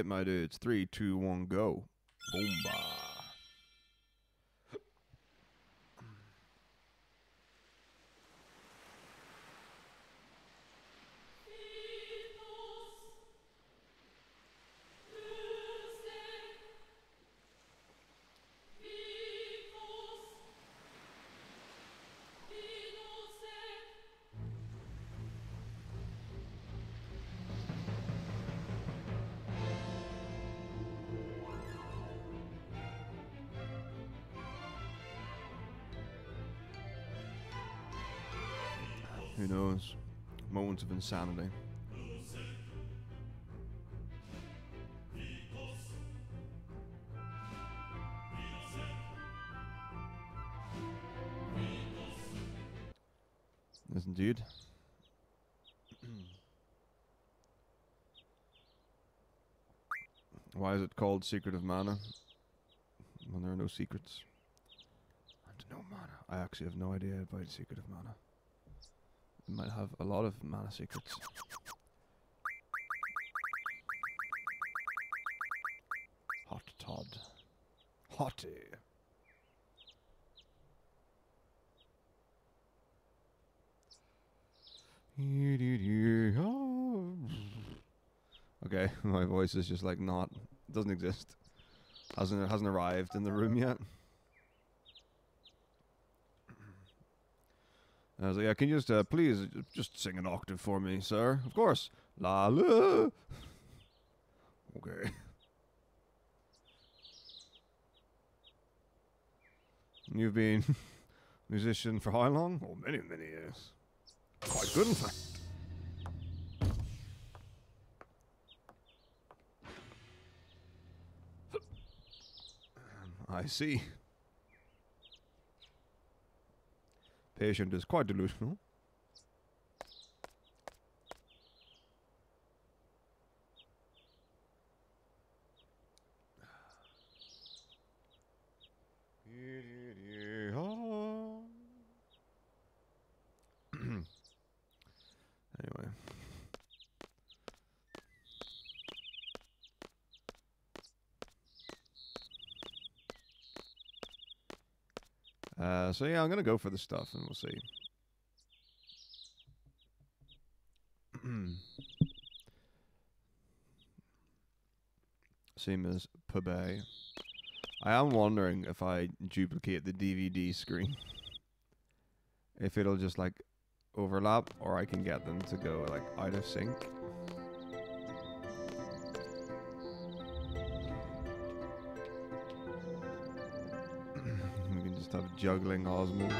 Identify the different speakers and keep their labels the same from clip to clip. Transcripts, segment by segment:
Speaker 1: it, my dudes. 3, 2, 1, go. Boomba. Who knows? Moments of insanity. Yes, indeed. Why is it called Secret of Mana when there are no secrets? And no mana. I actually have no idea about Secret of Mana. It might have a lot of mana secrets. Hot Todd. Hottie. Okay, my voice is just like not, doesn't exist. Hasn't arrived in the room yet. I was like, yeah, can you just please just sing an octave for me, sir? Of course. La la. Okay. You've been musician for how long? Oh, many, many years. Quite good, in fact. I see. Patient is quite delusional. Anyway. So yeah, I'm gonna go for the stuff and we'll see. Same as Pubay. I am wondering if I duplicate the DVD screen, if it'll just like overlap, or I can get them to go like out of sync. We can just have juggling osmos.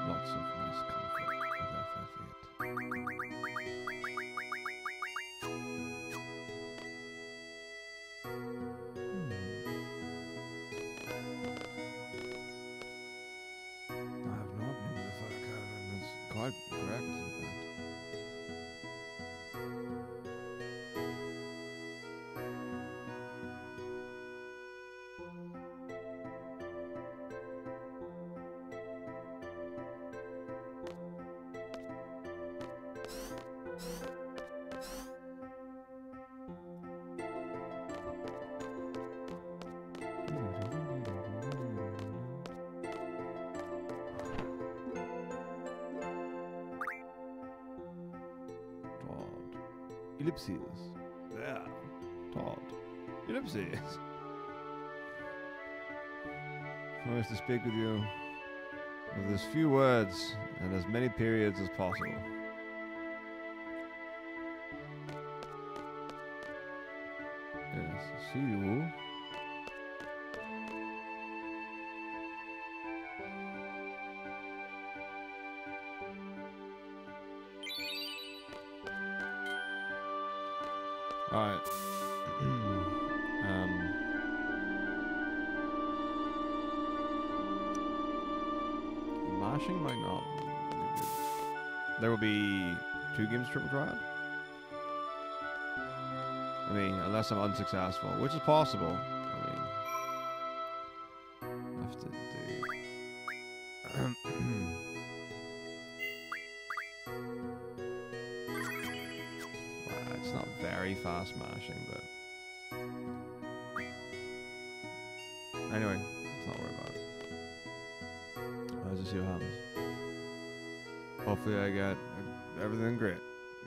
Speaker 1: Lots of nice comfort with FF8. I have not been to the Fire Cavern. That's quite correct, in fact. Ellipses. Yeah. Todd. Ellipses. I wish to speak with you with as few words and as many periods as possible. Yes, see you. Alright. Mashing might not be good. There will be 2 games triple triad? I mean, unless I'm unsuccessful, which is possible. I mean, I have to do... Wow, it's not very fast mashing, but... Anyway, let's not worry about it. Let's just see what happens. Hopefully I get everything great.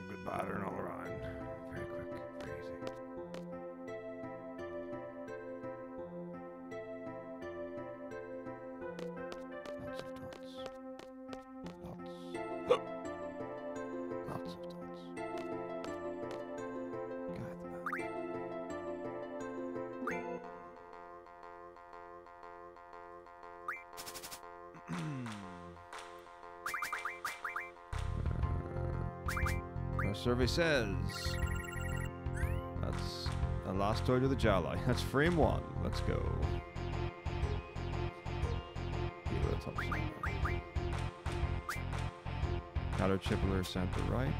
Speaker 1: Good pattern all around. Very quick, very easy. Lots of dots. Lots. Lots of dots. God, the Our survey says that's a last toy to the Jolly. That's frame 1. Let's go. Caterpillar center right.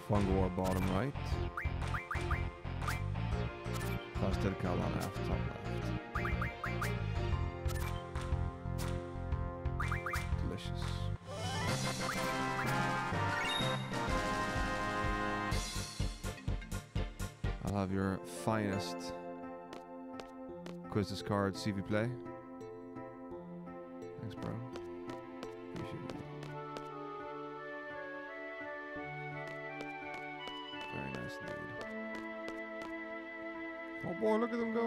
Speaker 1: Fungor bottom right. Clustered Cal on left, top left. Delicious. I'll have your finest quiz discard CV play. Thanks, bro. Appreciate it. Very nice indeed. Oh boy, look at them go.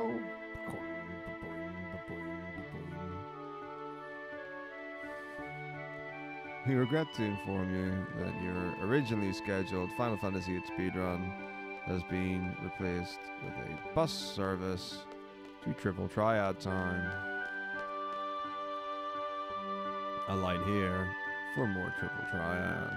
Speaker 1: We regret to inform you that your originally scheduled Final Fantasy VIII speedrun has been replaced with a bus service to triple triad time. A line here for more triple triad.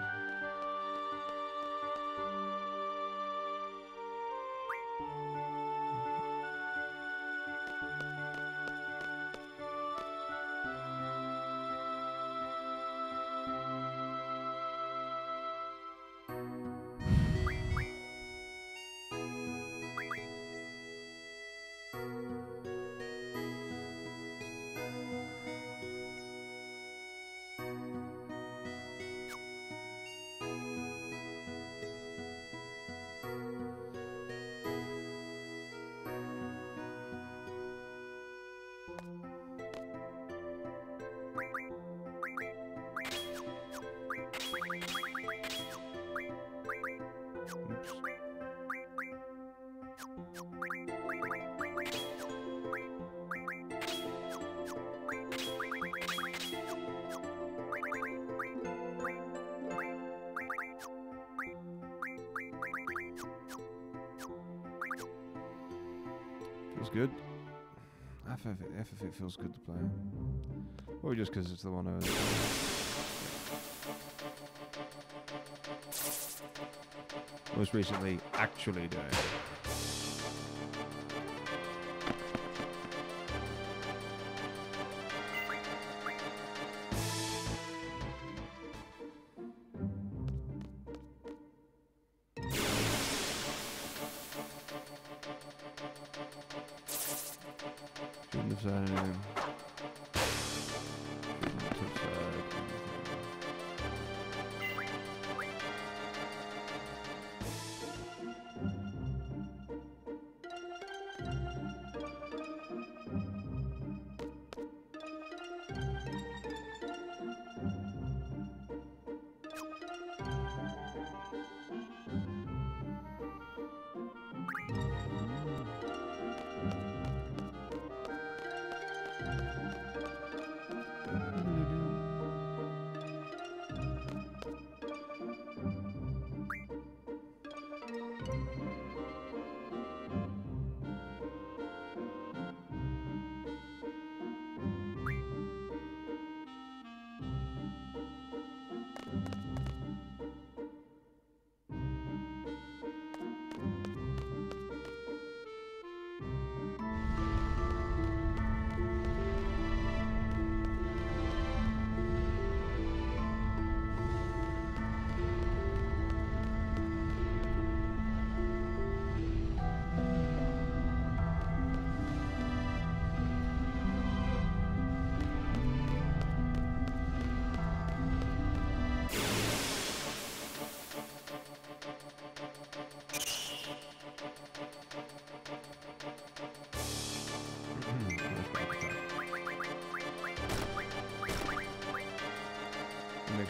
Speaker 1: Feels good. FF8 feels good to play. Or just because it's the one I was most recently actually doing. Shouldn't have said anything.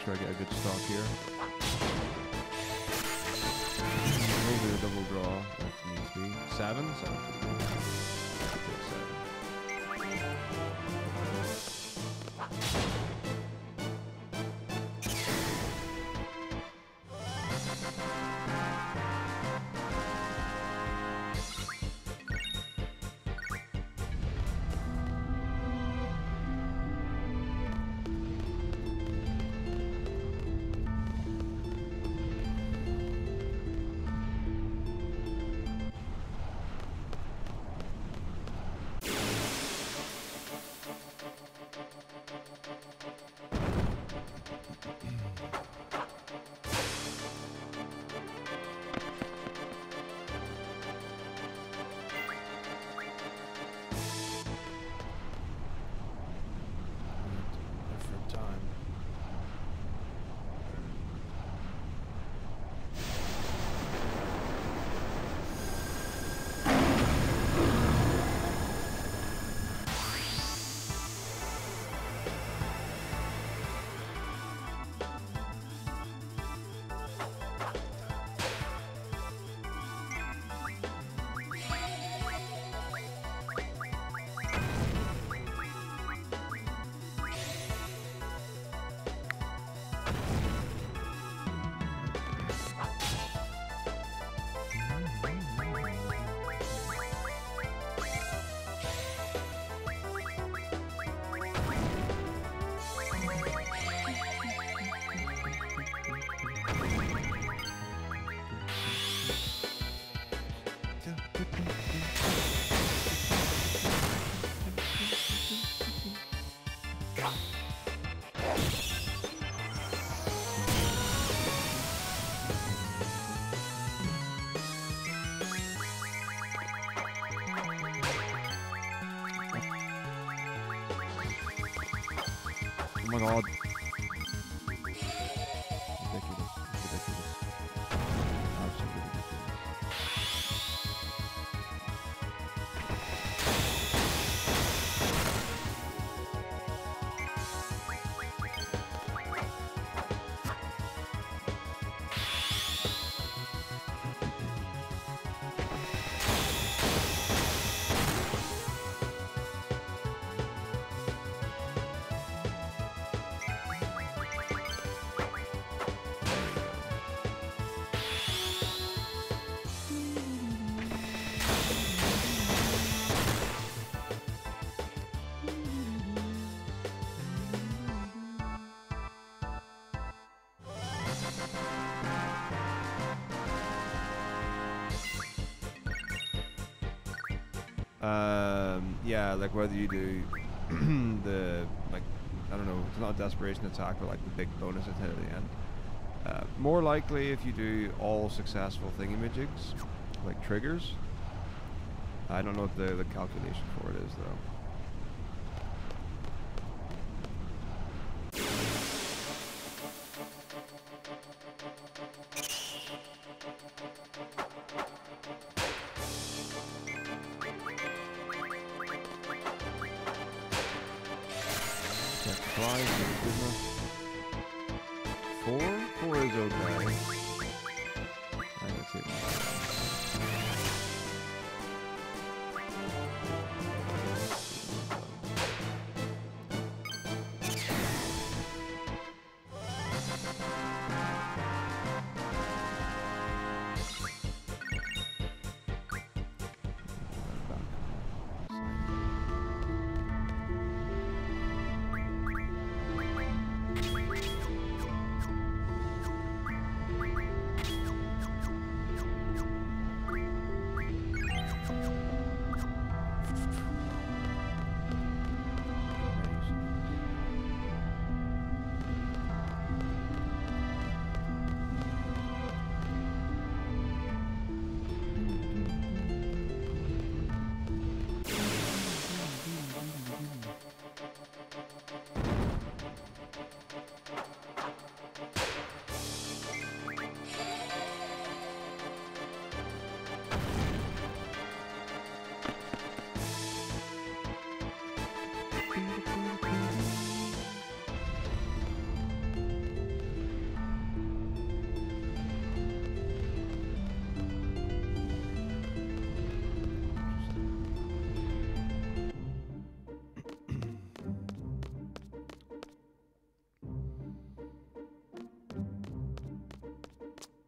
Speaker 1: sure I get a good stock here. Maybe a double draw if needs be. 7? 7. I'll take 7. Oh my god. Ridiculous. Ridiculous. Absolutely ridiculous. Yeah, like whether you do the, like, I don't know, it's not a desperation attack, but like the big bonus at the end. More likely if you do all successful thingamajigs, like triggers. I don't know what the calculation for it is though. Four is okay. Let's see.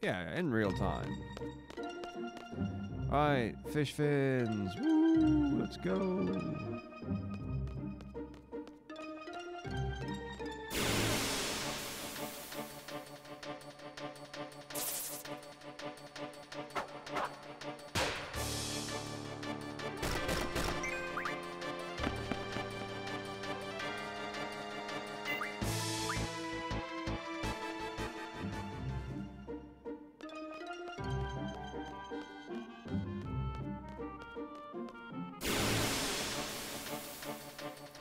Speaker 1: Yeah, in real time. Alright, fish fins. Woo, let's go.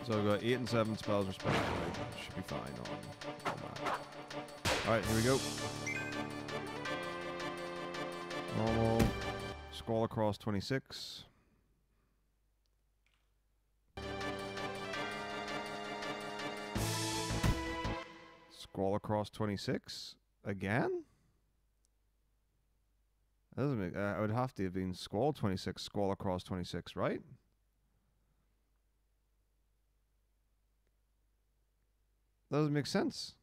Speaker 1: So I've got 8 and 7 spells respectively. Should be fine on that. Alright, here we go. Normal. Scroll across 26. Scroll across 26 again? That doesn't make. I would have to have been scroll 26, scroll across 26, right? That doesn't make sense.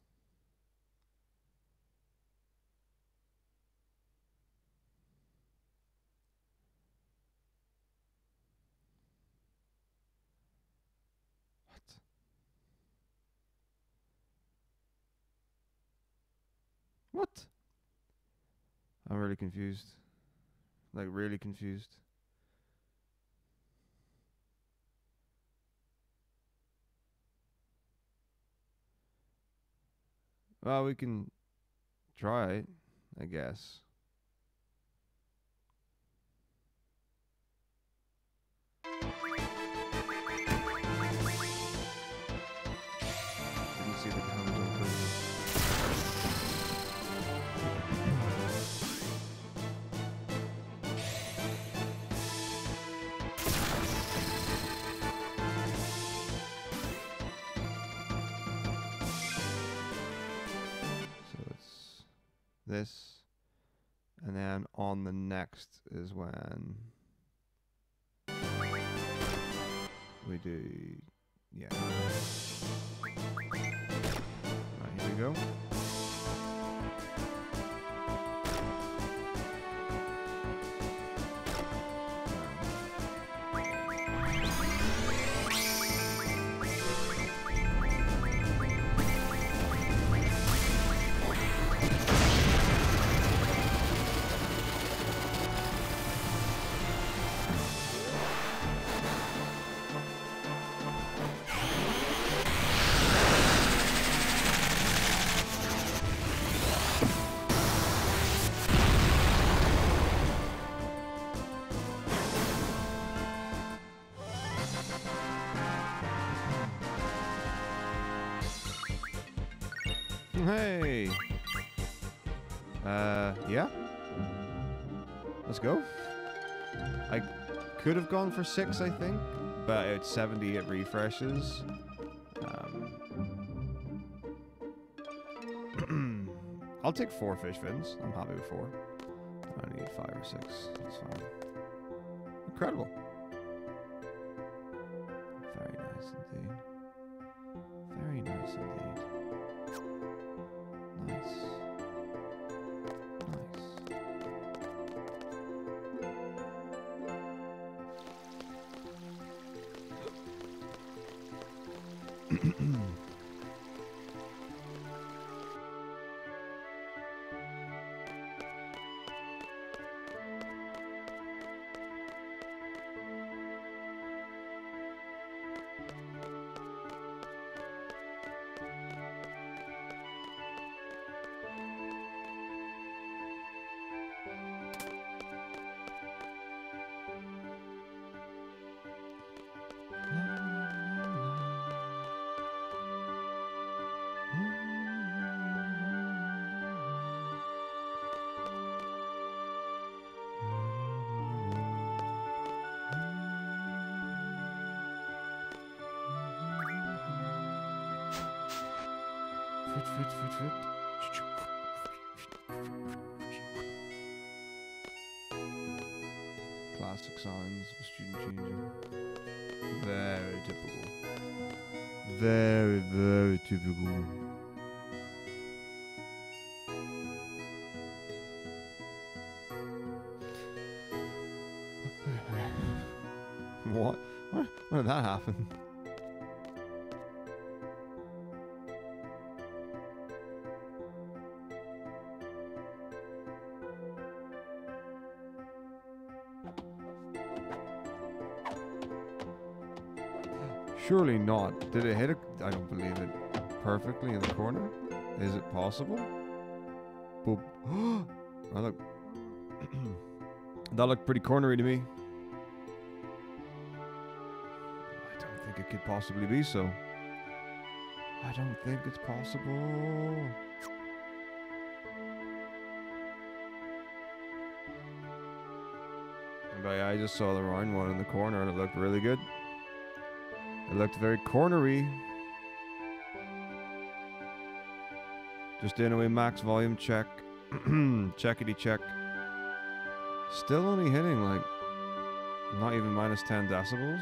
Speaker 1: What? I'm really confused. Like, really confused. Well, we can try it, I guess. Didn't see the comments on previous. This, and then on the next is when we do, yeah. Right, here we go. Hey! Yeah? Let's go. I could have gone for 6, I think, but it's 78 refreshes. I'll take 4 fish fins. I'm happy with 4. I don't need 5 or 6. That's fine. Incredible. Very nice indeed. Very nice indeed. Nice. Nice. Classic signs of a student changing. Very typical. Very, very typical. What? When did that happen? Surely not. Did it hit it? I don't believe it. Perfectly in the corner? Is it possible? Boop. That looked that looked pretty cornery to me. I don't think it could possibly be so. I don't think it's possible. But yeah, I just saw the round one in the corner and it looked really good. It looked very cornery. Just doing away max volume check. Checkity check. Still only hitting like not even minus 10 decibels.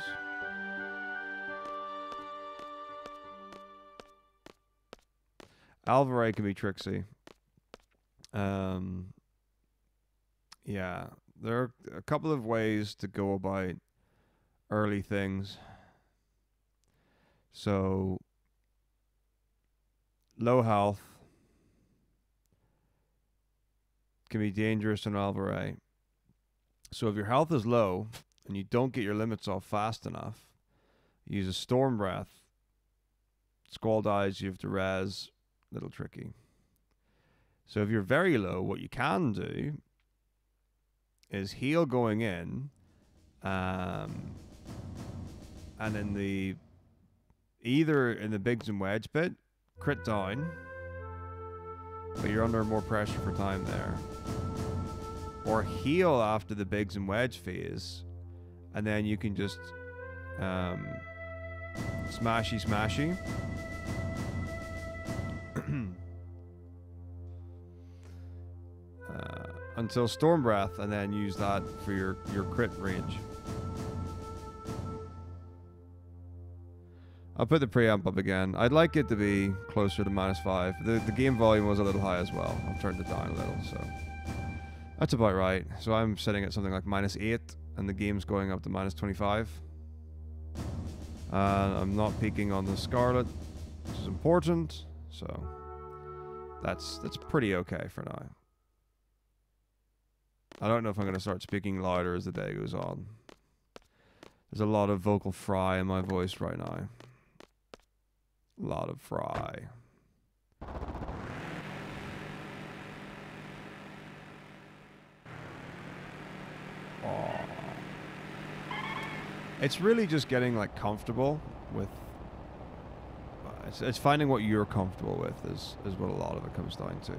Speaker 1: Alvarez can be tricksy. Yeah, there are a couple of ways to go about early things. So, low health can be dangerous in Alvarez. So if your health is low and you don't get your limits off fast enough, use a Storm Breath. Squall dies, you have to res. Little tricky. So if you're very low, what you can do is heal going in, and in the either in the Biggs and Wedge bit, crit down, but you're under more pressure for time there. Or heal after the Biggs and Wedge phase, and then you can just smashy. Until Storm Breath, and then use that for your crit range. I'll put the preamp up again. I'd like it to be closer to -5. The game volume was a little high as well. I've turned it down a little, so that's about right. So I'm sitting at something like -8, and the game's going up to -25. I'm not peaking on the Scarlet, which is important. So that's pretty okay for now. I don't know if I'm going to start speaking louder as the day goes on. There's a lot of vocal fry in my voice right now. A lot of fry. Oh. It's really just getting like comfortable with... It's finding what you're comfortable with is what a lot of it comes down to.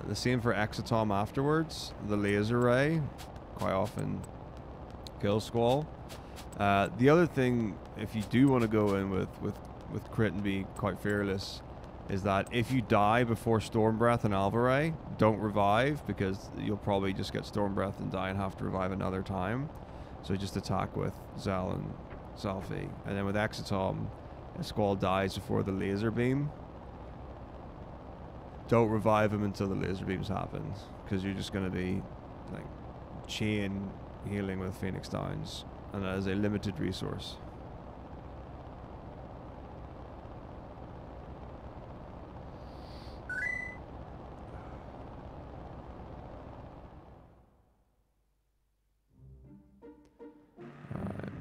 Speaker 1: The same for Exotom afterwards. The laser ray quite often kills Squall. The other thing, if you do want to go in with crit and be quite fearless, is that if you die before Storm Breath and Alvarez, don't revive, because you'll probably just get Storm Breath and die and have to revive another time. So just attack with Zal and Selfie. And then with Exotom, if Squall dies before the laser beam, don't revive him until the laser beams happens, because you're just going to be like chain healing with Phoenix Downs, and that is a limited resource. Alright,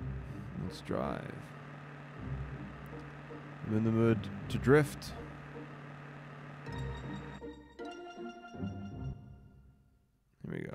Speaker 1: let's drive. I'm in the mood to drift. Here we go.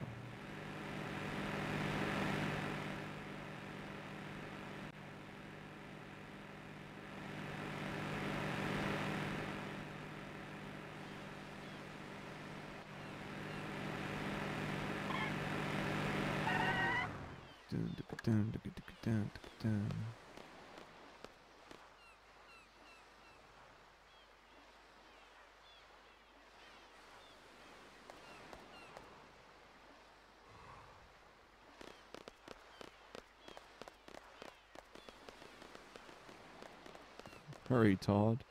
Speaker 1: Hurry, Todd.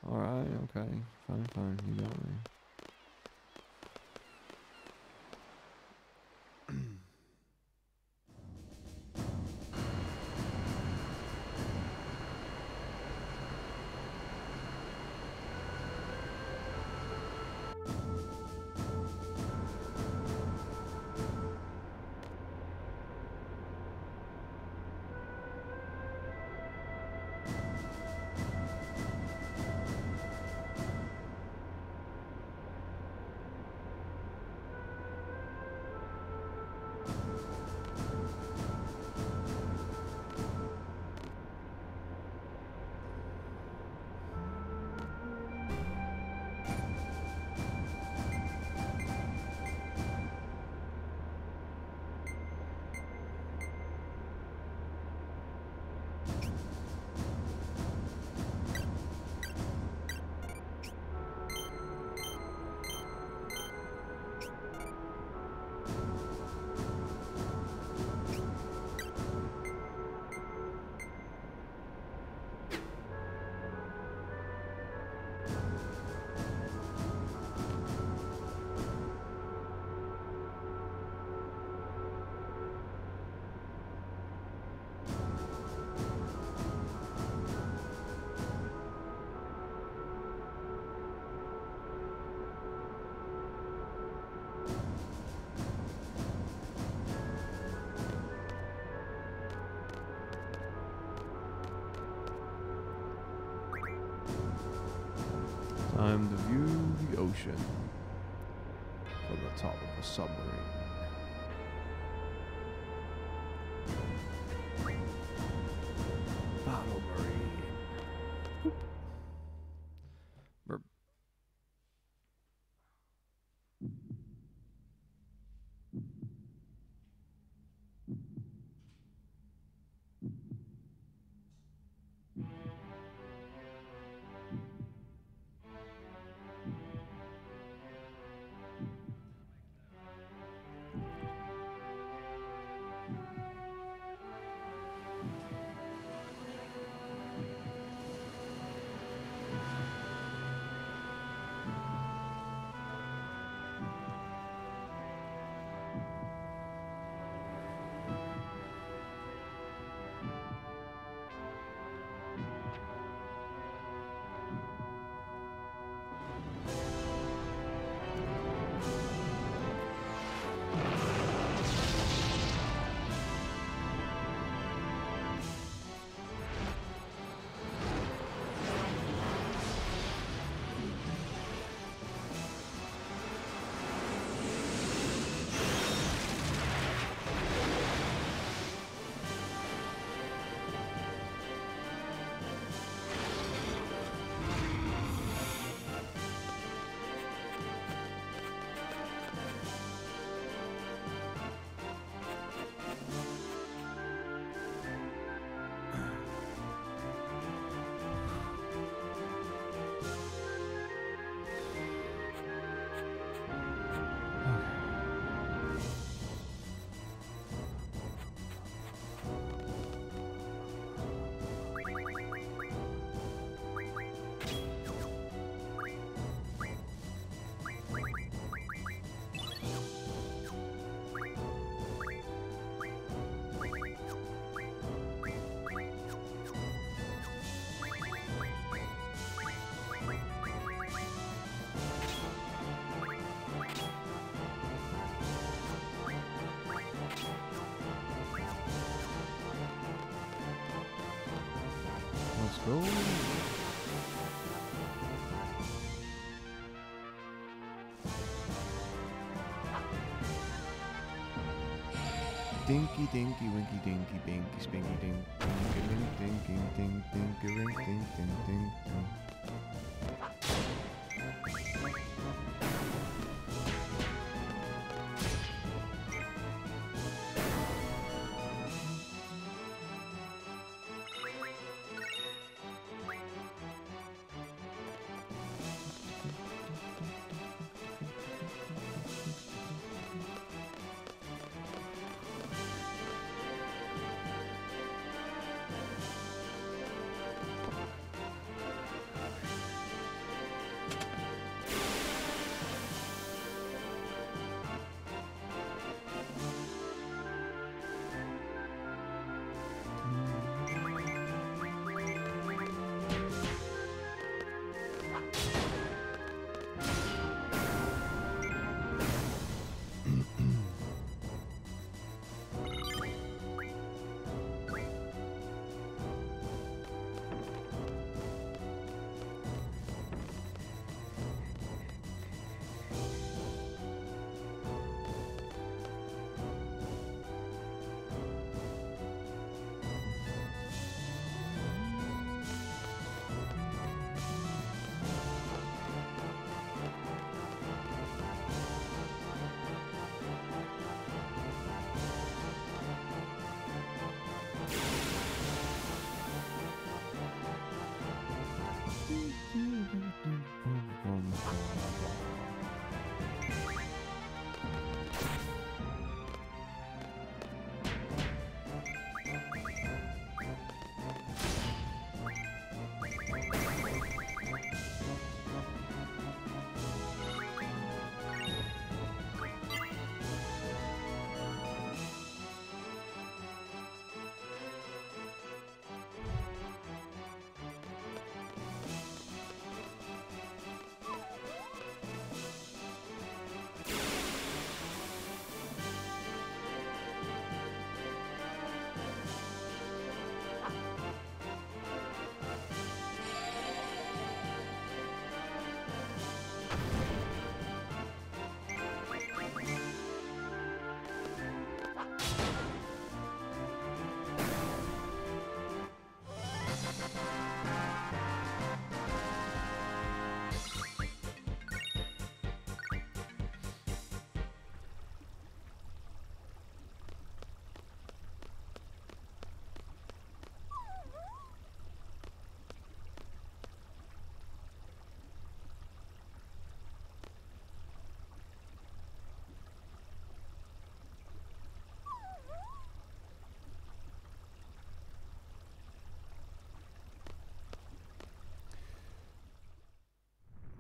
Speaker 1: Alright, okay. Fine, fine. You got me. Time to view the ocean from the top of a submarine. Battle Marine. Burp. Let's go. Dinky dinky winky dinky binky spinky dink dinky dink dinky dink dinky rink dink dink dink dink.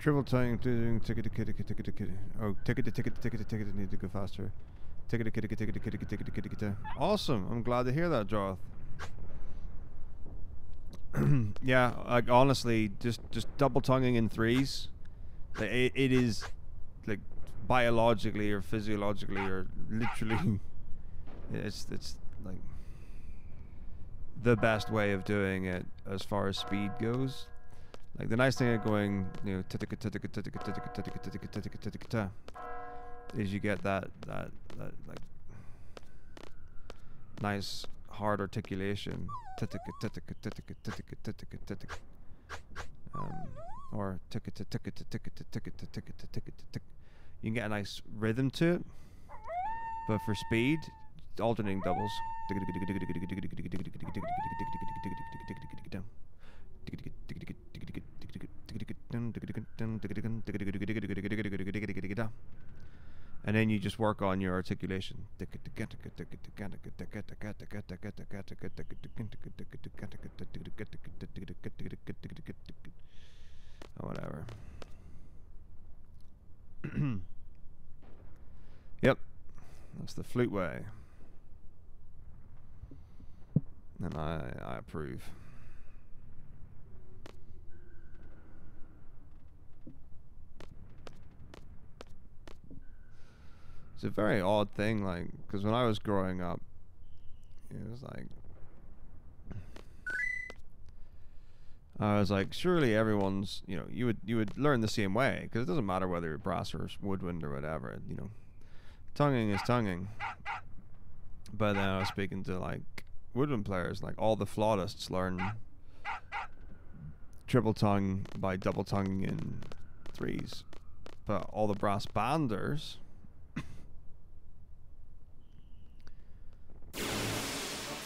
Speaker 1: Triple tongue, ticket, oh, ticket, need to go faster. Ticket. Awesome, I'm glad to hear that, Joth. Yeah, like honestly, just double tonguing in threes. It is like biologically or physiologically or literally, it's like the best way of doing it as far as speed goes. Like the nice thing of going, you know, is you get that like nice hard articulation. Or you can get a nice rhythm to it, but for speed, alternating doubles. And then you just work on your articulation. Or whatever. Yep, that's the flute way. And I approve. It's a very odd thing, like, because when I was growing up, it was like, I was like, surely everyone's, you know, you would learn the same way, because it doesn't matter whether you're brass or woodwind or whatever, you know, tonguing is tonguing. But then I was speaking to like woodwind players, like all the flautists learn triple tongue by double tonguing in threes, but all the brass banders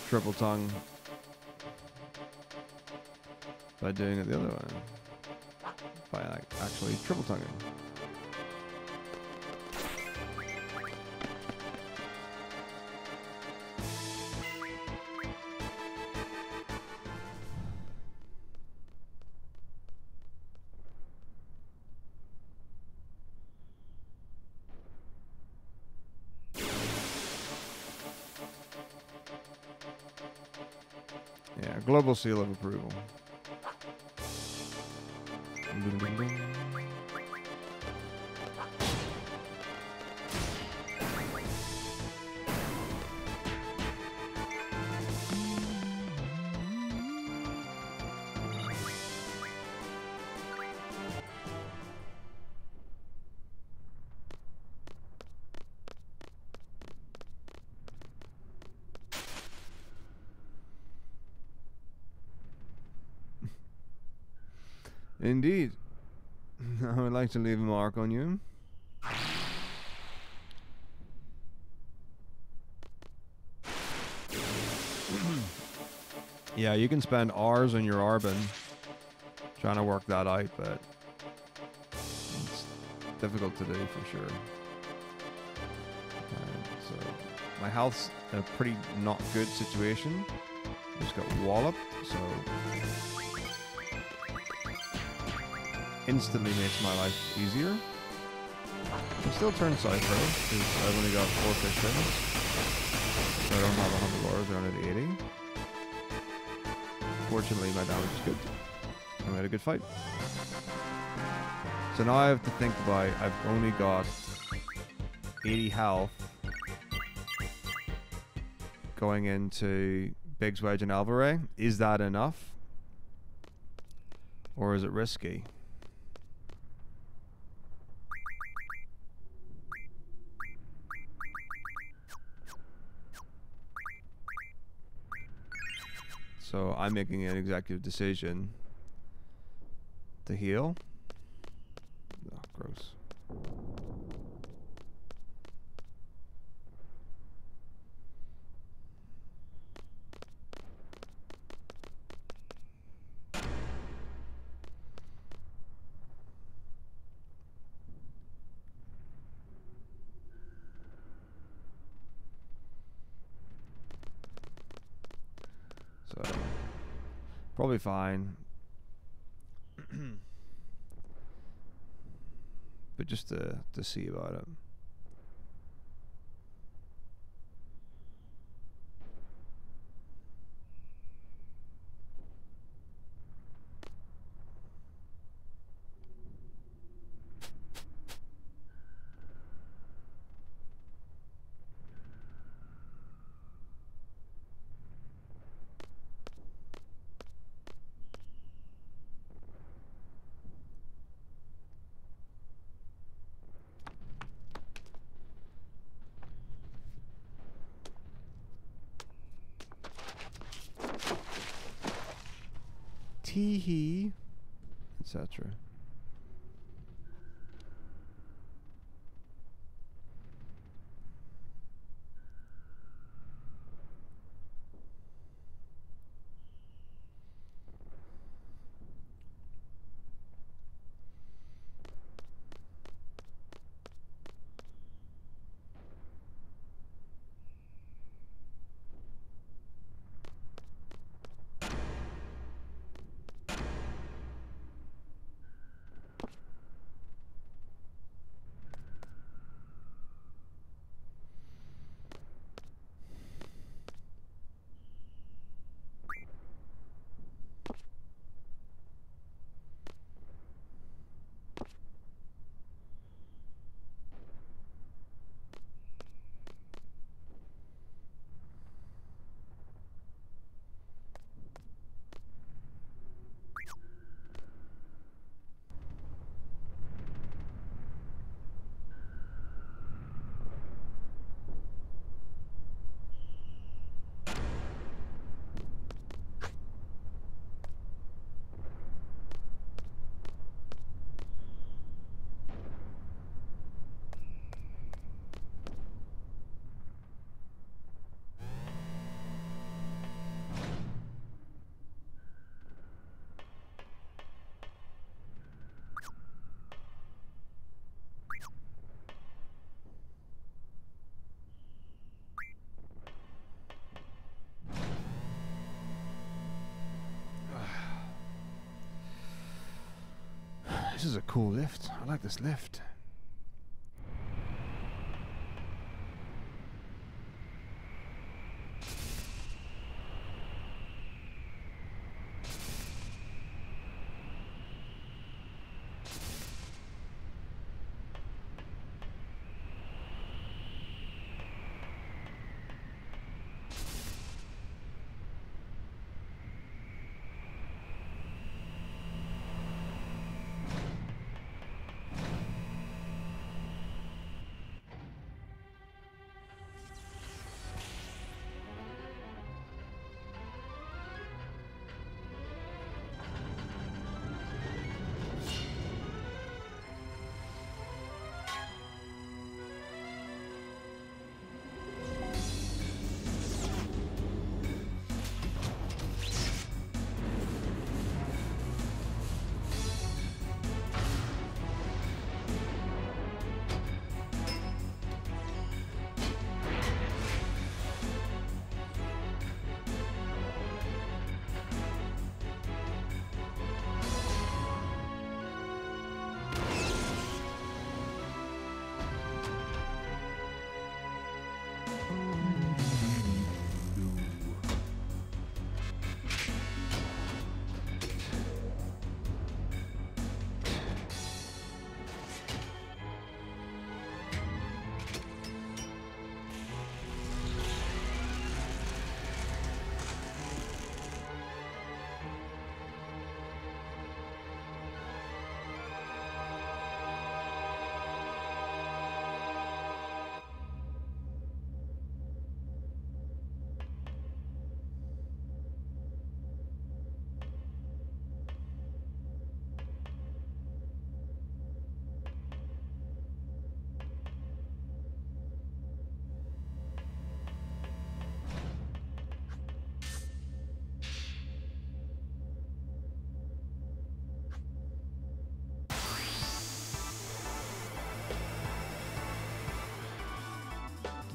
Speaker 1: triple tongue by doing it the other way, by like actually triple tonguing. Yeah, global seal of approval. Indeed. I would like to leave a mark on you. Yeah, you can spend hours on your Arbin trying to work that out, but it's difficult to do for sure. So my health's in a pretty not good situation. Just got walloped, so instantly makes my life easier. I'm still turned south though, because I've only got 4 fish things. So I don't have 100 lures, I only have 80. Fortunately, my damage is good. And we had a good fight. So now I have to think about, I've only got 80 health going into Biggs, Wedge, and Alvaray. Is that enough? Or is it risky? So I'm making an executive decision to heal. Oh, gross. So probably fine. but just to see about it. Teehee, etc. This is a cool lift. I like this lift.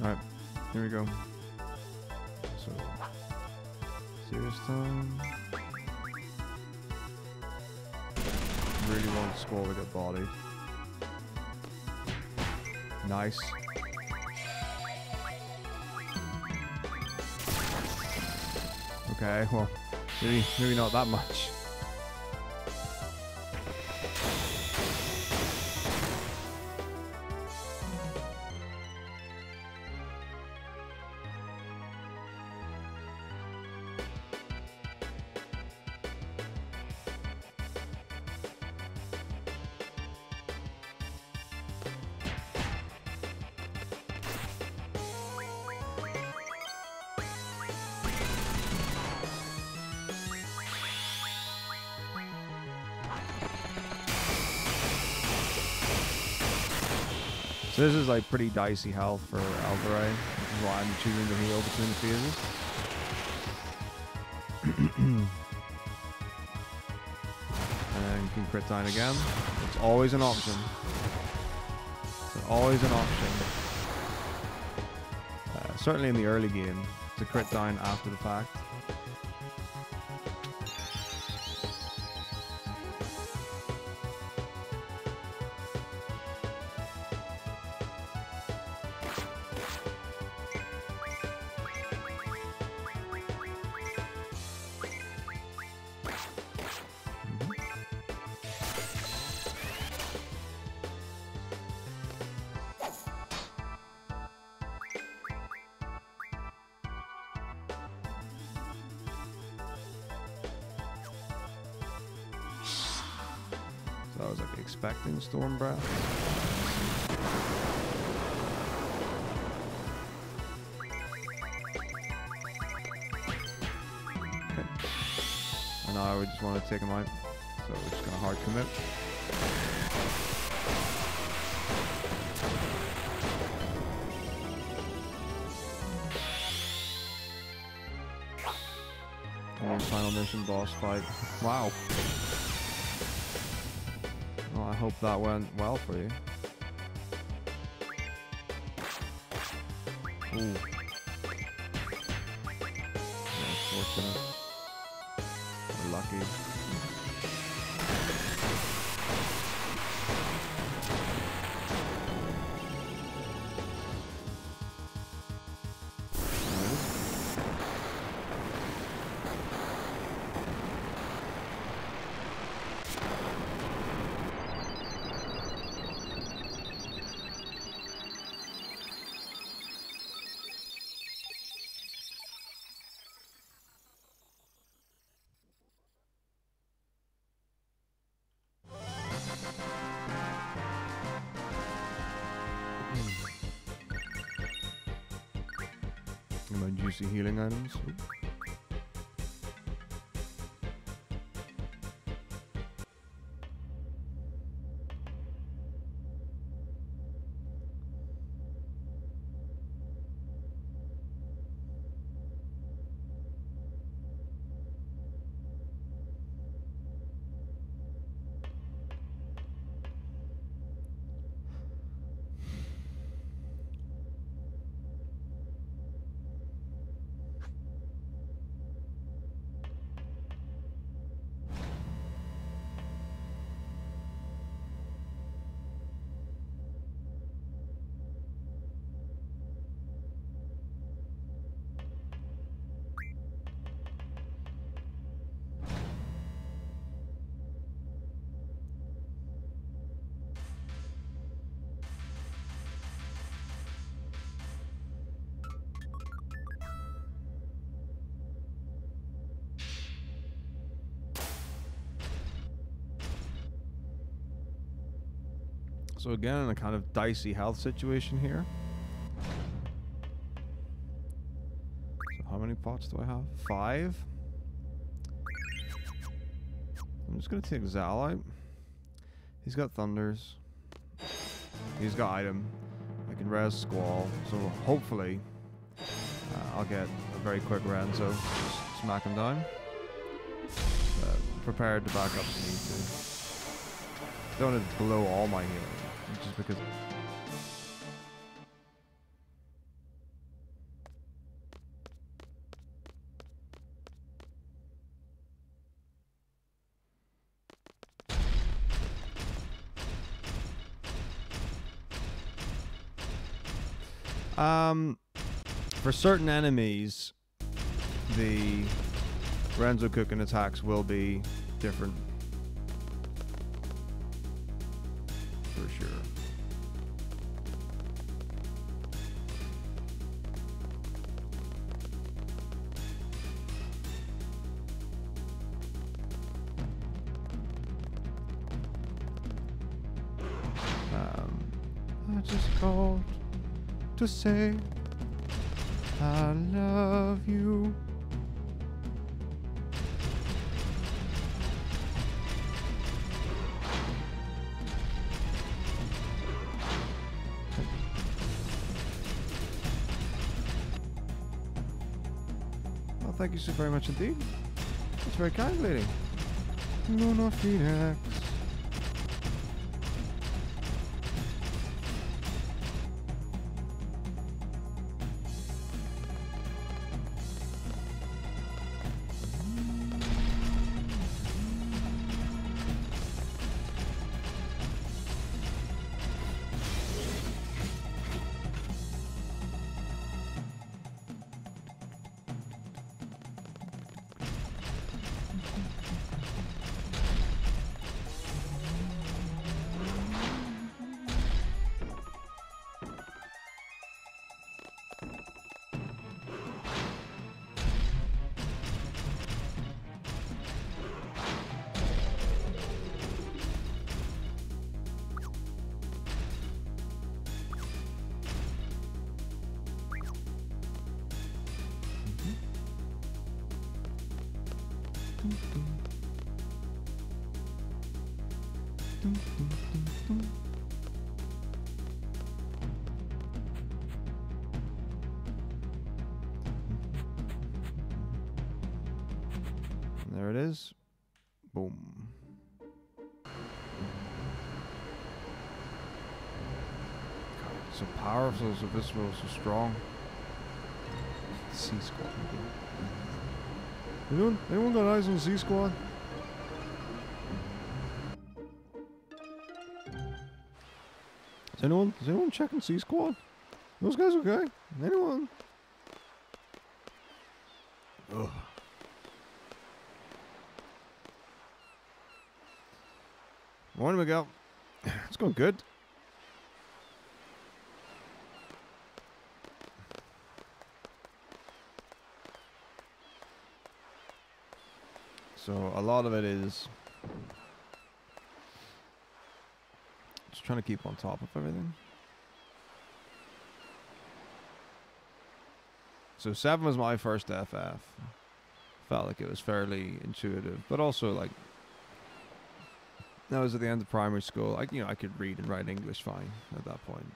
Speaker 1: Alright, here we go. So, serious time. Really want Squall to get bodied. Nice. Okay, well, maybe not that much. So this is like pretty dicey health for Alvaray, which is why I'm choosing to heal between the phases. And then you can crit down again. It's always an option. It's always an option. Certainly in the early game, to crit down after the fact. I was like expecting Storm Breath. Okay. And now I would just want to take him out. So we're just gonna hard commit. And then final mission boss fight. Wow. Well, I hope that went well for you. Ooh. Yeah, fortunate. We're lucky. My juicy healing items. So again, in a kind of dicey health situation here. So how many pots do I have? 5. I'm just gonna take Zal out. He's got Thunders. He's got item. I can res Squall. So hopefully I'll get a very quick Renzo. Just smack him down. Prepared to back up if need to. Don't want to blow all my healing. Just because. For certain enemies, the Renzo cooking attacks will be different. For sure. I just called to say I love you. Well, thank you so very much indeed. That's very kind, lady. No, no, Phoenix. There it is. Boom. God, so powerful, so visceral, so strong. C-Squad. Anyone got eyes on C-Squad? Is anyone checking C-Squad? Those guys okay? Anyone? Ugh. Morning, Miguel. It's going good. So a lot of it is just trying to keep on top of everything. So 7 was my first FF. Felt like it was fairly intuitive, but also like that was at the end of primary school. I could read and write English fine at that point.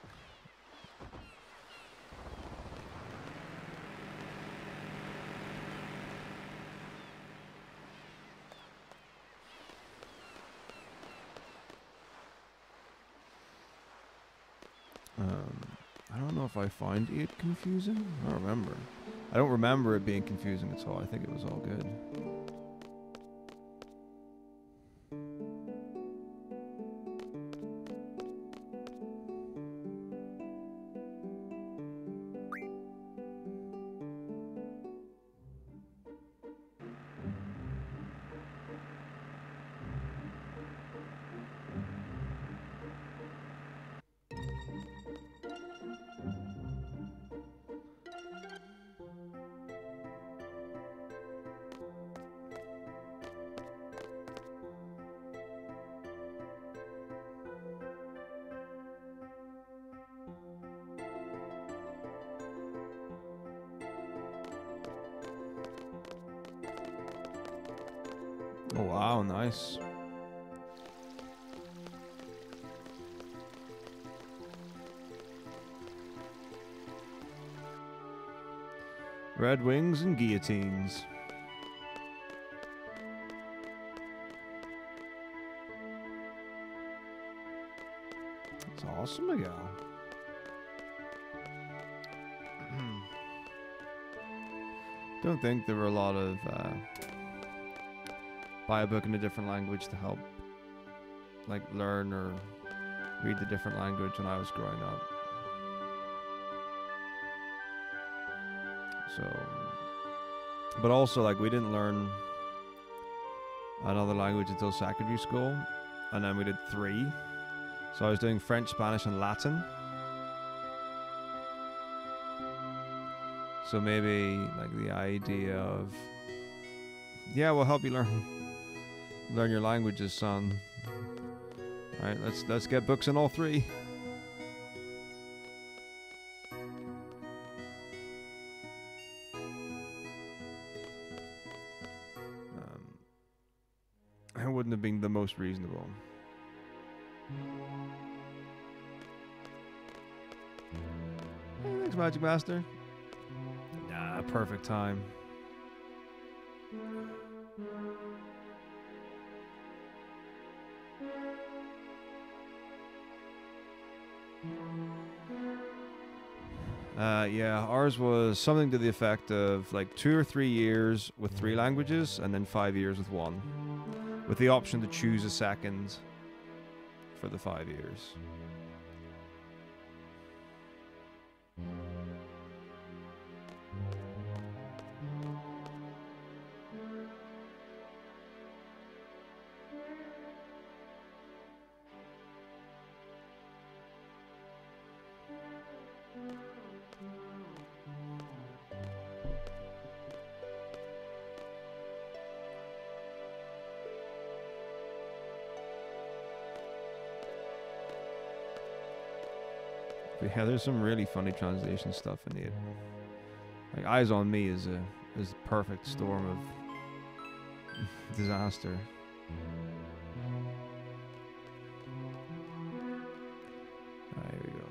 Speaker 1: I don't know if I find it confusing. I don't remember. I don't remember it being confusing at all. I think it was all good. Oh wow, nice. Red wings and guillotines. That's awesome, Miguel. Don't think there were a lot of buy a book in a different language to help like learn or read the different language when I was growing up. So, but also like we didn't learn another language until secondary school, and then we did 3. So I was doing French, Spanish, and Latin. So maybe like the idea of, yeah, we'll help you learn your languages, son. All right, let's get books in all 3. It wouldn't have been the most reasonable. Hey, thanks, Magic Master. Nah, perfect time. Yeah, ours was something to the effect of like 2 or 3 years with 3 languages, and then 5 years with 1, with the option to choose a second for the 5 years. But yeah, there's some really funny translation stuff in it. Like Eyes on Me is a perfect storm of disaster. Here we go.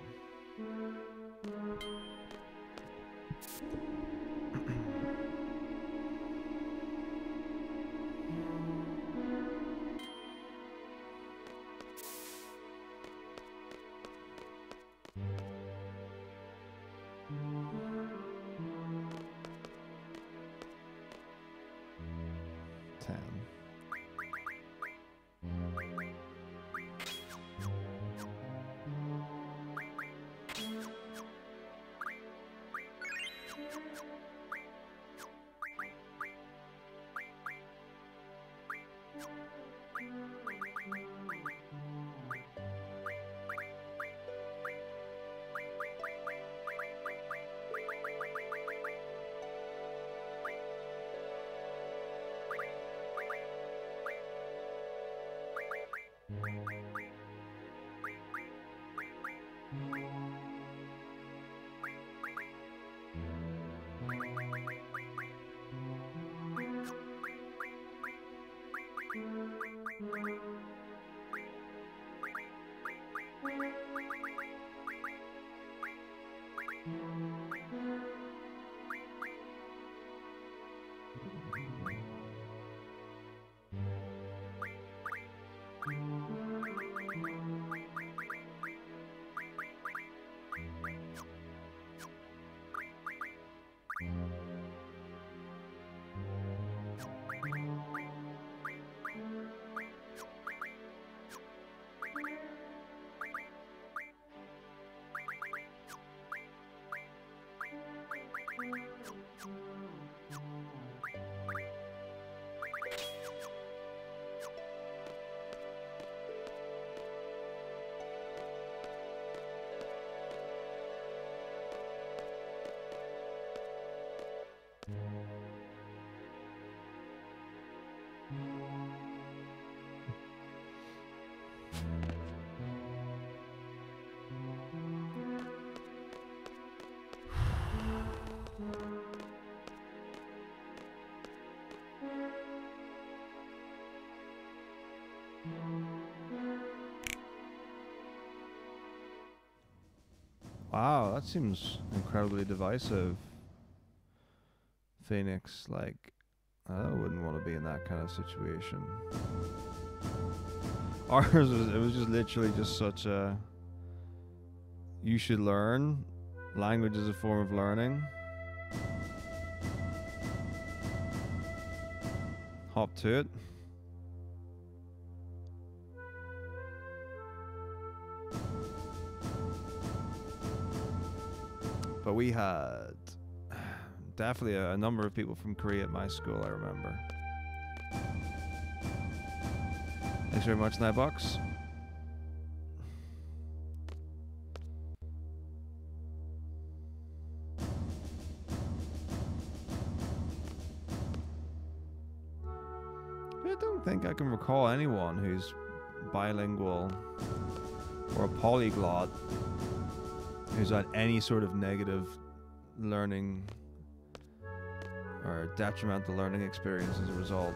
Speaker 1: Wow, that seems incredibly divisive. Phoenix, like, I wouldn't want to be in that kind of situation. Ours was just literally just such a, you should learn. Language is a form of learning. Hop to it. But we had definitely a number of people from Korea at my school, I remember. Thanks very much, Nightbox. I don't think I can recall anyone who's bilingual or a polyglot who's had any sort of negative learning or detrimental learning experience as a result.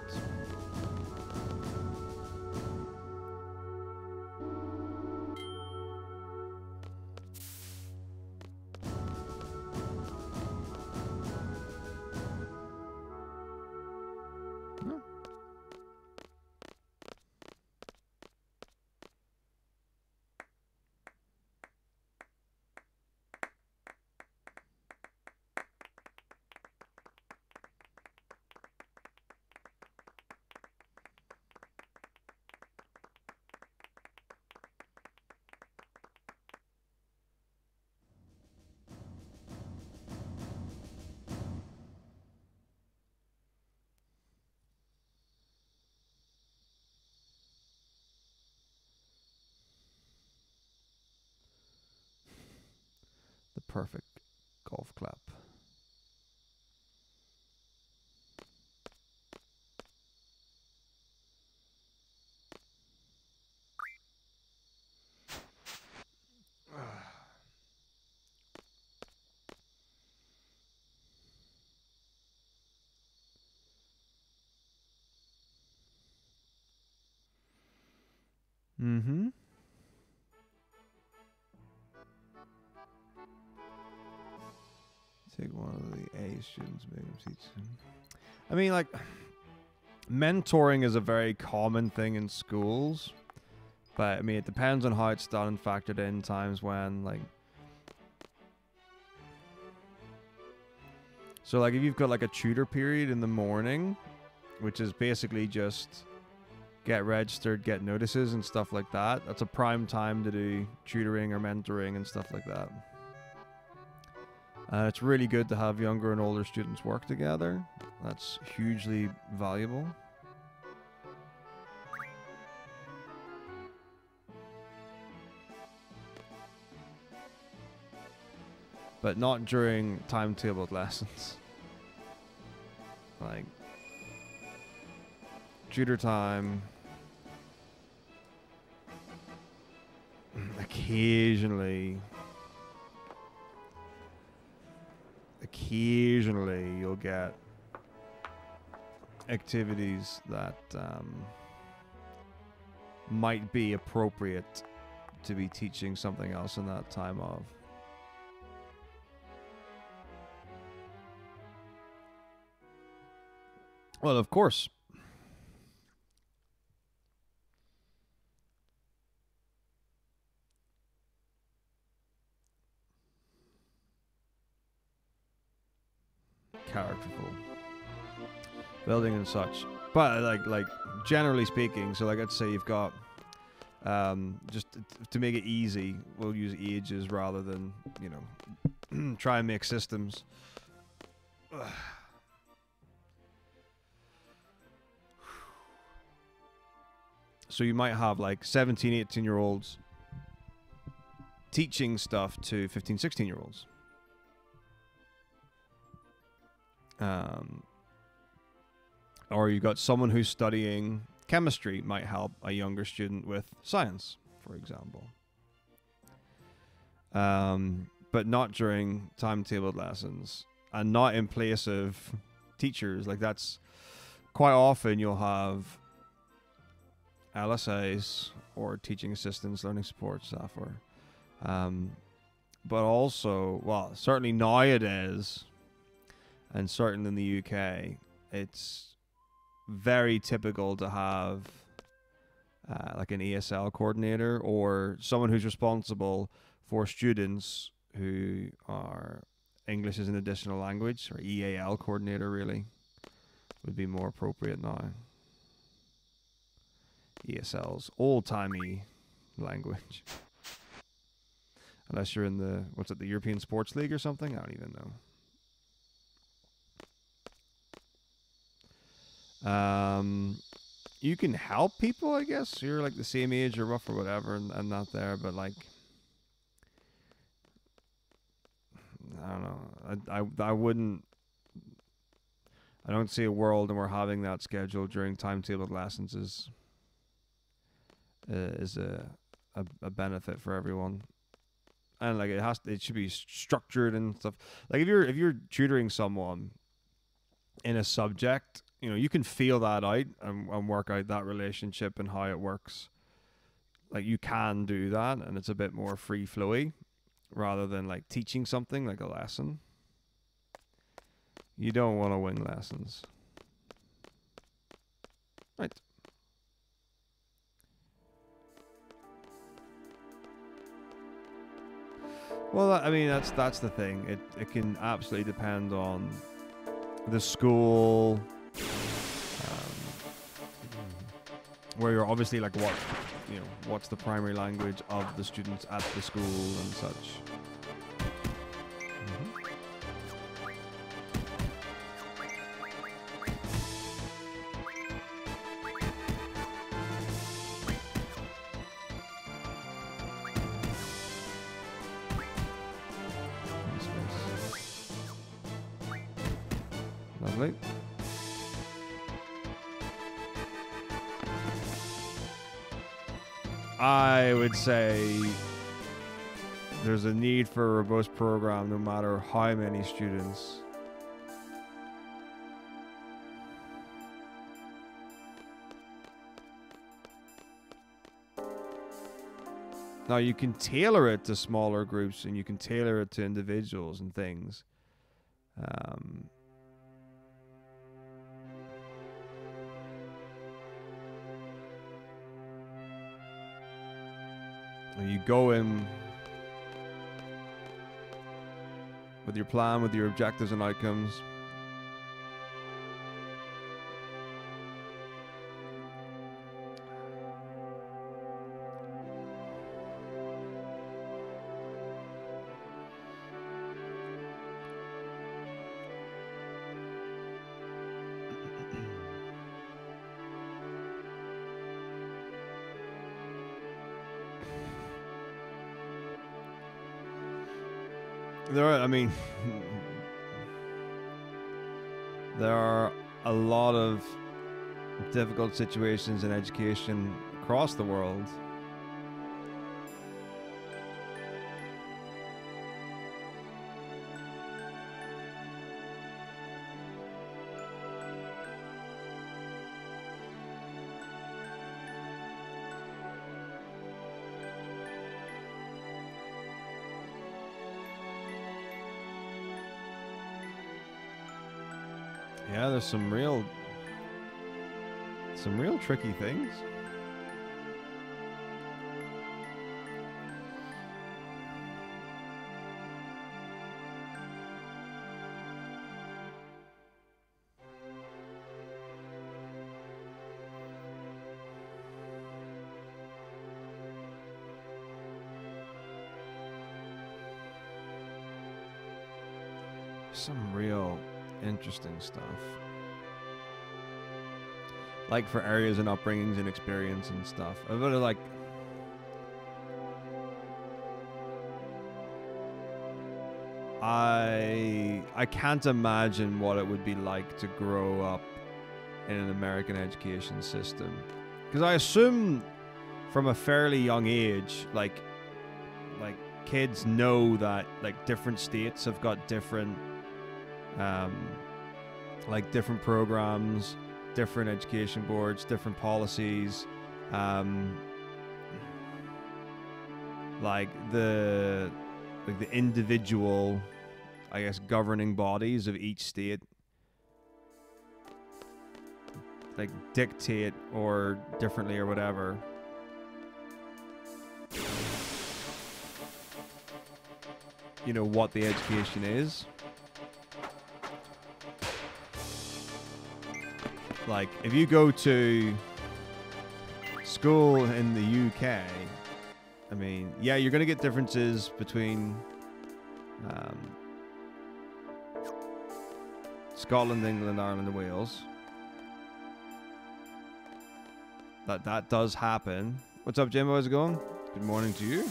Speaker 1: The perfect golf clap. Mm-hmm. Take one of the A students, make them teach them. I mean, like, mentoring is a very common thing in schools, but I mean, it depends on how it's done and factored in times when, like, so like if you've got like a tutor period in the morning, which is basically just get registered, get notices and stuff like that, that's a prime time to do tutoring or mentoring and stuff like that. It's really good to have younger and older students work together. That's hugely valuable. But not during timetabled lessons. Like, tutor time. Occasionally you'll get activities that might be appropriate to be teaching something else in that time of. Well, of course. Characterful building and such, but like generally speaking, so like let's say you've got just to make it easy, we'll use ages rather than, you know, try and make systems. So you might have like 17, 18-year-olds teaching stuff to 15, 16-year-olds. Or you got someone who's studying chemistry might help a younger student with science, for example. But not during timetabled lessons and not in place of teachers. Like, that's quite often you'll have LSAs or teaching assistants, learning support staff, or but also, well, certainly nowadays, and certainly in the UK, it's very typical to have like an ESL coordinator or someone who's responsible for students who are English as an additional language, or EAL coordinator really would be more appropriate now. ESL's old-timey language. Unless you're in the, what's it, the European Sports League or something? I don't even know. You can help people, I guess. You're like the same age or rough or whatever, and not there, but like, I don't know. I wouldn't. I don't see a world, and we're having that scheduled during timetabled lessons is a benefit for everyone. And like it should be structured and stuff. Like if you're tutoring someone in a subject, you know, you can feel that out and work out that relationship and how it works. Like you can do that, and it's a bit more free flowy rather than like teaching something like a lesson. You don't want to wing lessons. Right. Well, I mean, that's the thing. It can absolutely depend on the school, where you're obviously like what's the primary language of the students at the school and such. Lovely. I would say there's a need for a robust program no matter how many students. Now you can tailor it to smaller groups and you can tailor it to individuals and things. You go in with your plan, with your objectives and outcomes. There are a lot of difficult situations in education across the world. Yeah, there's some real tricky things. Some real interesting stuff. Like for areas and upbringings and experience and stuff. But like, I can't imagine what it would be like to grow up in an American education system. Because I assume from a fairly young age, like kids know that like different states have got different like different programs, different education boards, different policies, like the individual, I guess, governing bodies of each state like dictate or differently or whatever. You know what the education is. Like, if you go to school in the UK, I mean, yeah, you're going to get differences between Scotland, England, Ireland, and Wales. that does happen. What's up, Jimbo? How's it going? Good morning to you.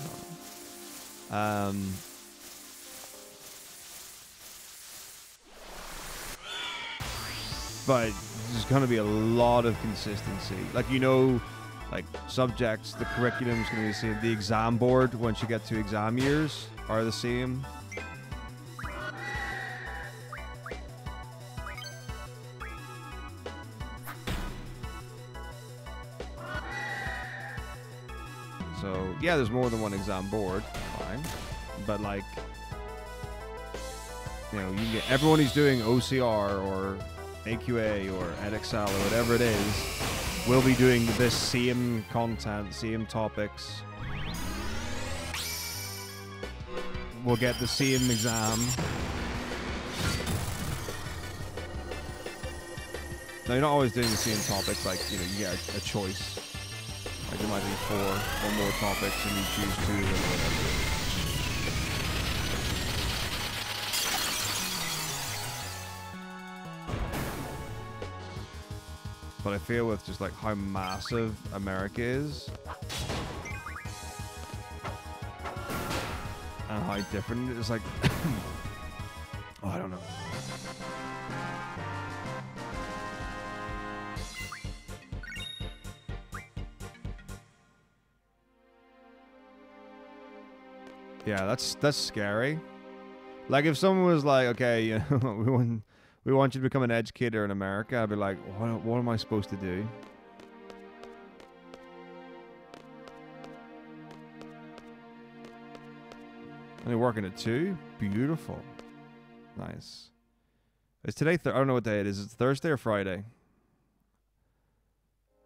Speaker 1: But there's going to be a lot of consistency. Like, you know, like subjects, the curriculum is going to be the same. The exam board, once you get to exam years, are the same. So, yeah, there's more than one exam board. Fine. But, like, you know, you can get everyone who's doing OCR or AQA or EdXL or whatever it is will be doing this same content, same topics. We'll get the same exam. Now, you're not always doing the same topics, like, you know, you get a choice. Like, there might be 4 or more topics and you choose 2 or whatever. But I feel with just like how massive America is and how different it is, like oh, I don't know. Yeah, that's scary. Like if someone was like, okay, you know, we want you to become an educator in America, I'd be like, what am I supposed to do? And you're working at 2? Beautiful. Nice. Is today, I don't know what day it is. It's Thursday or Friday?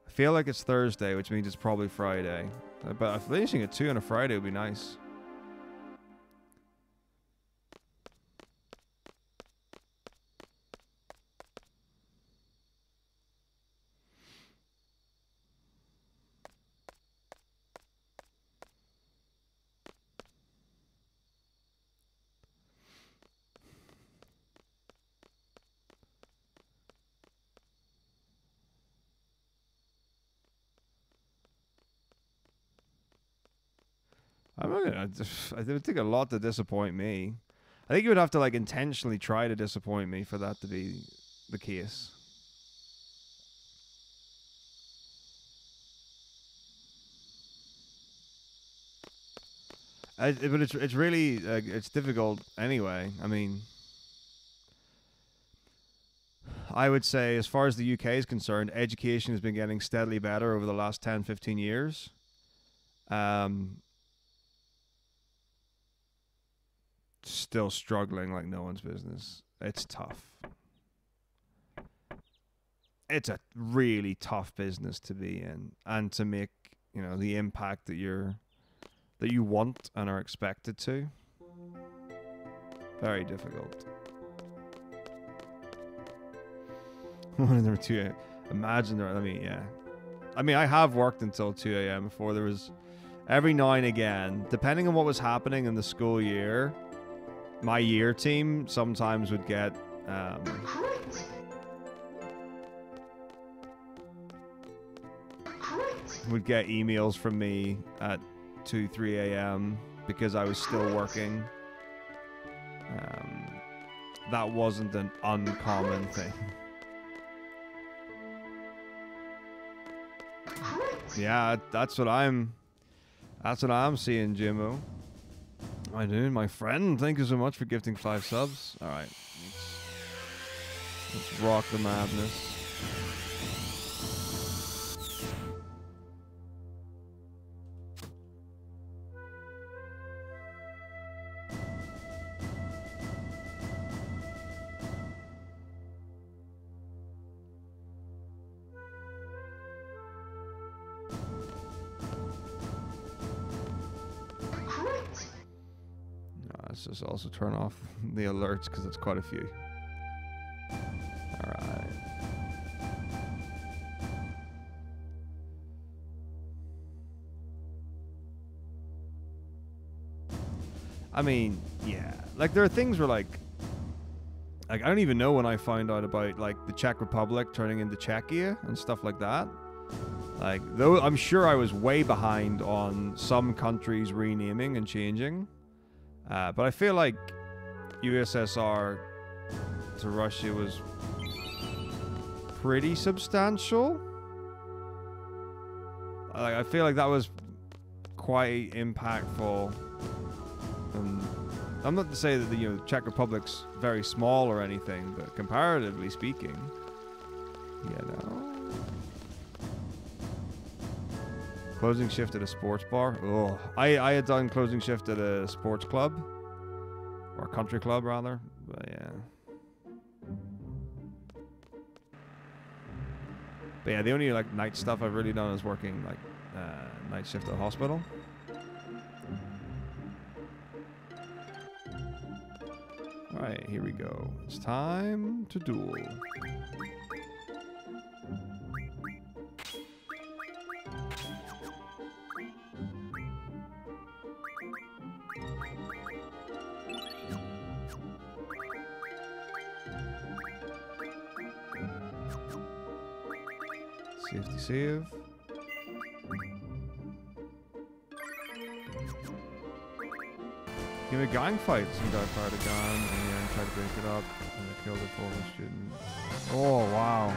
Speaker 1: I feel like it's Thursday, which means it's probably Friday. But finishing at 2 on a Friday would be nice. It would take a lot to disappoint me. I think you would have to like intentionally try to disappoint me for that to be the case. But it's really it's difficult anyway. I mean, I would say as far as the UK is concerned, education has been getting steadily better over the last 10, 15 years. Still struggling like no one's business. It's tough. It's a really tough business to be in and to make, you know, the impact that you want and are expected to. Very difficult. One of them 2 a.m. Imagine there. I mean, I have worked until 2 a.m. before. There was every now and again, depending on what was happening in the school year. My year team sometimes would get emails from me at 2, 3 a.m. because I was still working. That wasn't an uncommon thing. Yeah, that's what I'm seeing, Jimmo. I do, my friend. Thank you so much for gifting 5 subs. All right, let's rock the madness. Let's just also turn off the alerts because it's quite a few. All right. I mean, yeah. Like, there are things where, like, I don't even know when I found out about, like, the Czech Republic turning into Czechia and stuff like that. Like, though I'm sure I was way behind on some countries renaming and changing. But I feel like USSR to Russia was pretty substantial. Like, I feel like that was quite impactful. And I'm not to say that the Czech Republic's very small or anything, but comparatively speaking, Closing shift at a sports bar. Oh, I had done closing shift at a sports club, or country club rather. But yeah, the only like night stuff I've really done is working like night shift at a hospital. All right, here we go. It's time to duel. Safety save. Give me a gang fight. Some guy fired a gun and then tried to break it up and they killed a former student. Oh, wow.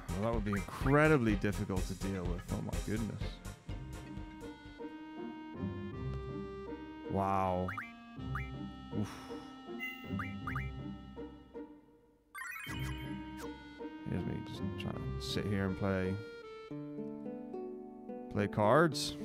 Speaker 1: Well, that would be incredibly difficult to deal with. Oh my goodness. Wow. Oof. Here's me just trying to sit here and play cards.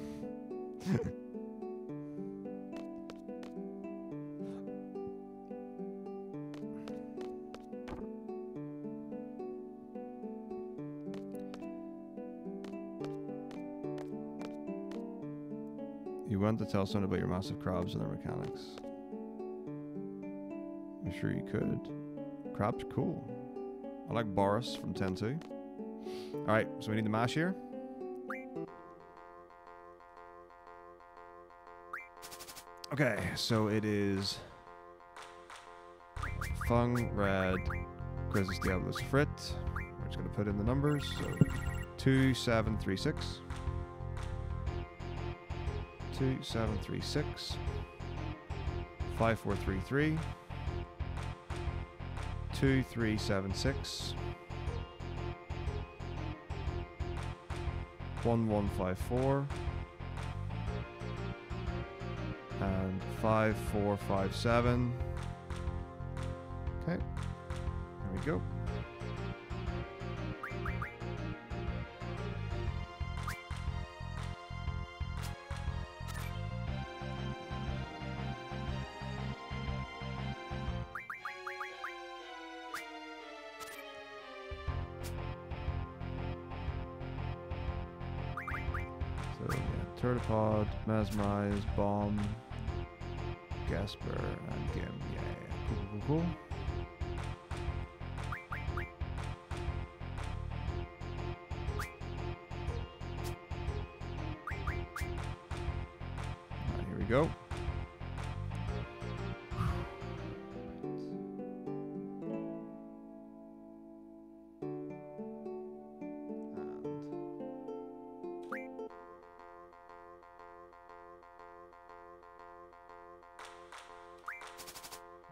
Speaker 1: You want to tell someone about your massive crabs and their mechanics. I'm sure you could. Crabs are cool. I like Boris from 10-2. Alright, so we need the mash here. Okay, so it is Fung, Red, Grizzlies, Diablos, Frit. We're just going to put in the numbers. So 2736. 2736. 5433. 2376. 1154. And 5457. Okay. There we go. So yeah, Turtipod, Mesmerize, Bomb, Gasper, and Gim. Yeah, cool. Alright, here we go.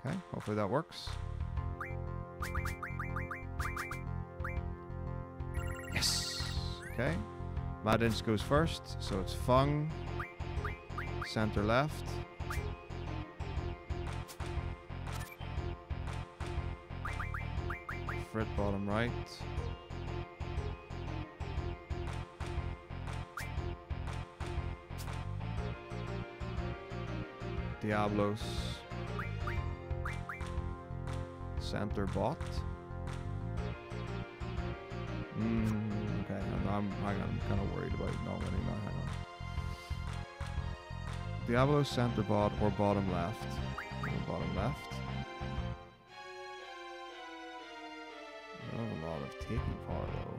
Speaker 1: Okay, hopefully that works. Yes! Okay. Mad Inch goes first, so it's Fung, center left. Frit bottom right. Diablos. Center bot. Okay, I'm kind of worried about not winning that. Hang on. Diablo center bot or bottom left. Bottom left. Not a lot of taking part though.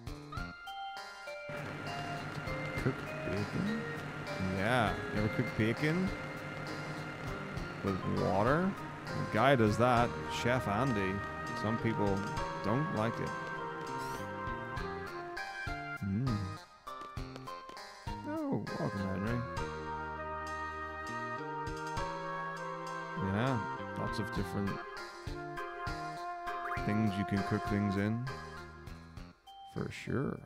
Speaker 1: Cook bacon? Yeah. You ever cook bacon with water? The guy does that. Chef Andy. Some people don't like it. Oh, welcome, Henry. Yeah, lots of different things you can cook things in. For sure.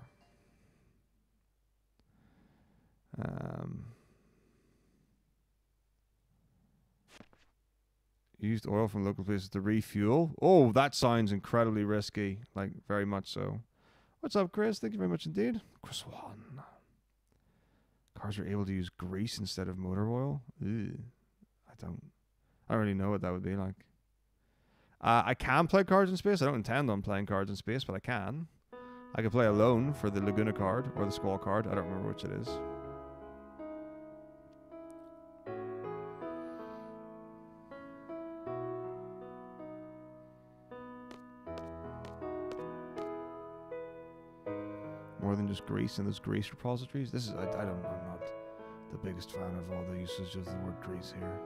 Speaker 1: Used oil from local places to refuel. Oh, that sounds incredibly risky. Like, very much so. What's up, Chris? Thank you very much indeed. Chris One. Cars are able to use grease instead of motor oil. Ew. I don't really know what that would be like. I can play Cards in Space. I don't intend on playing Cards in Space, but I can. I can play alone for the Laguna card or the Squall card. I don't remember which it is. More than just grease in those grease repositories. This is I'm not the biggest fan of all the usage of the word grease here.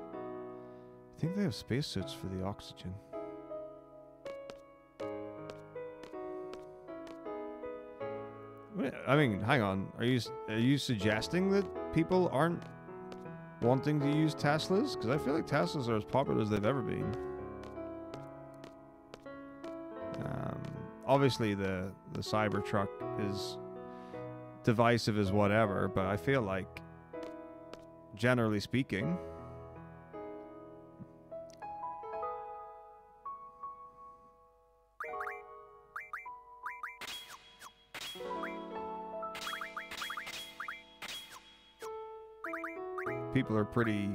Speaker 1: I think they have spacesuits for the oxygen. I mean, hang on. Are you suggesting that people aren't wanting to use Teslas? Because I feel like Teslas are as popular as they've ever been. Obviously, the Cybertruck is divisive as whatever, but I feel like, generally speaking, people are pretty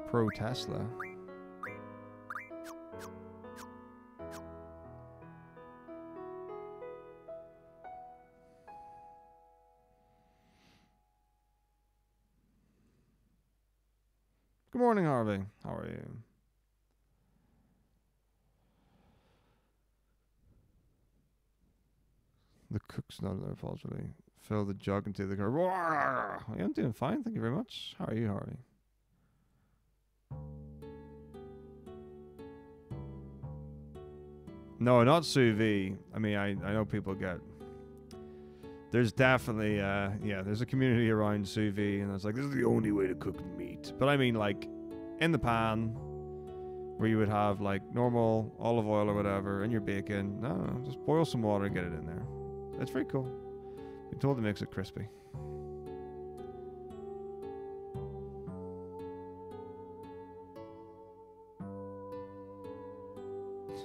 Speaker 1: pro-Tesla. Good morning, Harvey. How are you? The cook's not in there, possibly. Fill the jug into the car. Roar! Yeah, I'm doing fine. Thank you very much. How are you, Harvey? No, not sous vide. I mean, I know people get... There's definitely, yeah, there's a community around sous vide, and it's like, this is the only way to cook meat. But I mean, like, in the pan, where you would have, like, normal olive oil or whatever, and your bacon. No, just boil some water and get it in there. It's very cool. Been told it makes it crispy.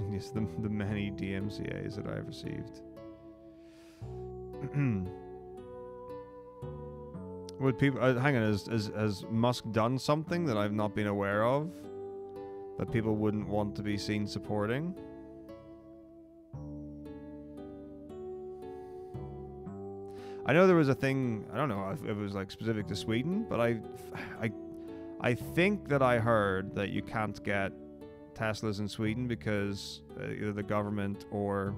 Speaker 1: Yes, the many DMCAs that I've received. Would people hang on? Has Musk done something that I've not been aware of that people wouldn't want to be seen supporting? I know there was a thing. I don't know if it was like specific to Sweden, but I think that I heard that you can't get Teslas in Sweden because either the government or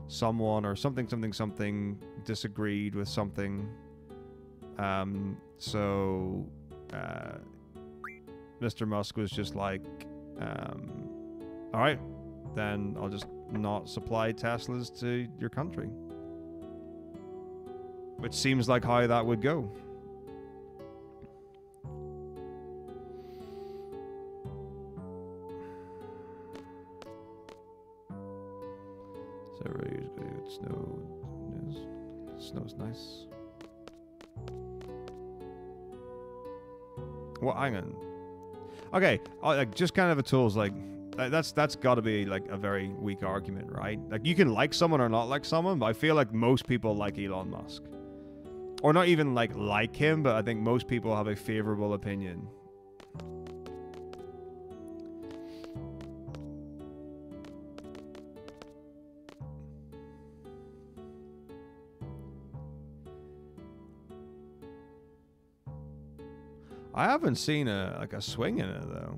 Speaker 1: someone or something disagreed with something. So Mr. Musk was just like, all right, then I'll just not supply Teslas to your country. Which seems like how that would go. So really good snow. Snow's nice. Well, hang on. Okay, like just kind of a tool's like that's got to be like a very weak argument, right? Like you can like someone or not like someone, but I feel like most people like Elon Musk. Or not even like him, but I think most people have a favorable opinion. I haven't seen a swing in it though.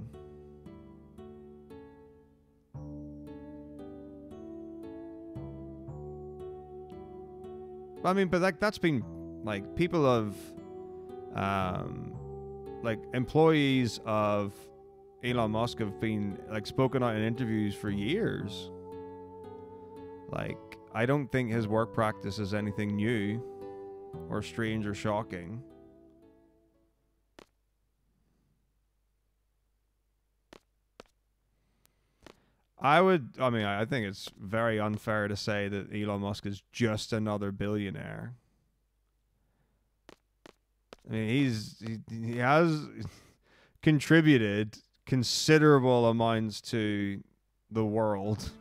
Speaker 1: I mean, but that's been like people of, like employees of Elon Musk have been like spoken out in interviews for years. Like, I don't think his work practice is anything new or strange or shocking. I think it's very unfair to say that Elon Musk is just another billionaire. I mean, he has contributed considerable amounts to the world.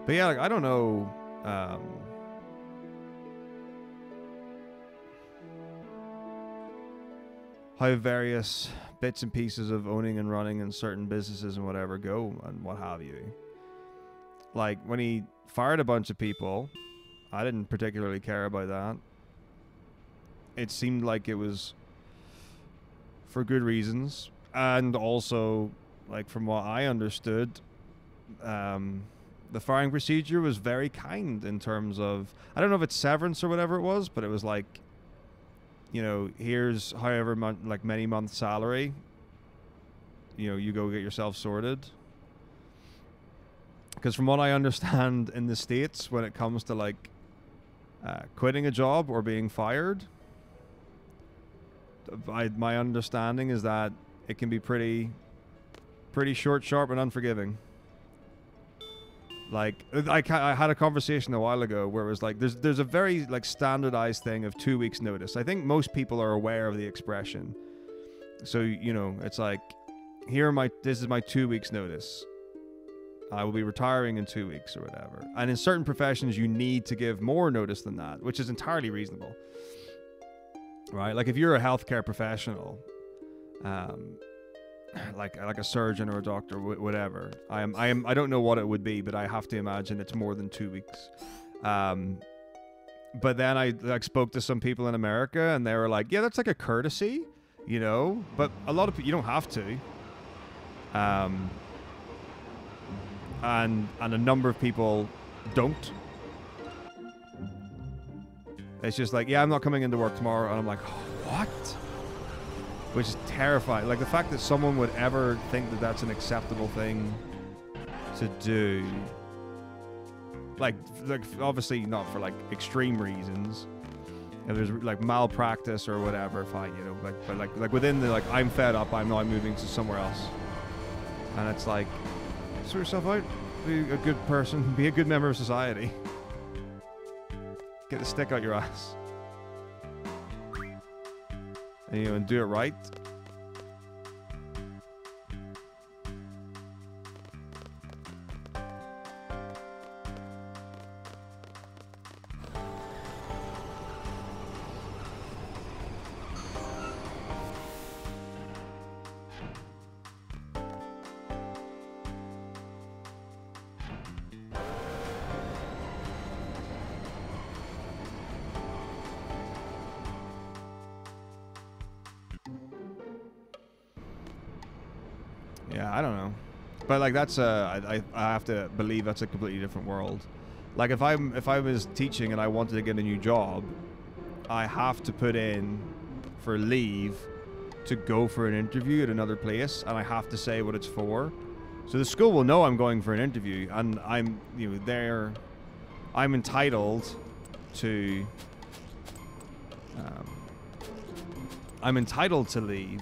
Speaker 1: But yeah, like, I don't know. How various bits and pieces of owning and running and certain businesses and whatever go and what have you. Like, when he fired a bunch of people, I didn't particularly care about that. It seemed like it was for good reasons. And also, like, from what I understood, the firing procedure was very kind in terms of, I don't know if it's severance or whatever it was, but it was like, you know, here's however like many months salary, you know, you go get yourself sorted. Because from what I understand in the States, when it comes to like quitting a job or being fired, my understanding is that it can be pretty short, sharp, and unforgiving. Like, I had a conversation a while ago where it was like, there's a very like standardized thing of 2 weeks notice. I think most people are aware of the expression. So, you know, it's like, this is my 2 weeks notice. I will be retiring in 2 weeks or whatever. And in certain professions, you need to give more notice than that, which is entirely reasonable. Right? Like if you're a healthcare professional, like a surgeon or a doctor, whatever. I don't know what it would be, but I have to imagine it's more than 2 weeks. But then I like spoke to some people in America, and they were like, "Yeah, that's like a courtesy, you know." But a lot of people, you don't have to. And a number of people don't. It's just like, yeah, I'm not coming into work tomorrow, and I'm like, oh, what? Which is terrifying. Like the fact that someone would ever think that that's an acceptable thing to do. Like obviously not for like extreme reasons. If there's like malpractice or whatever, fine, you know. But like within the like, I'm fed up, I'm now moving to somewhere else. And it's like, sort yourself out, be a good person, be a good member of society. Get the stick out your ass. And, you know, and do it right. Yeah, I don't know, but like that's I have to believe that's a completely different world. Like if I was teaching and I wanted to get a new job, I have to put in for leave to go for an interview at another place, and I have to say what it's for. So the school will know I'm going for an interview, and I'm, you know, there, I'm entitled to leave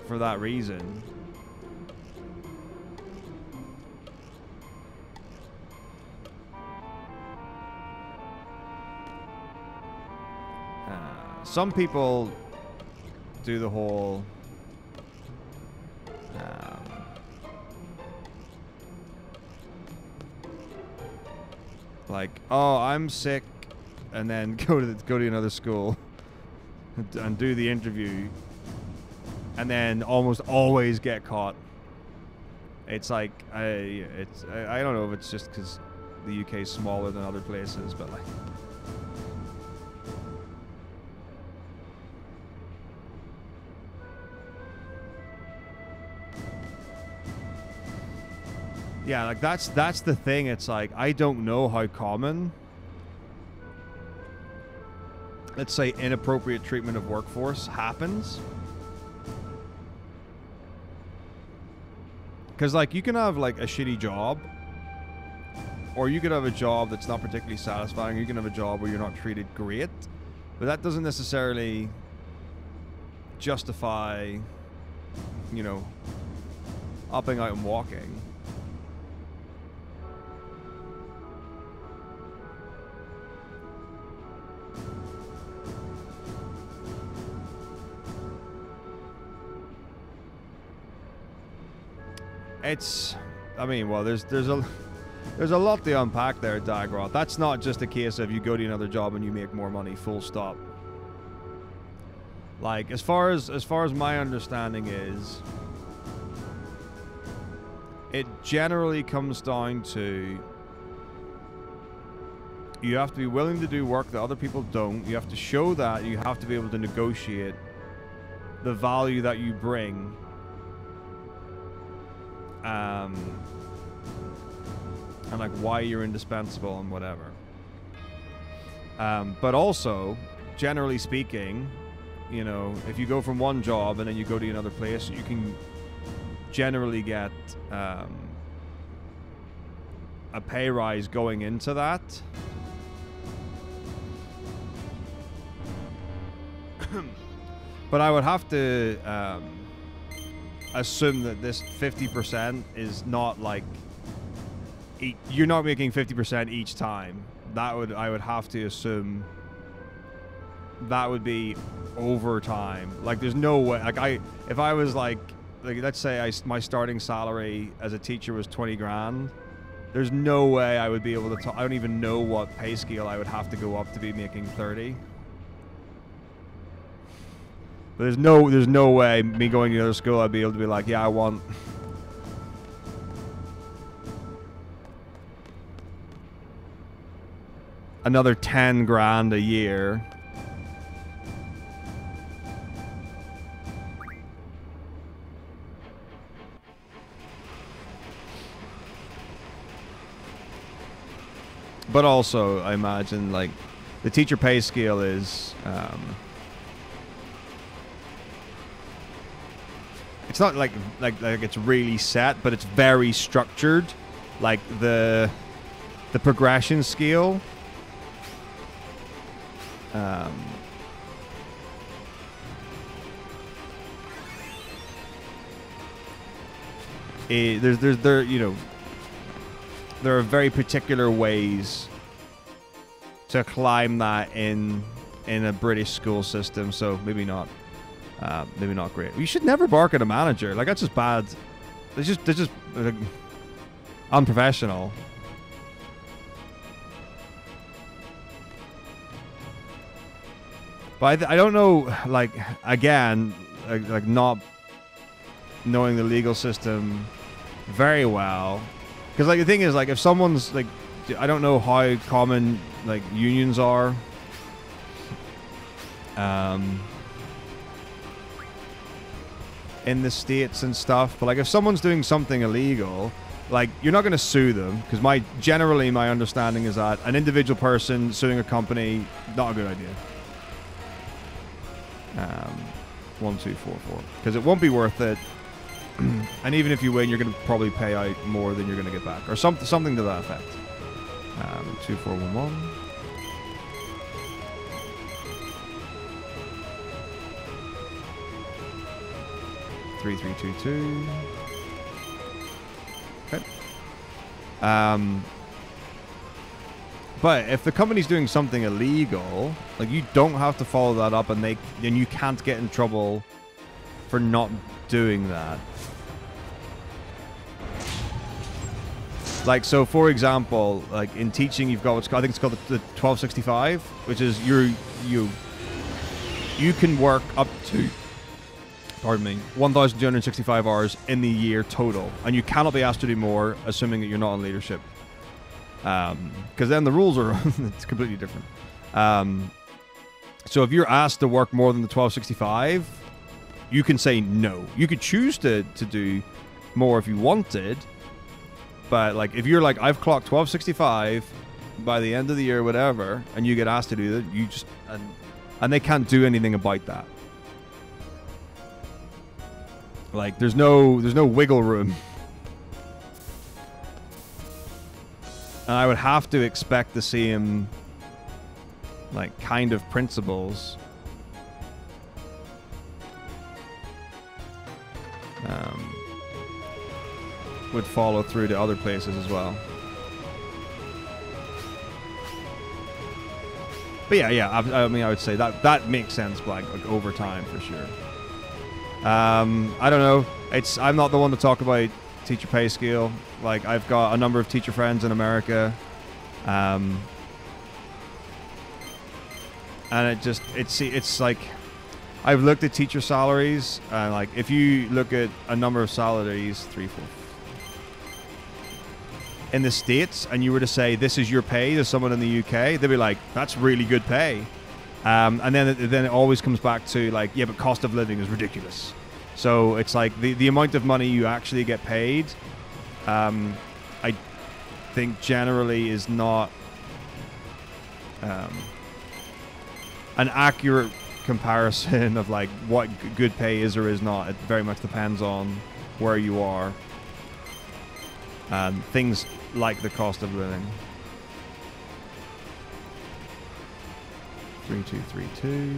Speaker 1: for that reason. Some people do the whole like, oh, I'm sick, and then go to another school and do the interview and then almost always get caught. It's like I don't know if it's just because the UK is smaller than other places, but like. Yeah, like that's the thing. It's like I don't know how common, let's say, inappropriate treatment of workforce happens. Because like you can have like a shitty job, or you could have a job that's not particularly satisfying. You can have a job where you're not treated great, but that doesn't necessarily justify, you know, upping out and walking. It's, I mean, well, there's a lot to unpack there, Dagroth. That's not just a case of you go to another job and you make more money, full stop. Like, as far as my understanding is, it generally comes down to you have to be willing to do work that other people don't. You have to show that. You have to be able to negotiate the value that you bring. And like why you're indispensable and whatever. But also, generally speaking, you know, if you go from one job and then you go to another place, you can generally get a pay rise going into that. But I would have to assume that this 50% is not like you're not making 50% each time. I would have to assume that would be overtime. Like there's no way. Like if I was like let's say my starting salary as a teacher was 20 grand. There's no way I would be able to. I don't even know what pay scale I would have to go up to be making 30. But there's no way me going to another school I'd be able to be like, yeah, I want another 10 grand a year. But also, I imagine like the teacher pay scale is it's not like it's really set, but it's very structured. Like the progression scale. There you know, there are very particular ways to climb that in a British school system. So maybe not great. You should never bark at a manager. Like that's just bad. They're just like, unprofessional. But I don't know. Like again, like not knowing the legal system very well. Because like the thing is, like if someone's like, I don't know how common like unions are. In the States and stuff, but like if someone's doing something illegal, like you're not going to sue them, because generally my understanding is that an individual person suing a company, not a good idea. 1, 2, 4, 4, because it won't be worth it. And even if you win, you're going to probably pay out more than you're going to get back, or something to that effect. 2, 4, 1, 1. Three, 3, 2, 2. Okay. But if the company's doing something illegal, like you don't have to follow that up, and you can't get in trouble for not doing that. Like, so for example, like in teaching, you've got what's called, I think it's called the 1265, which is you can work up to pardon me, 1,265 hours in the year total. And you cannot be asked to do more, assuming that you're not on leadership. Because then the rules are it's completely different. So if you're asked to work more than the 1265, you can say no. You could choose to do more if you wanted. But like if you're like, I've clocked 1265 by the end of the year, whatever, and you get asked to do that, you just... And they can't do anything about that. Like, there's no wiggle room. And I would have to expect the same, like, kind of principles. Would follow through to other places as well. But yeah, I mean, I would say that makes sense, like over time for sure. I don't know. I'm not the one to talk about teacher pay scale. Like, I've got a number of teacher friends in America, and it's like, I've looked at teacher salaries, and like if you look at a number of salaries, 3, 4, in the States, and you were to say this is your pay to someone in the UK, they'd be like, that's really good pay. And then it always comes back to like, yeah, but cost of living is ridiculous. So it's like the amount of money you actually get paid, I think generally is not an accurate comparison of like what good pay is or is not. It very much depends on where you are. Things like the cost of living. 3232.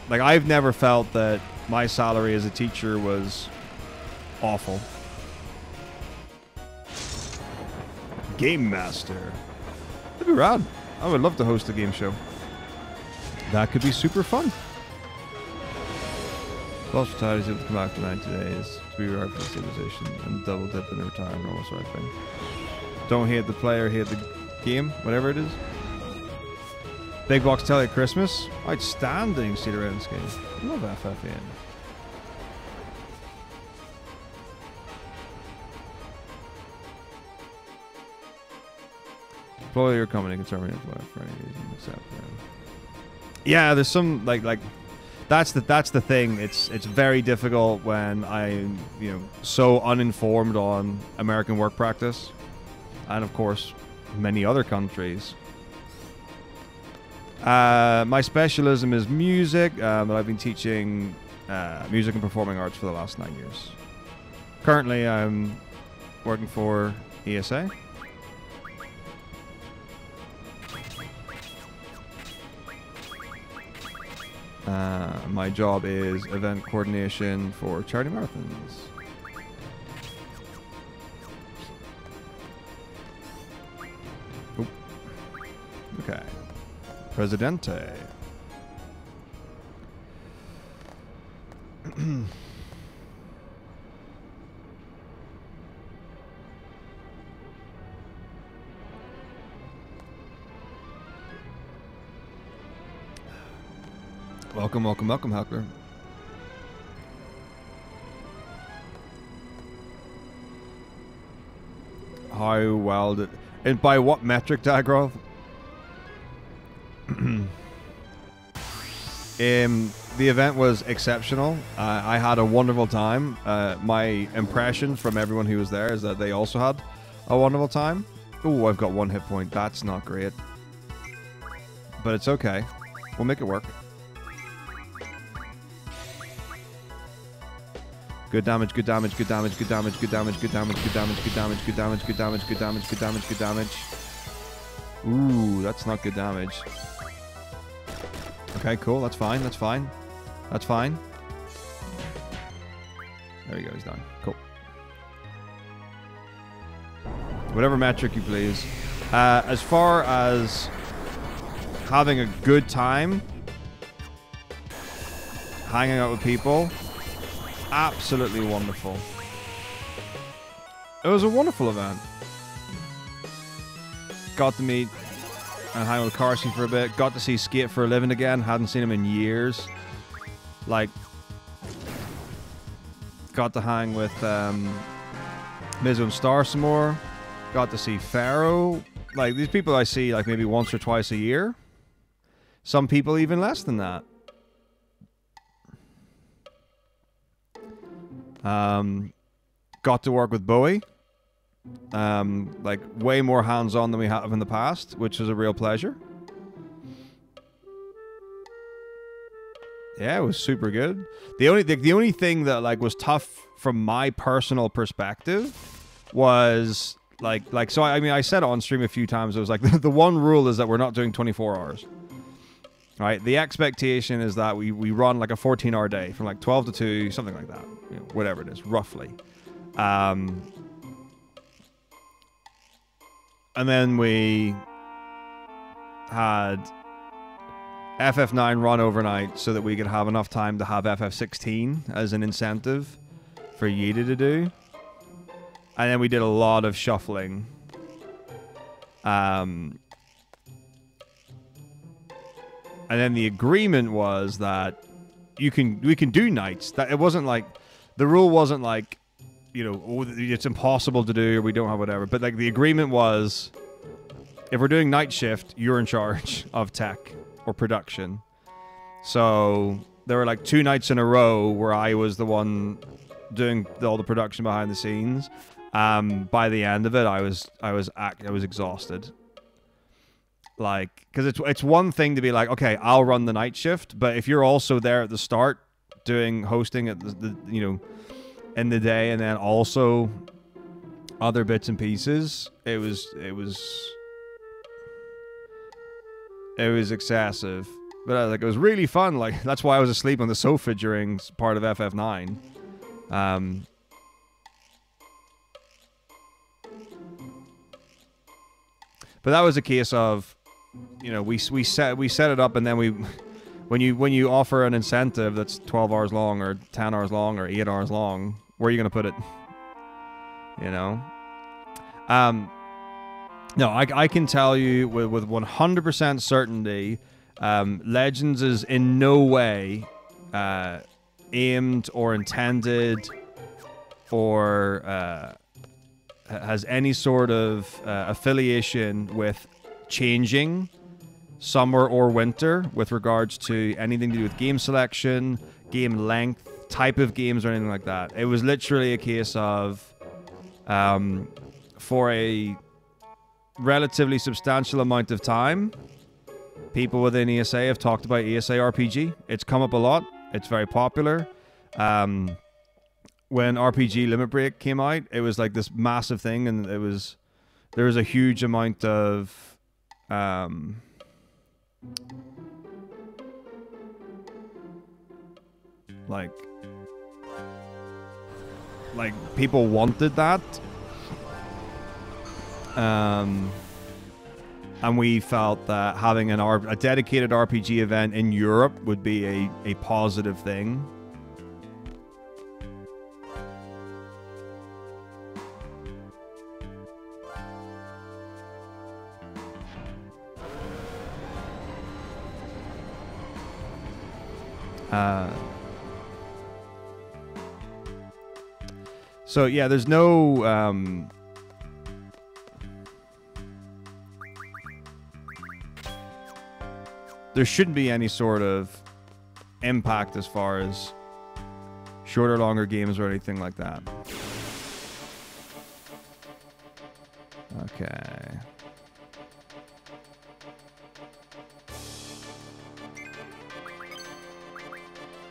Speaker 1: Like, I've never felt that my salary as a teacher was awful. Game Master. That'd be rad. I would love to host a game show. That could be super fun. Plus retired is able to come back for 90 days to be retired for civilization and double dip in retirement or all sort of thing. Don't hate the player, hate the game, whatever it is. Big box telly at Christmas. Outstanding Speedrun game. I love FFN. Employee your company can terminate employee for any reason except yeah, there's some like that's the thing. It's very difficult when I'm, you know, so uninformed on American work practice, and of course many other countries. My specialism is music, but I've been teaching music and performing arts for the last 9 years. Currently, I'm working for ESA. My job is event coordination for charity marathons. Oop. Okay. Presidente. Welcome, welcome, welcome, Heckler. How well did... And by what metric, Dagroth? The event was exceptional. I had a wonderful time. My impression from everyone who was there is that they also had a wonderful time. Oh, I've got 1 hit point. That's not great. But it's okay. We'll make it work. Good damage, good damage, good damage, good damage, good damage, good damage, good damage, good damage, good damage, good damage, good damage, good damage, good damage. Ooh, that's not good damage. Okay, cool. That's fine. That's fine. That's fine. There you go. He's done. Cool. Whatever metric you please. As far as having a good time, hanging out with people, absolutely wonderful. It was a wonderful event. Got to meet and hang with Carson for a bit. Got to see Skate for a living again. Hadn't seen him in years. Like, got to hang with Mizu and Star some more. Got to see Pharaoh. Like, these people I see like maybe once or twice a year. Some people even less than that. Got to work with Bowie. Like, way more hands-on than we have in the past, which was a real pleasure. Yeah, it was super good. The only thing that like was tough from my personal perspective was like so I mean I said it on stream a few times. It was like the one rule is that we're not doing 24 hours. Right? The expectation is that we run like a 14-hour day from like 12 to 2, something like that. You know, whatever it is, roughly. And then we had FF9 run overnight so that we could have enough time to have FF16 as an incentive for Yida to do. And then we did a lot of shuffling. And then the agreement was that we can do nights. That it wasn't like the rule wasn't like, you know, oh, it's impossible to do or we don't have whatever. But like the agreement was, if we're doing night shift, you're in charge of tech or production. So there were like 2 nights in a row where I was the one doing all the production behind the scenes. By the end of it, I was exhausted. Like, because it's one thing to be like, okay, I'll run the night shift, but if you're also there at the start doing hosting at the you know, in the day, and then also other bits and pieces, it was excessive. But like, it was really fun. Like, that's why I was asleep on the sofa during part of FF9. But that was a case of, you know, we set it up, and then when you offer an incentive that's 12 hours long or 10 hours long or 8 hours long, where are you going to put it? You know? No, I can tell you with 100% certainty, Legends is in no way aimed or intended or has any sort of affiliation with changing summer or winter with regards to anything to do with game selection, game length, type of games, or anything like that. It was literally a case of for a relatively substantial amount of time, people within ESA have talked about ESA RPG. It's come up a lot. It's very popular. When RPG Limit Break came out, it was like this massive thing, and there was a huge amount of like people wanted that, and we felt that having a dedicated RPG event in Europe would be a positive thing. So yeah, there's no there shouldn't be any sort of impact as far as shorter, longer games or anything like that. Okay.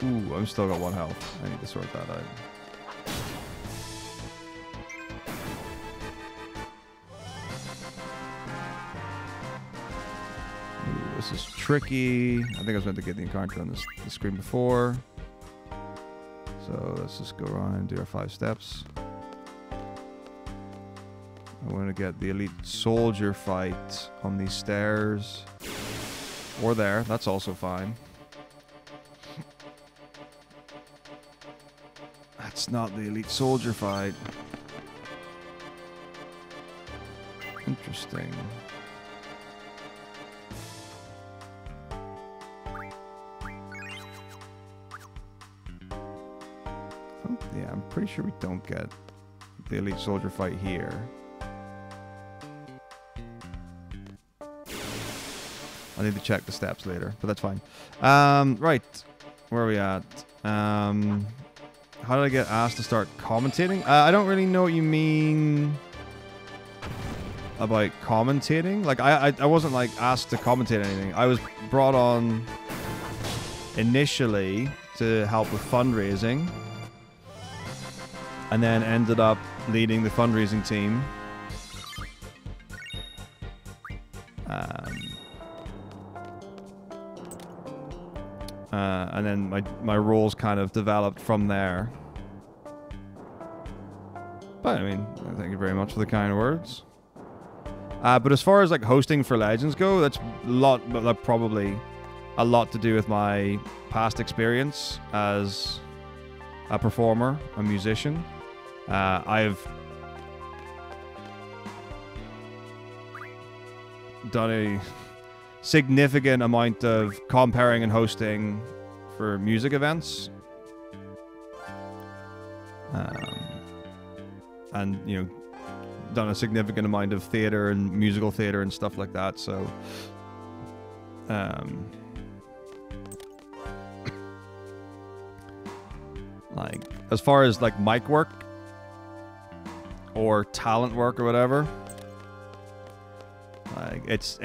Speaker 1: Ooh, I've still got 1 health. I need to sort that out. Ooh, this is tricky. I think I was meant to get the encounter on the screen before. So let's just go around and do our 5 steps. I want to get the elite soldier fight on these stairs. Or there. That's also fine. That's not the elite soldier fight. Interesting. Yeah, I'm pretty sure we don't get the elite soldier fight here. I need to check the steps later, but that's fine. Right, where are we at? How did I get asked to start commentating? I don't really know what you mean about commentating. Like, I wasn't, like, asked to commentate anything. I was brought on initially to help with fundraising, and then ended up leading the fundraising team. And then my roles kind of developed from there. But I mean, thank you very much for the kind words. But as far as like hosting for Legends go, that's probably a lot to do with my past experience as a performer, a musician. I've done a significant amount of comparing and hosting for music events. And, you know, done a significant amount of theater and musical theater and stuff like that, so like as far as like mic work or talent work or whatever, like it's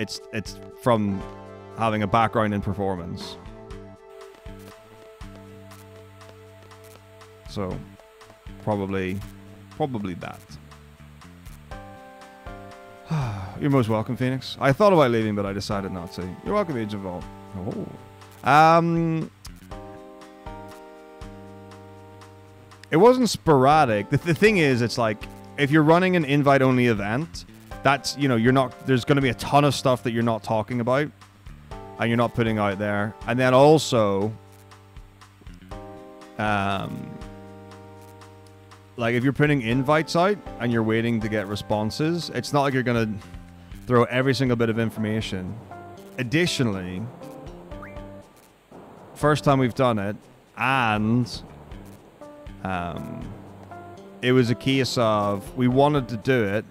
Speaker 1: from having a background in performance. So probably that. You're most welcome, Phoenix. I thought about leaving, but I decided not to. You're welcome, Age of Vault. Oh. It wasn't sporadic. The thing is, it's like, if you're running an invite-only event, that's, you know, you're not, there's going to be a ton of stuff that you're not talking about, and you're not putting out there. And then also, like, if you're putting invites out and you're waiting to get responses, it's not like you're going to throw every single bit of information. Additionally, first time we've done it, and it was a case of, we wanted to do it,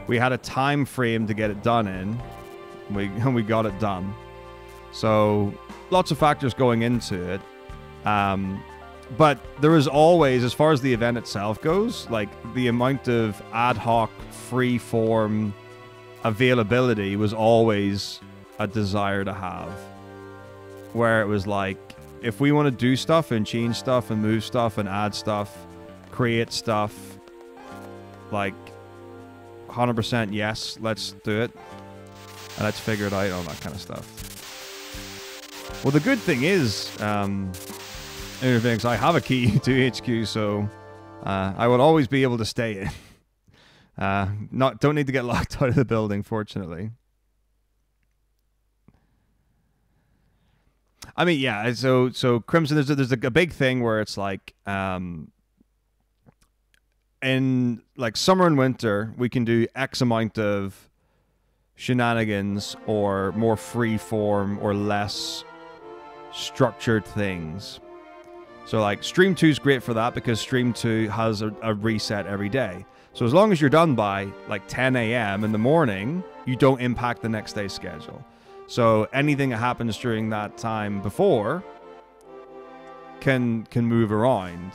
Speaker 1: we had a time frame to get it done in, and we got it done. So lots of factors going into it. But there is always, as far as the event itself goes, like the amount of ad hoc, free form availability was always a desire to have. Where it was like, if we want to do stuff and change stuff and move stuff and add stuff, create stuff, like 100% yes, let's do it. And let's figure it out, all that kind of stuff. Well, the good thing is, I have a key to HQ, so I will always be able to stay in. Don't need to get locked out of the building, fortunately. I mean, yeah. So Crimson, there's a big thing where it's like, in like summer and winter, we can do X amount of shenanigans or more free form or less structured things. So like Stream 2 is great for that because Stream 2 has a reset every day. So as long as you're done by like 10 a.m. in the morning, you don't impact the next day's schedule. So anything that happens during that time before can move around.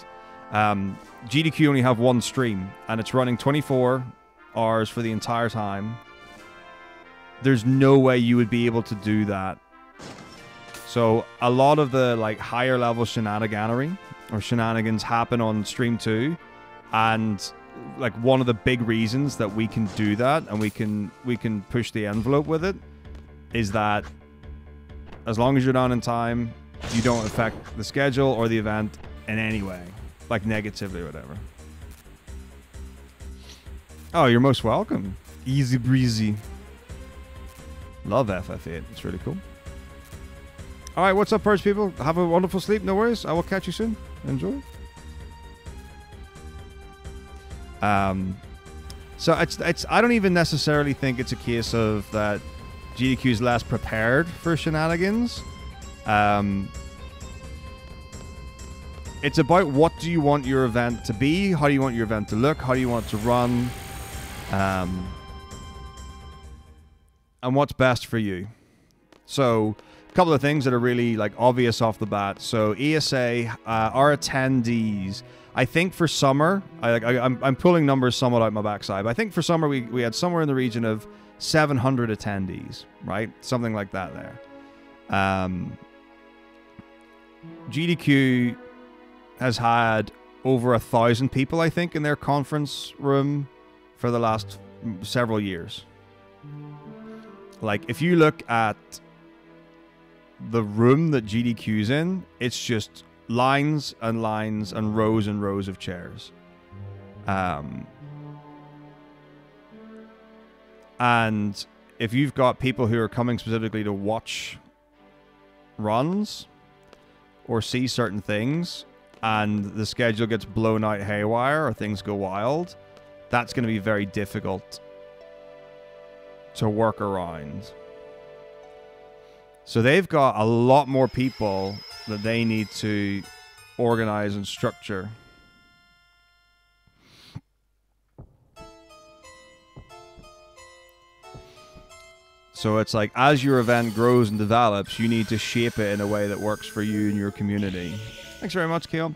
Speaker 1: GDQ only have one stream and it's running 24 hours for the entire time. There's no way you would be able to do that. So a lot of the like higher level shenaniganery or shenanigans happen on Stream 2, and like one of the big reasons that we can do that and we can push the envelope with it is that as long as you're done in time, you don't affect the schedule or the event in any way, like negatively or whatever. Oh, you're most welcome. Easy breezy. Love FF8. It's really cool. All right, what's up, Purge people? Have a wonderful sleep. No worries. I will catch you soon. Enjoy. So it's I don't even necessarily think it's a case of that GDQ is less prepared for shenanigans. it's about what do you want your event to be, how do you want your event to look, how do you want it to run, and what's best for you. So a couple of things that are really like obvious off the bat. So ESA, our attendees, I think for summer, I'm pulling numbers somewhat out my backside, but I think for summer we had somewhere in the region of 700 attendees, right? Something like that there. GDQ has had over 1,000 people, I think, in their conference room for the last several years. Like, if you look at the room that GDQ's in, it's just lines and lines and rows of chairs. And if you've got people who are coming specifically to watch runs or see certain things, and the schedule gets blown out haywire or things go wild, that's going to be very difficult to work around. So they've got a lot more people that they need to organize and structure. So it's like, as your event grows and develops, you need to shape it in a way that works for you and your community. Thanks very much, Kale.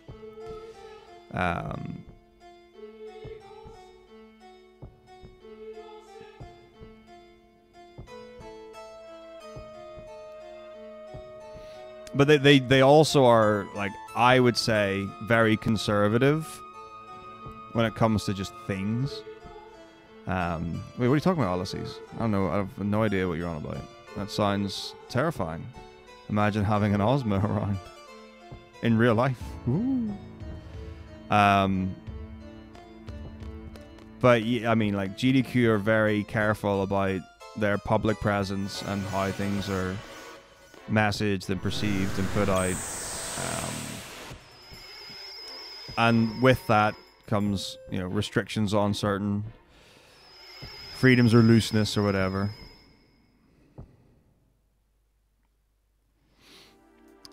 Speaker 1: But they also are, like, I would say, very conservative when it comes to just things. Wait, what are you talking about, Ulysses? I don't know. I have no idea what you're on about. That sounds terrifying. Imagine having an Ozma around in real life. Ooh. But yeah, I mean, like, GDQ are very careful about their public presence and how things are messaged and perceived and put out. And with that comes, you know, restrictions on certain freedoms or looseness or whatever.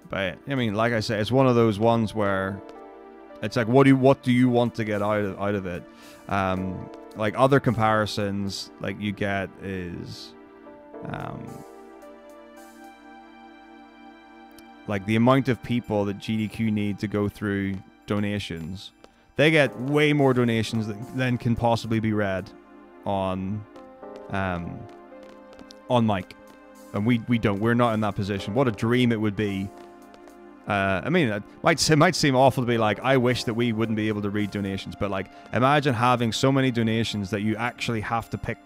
Speaker 1: But I mean, like I say, it's one of those ones where it's like, what do you want to get out of it? Like, other comparisons like you get is like the amount of people that GDQ need to go through donations. They get way more donations than can possibly be read on mic, and we don't. We're not in that position. What a dream it would be. I mean, it might seem awful to be like, I wish that we wouldn't be able to read donations, but like, imagine having so many donations that you actually have to pick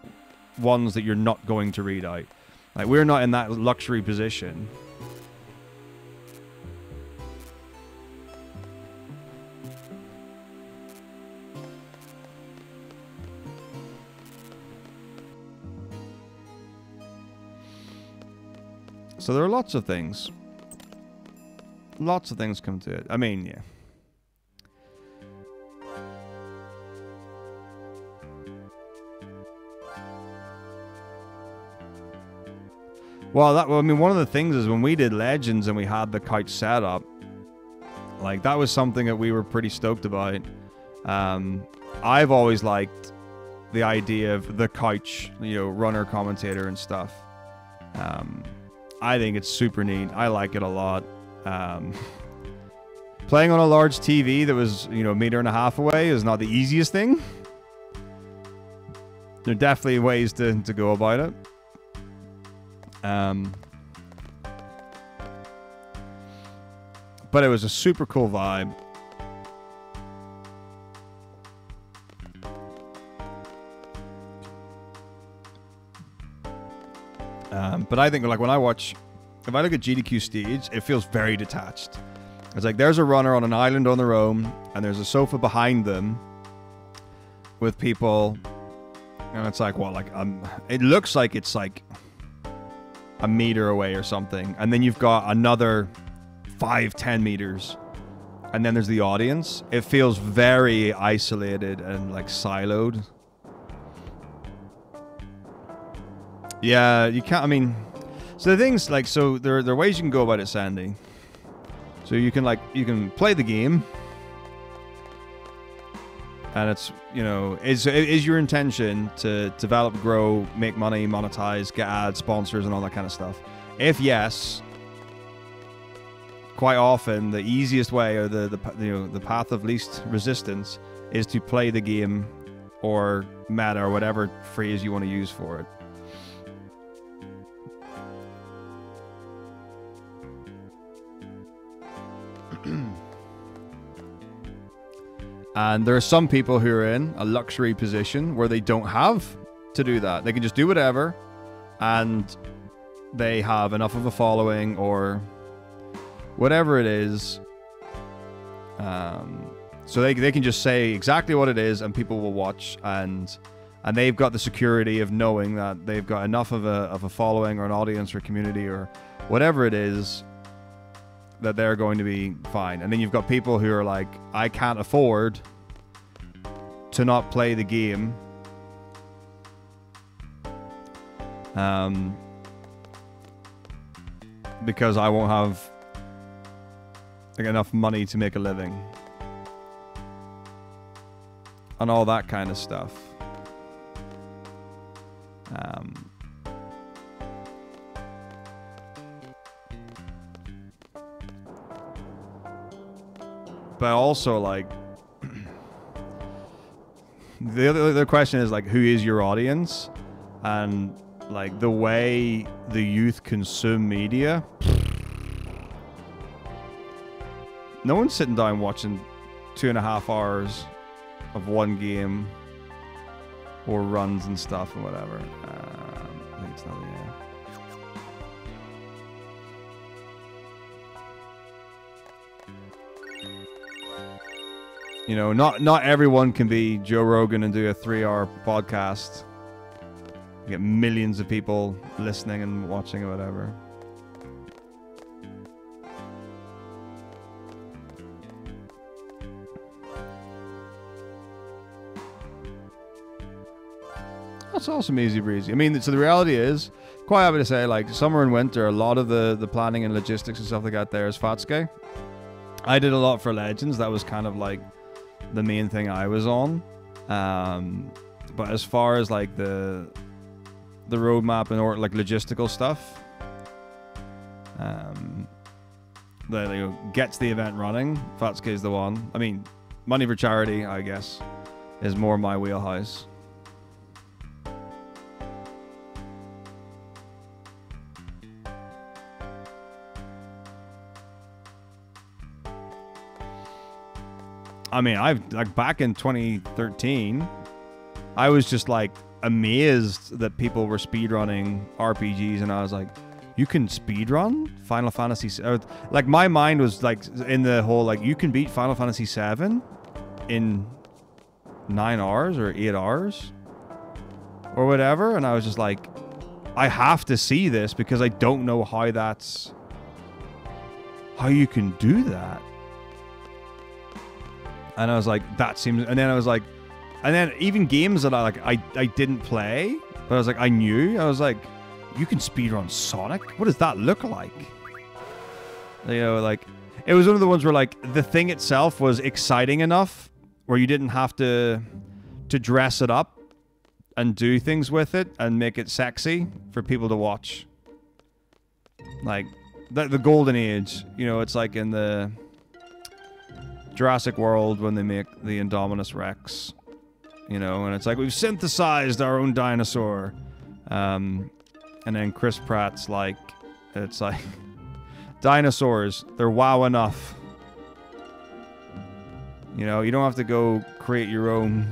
Speaker 1: ones that you're not going to read out. Like, we're not in that luxury position. So there are lots of things. Lots of things come to it. I mean, yeah. Well, I mean, one of the things is when we did Legends and we had the couch set up, like, that was something that we were pretty stoked about. I've always liked the idea of the couch, you know, runner commentator and stuff. I think it's super neat. I like it a lot. Playing on a large TV that was, you know, 1.5 meters away is not the easiest thing. There are definitely ways to go about it. But it was a super cool vibe. But I think, like, when I watch, if I look at GDQ stage, it feels very detached. It's like there's a runner on an island on their own, and there's a sofa behind them with people, and it's like, well, like, it looks like it's like 1 meter away or something, and then you've got another 5-10 meters, and then there's the audience. It feels very isolated and like siloed. Yeah, you can't, I mean, so the things, like, so there are ways you can go about it, Sandy. So you can, like, you can play the game, And it's, you know, is your intention to develop, grow, make money, monetize, get ads, sponsors, and all that kind of stuff? If yes, quite often the easiest way, or the path of least resistance, is to play the game, or meta, or whatever phrase you want to use for it. And there are some people who are in a luxury position where they don't have to do that. They can just do whatever, and they have enough of a following, or whatever it is. So they can just say exactly what it is, and people will watch, and they've got the security of knowing that they've got enough of a following, or an audience, or community, or whatever it is, that they're going to be fine. And then you've got people who are like, I can't afford to not play the game, because I won't have like enough money to make a living, and all that kind of stuff. But also, like, the other question is, like, who is your audience? And, like, the way the youth consume media, no one's sitting down watching 2.5 hours of one game, or runs and stuff and whatever. I think it's not, yeah. You know, not everyone can be Joe Rogan and do a 3-hour podcast. You get millions of people listening and watching or whatever. That's awesome, easy breezy. I mean, so the reality is, quite happy to say, like, summer and winter, a lot of the planning and logistics and stuff like that there is Fatsuke. I did a lot for Legends. That was kind of like the main thing I was on. But as far as like the roadmap and, or like logistical stuff, that, you know, gets the event running, Fatsuke is the one. I mean, money for charity, I guess, is more my wheelhouse. I mean, like, back in 2013, I was just like amazed that people were speedrunning RPGs, and I was like, you can speedrun Final Fantasy? Like, my mind was like in the whole, like, you can beat Final Fantasy 7 in 9 hours or 8 hours or whatever, and I was just like, I have to see this, because I don't know how you can do that. And I was like, that seems... And then I was like... And then even games that I didn't play, but I was like, I knew. I was like, you can speedrun Sonic? What does that look like? You know, like... It was one of the ones where, like, the thing itself was exciting enough where you didn't have to dress it up and do things with it and make it sexy for people to watch. Like, the golden age. You know, it's like in the... Jurassic World, when they make the Indominus Rex, you know, and it's like, we've synthesized our own dinosaur, and then Chris Pratt's like, it's like, dinosaurs, they're wow enough, you know, you don't have to go create your own.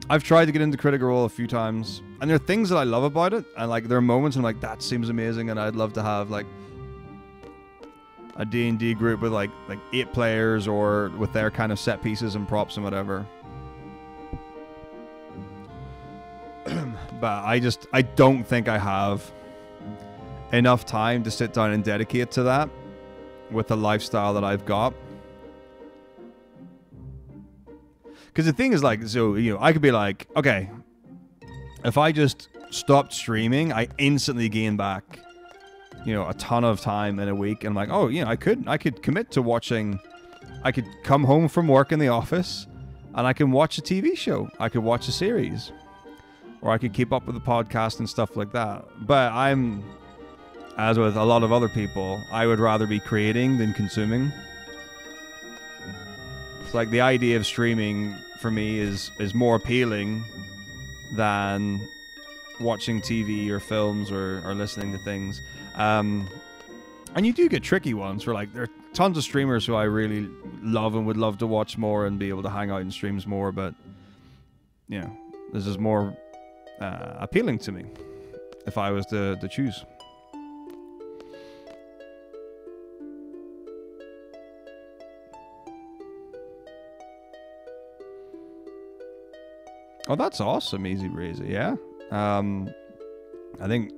Speaker 1: I've tried to get into Critical Role a few times, and there are things that I love about it, and like there are moments I'm like, that seems amazing, and I'd love to have like a D&D group with like 8 players, or with their kind of set pieces and props and whatever. But I don't think I have enough time to sit down and dedicate to that with the lifestyle that I've got. Because the thing is, like, so, you know, I could be like, okay, if I just stopped streaming, I instantly gain back, you know, a ton of time in a week. And I'm like, oh, you know, I could commit to watching. I could come home from work in the office and I can watch a TV show. I could watch a series. Or I could keep up with the podcast and stuff like that. But I'm, as with a lot of other people, I would rather be creating than consuming. It's like the idea of streaming for me is more appealing than watching TV or films or listening to things. And you do get tricky ones where, like, there are tons of streamers who I really love and would love to watch more and be able to hang out in streams more, but, you know, this is more appealing to me if I was to choose. Oh, that's awesome, Easy Breezy. Yeah. I think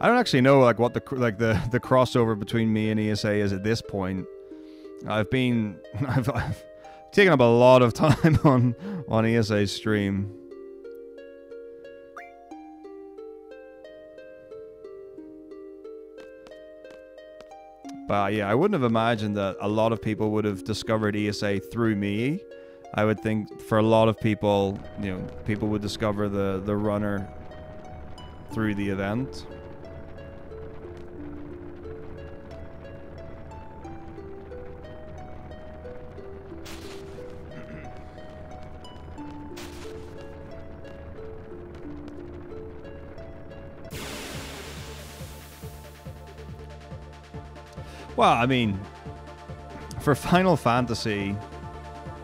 Speaker 1: I don't actually know like what the crossover between me and ESA is at this point. I've taken up a lot of time on ESA's stream. But yeah, I wouldn't have imagined that a lot of people would have discovered ESA through me. I would think for a lot of people, you know, people would discover the runner through the event. Well, I mean, for Final Fantasy,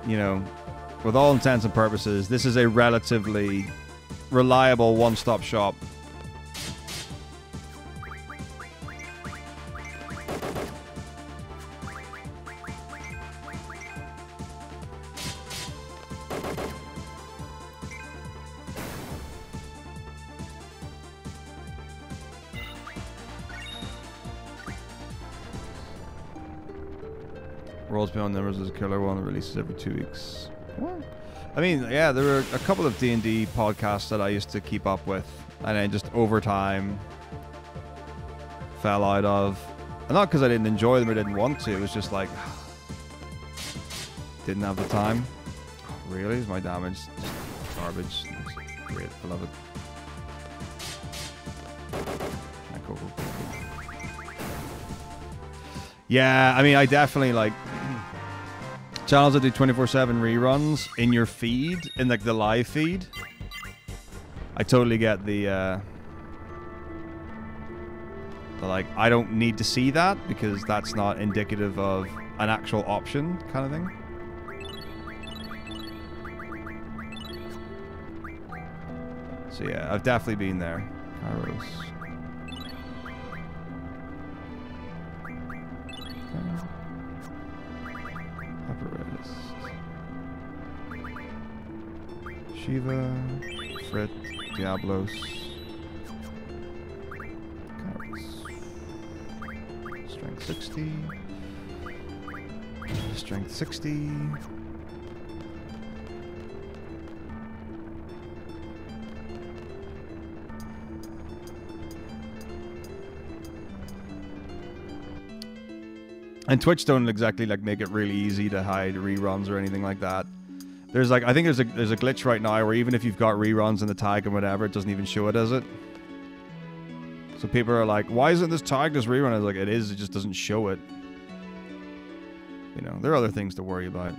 Speaker 1: you know, with all intents and purposes, this is a relatively reliable one-stop shop. Worlds Beyond Numbers is a killer one that releases every 2 weeks. What? I mean, yeah, there were a couple of D&D podcasts that I used to keep up with, and then just over time fell out of. And not because I didn't enjoy them or didn't want to, it was just like, didn't have the time. Oh, really? Is my damage just garbage? It's great, I love it. Yeah, I mean, I definitely like channels that do 24/7 reruns in your feed, in like the live feed. I totally get the like, I don't need to see that because that's not indicative of an actual option kind of thing. So yeah, I've definitely been there. Kairos. Apparatus. Shiva, Frit, Diablos. Strength 60. Strength 60. And Twitch don't exactly like make it really easy to hide reruns or anything like that. There's like, I think there's a glitch right now where even if you've got reruns in the tag and whatever, it doesn't even show it as it. So people are like, why isn't this tagged as rerun? I was like, it is, it just doesn't show it. You know, there are other things to worry about.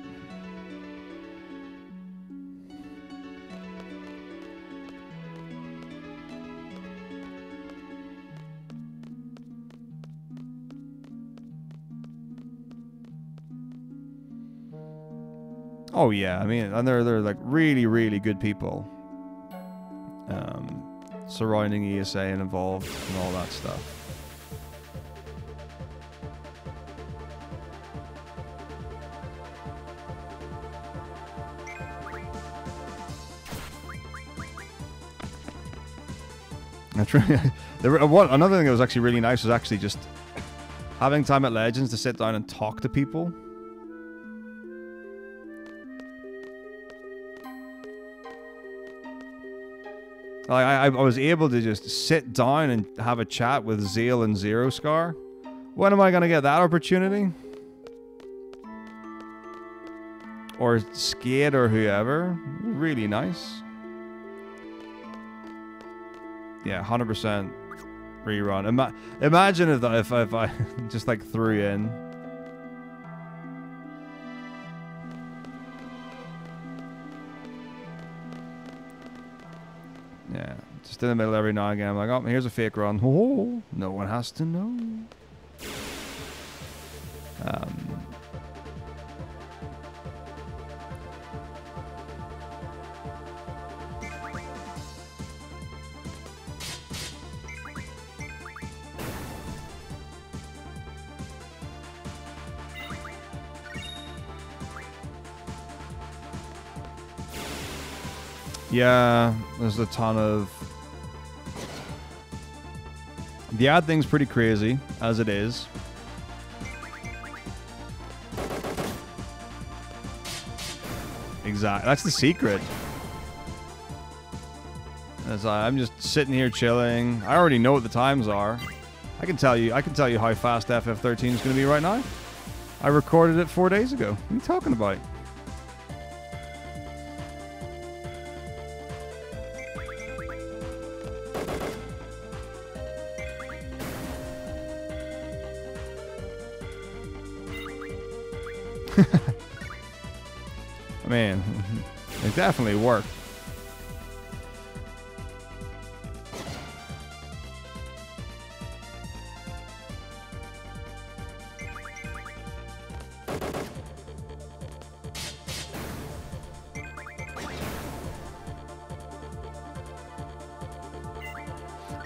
Speaker 1: Oh yeah, I mean, and they're like really, really good people surrounding ESA and involved and all that stuff. That's really, another thing that was actually really nice was actually just having time at Legends to sit down and talk to people. Like I was able to just sit down and have a chat with Zeal and Zero Scar. When am I going to get that opportunity? Or Skid or whoever. Really nice. Yeah, 100% rerun. Imagine if I just like threw in. Yeah, just in the middle every now and again. I'm like, oh, here's a fake run. Oh, no one has to know. Yeah, there's a ton of... The ad thing's pretty crazy, as it is. Exactly. That's the secret. As I'm just sitting here chilling. I already know what the times are. I can tell you how fast FF13 is going to be right now. I recorded it 4 days ago. What are you talking about? Man, it definitely worked.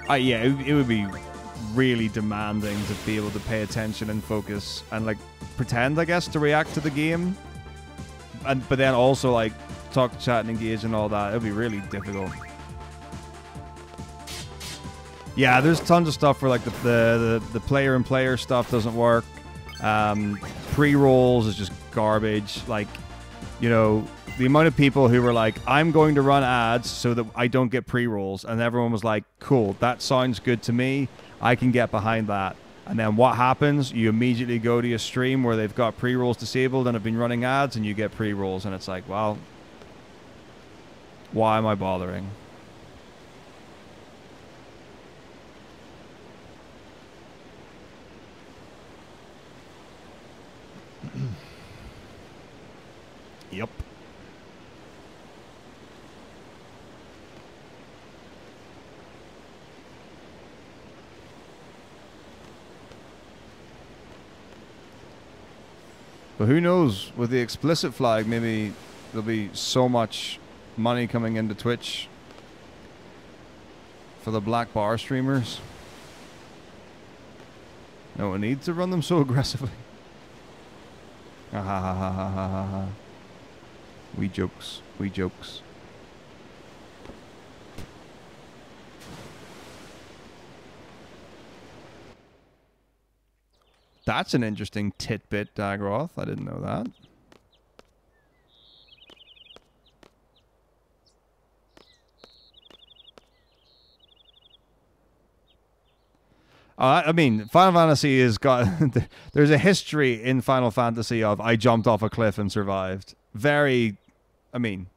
Speaker 1: Yeah, it would be really demanding to be able to pay attention and focus and like pretend, I guess, to react to the game. But then also like talk, chat, and engage and all that. It'd be really difficult. Yeah, there's tons of stuff where like the player and player stuff doesn't work. Pre-rolls is just garbage. Like, you know, the amount of people who were like, I'm going to run ads so that I don't get pre-rolls, and everyone was like, cool, that sounds good to me. I can get behind that. And then what happens? You immediately go to a stream where they've got pre-rolls disabled and have been running ads, and you get pre-rolls, and it's like, well, why am I bothering? Yep. But who knows, with the explicit flag, maybe there'll be so much money coming into Twitch for the black bar streamers. No one needs to run them so aggressively. Ha ha ha ha ha ha ha. We jokes. We jokes. That's an interesting tidbit, Dagroth. I didn't know that. I mean, Final Fantasy has got... There's a history in Final Fantasy of I jumped off a cliff and survived. Very... I mean,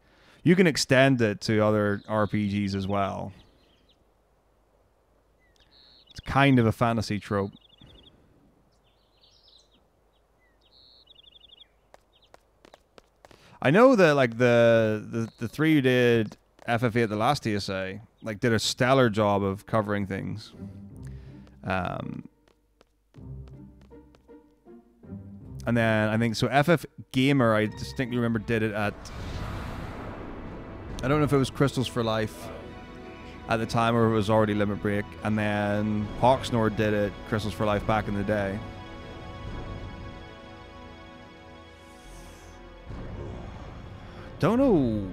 Speaker 1: you can extend it to other RPGs as well. It's kind of a fantasy trope. I know that like the three who did FF8 at the last TSA like did a stellar job of covering things. And then I think so FF Gamer, I distinctly remember, did it at, I don't know if it was Crystals for Life at the time or it was already Limit Break, and then Hawksnord did it Crystals for Life back in the day. Don't know.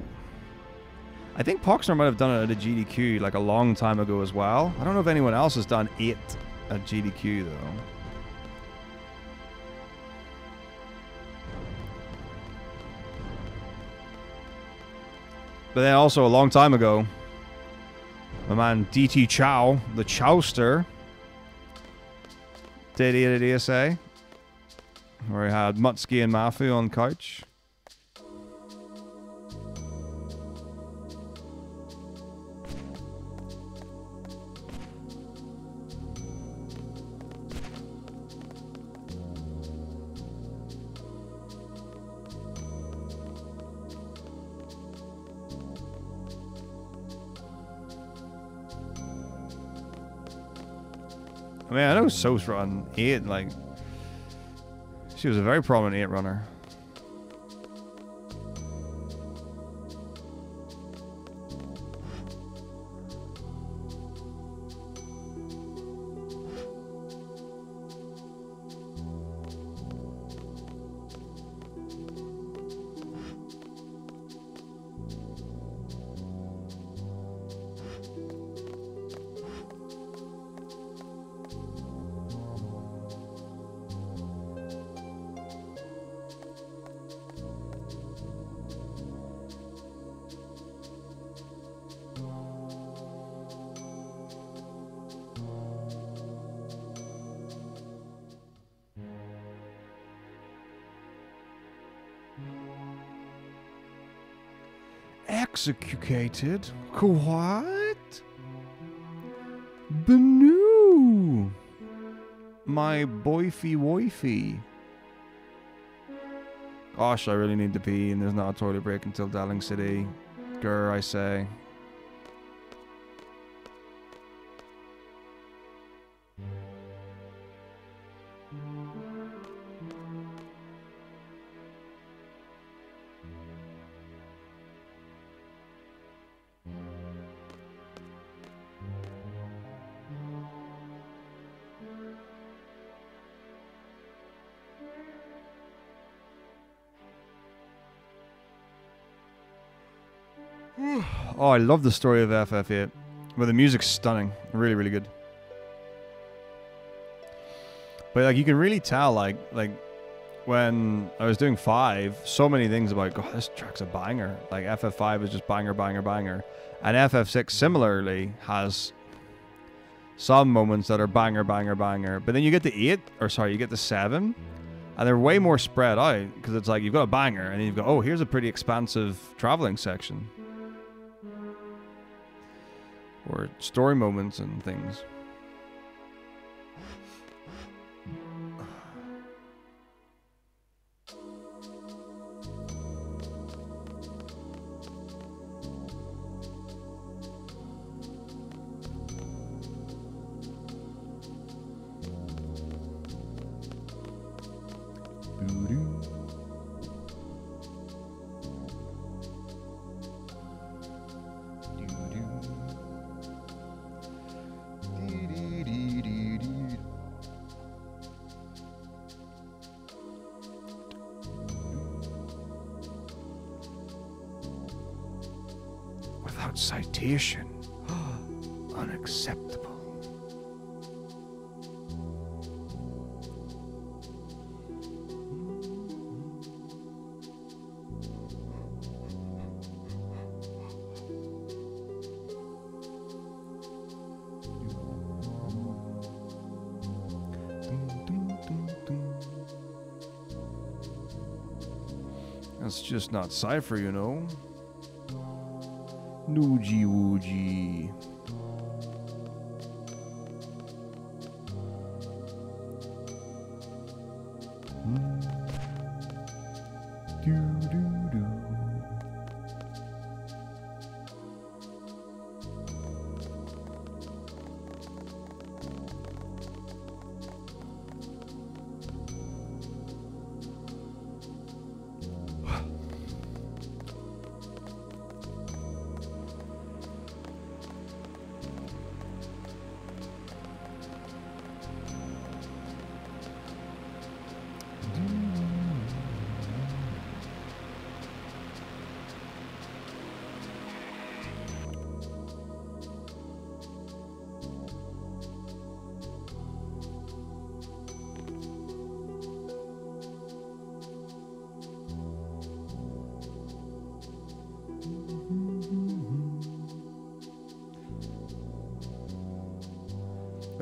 Speaker 1: I think Poxner might have done it at a GDQ like a long time ago as well. I don't know if anyone else has done 8 at GDQ though. But then also a long time ago, my man DT Chow, the Chowster, did 8 at ESA, where he had Mutski and Mafu on couch. I mean, I know So's run 8, like, she was a very prominent 8 runner. Executed? What? Benu! My boyfie wifey. Gosh, I really need to pee, and there's not a toilet break until Darling City. Grr, I say. Oh, I love the story of FF8. But the music's stunning. Really, really good. But like you can really tell like when I was doing 5, so many things about, God, this track's a banger. Like FF5 is just banger, banger, banger. And FF6 similarly has some moments that are banger, banger, banger. But then you get to 8, or sorry, you get to 7, and they're way more spread out because it's like you've got a banger and then you've got, oh, here's a pretty expansive traveling section. Or story moments and things. Without citation. Unacceptable. That's just not Cypher, you know. Noogie woogie.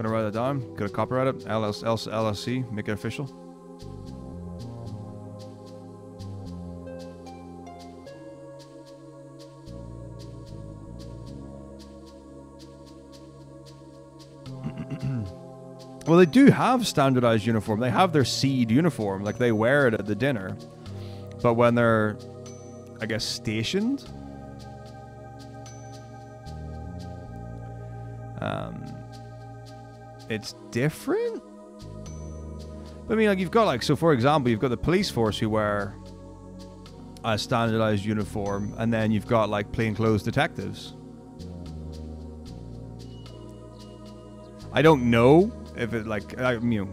Speaker 1: Gonna write that down. Gonna copyright it. LLC. Make it official. Well, they do have standardized uniform. They have their seed uniform. Like, they wear it at the dinner. But when they're, I guess, stationed... it's different? But I mean, like, you've got, like... So, for example, you've got the police force who wear a standardized uniform. And then you've got, like, plainclothes detectives. I don't know if it, like, you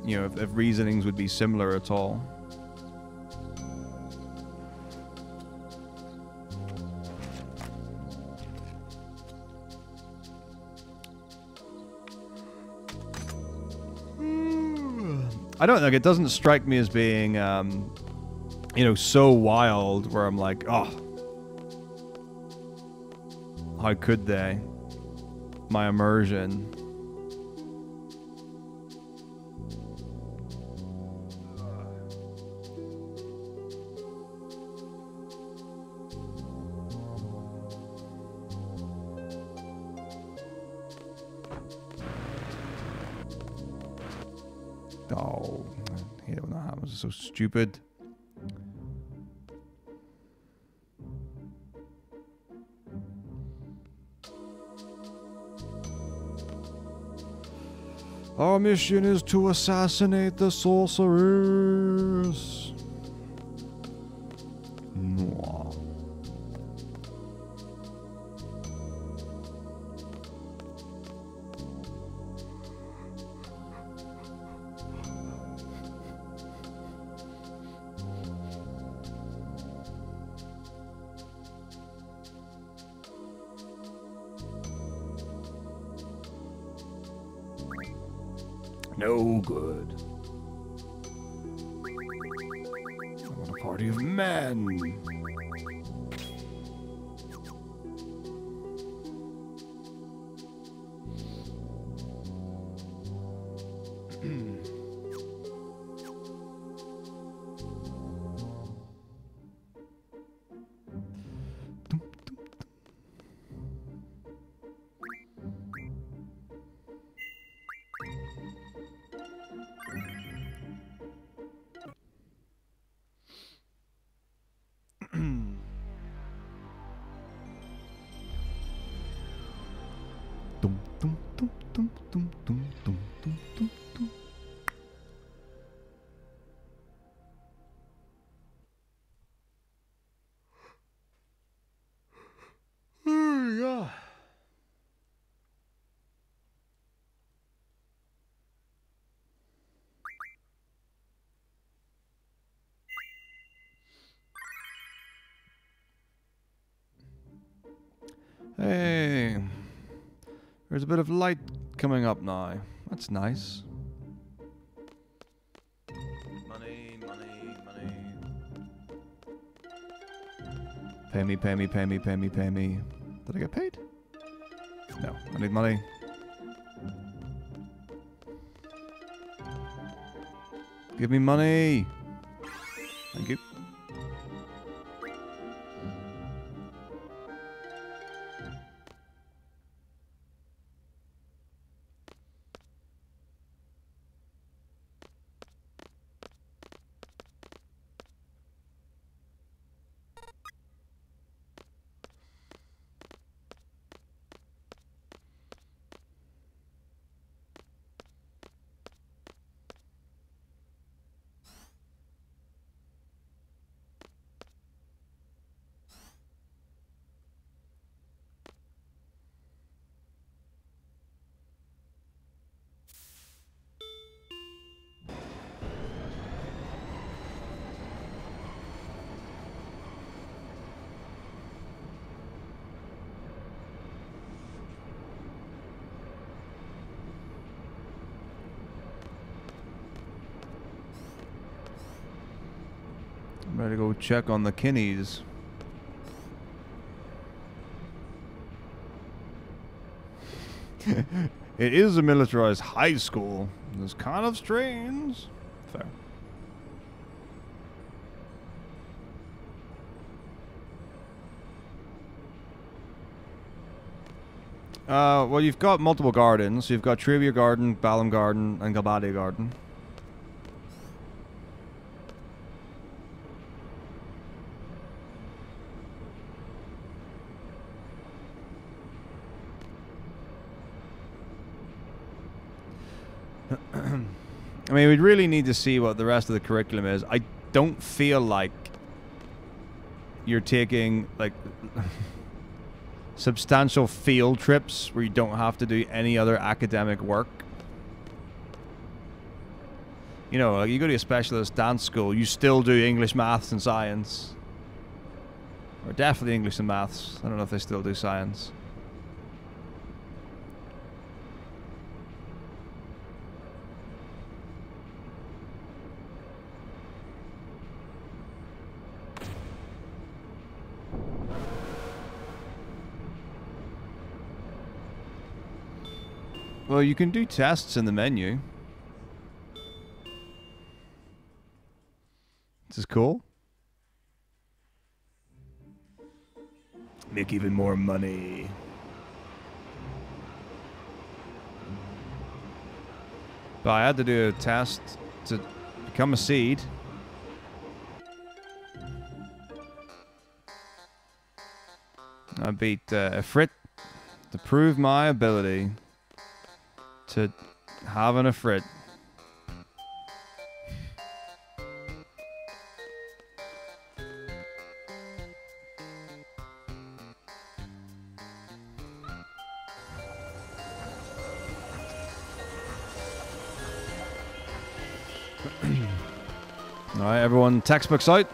Speaker 1: know, if reasonings would be similar at all. I don't like. It doesn't strike me as being, you know, so wild where I'm like, oh, how could they? My immersion. Oh, I hate it when that happens. It's so stupid. Our mission is to assassinate the sorcerers. Mwah. No good. I want a party of men. Hey, there's a bit of light coming up now. That's nice. Money, money, money. Pay me, pay me, pay me, pay me, pay me. Did I get paid? No, I need money. Give me money. Thank you. I'm ready to go check on the Kinneys. It is a militarized high school. It's kind of strange. Fair. Well, you've got multiple gardens. You've got Trivia Garden, Balam Garden, and Galbadia Garden. I mean, we'd really need to see what the rest of the curriculum is. I don't feel like you're taking, like, substantial field trips where you don't have to do any other academic work. You know, like you go to a specialist dance school, you still do English, maths, and science. Or definitely English and maths. I don't know if they still do science. Well, you can do tests in the menu. This is cool. Make even more money. But I had to do a test to become a seed. I beat a Frit to prove my ability to have an Ifrit. Alright, everyone, textbooks out.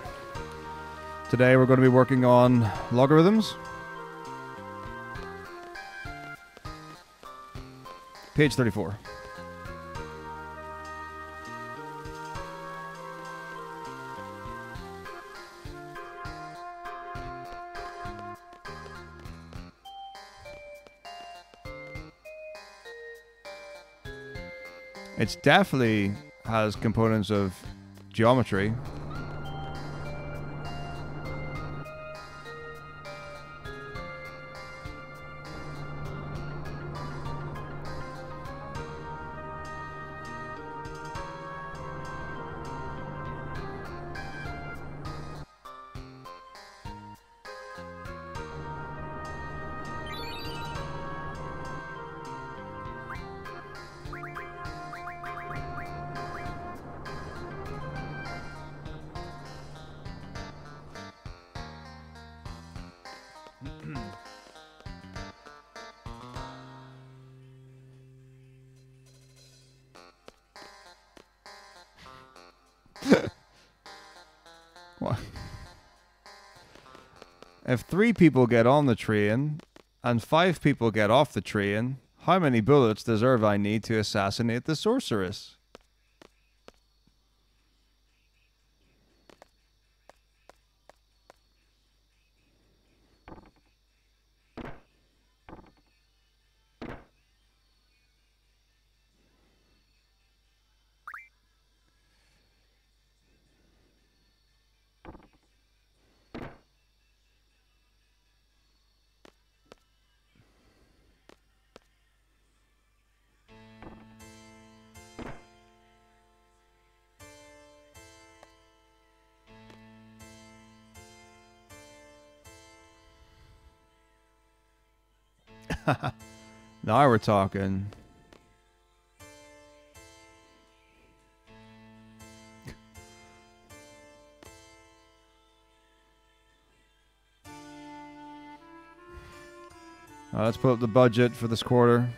Speaker 1: Today we're going to be working on logarithms. Page 34. It definitely has components of geometry. What? If 3 people get on the train and 5 people get off the train, how many bullets does Irvine need to assassinate the sorceress? Now we're talking. Let's put up the budget for this quarter.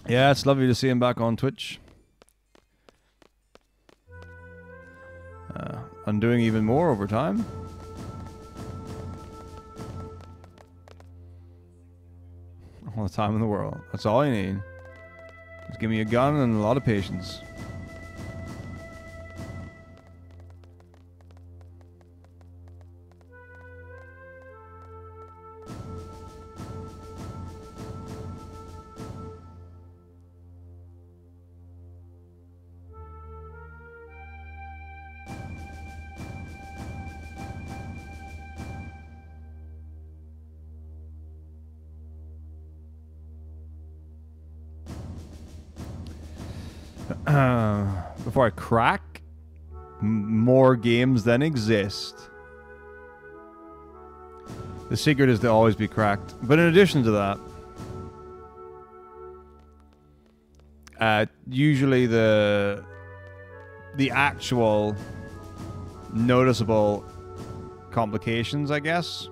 Speaker 1: Yeah, it's lovely to see him back on Twitch. and doing even more over time. All the time in the world. That's all you need. Just give me a gun and a lot of patience. Before I crack more games than exist. The secret is to always be cracked. But in addition to that, usually the actual noticeable complications, I guess,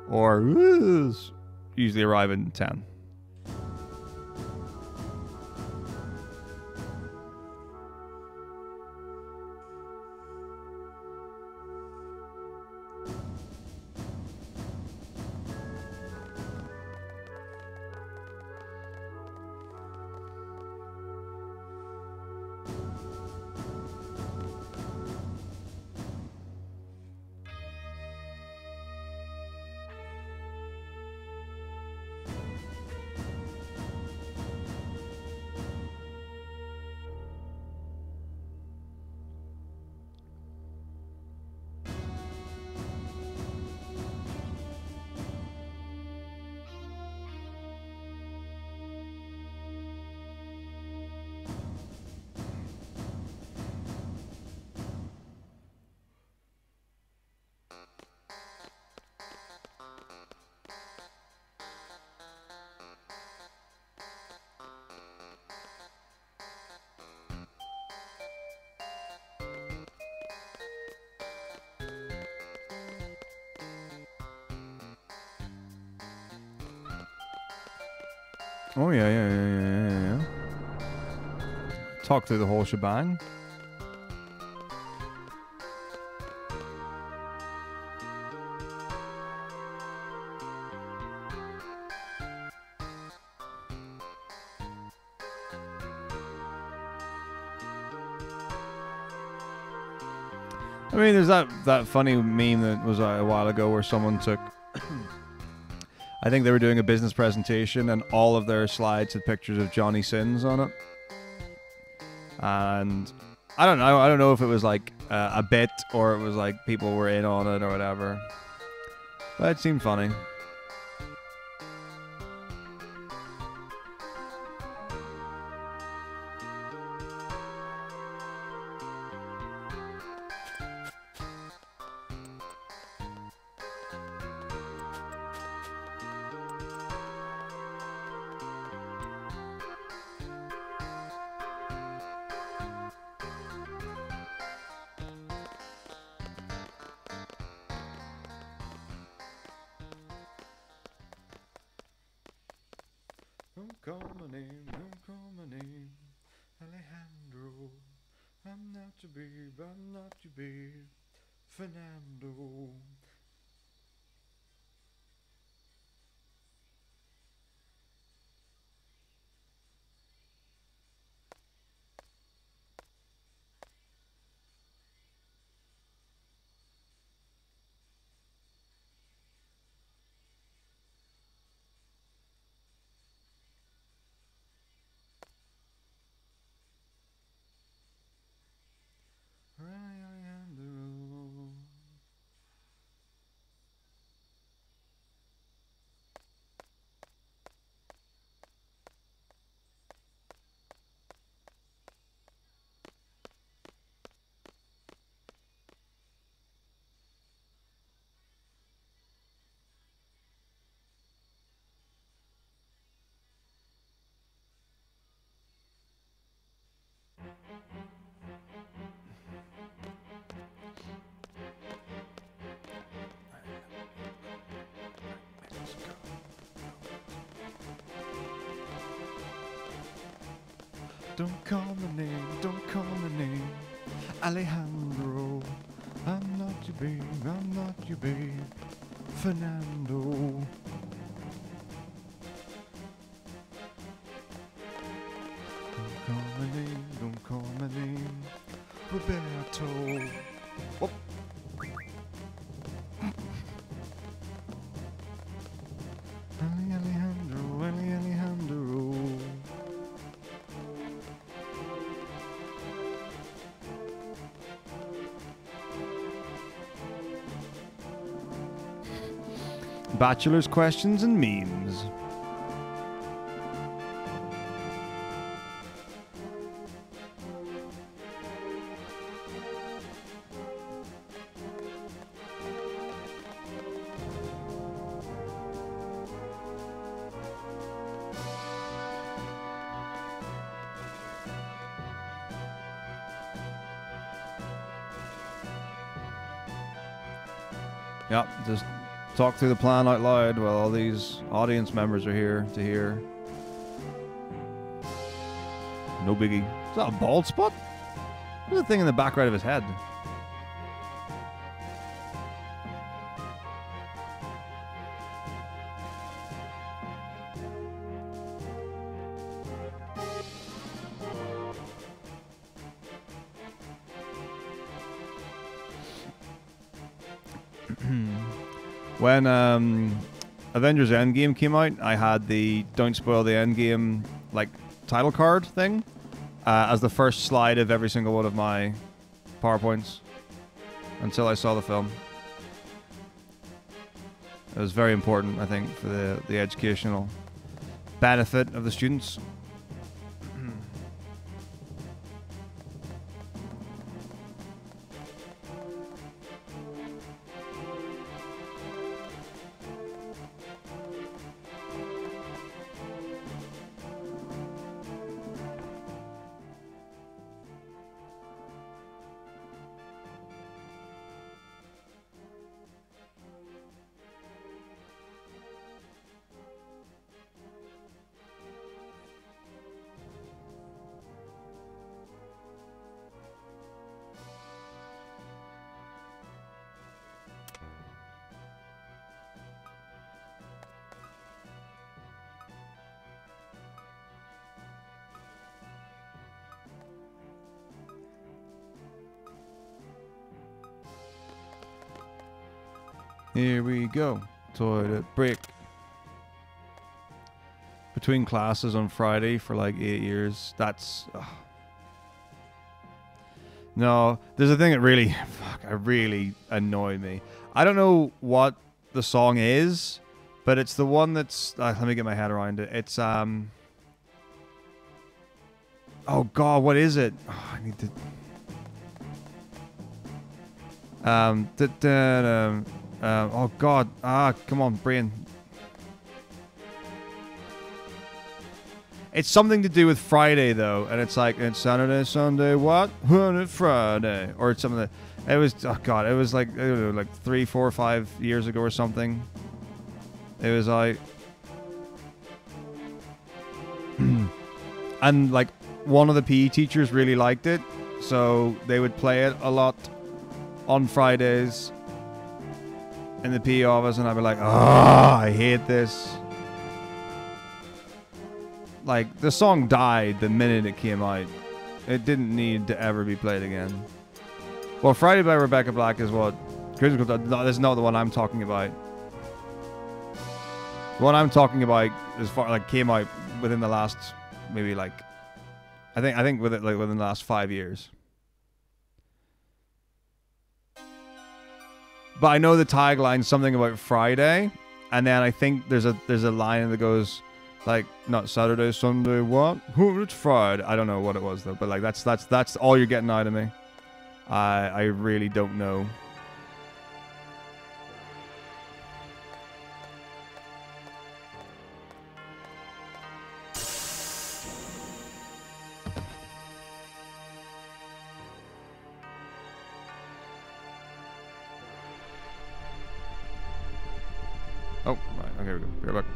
Speaker 1: or usually arrive in 10. Oh, yeah. Talk through the whole shebang. I mean, there's that funny meme that was a while ago where someone took... I think they were doing a business presentation and all of their slides had pictures of Johnny Sins on it. And I don't know if it was like a bit or it was like people were in on it or whatever. But it seemed funny. Don't call my name, Alejandro. I'm not your babe, I'm not your babe, Fernando. Don't call my name, Alejandro. babe, I'm not your babe, Fernando. Don't call my name, don't call my name, Roberto. Whoop. Alejandro. Bachelor's questions and memes. Yep, just talk through the plan out loud while all these audience members are here to hear. No biggie. Is that a bald spot? What's the thing in the back right of his head? When Avengers Endgame came out, I had the Don't Spoil the Endgame like title card thing as the first slide of every single one of my PowerPoints until I saw the film. It was very important, I think, for the educational benefit of the students. Here we go. Toilet break. Between classes on Friday for like 8 years. That's... No, there's a thing that really... really annoyed me. I don't know what the song is, but it's the one that's... let me get my head around it. It's... Oh god, what is it? Oh, I need to... oh god, come on, brain. It's something to do with Friday though, and it's like, it's Saturday, Sunday, what? Friday, or it's something that, it was, oh god, it was like, I don't know, like 3, 4, 5 years ago or something. It was like, and like, one of the PE teachers really liked it, so they would play it a lot on Fridays in the PE office, and I'd be like, oh, I hate this. Like, the song died the minute it came out. It didn't need to ever be played again. Well, Friday by Rebecca Black is what... No, this is not the one I'm talking about. The one I'm talking about as far like came out within the last maybe like I think within the last 5 years. But I know the tagline's something about Friday, and then I think there's a line that goes like, not Saturday, Sunday, what? It's Friday. I don't know what it was though, but like that's all you're getting out of me. I really don't know. Oh, right. Okay, here we go. Be right back.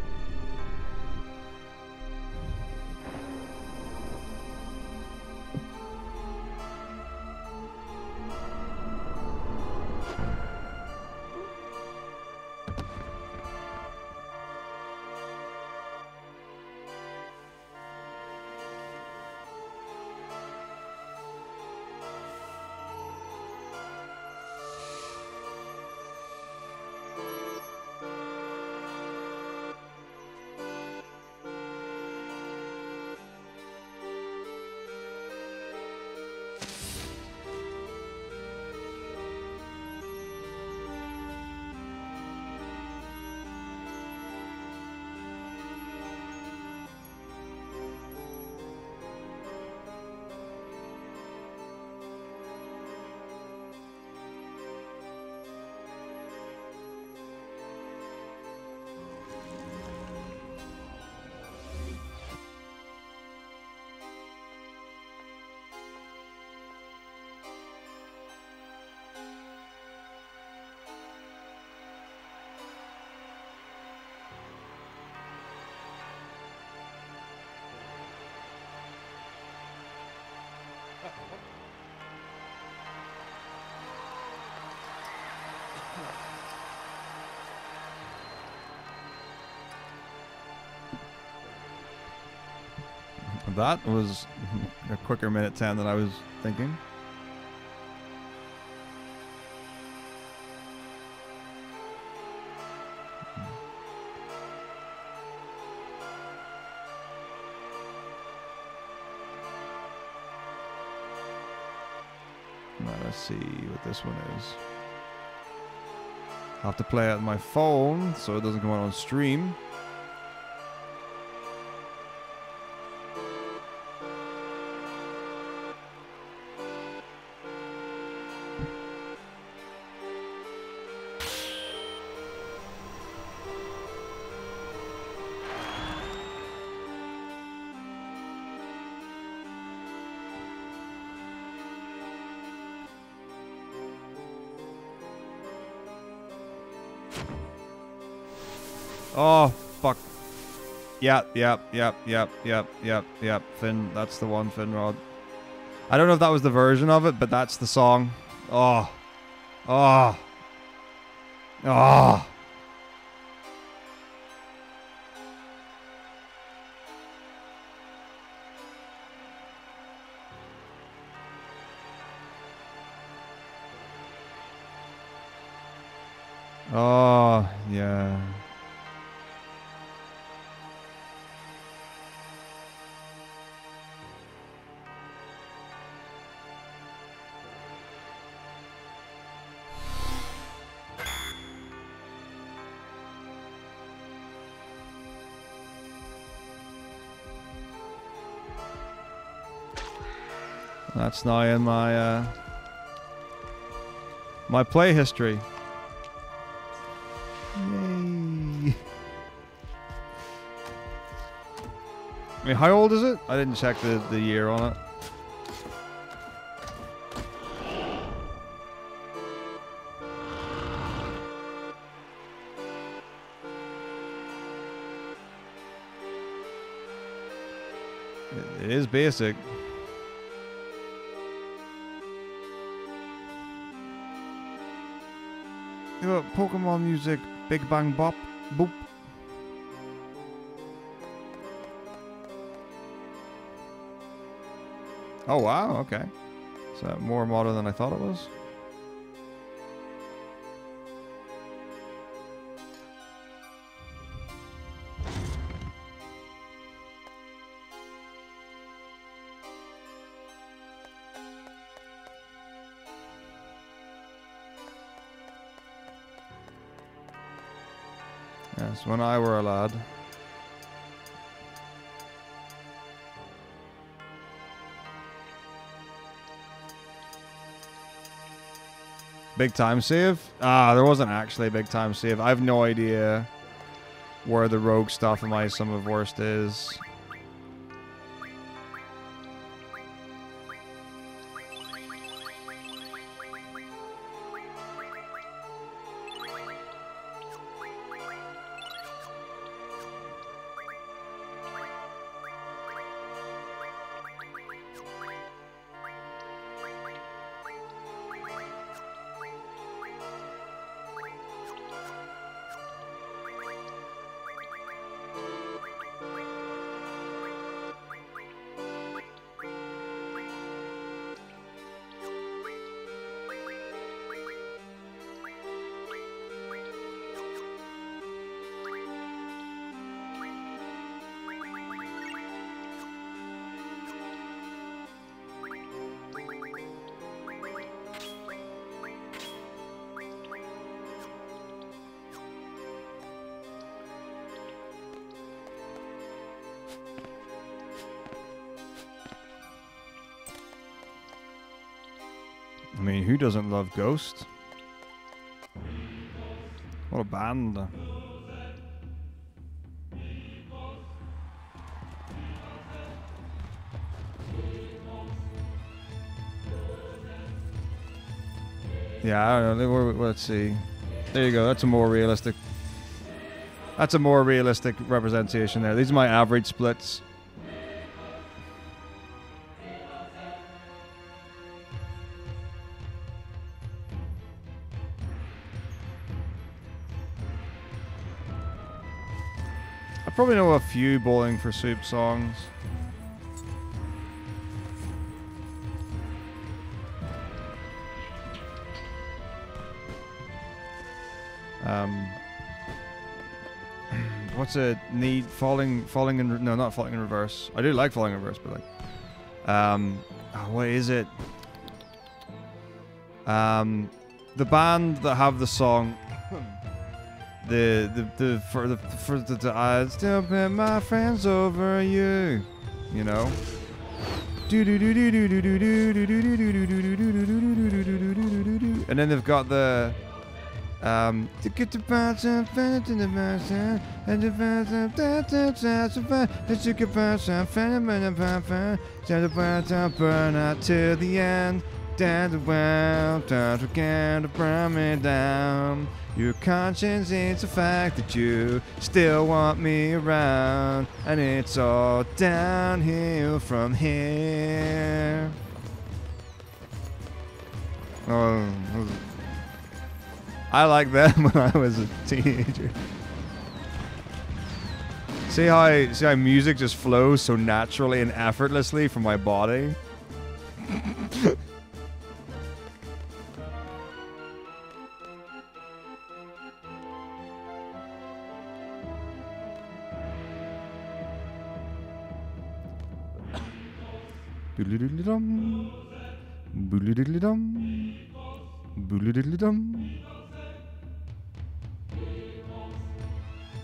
Speaker 1: That was a quicker minute 10 than I was thinking. Now let's see what this one is. I'll have to play it on my phone so it doesn't come out on stream. Oh, fuck. Yep. Finn, that's the one, Finrod. I don't know if that was the version of it, but that's the song. Oh. Oh. Oh. Oh, yeah. That's now in my my play history. Yay! I mean, how old is it? I didn't check the year on it. It is basic. Pokemon music, Big Bang Bop, boop. Oh wow, okay. So more modern than I thought it was. Yes, when I were a lad. Big time save? Ah, there wasn't actually a big time save. I have no idea where the rogue stuff in my Sum of Worst is. I mean, who doesn't love Ghost? What a band. Yeah, I don't know. Let's see. There you go. That's a more realistic. That's a more realistic representation there. These are my average splits. I probably know a few Bowling for Soup songs. What's it? Need falling in no, not falling in reverse. I do like falling in reverse, but like, what is it? The band that have the song, I still bet my friends over you, you know. And then they've got the burn out to the end. Down the well, down to burn me down. Your conscience is the fact that you still want me around, and it's all downhill from here. Oh, I liked them when I was a teenager. See how music just flows so naturally and effortlessly from my body?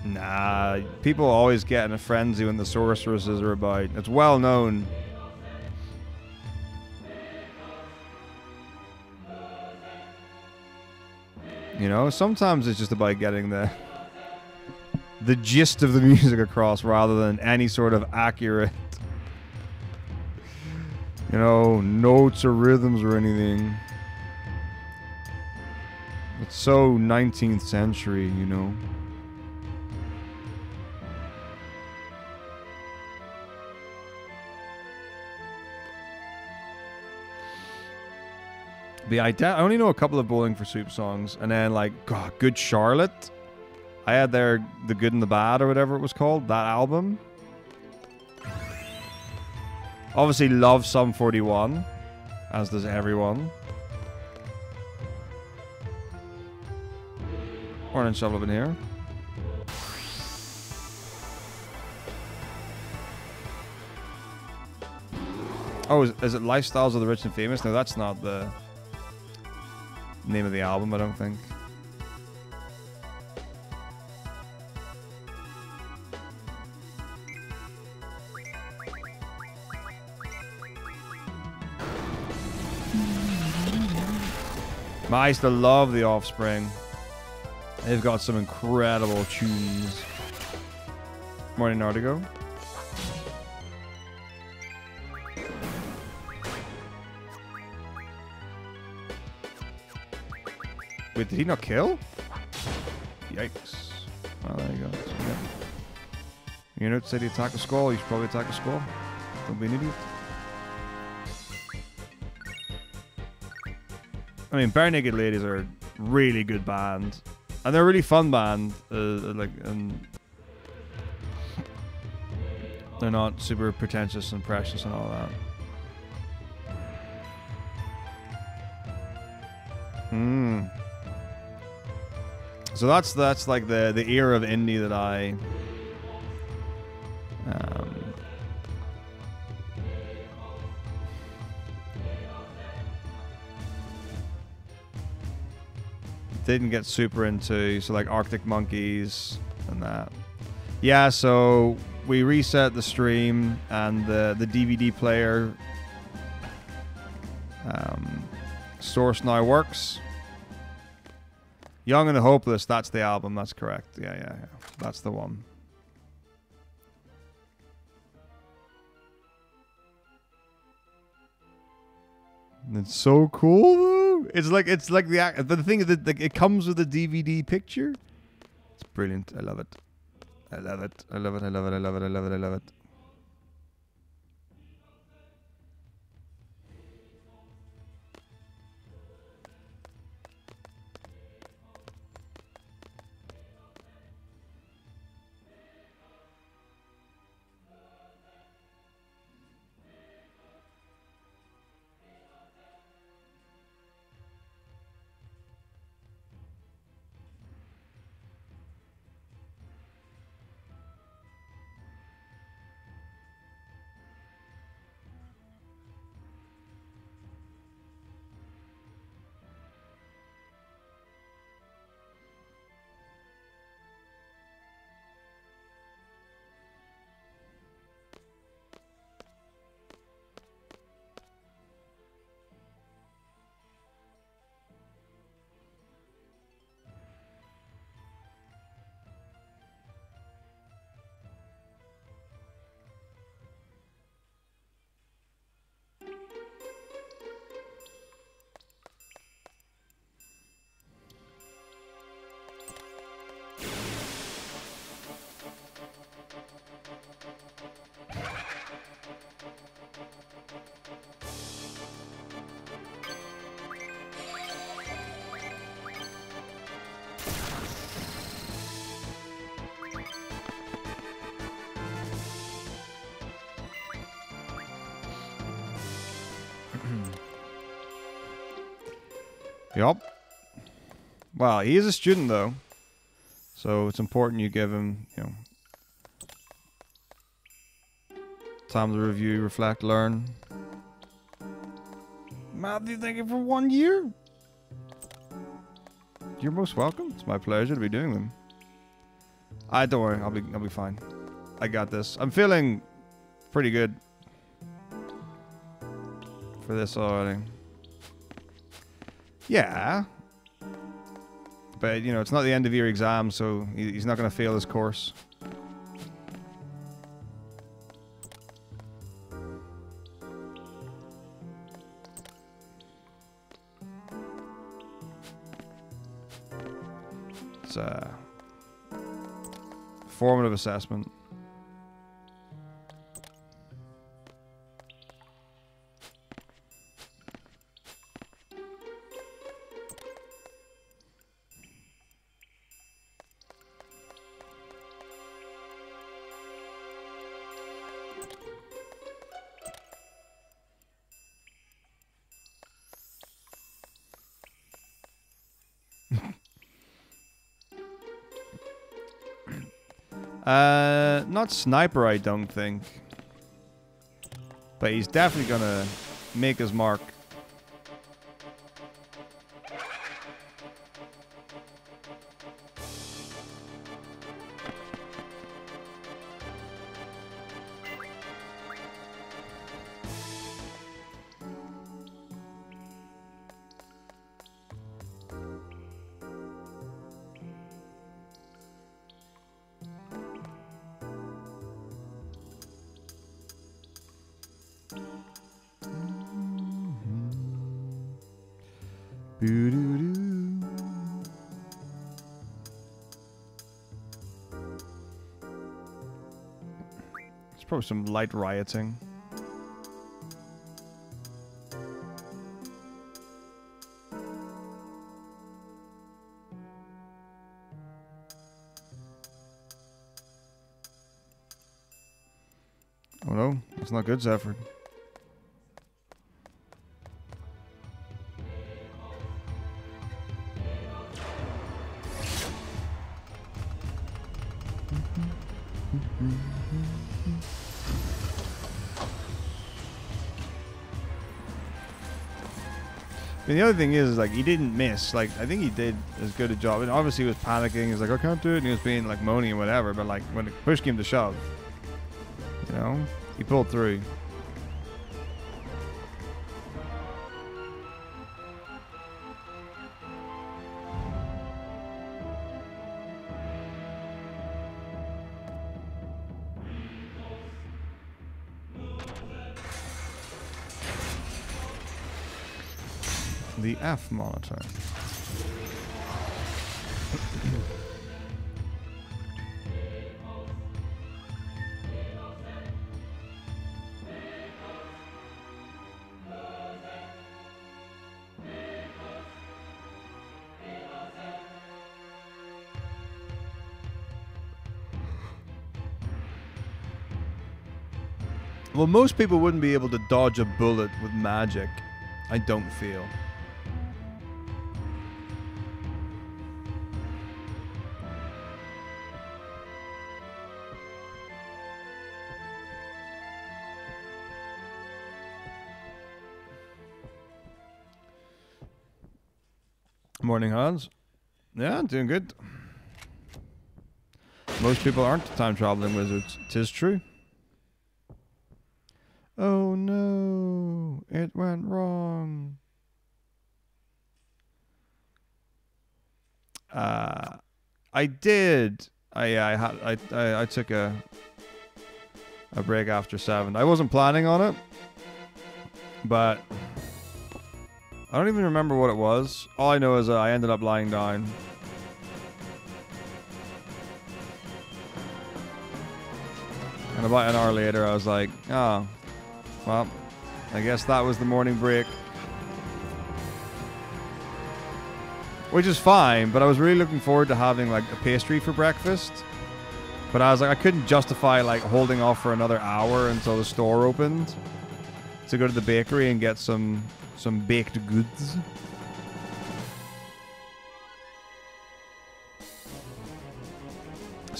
Speaker 1: Nah, people always get in a frenzy when the sorceresses are about. It's well known. You know, sometimes it's just about getting the gist of the music across rather than any sort of accurate, you know, notes or rhythms or anything. It's so 19th century, you know. But yeah, I only know a couple of Bowling for Soup songs, and then like, God, Good Charlotte. I had The Good and the Bad or whatever it was called, that album. Obviously love Sum 41, as does everyone. Orange shovel up in here. Oh, is it Lifestyles of the Rich and Famous? No, that's not the name of the album, I don't think. I used to love The Offspring. They've got some incredible tunes. Morning Artigo. Wait, did he not kill? Yikes. Well, there you go. So, yeah. You know, to say the attack a skull, you should probably attack a skull. Don't be an idiot. I mean, Bare Naked Ladies are a really good band. And they're a really fun band. And they're not super pretentious and precious and all that. So that's like the era of indie that I didn't get super into. So like Arctic Monkeys and that. Yeah, so we reset the stream and the DVD player source now works. Young and the Hopeless, that's the album, that's correct. Yeah. That's the one. It's so cool though. It's like the thing is that it comes with a DVD picture. It's brilliant. I love it. I love it. I love it. I love it. I love it. I love it. I love it. Yup. Well, he is a student though, so it's important you give him, you know, time to review, reflect, learn. Matthew, thank you for 1 year. You're most welcome. It's my pleasure to be doing them. Don't worry, I'll be fine. I got this. I'm feeling pretty good for this already. Yeah. But, you know, it's not the end of year exam, so he's not going to fail his course. It's a formative assessment. Not sniper, I don't think. But he's definitely gonna make his mark. There's probably some light rioting. Oh no, that's not good, Zephyr. And the other thing is, like, he didn't miss. Like, I think he did as good a job. And obviously he was panicking. He was like, I can't do it. And he was being, like, moaning and whatever. But, like, when it push came to shove, you know, he pulled through. The F monitor. Well, most people wouldn't be able to dodge a bullet with magic, I don't feel. Morning, Hans. Yeah, I'm doing good. Most people aren't time-traveling wizards. 'Tis true. Oh no, it went wrong. I did. I took a break after 7. I wasn't planning on it, but I don't even remember what it was. All I know is I ended up lying down. And about an hour later, I was like, oh, well, I guess that was the morning break. Which is fine, but I was really looking forward to having like a pastry for breakfast. But I was like, I couldn't justify like holding off for another hour until the store opened to go to the bakery and get some baked goods.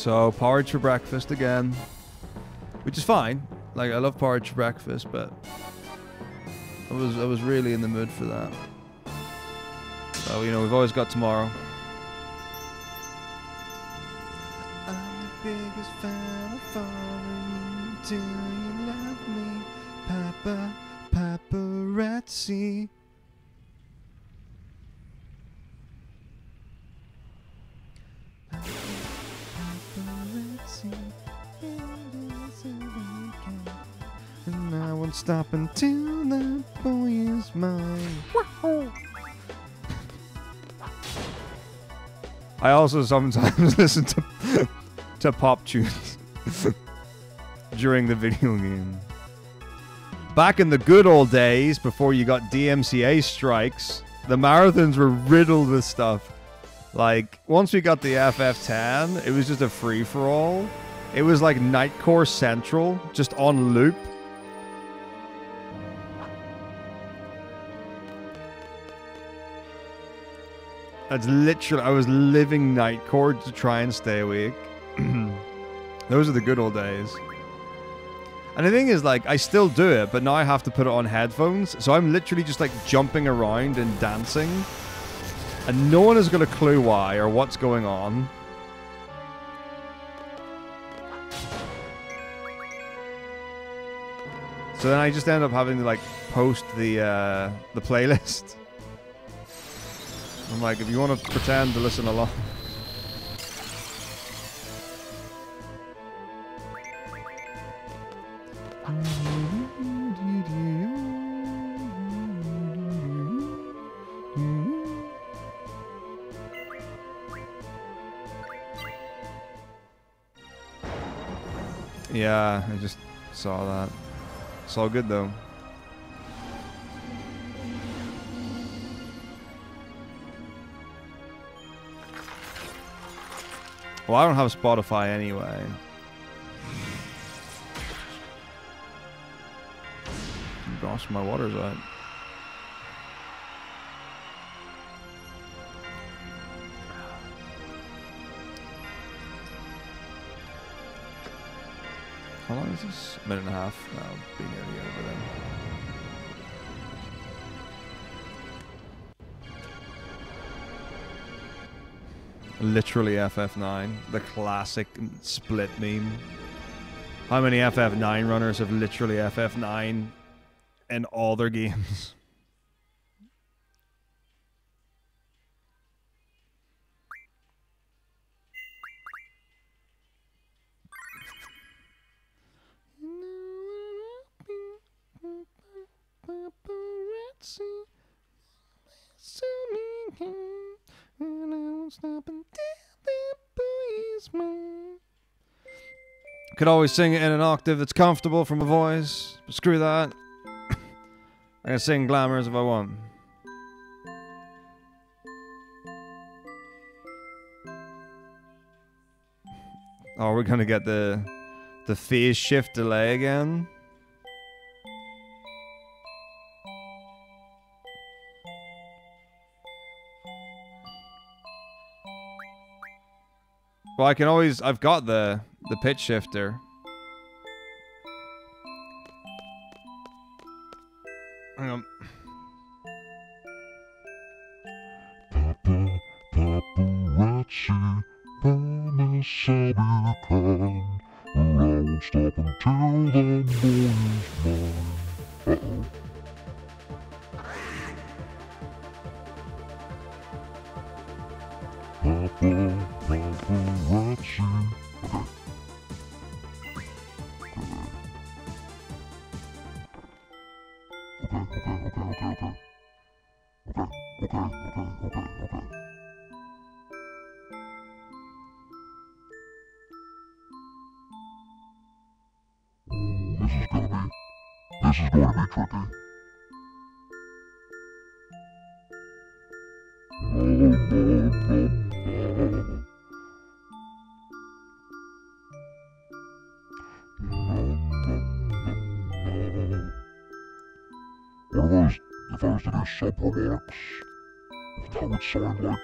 Speaker 1: So, porridge for breakfast again. Which is fine. Like, I love porridge for breakfast, but I was really in the mood for that. So, you know, we've always got tomorrow. I'm the biggest fan of following. Do you love me? Paparazzi. And I won't stop until that boy is mine. I also sometimes listen to pop tunes during the video game. Back in the good old days, before you got DMCA strikes, the marathons were riddled with stuff. Like, once we got the FF10, it was just a free-for-all. It was like Nightcore Central, just on loop. That's literally, I was living Nightcore to try and stay awake. Those are the good old days. And the thing is, like, I still do it, but now I have to put it on headphones. So I'm literally just, like, jumping around and dancing. And no one has got a clue why or what's going on. So then I just end up having to, like, post the playlist. I'm like, if you want to pretend to listen along. Yeah, I just saw that. It's all good though. Well, I don't have Spotify anyway. Gosh, my water's out. How long is this? A minute and a half? I'll be nearly over then. Literally FF9, the classic split meme. How many FF9 runners have literally FF9 in all their games? Could always sing it in an octave that's comfortable for my voice, but screw that. I can sing Glamours if I want. Oh, we're gonna get the phase shift delay again. Well, I can always... I've got the pitch shifter. Hang on.
Speaker 2: Paparazzi, promise I'll be kind. I won't stop until the boy is mine. Uh-oh. Paparazzi. Okay. Ooh, this is gonna be tricky. What if I was to do sub-harmonics? That would sound like...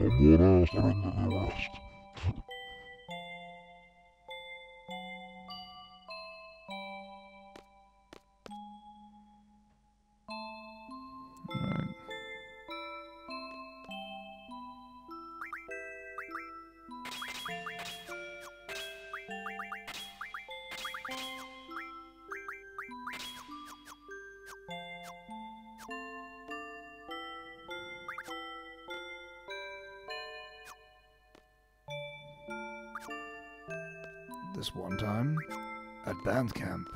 Speaker 2: Someone else doing the rest.
Speaker 1: Alright. This one time at band camp.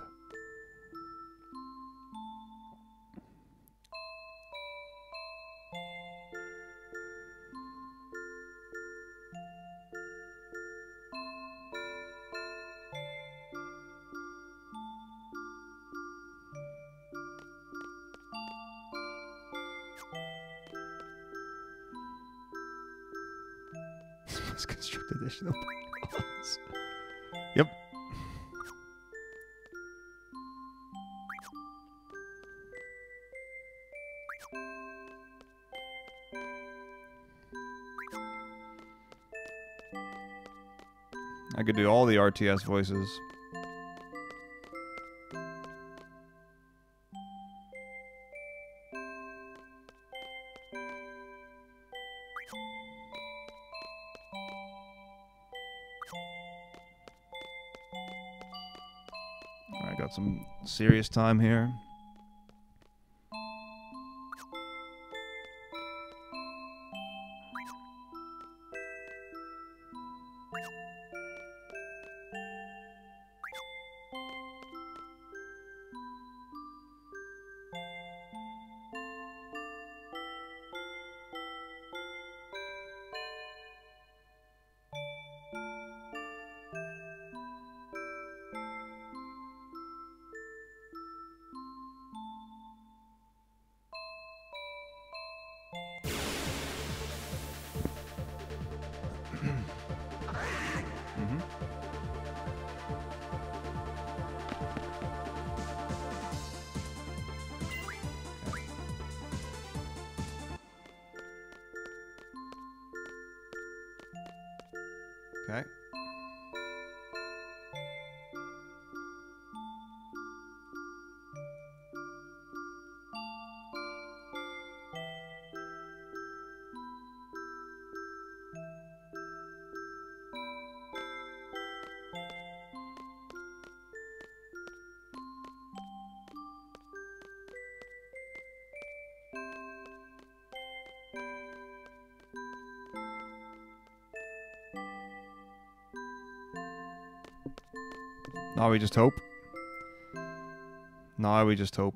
Speaker 1: Must construct additional polygons. Yep. I could do all the RTS voices. Alright, got some serious time here. Okay. Now we just hope. Now we just hope.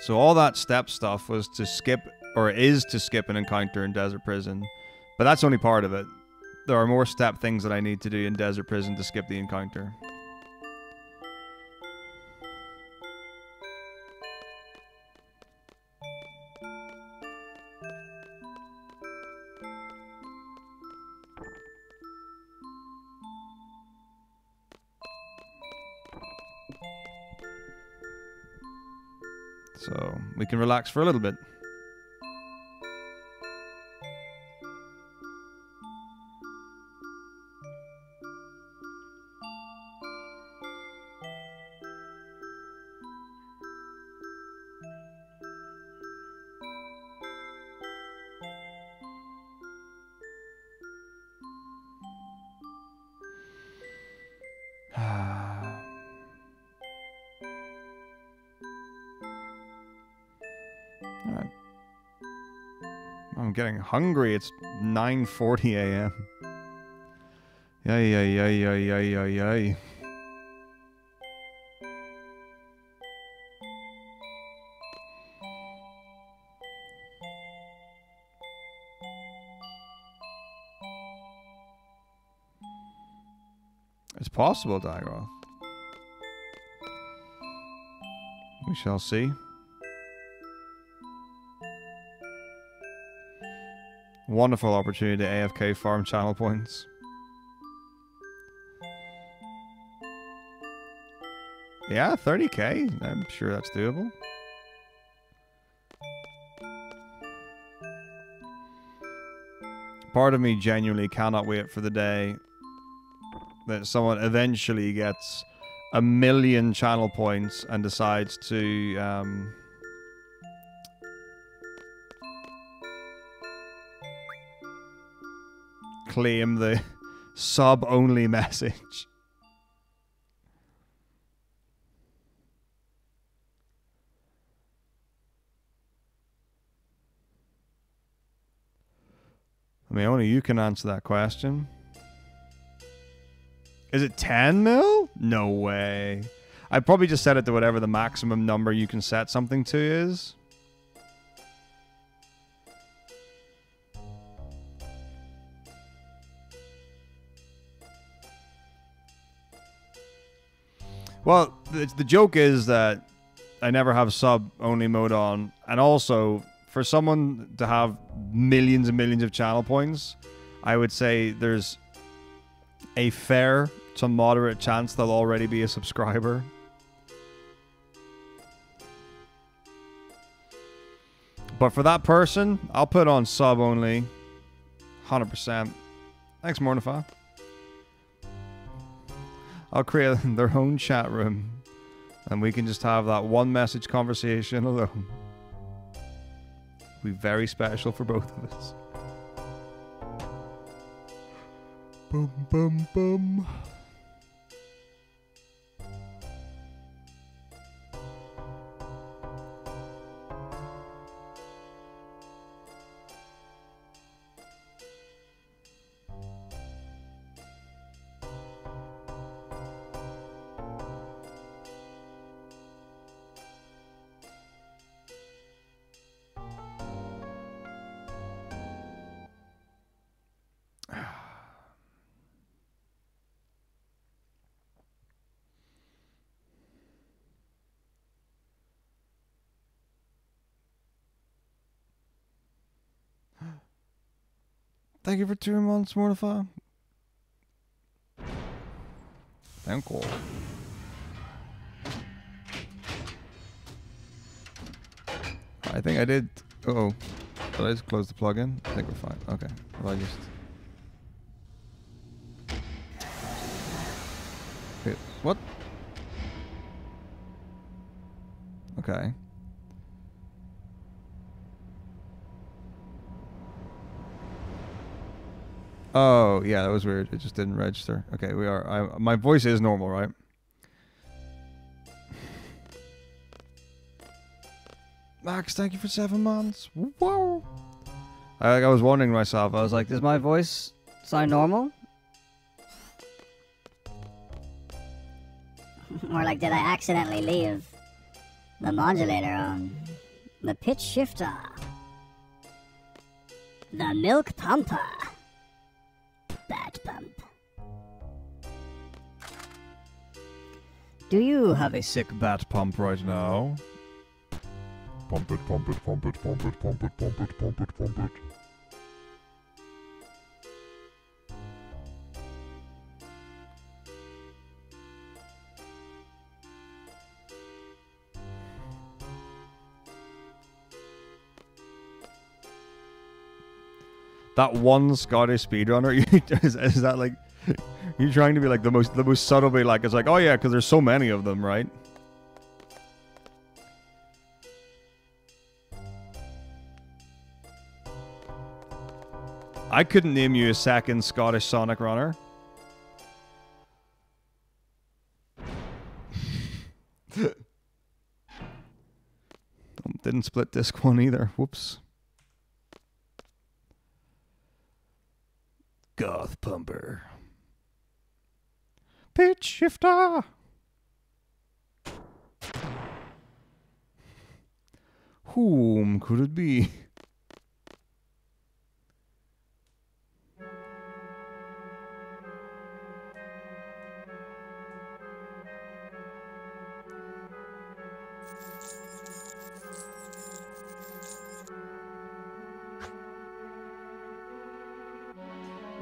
Speaker 1: So all that step stuff was to skip, or is to skip an encounter in Desert Prison. But that's only part of it. There are more step things that I need to do in Desert Prison to skip the encounter. So we can relax for a little bit. Alright. I'm getting hungry. It's 9:40 a.m. Yay, yay, yay, yay, yay, yay, yay. It's possible, Dagroth. We shall see. Wonderful opportunity to AFK farm channel points. Yeah, 30k. I'm sure that's doable. Part of me genuinely cannot wait for the day that someone eventually gets 1 million channel points and decides to claim the sub-only message. I mean, only you can answer that question. Is it 10 mil? No way. I'd probably just set it to whatever the maximum number you can set something to is. Well, the joke is that I never have sub-only mode on, and also, for someone to have millions and millions of channel points, I would say there's a fair to moderate chance they'll already be a subscriber. But for that person, I'll put on sub only. 100%. Thanks, Mornify. I'll create their own chat room, and we can just have that one message conversation alone. Be very special for both of us. Boom, boom, boom. Thank you for 2 months, Mortify. Thank you. I think I did. Uh-oh. Did I just close the plugin? I think we're fine. Okay. Well, I just... Wait, what? Okay. Oh, yeah, that was weird. It just didn't register. Okay, we are... my voice is normal, right? Max, thank you for 7 months. Whoa! I was wondering myself. I was like,
Speaker 3: Does my voice sound normal?
Speaker 4: Or like, did I accidentally leave the modulator on? The pitch shifter. The milk pumper. Bat pump.
Speaker 3: Do you have a sick bat pump right now?
Speaker 2: Pump it, pump it, pump it, pump it, pump it, pump it, pump it, pump it.
Speaker 1: that one Scottish speedrunner, is that like, you're trying to be like the most subtle way, like, it's like, oh yeah, because there's so many of them, right? I couldn't name you a second Scottish Sonic runner. Didn't split disc one either. Whoops. Goth Pumper. Pitch shifter. Whom could it be?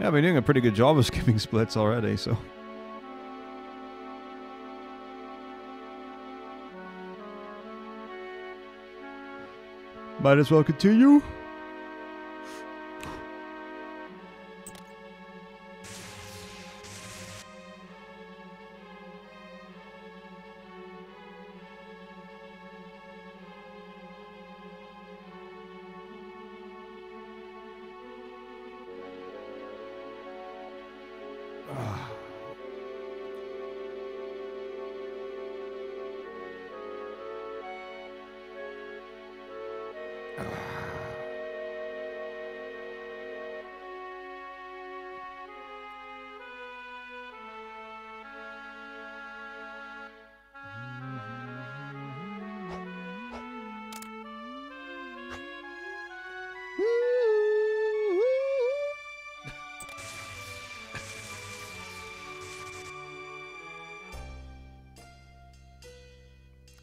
Speaker 1: Yeah, I've been doing a pretty good job of skipping splits already, so. Might as well continue.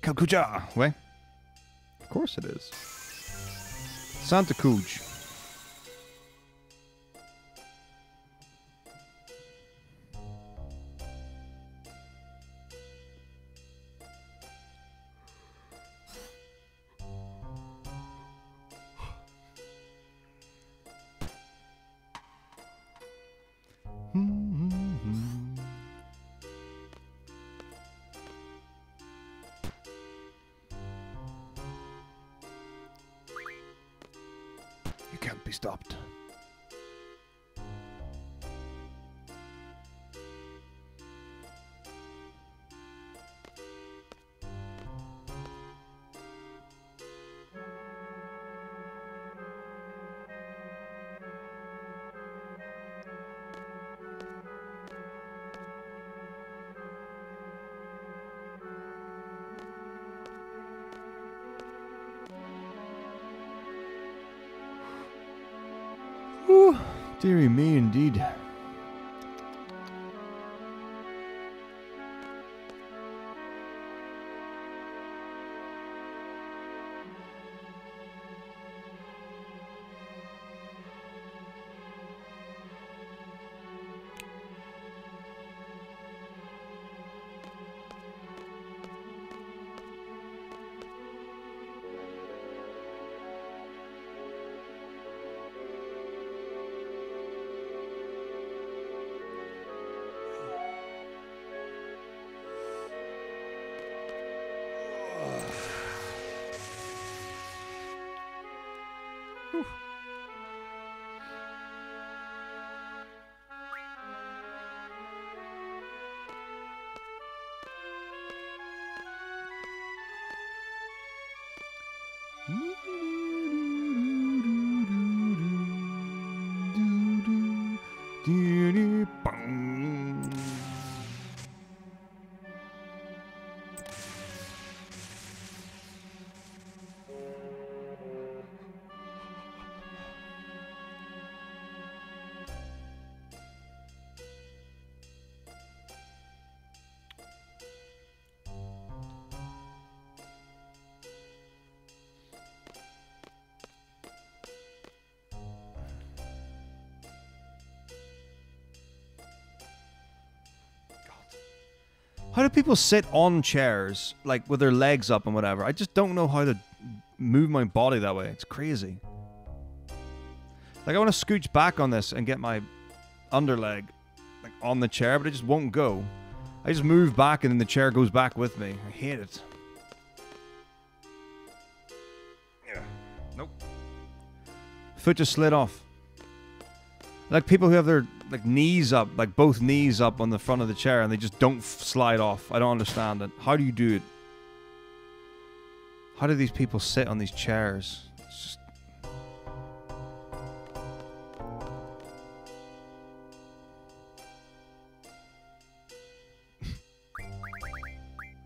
Speaker 1: Kalkuja! Wait. Of course it is. Santa Cooch. You can't be stopped. Ooh, dearie me, indeed. How do people sit on chairs, like with their legs up and whatever? I just don't know how to move my body that way. It's crazy. Like, I want to scooch back on this and get my underleg like on the chair, but it just won't go. I just move back and then the chair goes back with me. I hate it. Yeah. Nope. Foot just slid off. Like people who have their like knees up, like both knees up on the front of the chair and they just don't slide off. I don't understand it. How do you do it? How do these people sit on these chairs? It's just...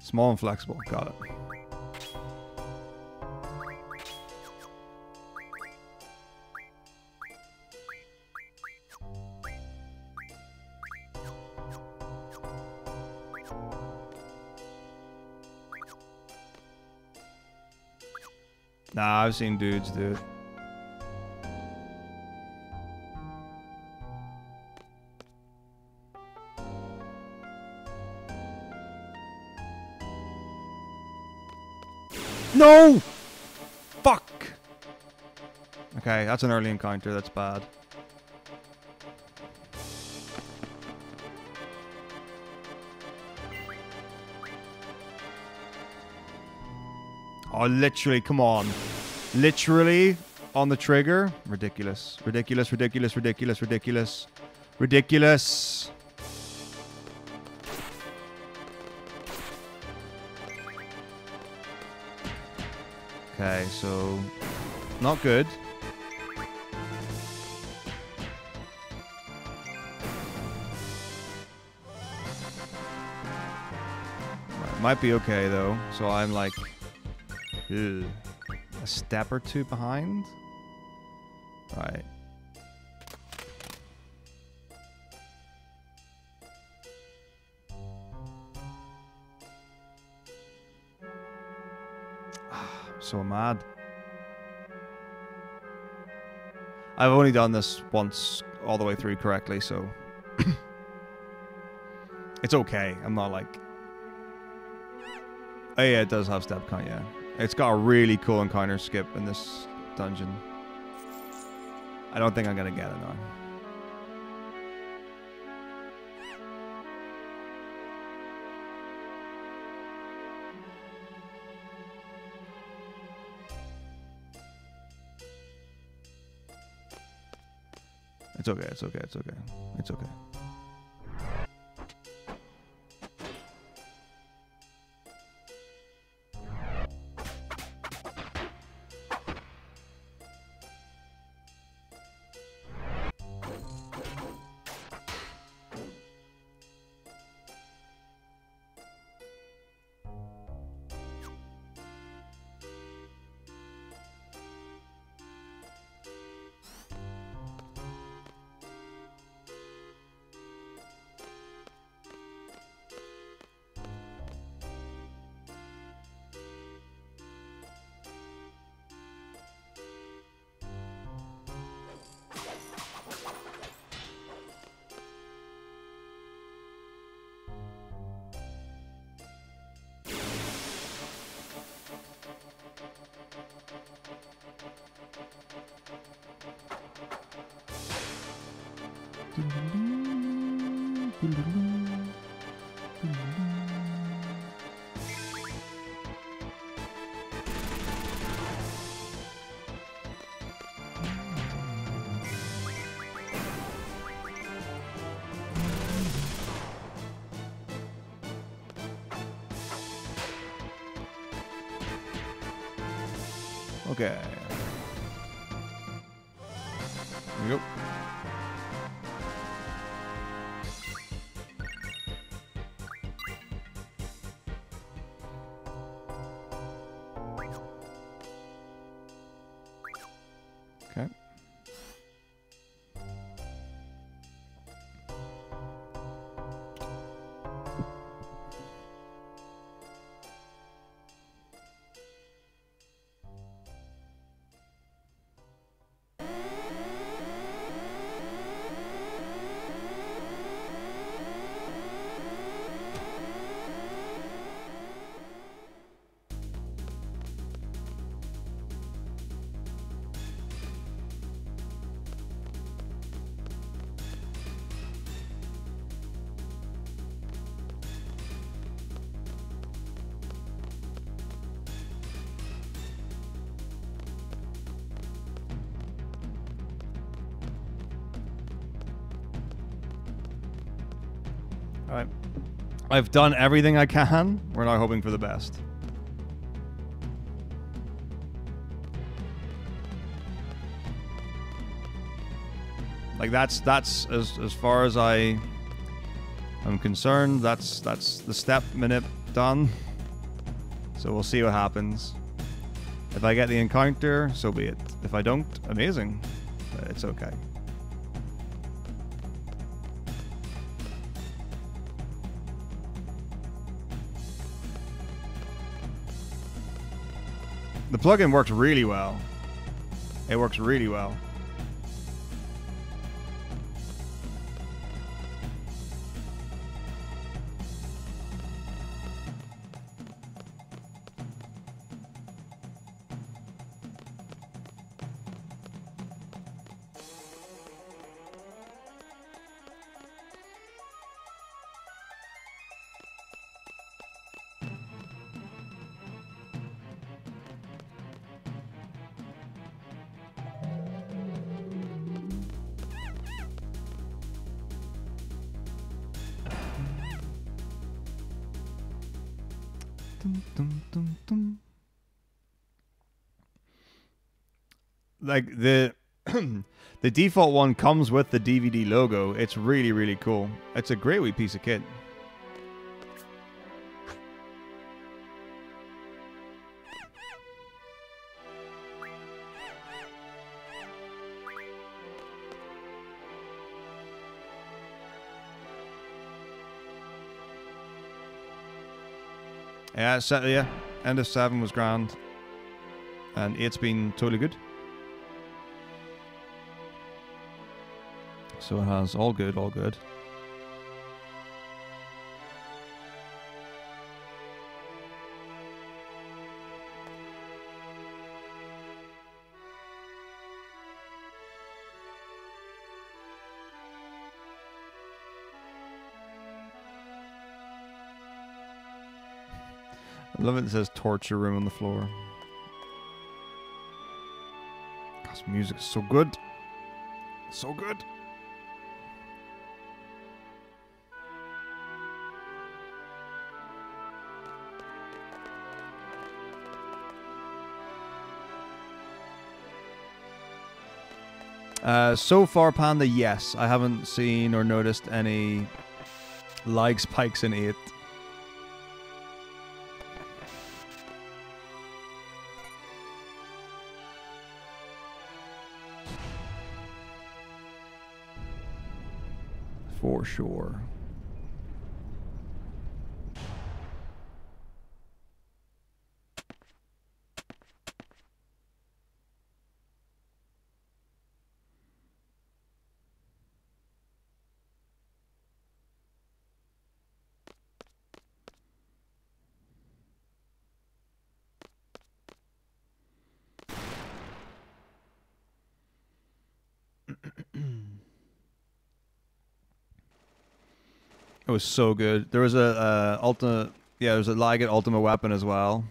Speaker 1: Small and flexible. Got it. Nah, I've seen dudes do it. No! Fuck! Okay, that's an early encounter. That's bad. Oh, literally, come on. Literally on the trigger. Ridiculous. Ridiculous, ridiculous, ridiculous, ridiculous. Ridiculous. Okay, so not good. Might be okay though. So I'm like a step or two behind. Right. So mad. I've only done this once all the way through correctly, so it's okay. I'm not like... Oh yeah, it does have step count, yeah. It's got a really cool encounter skip in this dungeon. I don't think I'm gonna get it now. It's okay, it's okay, it's okay. It's okay. Okay. There we go. Okay. Alright. I've done everything I can. We're now hoping for the best. Like that's as far as I am concerned, that's the step minute done. So we'll see what happens. If I get the encounter, so be it. If I don't, amazing. It's okay. The plugin works really well. It works really well. Dum, dum, dum, dum. Like the the default one comes with the DVD logo. It's really, really cool. It's a great wee piece of kit. Yeah, yeah. End of 7 was grand. And 8's been totally good. So it has all good, all good. I love it. It says torture room on the floor. This music is so good. So good. So far, Panda, yes. I haven't seen or noticed any lag spikes in 8. For sure. It was so good. There was a there was a lag at Ultimate Weapon as well,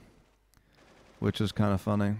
Speaker 1: which was kind of funny.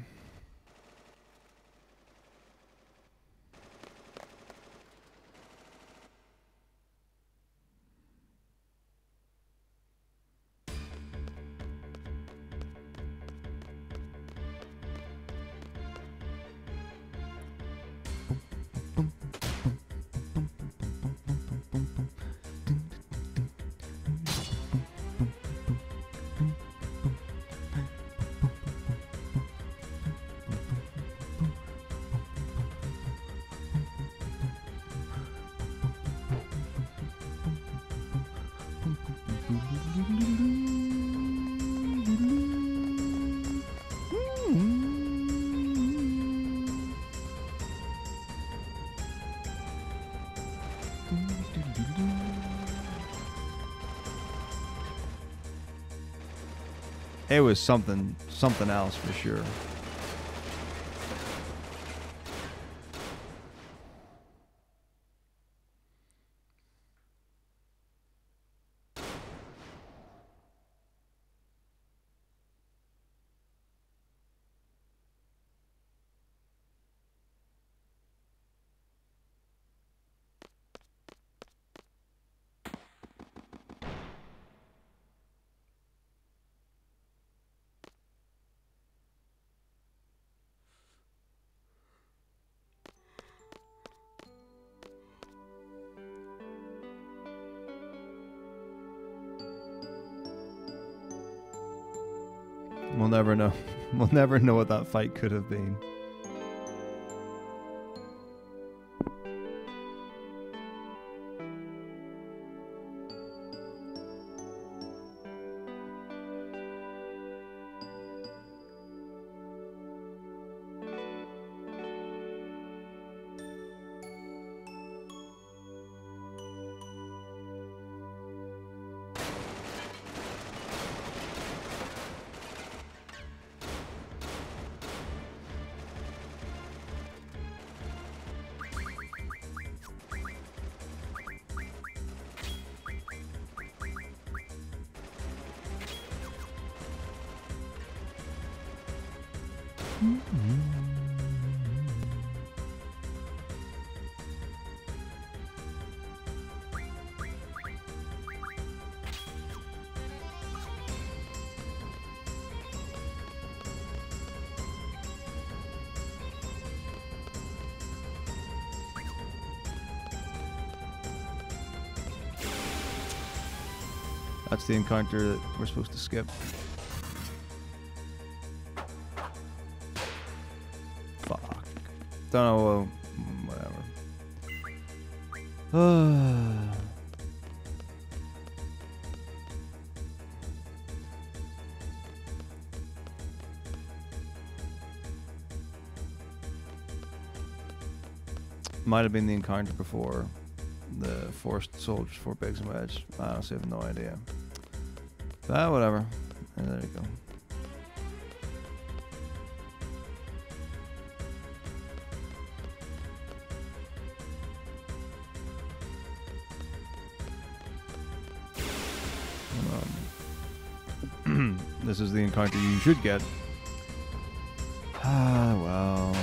Speaker 1: It was something else for sure. We'll never know. We'll never know what that fight could have been. That's the encounter that we're supposed to skip. Fuck. Don't know. Whatever. Might have been the encounter before the forced soldiers for Biggs and Wedge. I honestly have no idea. But whatever. And there you go. This is the encounter you should get. Ah, well.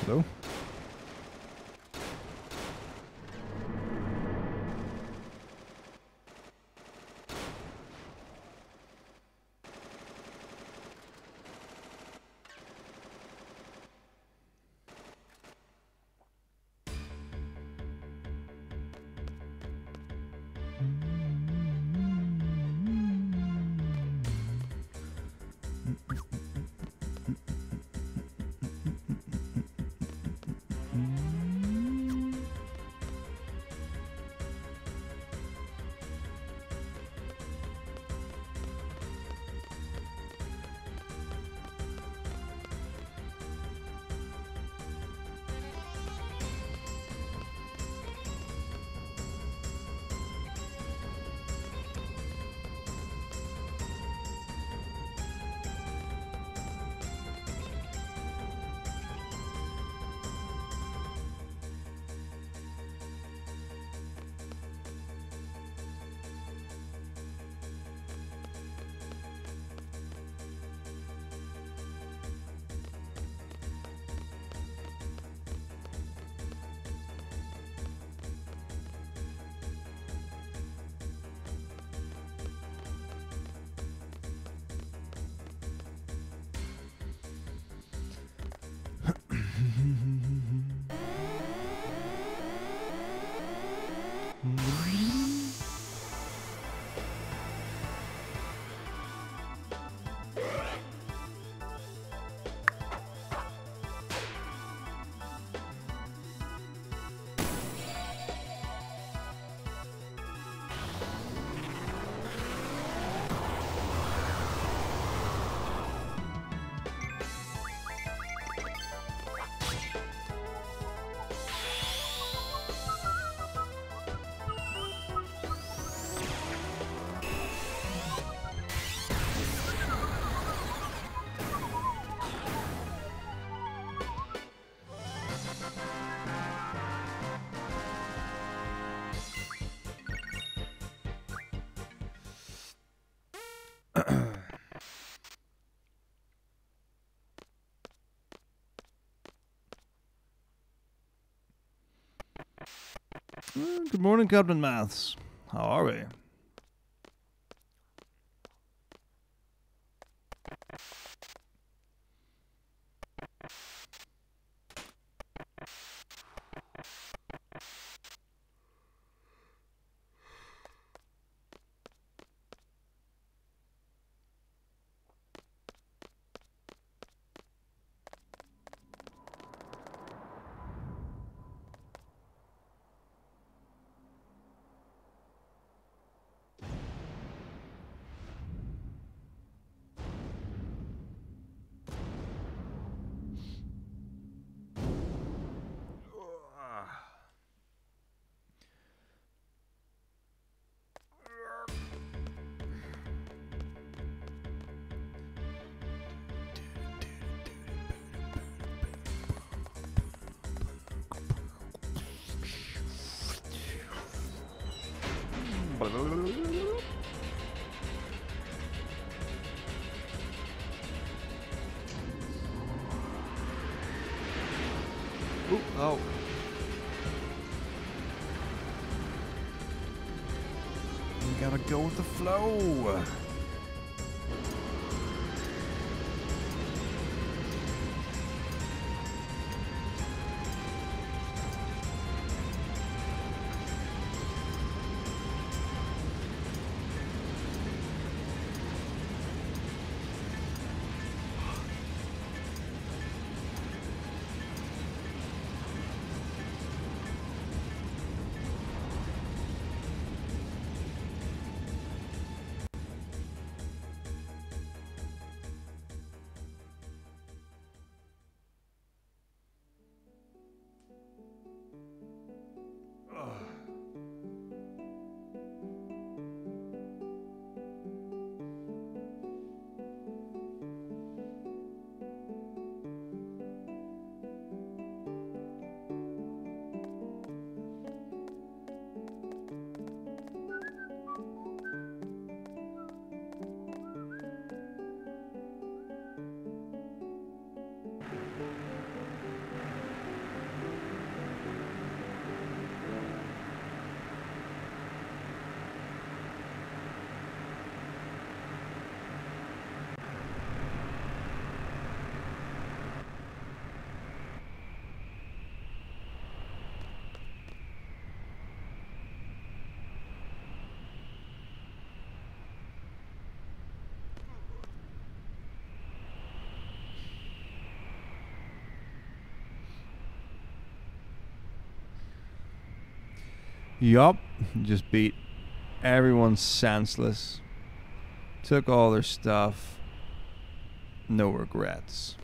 Speaker 1: Hello? Good morning, Captain Maths. How are we? Ooh, oh. You gotta go with the flow. Yup, just beat everyone senseless. Took all their stuff. No regrets.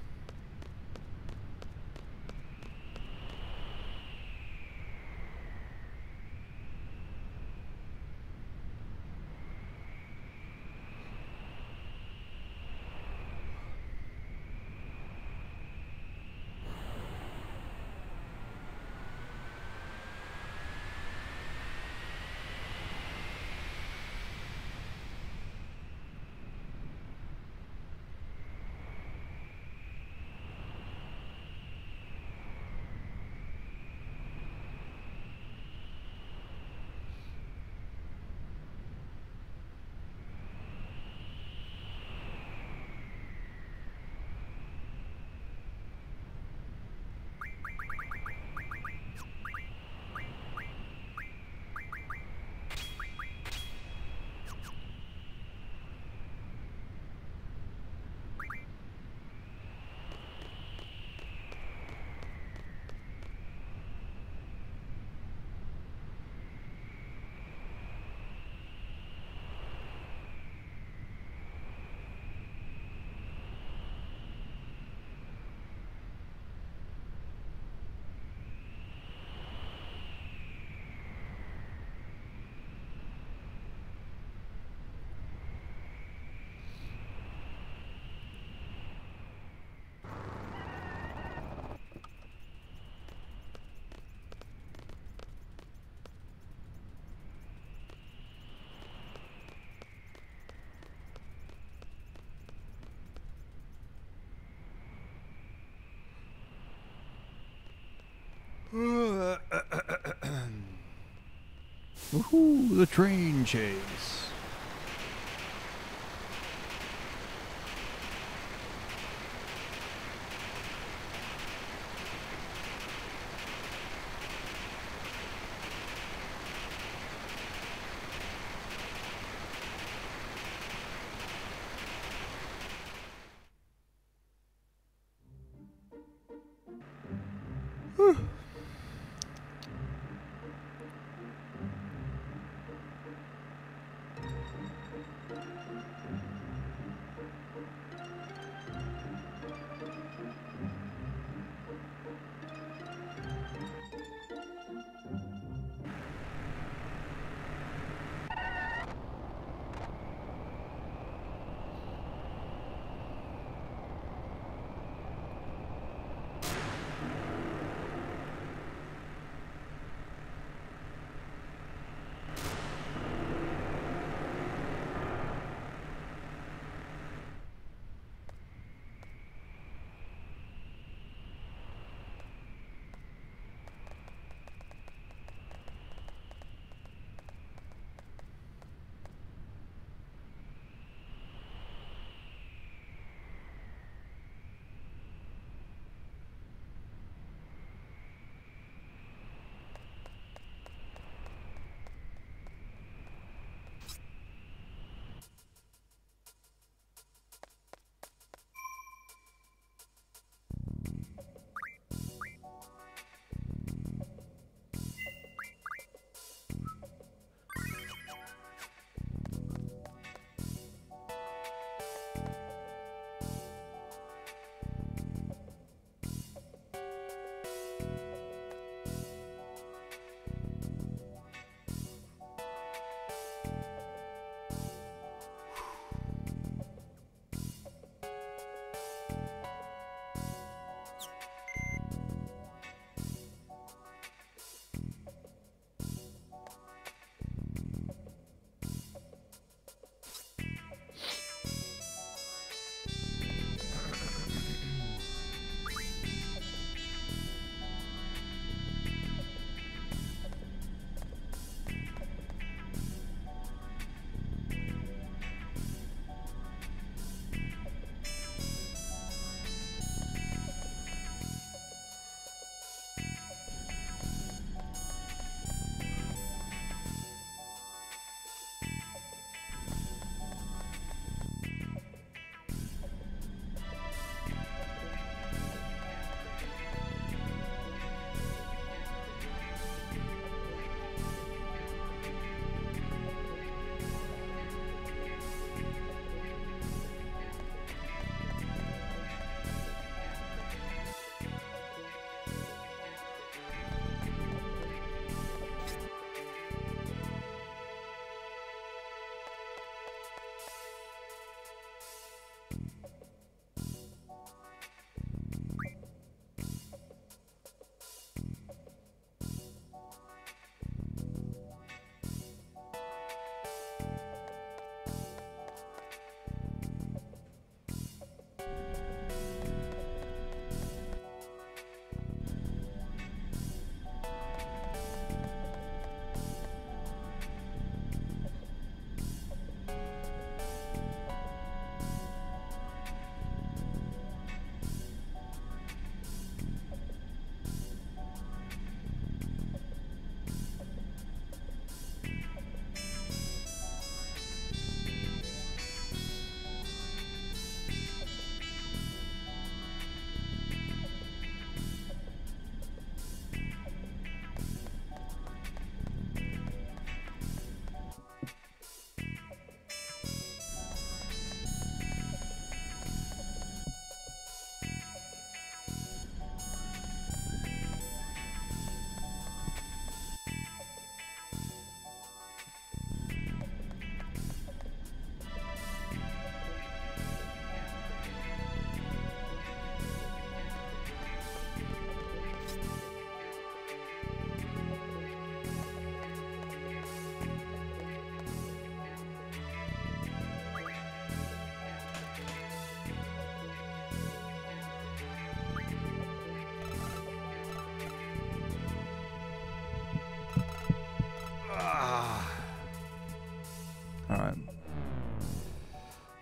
Speaker 1: Woohoo, the train chase.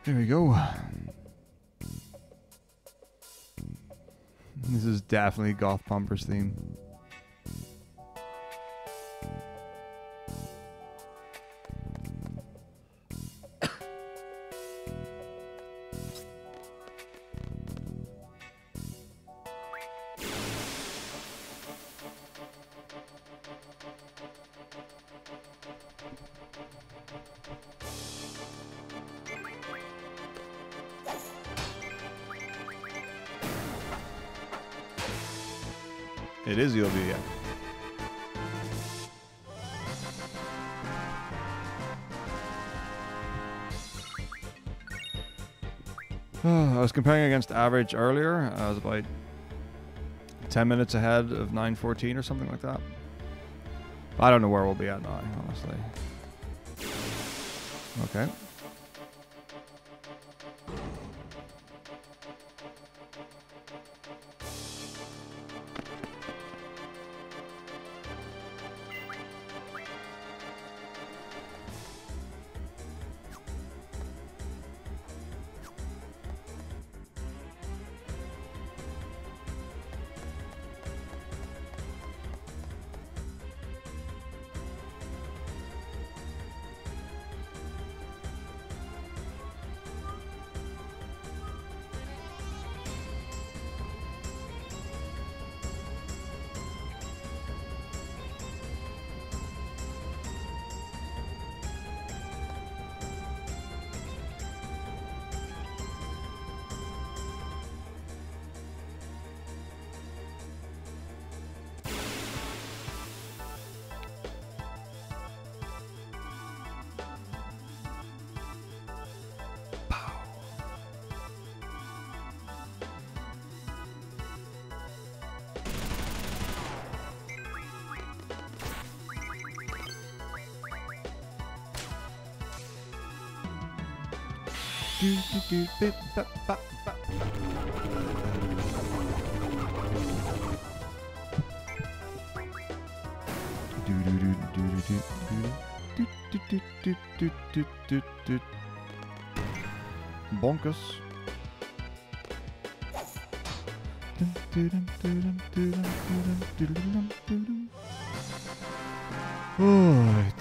Speaker 1: There we go. This is definitely Goth Pumper's theme. It is the OB, yeah. I was comparing against average earlier. I was about 10 minutes ahead of 9:14 or something like that. I don't know where we'll be at now, honestly. Okay. Bonkus. Alright.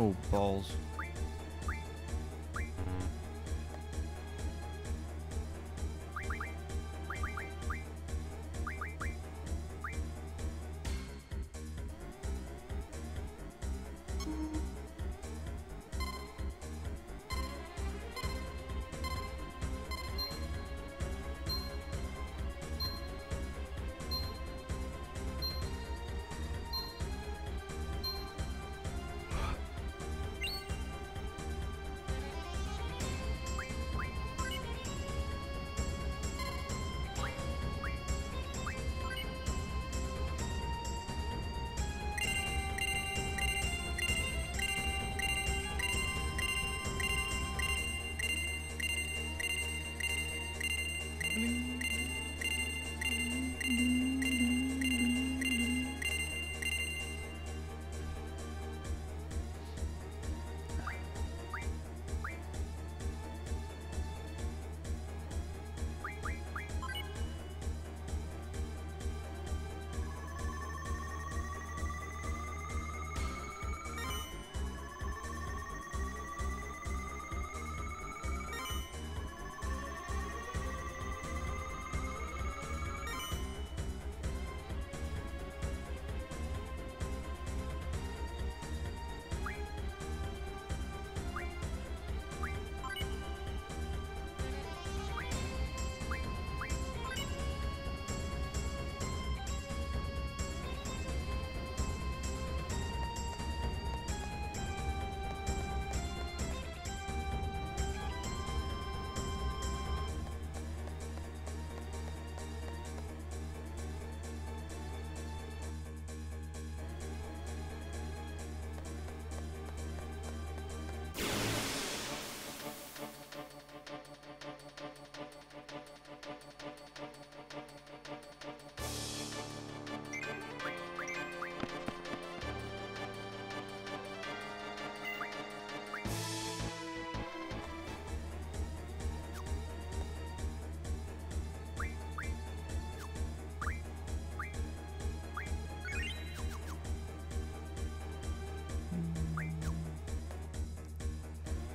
Speaker 1: Oh, balls.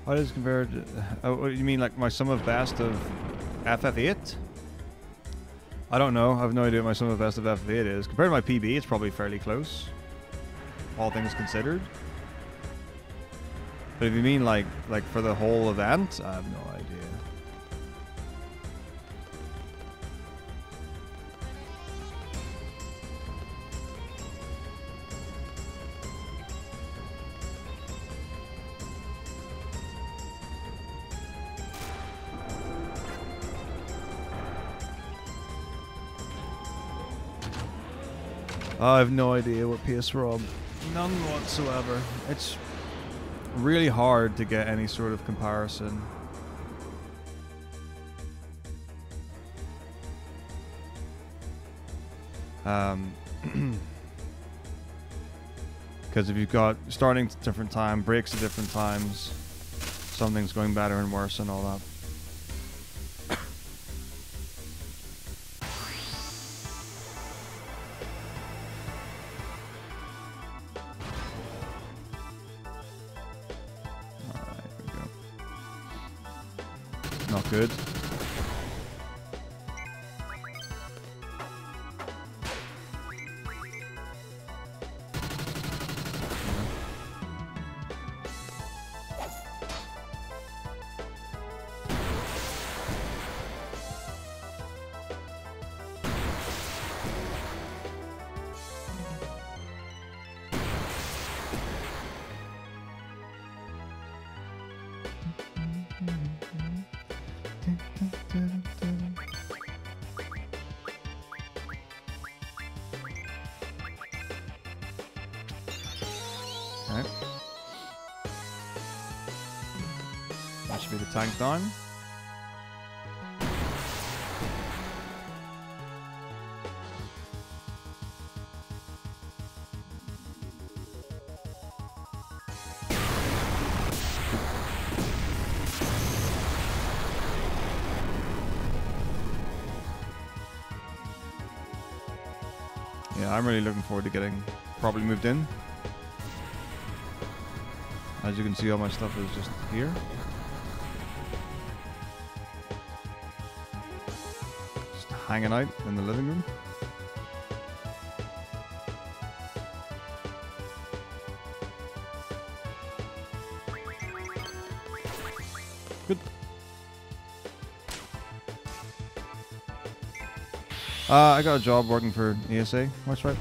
Speaker 1: How does it compare to... Oh, what, you mean like my sum of best of FF8? I don't know. I have no idea what my sum of best of FF8 is. Compared to my PB, it's probably fairly close. All things considered. But if you mean like for the whole event, I have no idea. I have no idea what PS ROM. None whatsoever. It's really hard to get any sort of comparison. Because if you've got starting at different time, breaks at different times, something's going better and worse and all that. Good. Okay. That should be the tank done. Yeah, I'm really looking forward to getting properly moved in. As you can see, all my stuff is just here. Just hanging out in the living room. Good. I got a job working for ESA. That's right.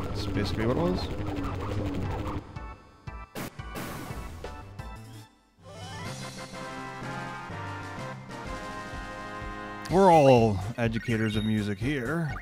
Speaker 1: That's basically what it was. We're all educators of music here.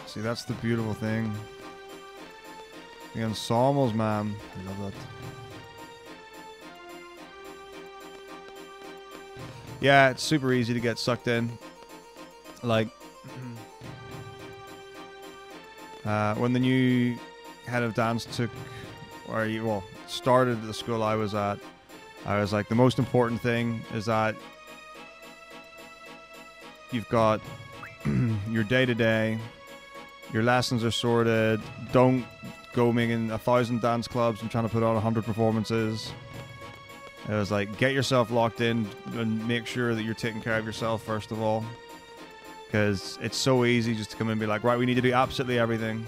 Speaker 1: See, that's the beautiful thing. The ensembles, man. I love that. Yeah, it's super easy to get sucked in. Like, when the new head of dance started at the school I was at, I was like, the most important thing is that you've got your day-to-day, your lessons are sorted, don't go making 1,000 dance clubs and trying to put on 100 performances. It was like, get yourself locked in and make sure that you're taking care of yourself first of all. Because it's so easy just to come in and be like, right, we need to do absolutely everything.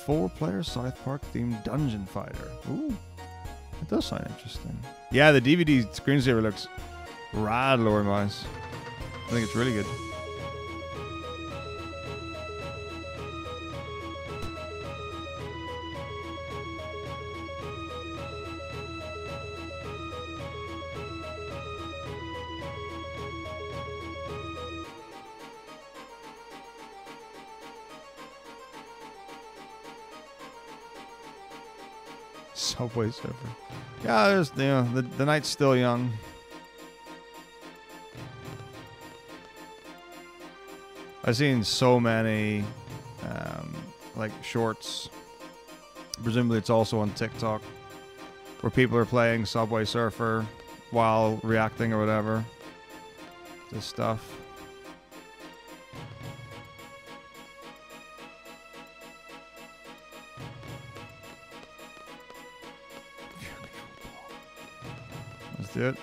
Speaker 1: Four-player South Park themed dungeon fighter. Ooh, it does sound interesting. Yeah, the DVD screensaver looks rad, Lord Mouse. I think it's really good. Subway Surfer. Yeah, there's, you know, the night's still young. I've seen so many like shorts. Presumably it's also on TikTok where people are playing Subway Surfer while reacting or whatever to stuff. Let's do it.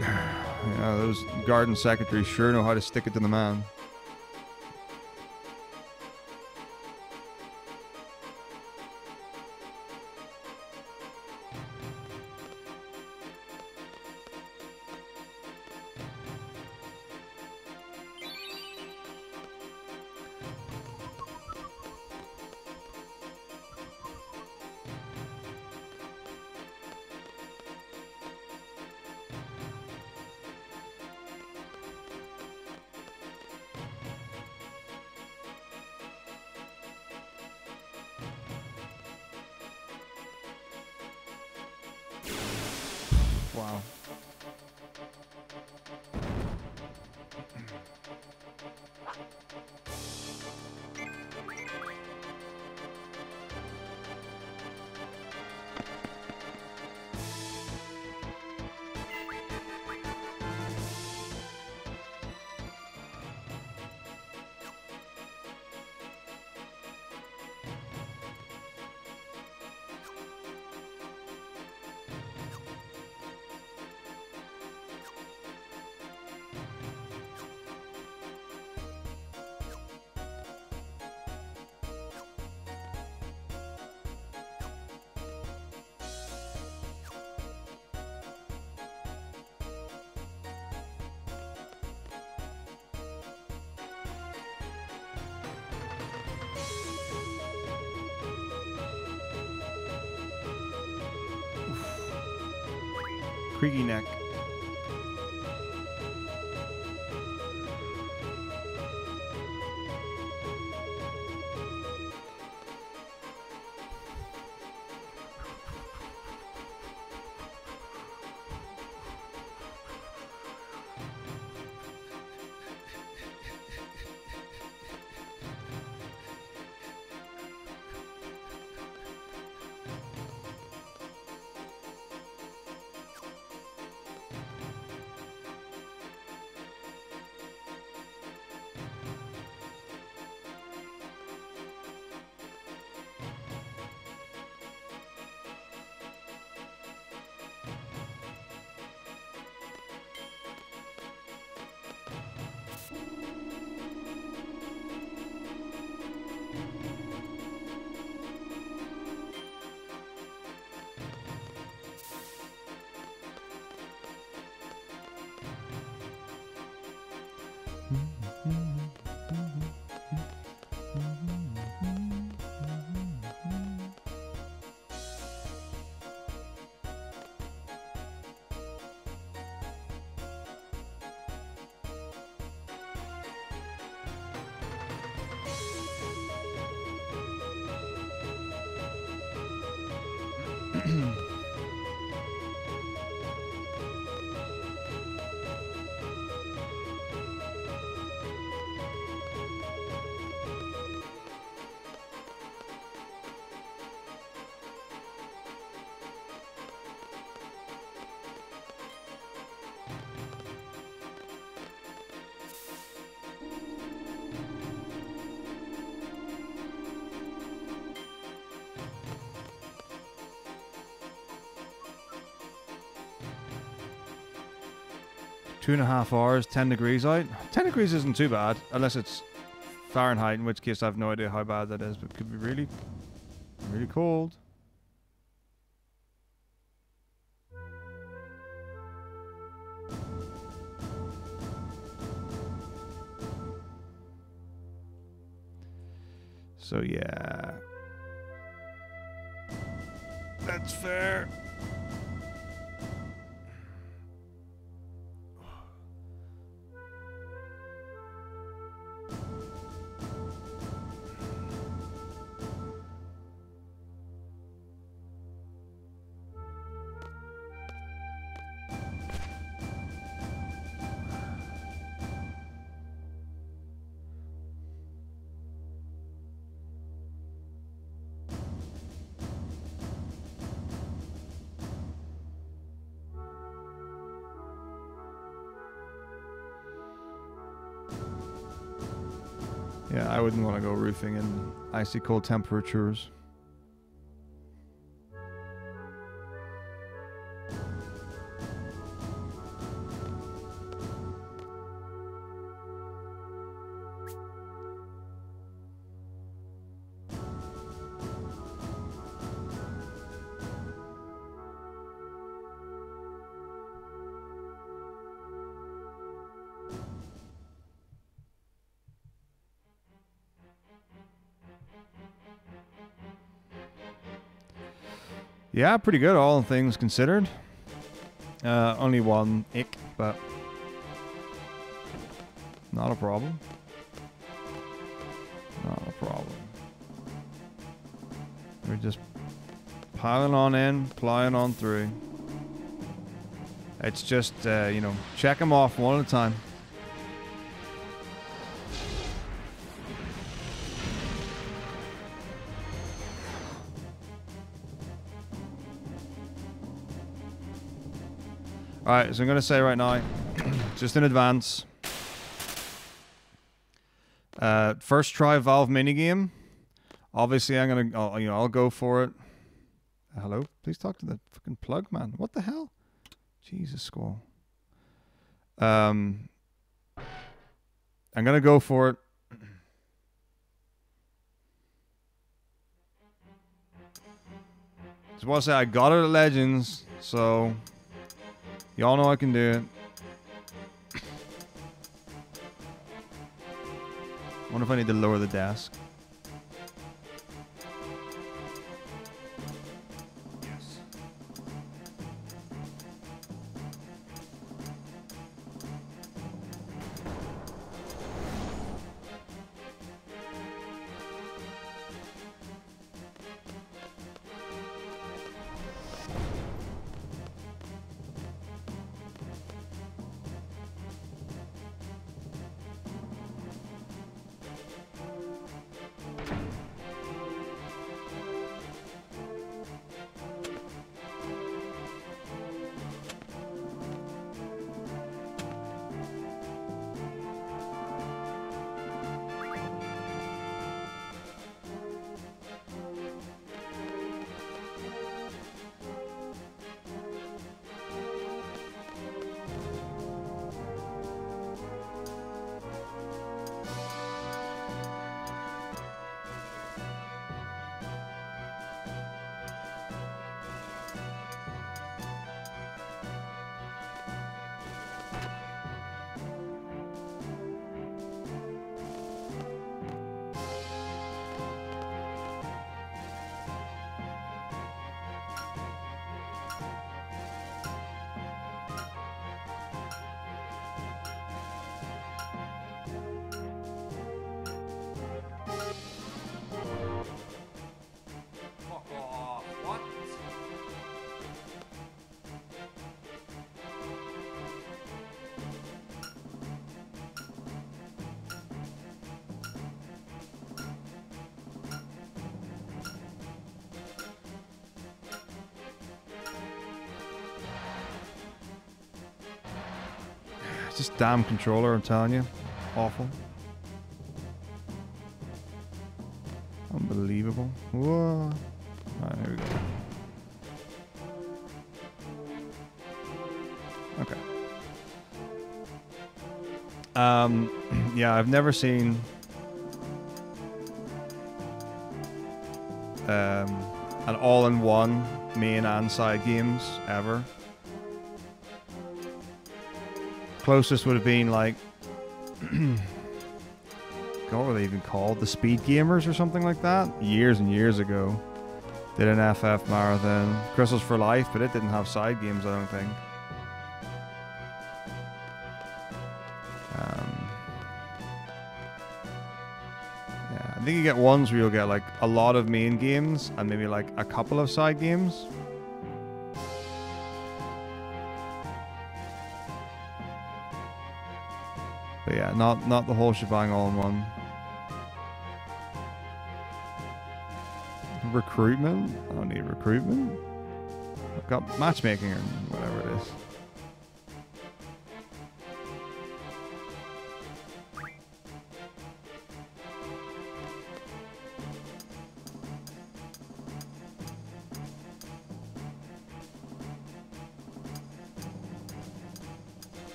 Speaker 1: Yeah, those garden secretaries sure know how to stick it to the man. Wow. Creaky neck. Two and a half hours, 10 degrees out. 10 degrees isn't too bad, unless it's Fahrenheit, in which case I have no idea how bad that is, but it could be really, really cold. So yeah, that's fair. Yeah, I wouldn't want to go roofing in icy cold temperatures. Yeah, pretty good, all things considered. Only one ick, but not a problem. Not a problem. We're just piling on in, plying on through. It's just, you know, check them off one at a time. Alright, so I'm going to say right now, just in advance, first try Valve minigame. Obviously, I'm going to, I'll go for it. Hello? Please talk to the fucking plug, man. What the hell? Jesus, Squall. I'm going to go for it. Just want to say I got it at Legends, so y'all know I can do it. I wonder if I need to lower the desk. This damn controller, I'm telling you. Awful. Unbelievable. Whoa. Alright, here we go. Okay. Yeah, I've never seen an all-in-one main and side games ever. Closest would have been like, what were they even called? The Speed Gamers or something like that? Years and years ago. Did an FF marathon. Crystals for Life, but it didn't have side games, I don't think. Yeah, I think you get ones where you'll get like a lot of main games and maybe like a couple of side games. But yeah, not the whole shebang all in one. Recruitment? I don't need recruitment. I've got matchmaking or whatever it is.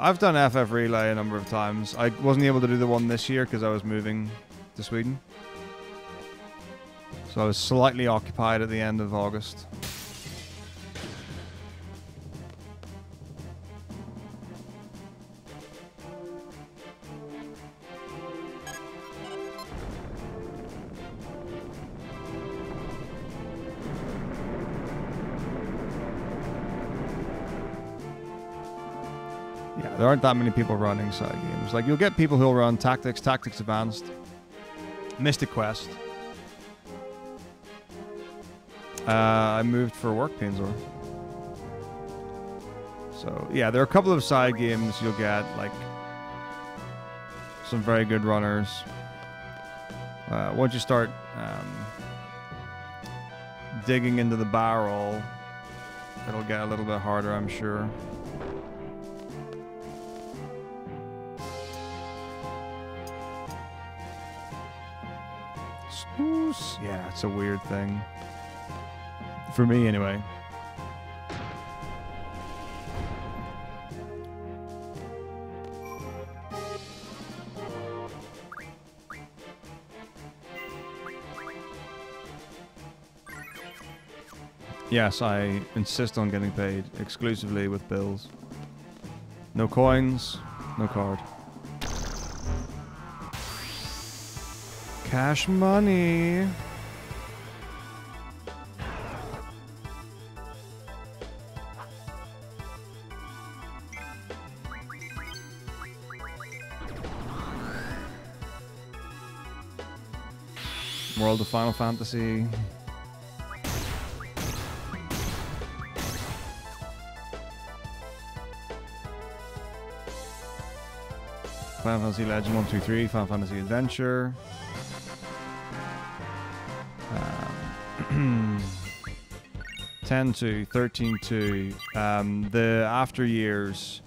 Speaker 1: I've done FF Relay a number of times. I wasn't able to do the one this year because I was moving to Sweden. So I was slightly occupied at the end of August. Yeah, there aren't that many people running side games. Like, you'll get people who'll run Tactics, Tactics Advanced, Mystic Quest. I moved for work, Painzor. So, yeah, there are a couple of side games you'll get, like, some very good runners. Once you start digging into the barrel, it'll get a little bit harder, I'm sure. Yeah, it's a weird thing. For me, anyway. Yes, I insist on getting paid exclusively with bills. No coins, no card. Cash money. World of Final Fantasy. Final Fantasy Legend 1, 2, 3, Final Fantasy Adventure. 10-2, 13-2. The after years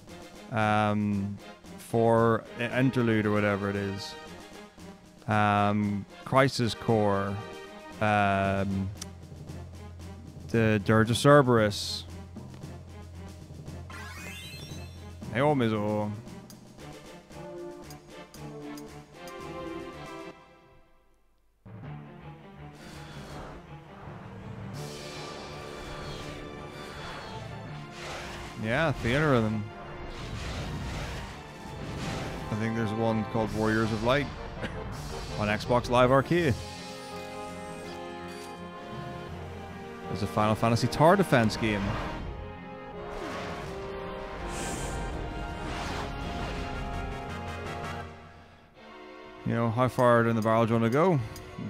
Speaker 1: for interlude or whatever it is. Crisis Core. The Dirge of Cerberus. Hey, oh, Mizo. Yeah, Theater of them. I think there's one called Warriors of Light on Xbox Live Arcade. There's a Final Fantasy Tower Defense game. You know, how far down the barrel do you want to go?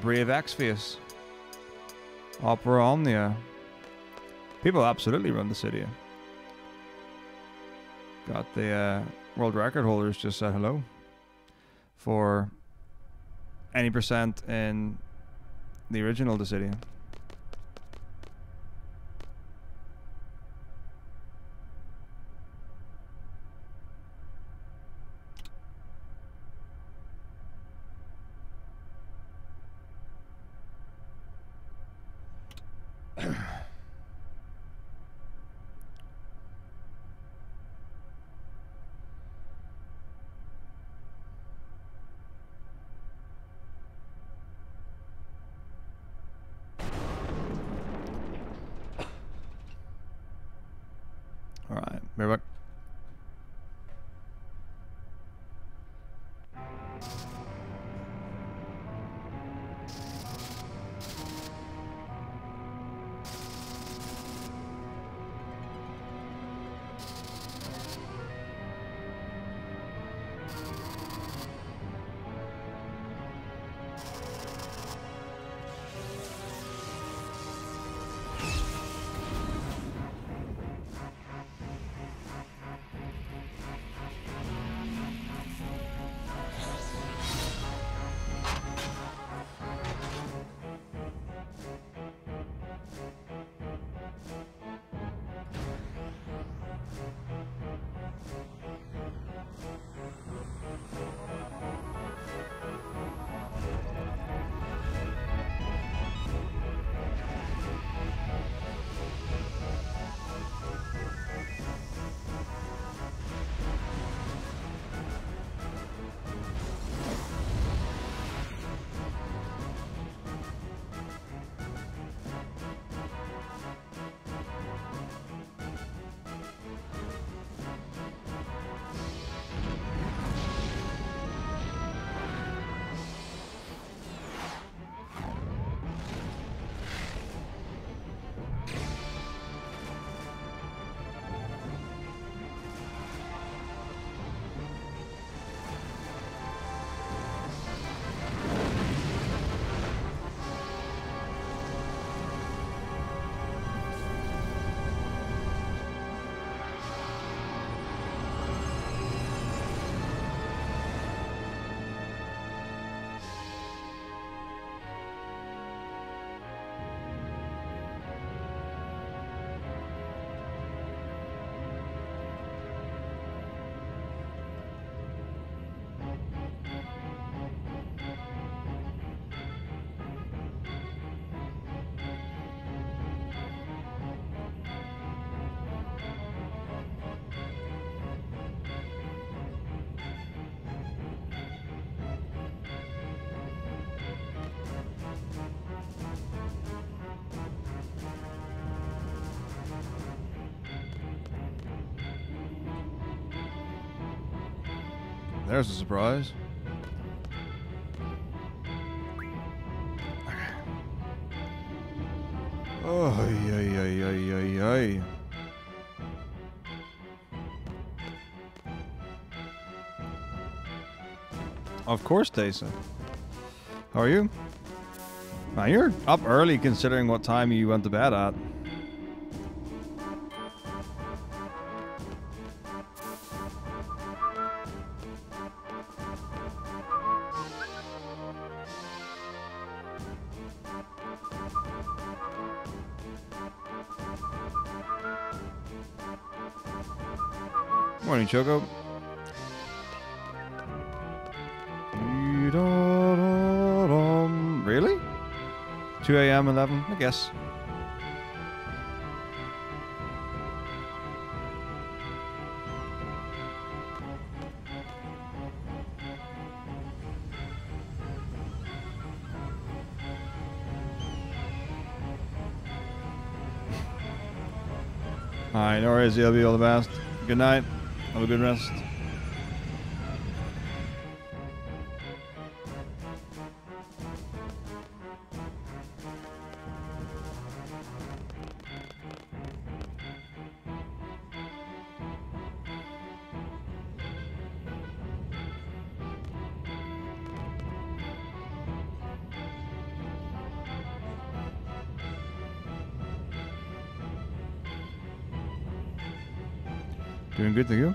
Speaker 1: Brave X-Face. Opera Omnia. People absolutely run the city. Got the world record holders just said hello for any percent in the original Dissidia. Alright, be right back. There's a surprise. Oh, ay, ay, ay, ay, ay. Of course, Tayson. How are you? Man, you're up early considering what time you went to bed at. Morning, Choco. Really? 2 a.m. 11, I guess. Alright, no worries. You'll be all the best. Good night. Have a good rest. Doing good, thank you.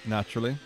Speaker 1: Naturally.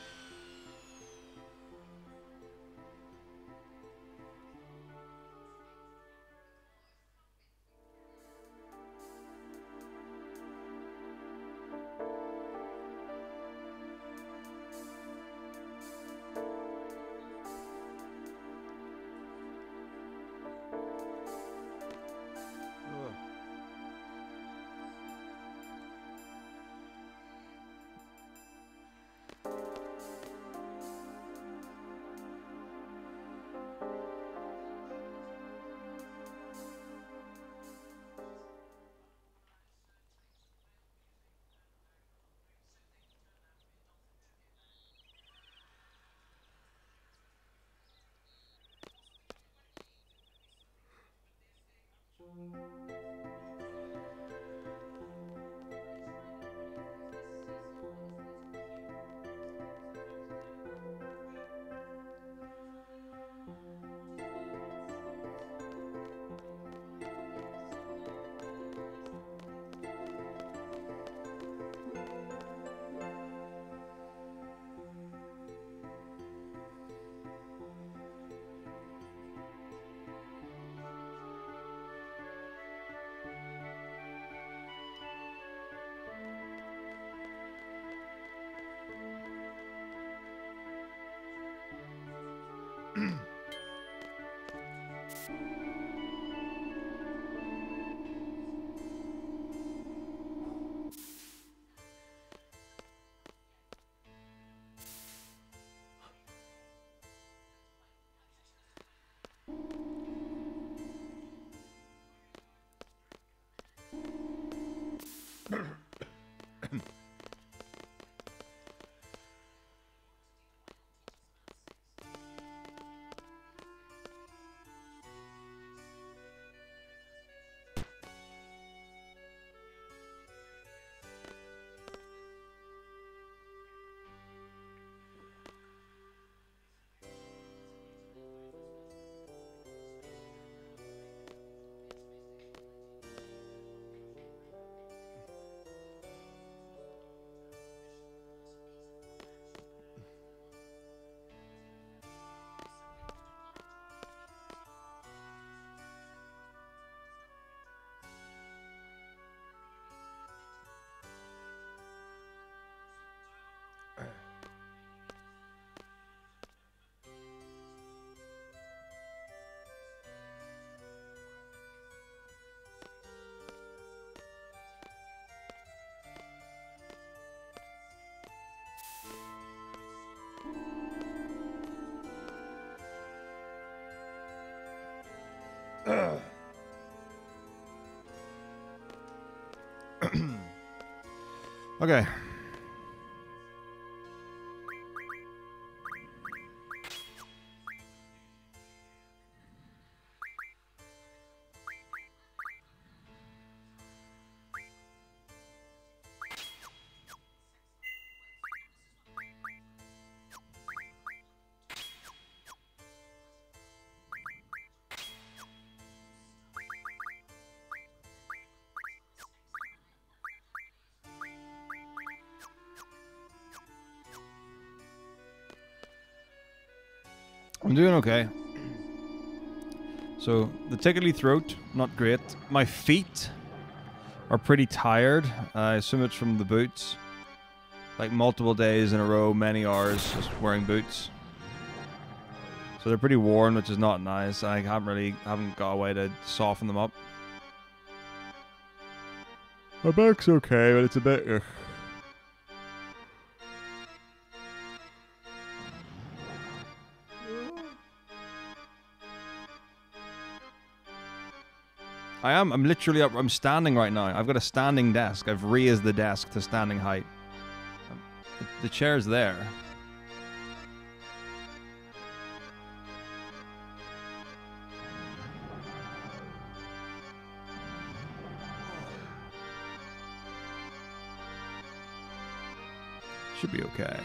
Speaker 1: Okay. I'm doing okay. So, the tickly throat, not great. My feet are pretty tired. I assume it's from the boots. Like multiple days in a row, many hours just wearing boots. So they're pretty worn, which is not nice. I haven't got a way to soften them up. My back's okay, but it's a bit... Ugh. I'm literally up. I'm standing right now. I've got a standing desk. I've raised the desk to standing height. The chair's there. Should be okay.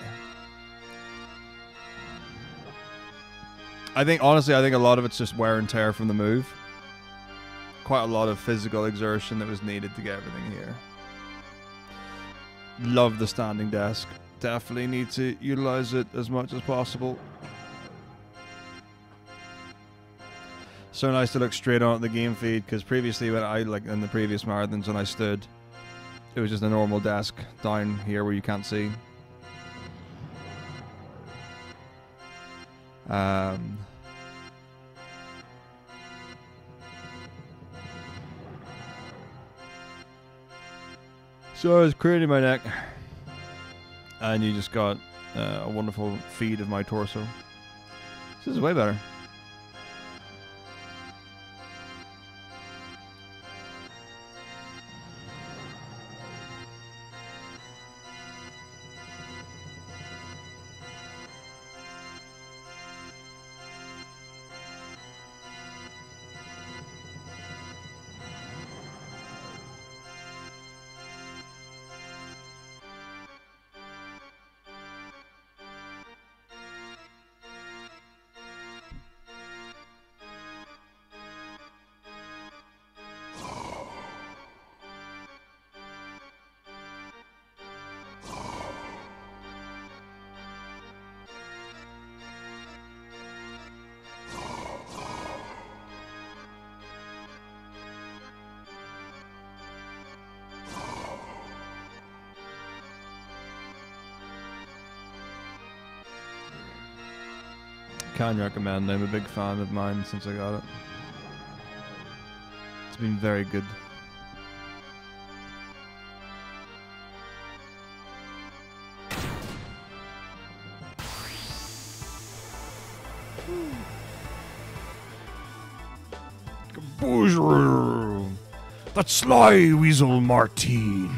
Speaker 1: Honestly, I think a lot of it's just wear and tear from the move. Quite a lot of physical exertion that was needed to get everything here. Love the standing desk. Definitely need to utilize it as much as possible. So nice to look straight on at the game feed, because previously when in the previous marathons when I stood, it was just a normal desk down here where you can't see. So I was craning my neck, and you just got a wonderful feed of my torso. This is way better. Can recommend. I'm a big fan of mine since I got it. It's been very good. Bonjour! That sly weasel Martine.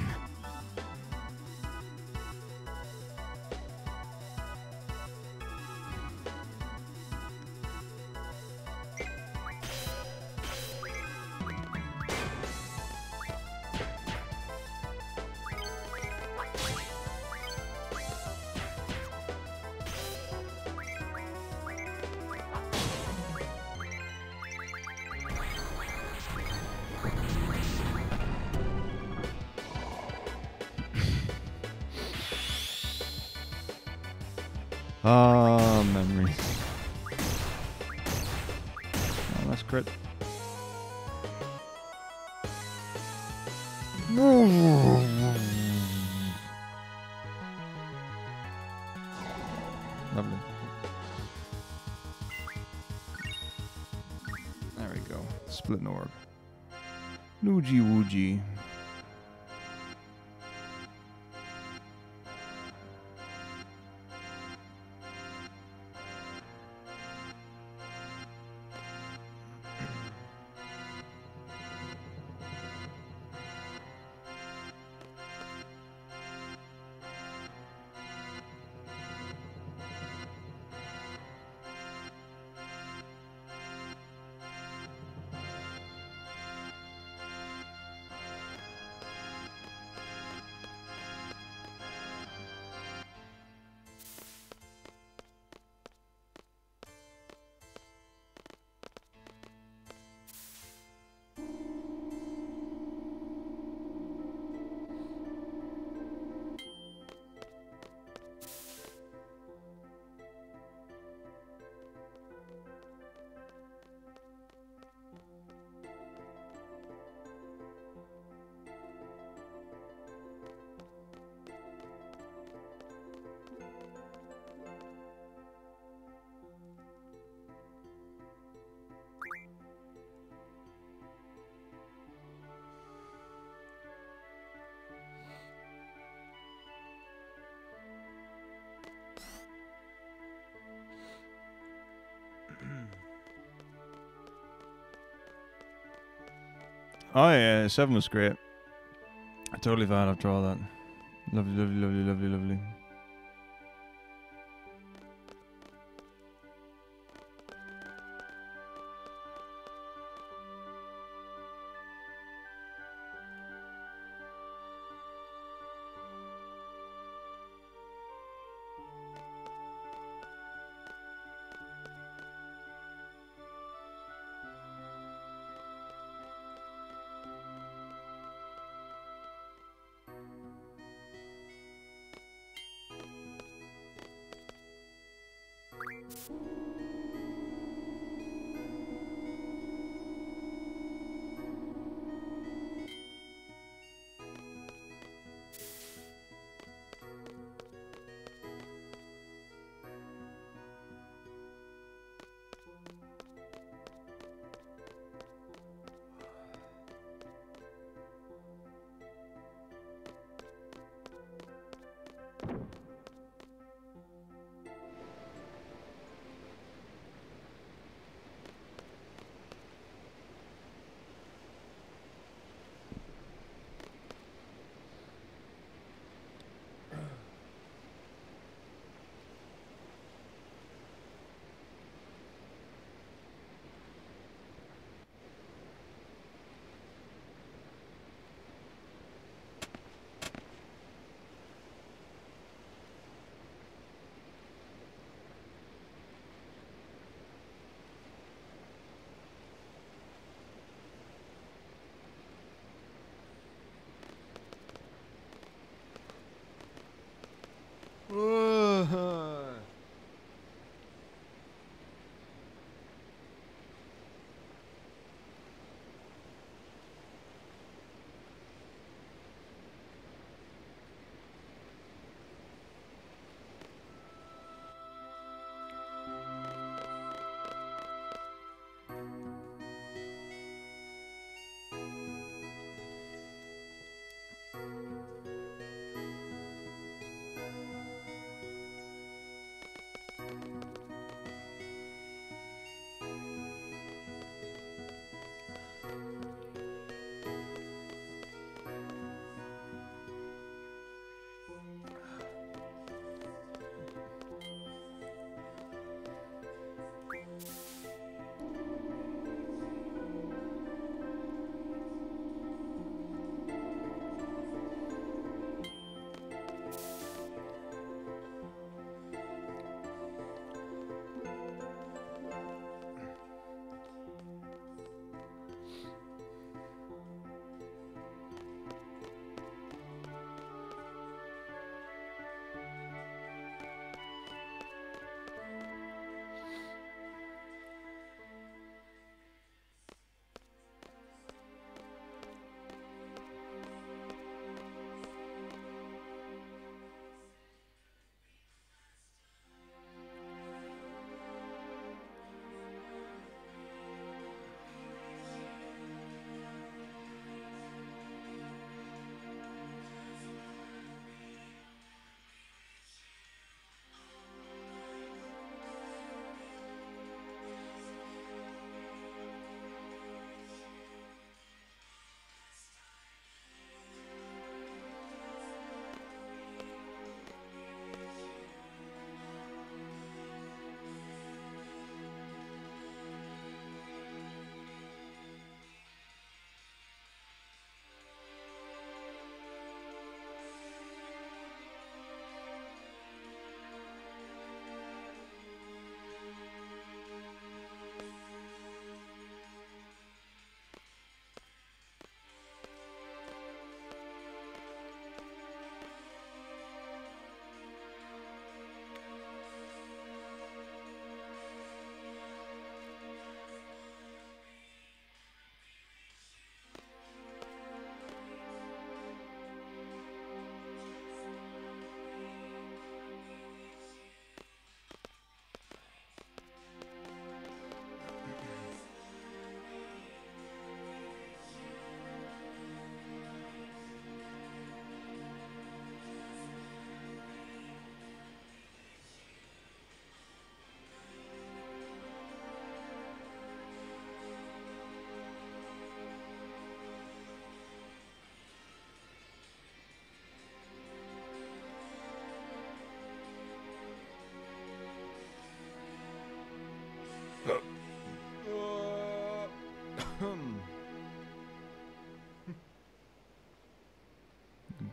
Speaker 1: Ah, memories. Oh, that's crit. Lovely. There we go. Split an orb. Noogie woogie. Oh yeah, 7 was great. I totally forgot after all that. Lovely, lovely, lovely, lovely, lovely.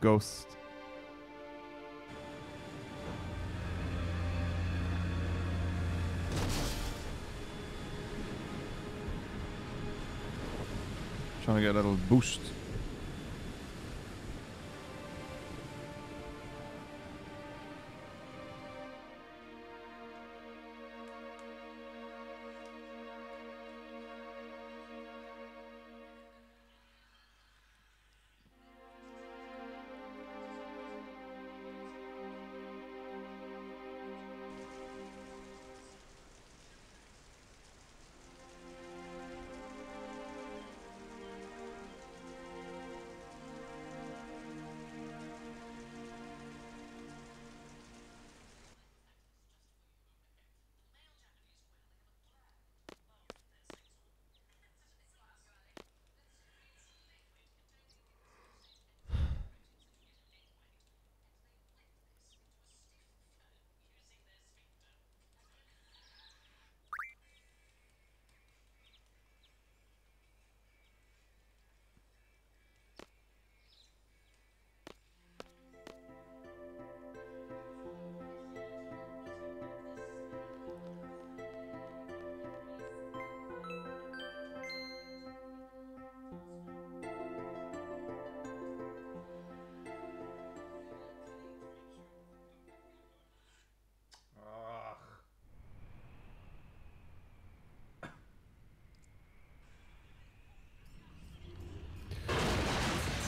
Speaker 1: Ghost. Trying to get a little boost.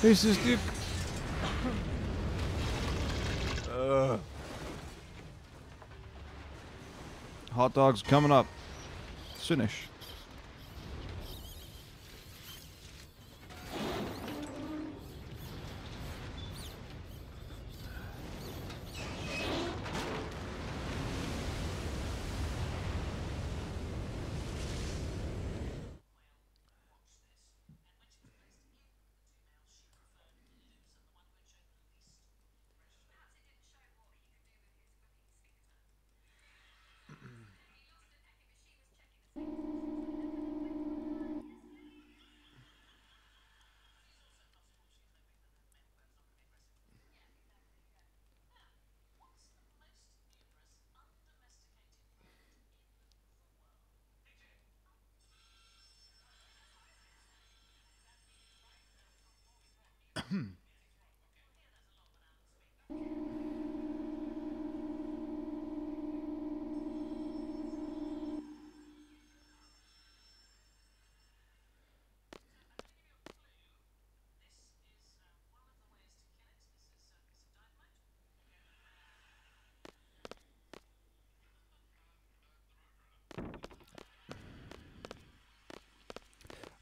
Speaker 1: This is the... Hot dogs coming up. Soonish.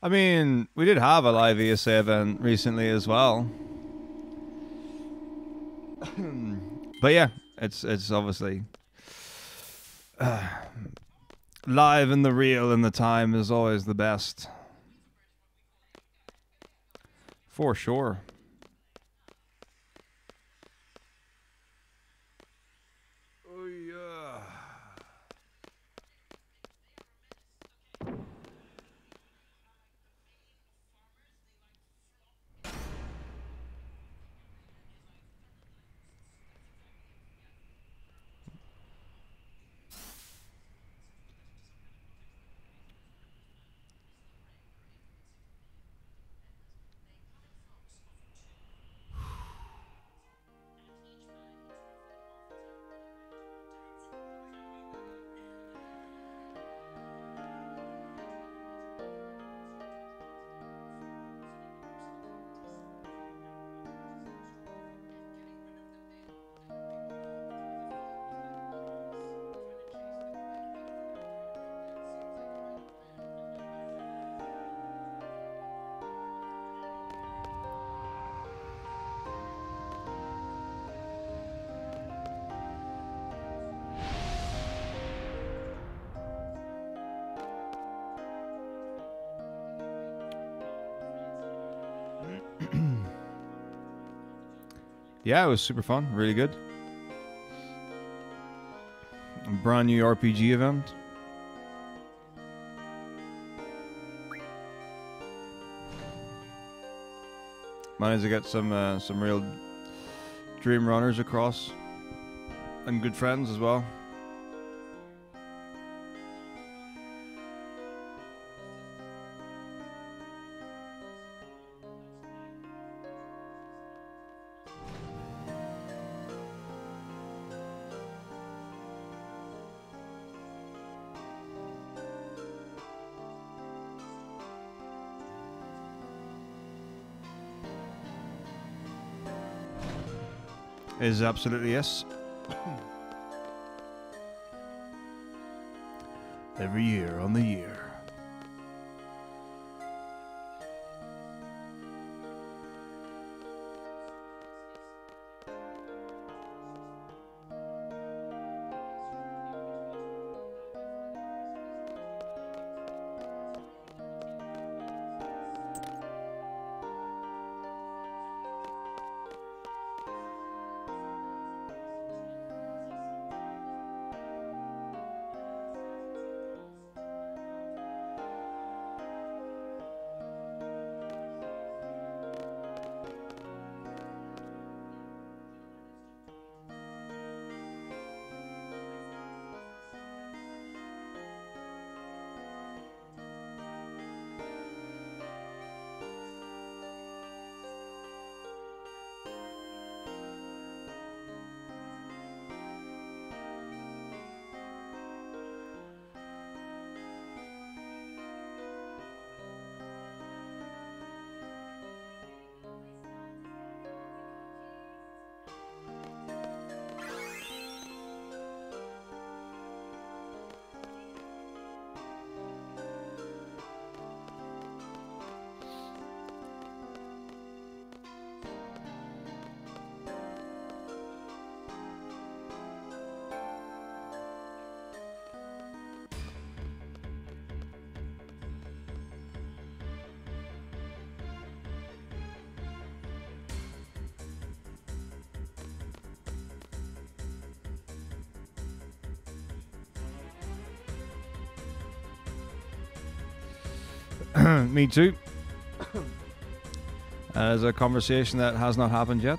Speaker 1: I mean, we did have a live ESA event recently as well. But yeah, it's obviously live and the real and the time is always the best. For sure. Oh yeah. Yeah, it was super fun. Really good. A brand new RPG event. Managed to get some real dream runners across, and good friends as well. Is absolutely yes. Every year on the year. Me too. As a conversation that has not happened yet.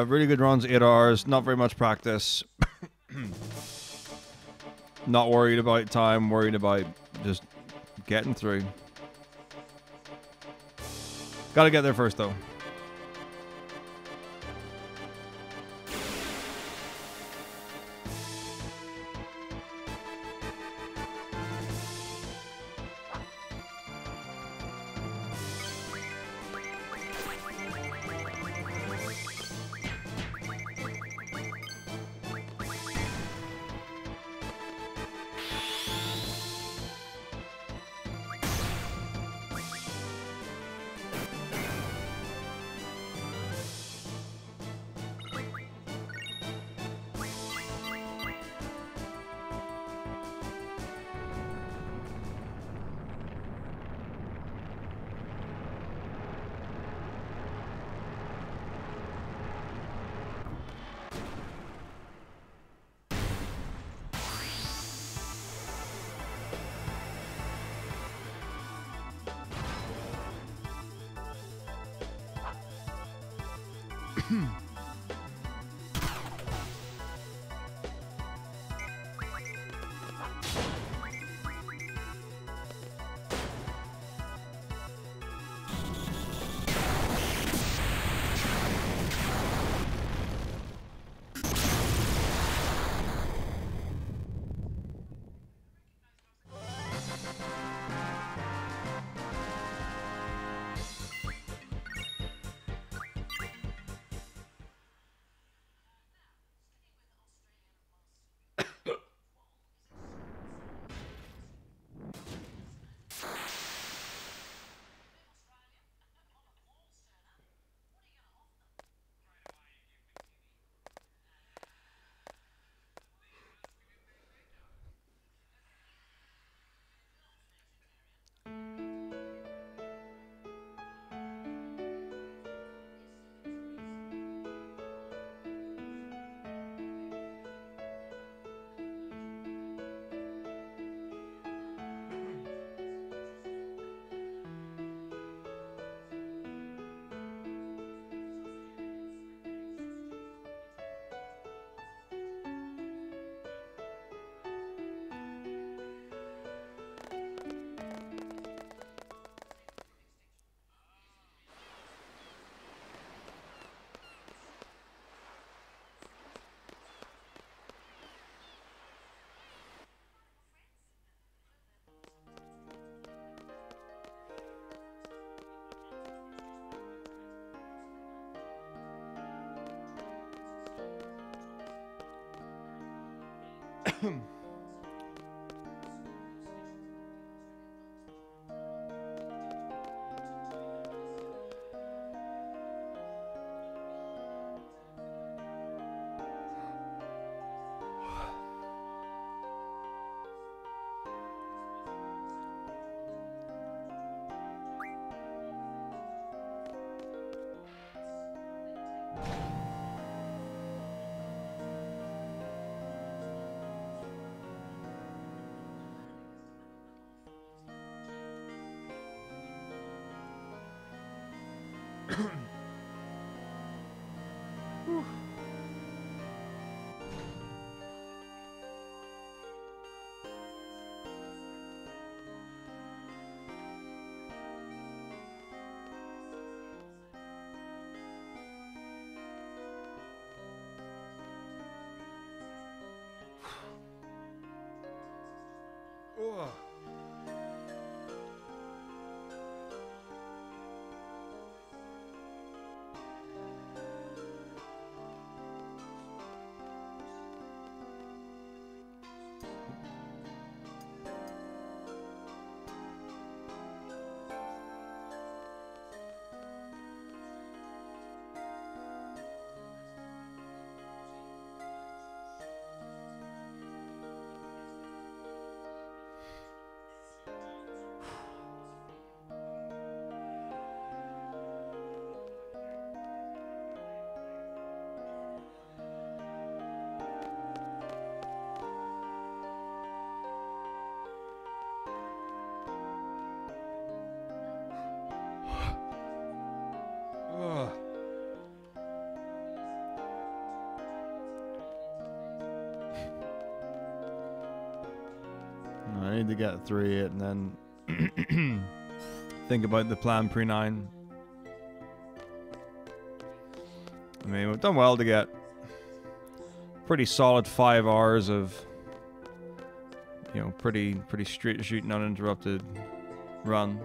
Speaker 1: Really good runs, 8 hours, not very much practice. Not worried about time, worried about just getting through. Gotta get there first though. Ugh. Ugh. I need to get through it and then think about the plan pre-9. I mean, we've done well to get pretty solid 5 hours of, you know, pretty straight shooting uninterrupted run.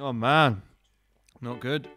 Speaker 1: Oh man, not good.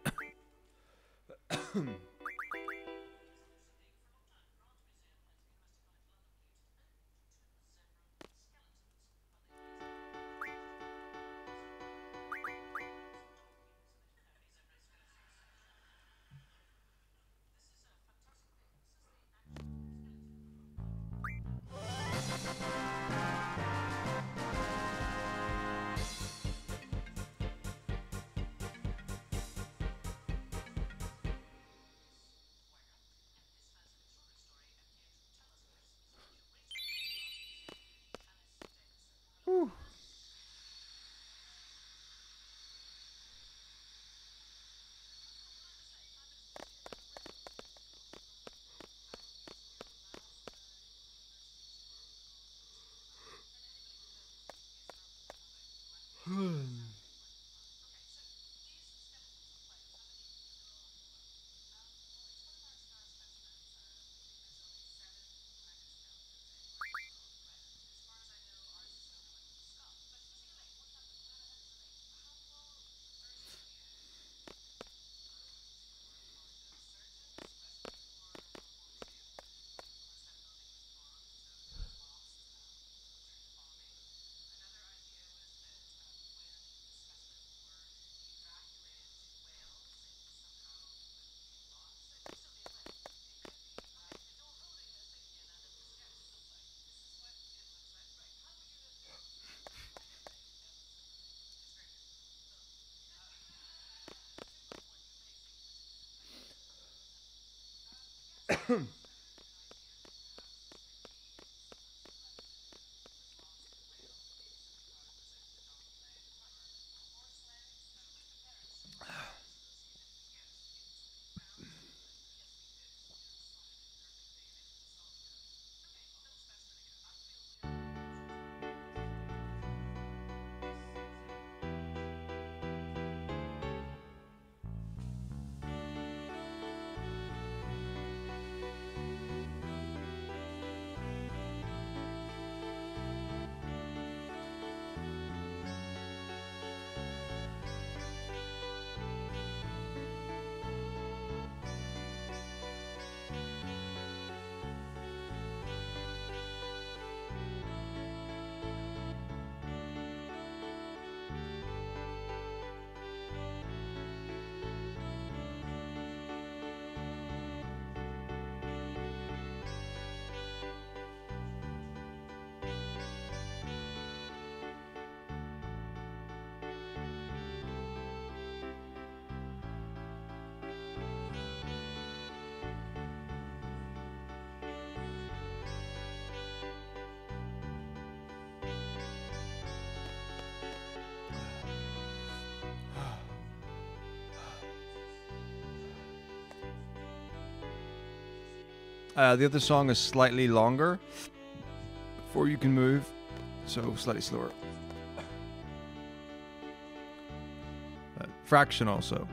Speaker 1: The other song is slightly longer before you can move, so slightly slower. Fraction also.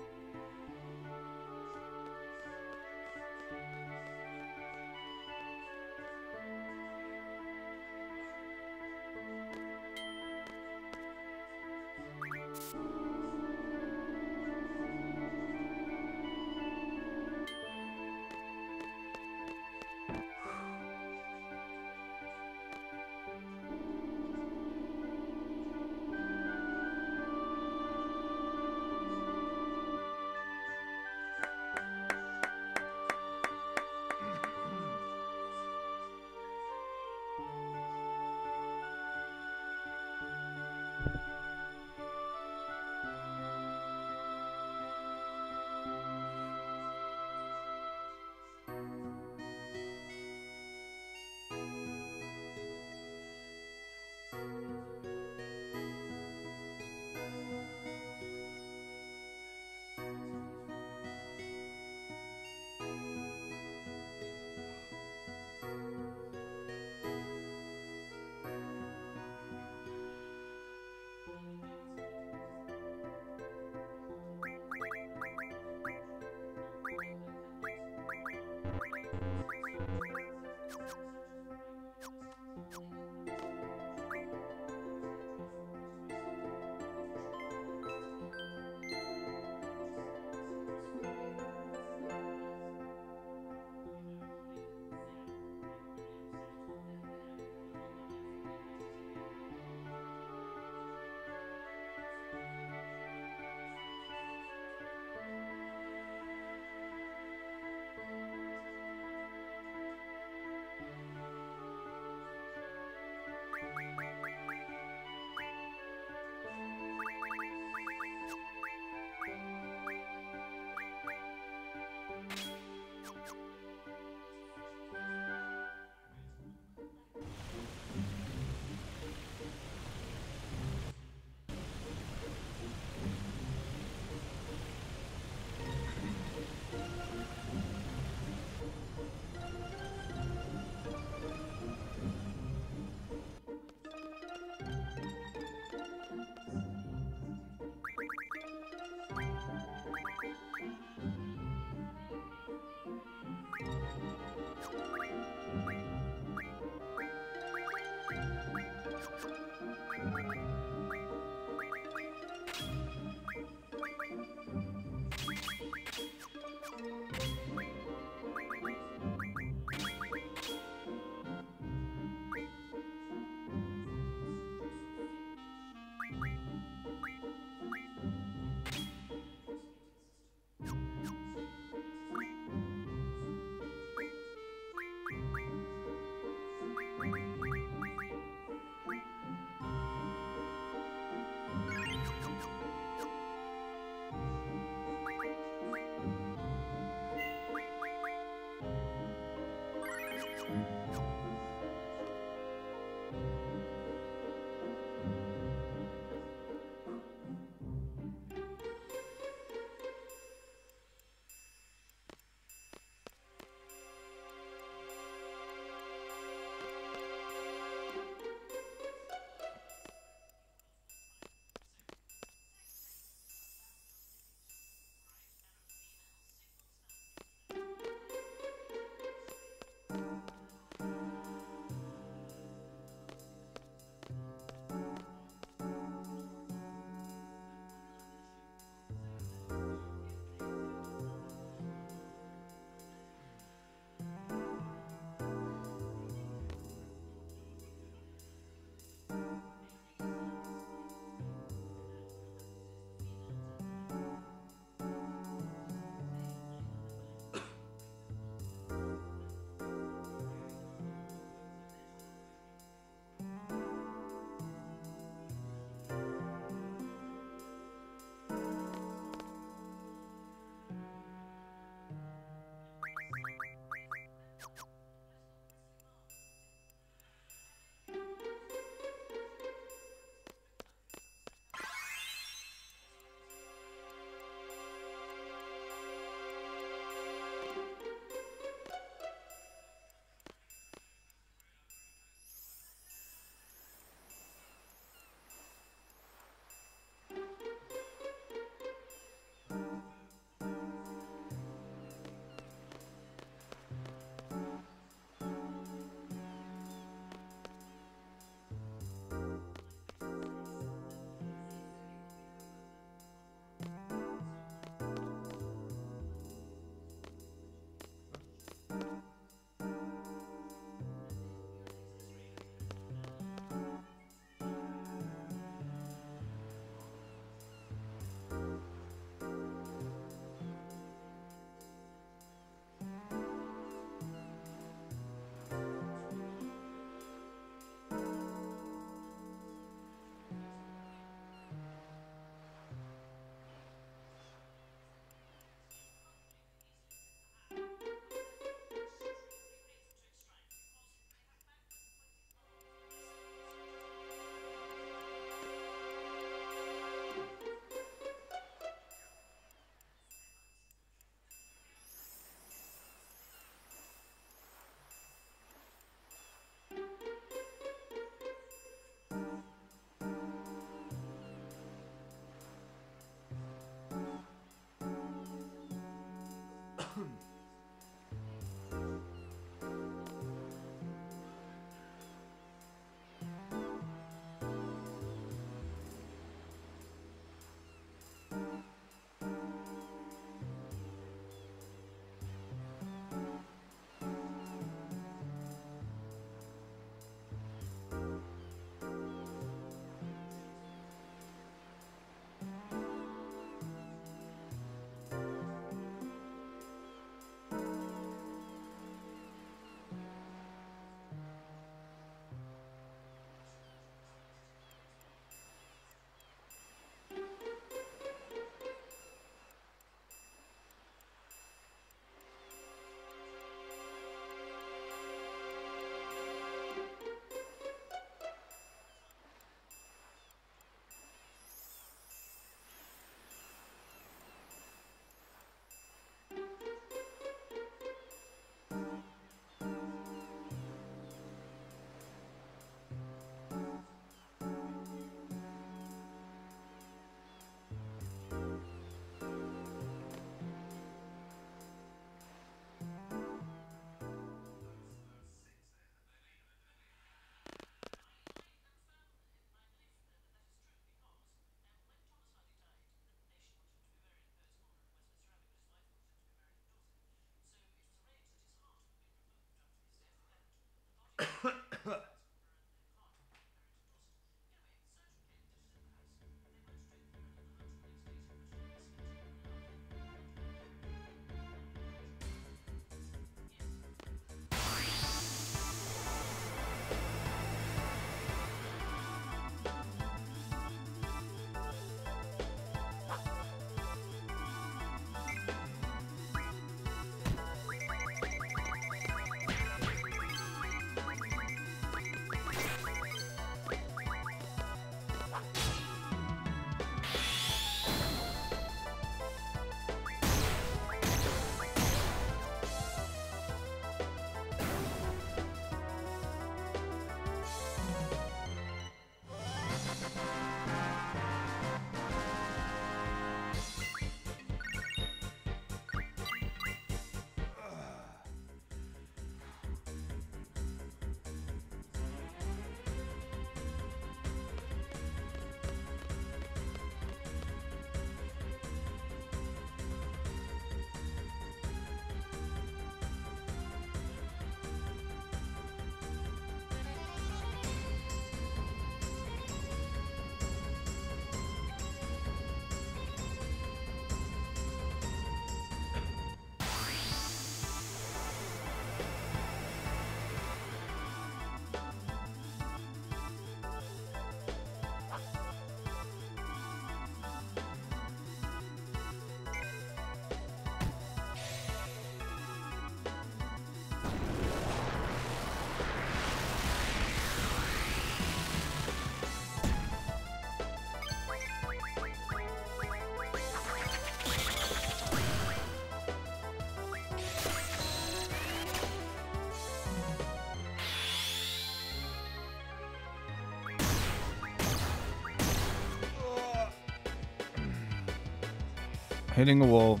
Speaker 1: Hitting a wall.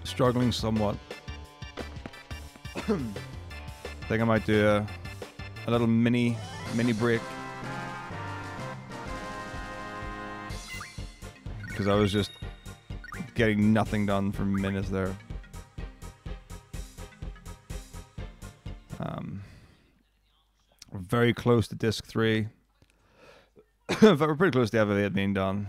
Speaker 1: Struggling somewhat. Think I might do a little mini break. Because I was just getting nothing done for minutes there. We're very close to disc 3. But we're pretty close to Evo 8 being done.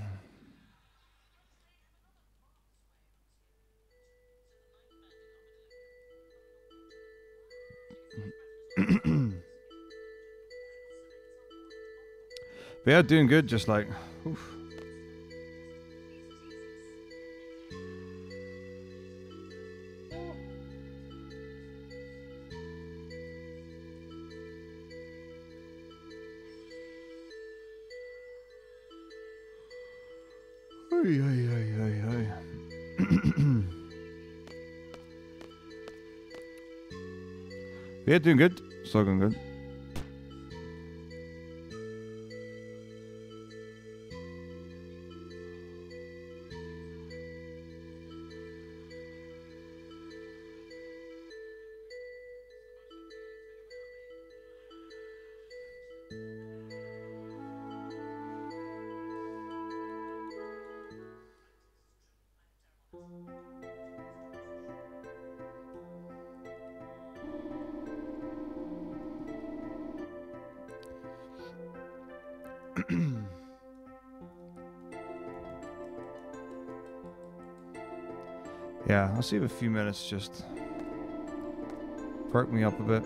Speaker 1: But yeah, doing good, just like, oof. Ay, ay, ay, ay, ay. Yeah, doing good. Still going good. Yeah, I'll save a few minutes, just perk me up a bit.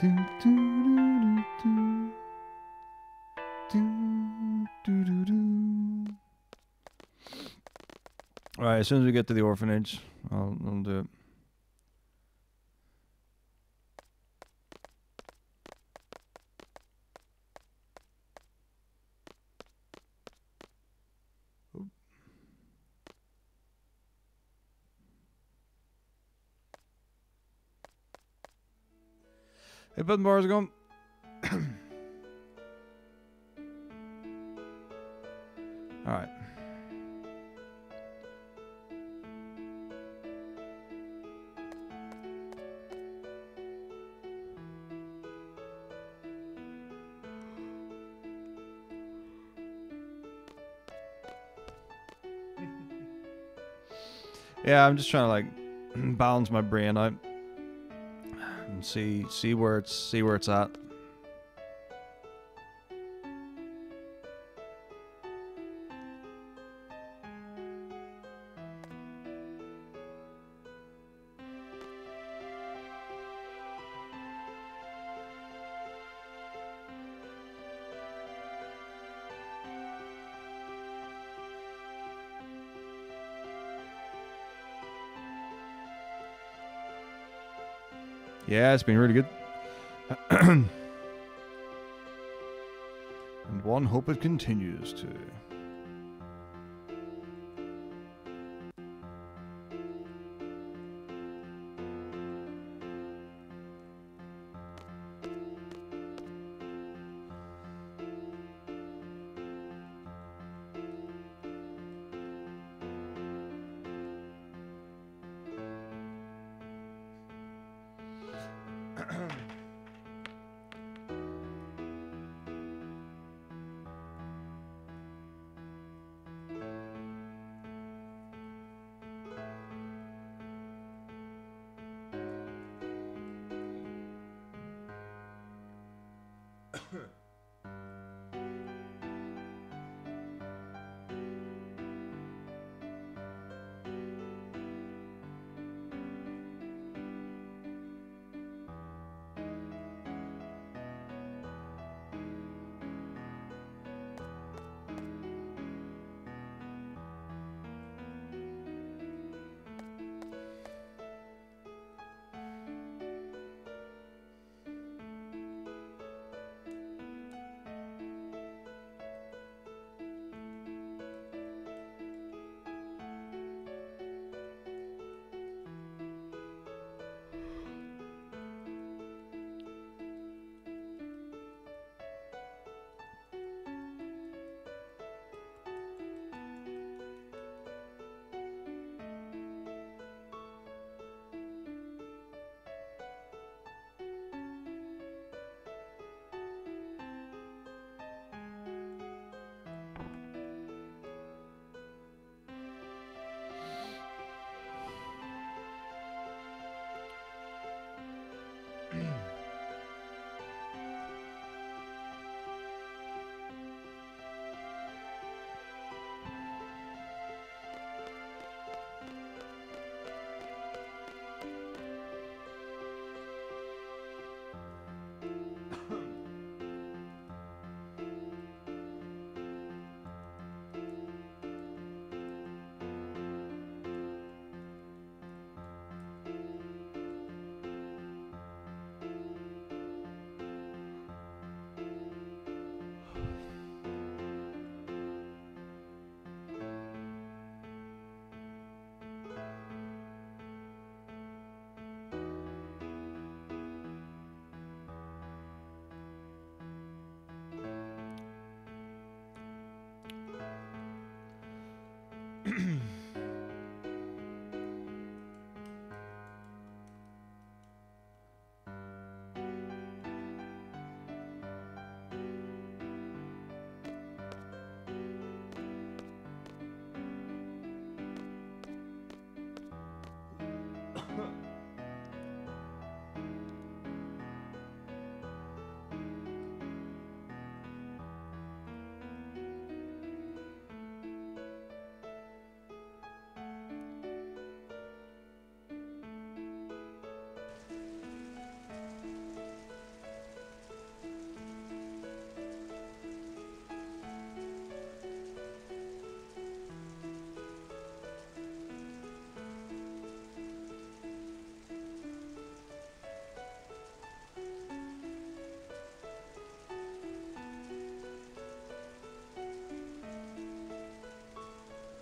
Speaker 1: Do, do, do, do, do, do, do, do. All right, as soon as we get to the orphanage, I'll do it. Hey, bud, bars going. All right. Yeah, I'm just trying to like balance my brain out and see where it's at. Yeah, it's been really good. And one hope it continues to.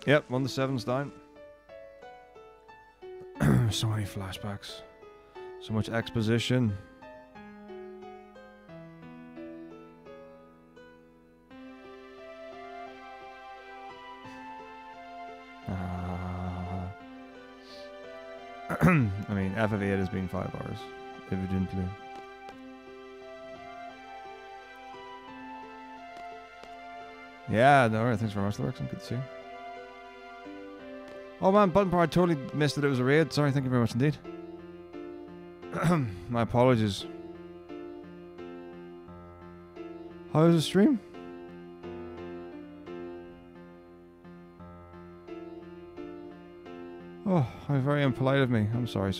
Speaker 1: Yep, 1 to 7's down. So many flashbacks. So much exposition. I mean, FF8 has been 5 hours, evidently. Yeah, no, thanks very much, Lurks. Good to see you. Oh man, Button Power, I totally missed that it was a raid. Sorry, thank you very much indeed. My apologies. How was the stream? Oh, how very impolite of me. I'm sorry.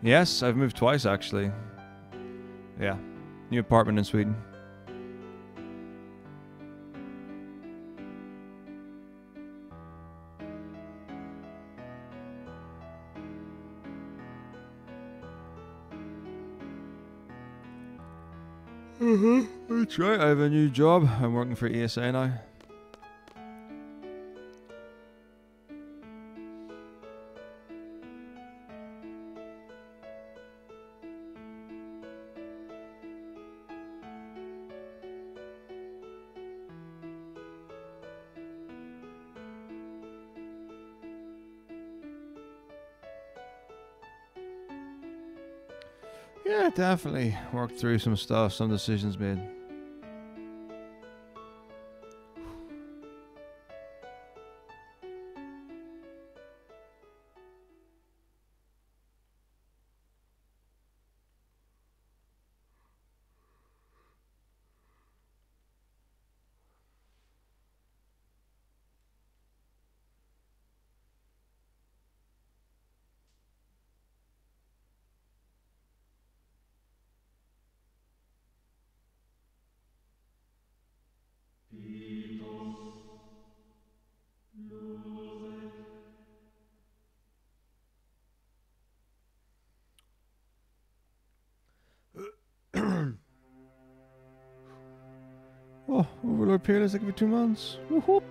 Speaker 1: Yes, I've moved twice actually. Yeah, new apartment in Sweden. That's right, I have a new job. I'm working for ESA now. Yeah, definitely worked through some stuff, some decisions made. Oh, Overlord Peerless, like for 2 months. Whoop.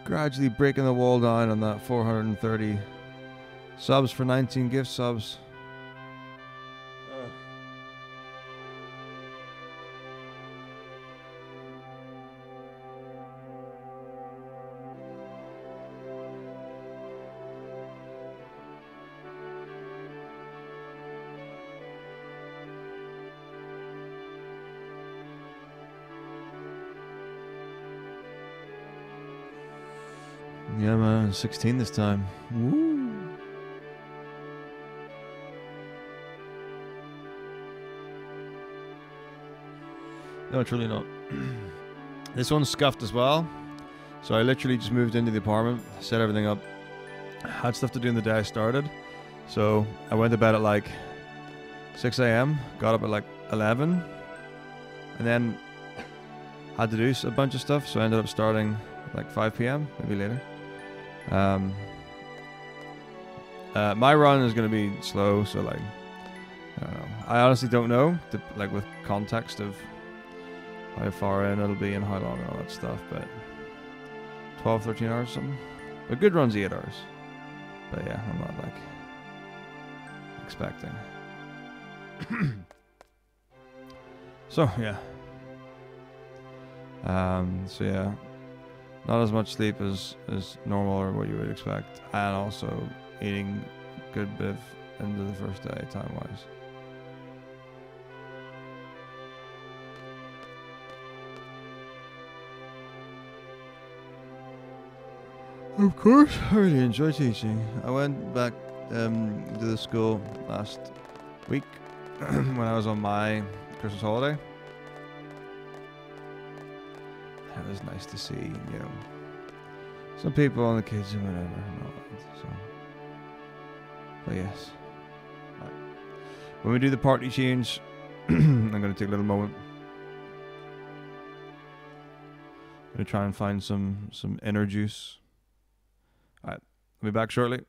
Speaker 1: Gradually breaking the wall down on that 430 subs for 19 gift subs. Yeah, man, 16 this time. Woo. No, it's really not. This one's scuffed as well. So I literally just moved into the apartment, set everything up. Had stuff to do in the day I started. So I went to bed at like 6 a.m. Got up at like 11. And then had to do a bunch of stuff. So I ended up starting at like 5 p.m. Maybe later. My run is going to be slow, so like, I don't know. I honestly don't know, like with context of how far in it'll be and how long and all that stuff, but 12, 13 hours or something. A good run's 8 hours. But yeah, I'm not like expecting. So yeah. So yeah. Not as much sleep as normal or what you would expect, and also eating a good bit into the first day time-wise. Of course, I really enjoy teaching. I went back to the school last week when I was on my Christmas holiday. It it was nice to see, you know, some people and the kids and whatever and all that. So, but yes, right. When we do the party change, I'm gonna take a little moment. Gonna try and find some inner juice. All right, I'll be back shortly.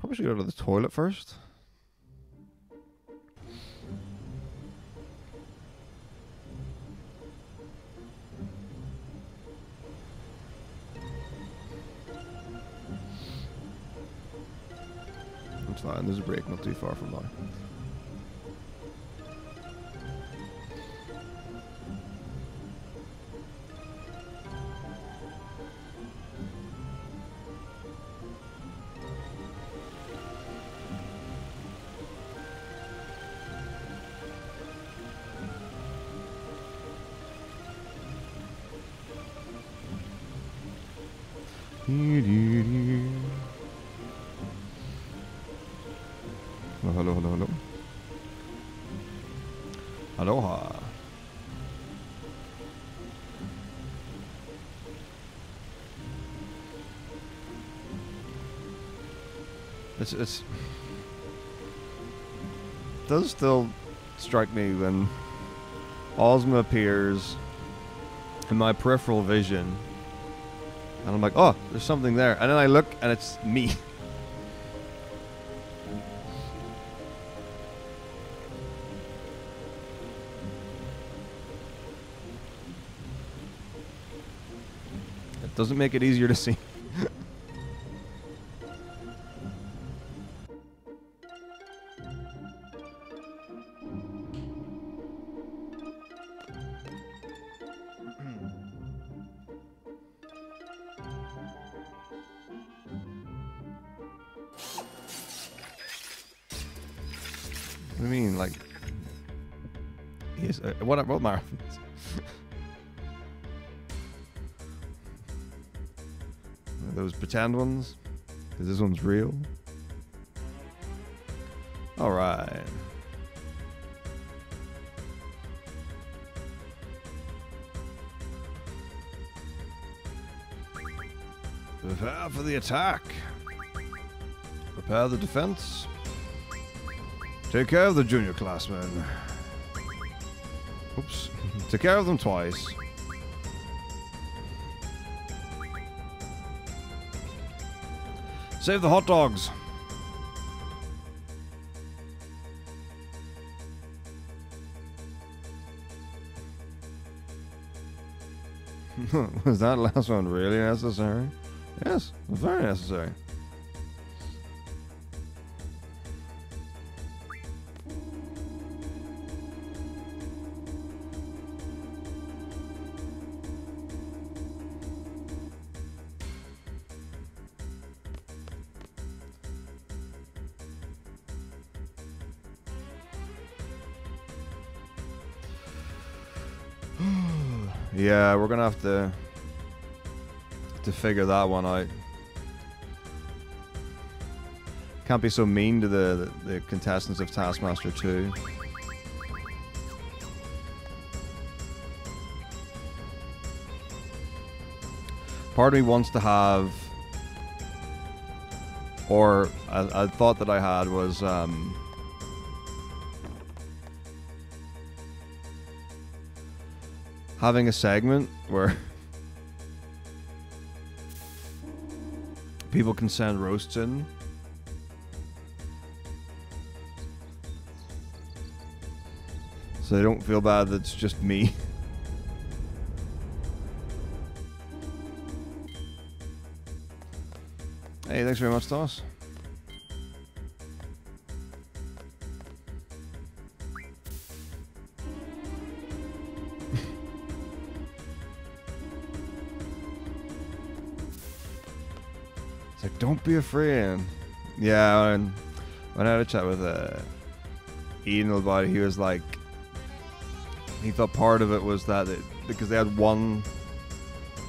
Speaker 1: Probably should go to the toilet first. It's fine, there's a break not too far from now. Hello, hello, hello. Aloha. It does still strike me when Ozma appears in my peripheral vision. And I'm like, oh, there's something there. And then I look and it's me. It doesn't make it easier to see. What do you mean, like? Yes, what marathons? Those pretend ones? Because this one's real. All right. Prepare for the attack. Prepare the defense. Take care of the junior classmen. Oops. Take care of them twice. Save the hot dogs. Was that last one really necessary? Yes, very necessary. Yeah, we're gonna have to figure that one out. Can't be so mean to the contestants of Taskmaster 2. Part of me wants to have, or I thought that I had was having a segment where people can send roasts in. So they don't feel bad that it's just me. Hey, thanks very much, Thomas. It's like, don't be afraid. Yeah, when I had a chat with Ian about it, he was like, he thought part of it was that because they had one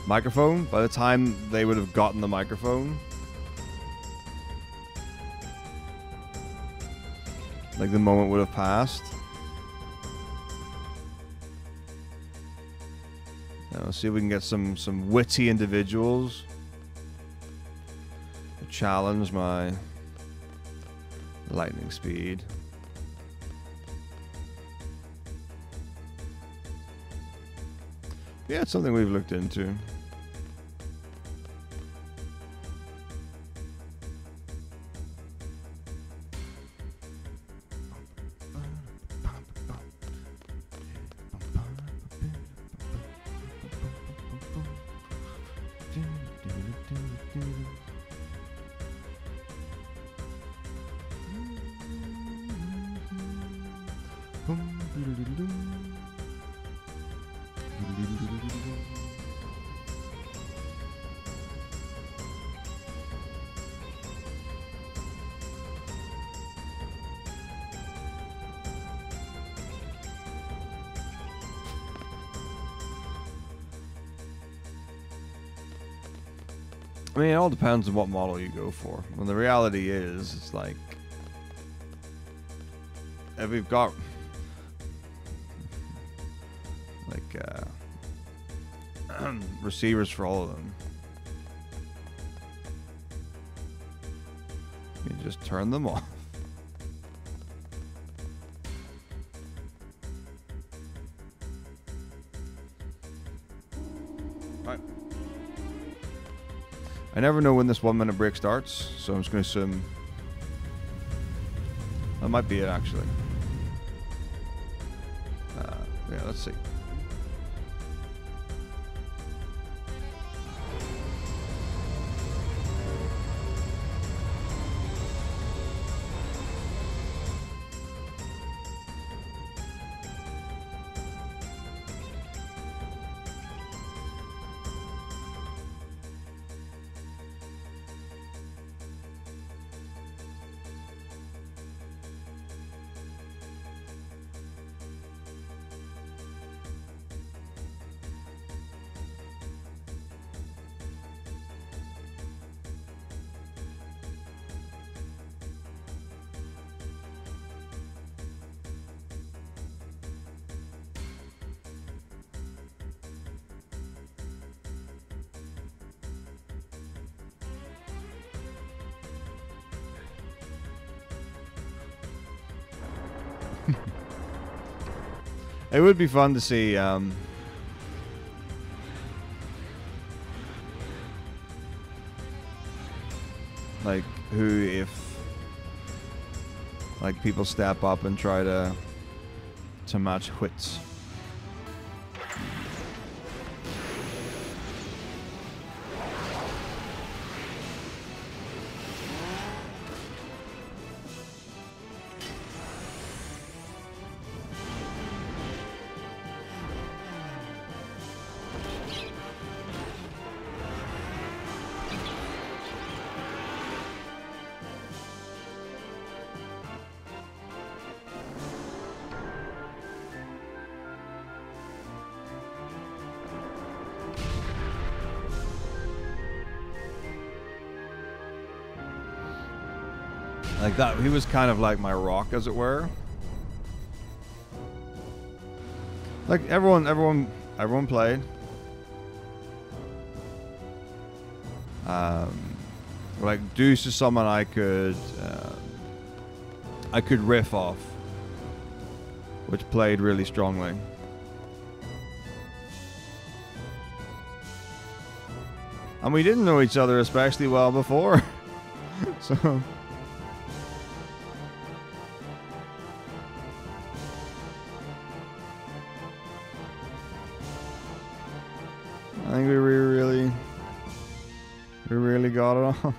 Speaker 1: microphone, by the time they would have gotten the microphone, like the moment would have passed. Now, let's see if we can get some witty individuals to challenge my lightning speed. Yeah, it's something we've looked into. I mean, it all depends on what model you go for. When the reality is, it's like, if we've got like receivers for all of them, you can just turn them off. Right. I never know when this 1 minute break starts, so I'm just going to assume that might be it actually. Yeah, let's see. It would be fun to see like who, if like people step up and try to match wits. Like that, he was kind of like my rock, as it were. Like everyone played. Like Deuce is someone I could riff off, which played really strongly. And we didn't know each other especially well before, so. I think we really got it on.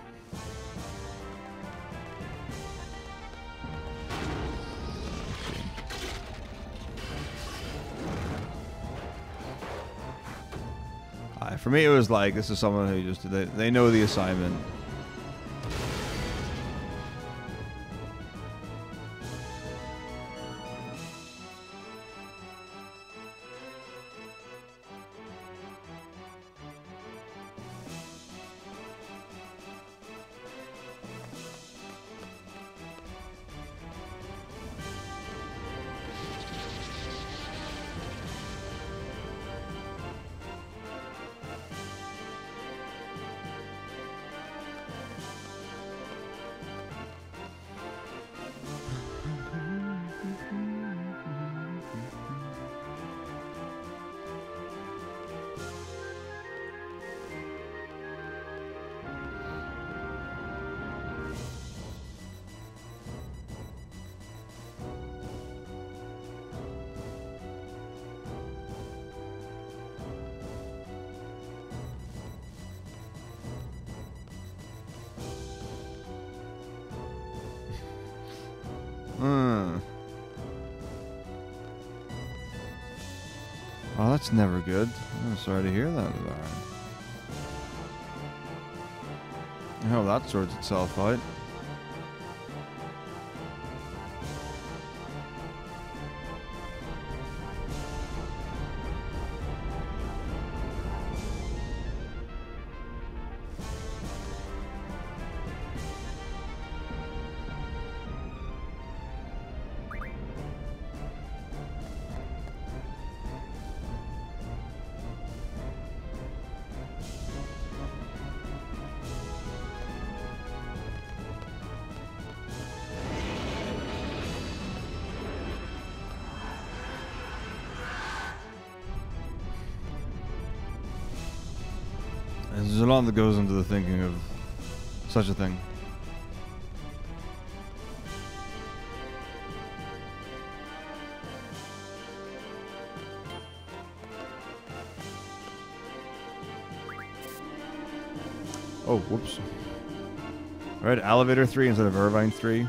Speaker 1: For me, it was like, this is someone who just, they know the assignment. Oh, that's never good. I'm sorry to hear that, Baron. I hope that sorts itself out. There's a lot that goes into the thinking of such a thing. Oh, whoops. Right, elevator 3 instead of Irvine 3.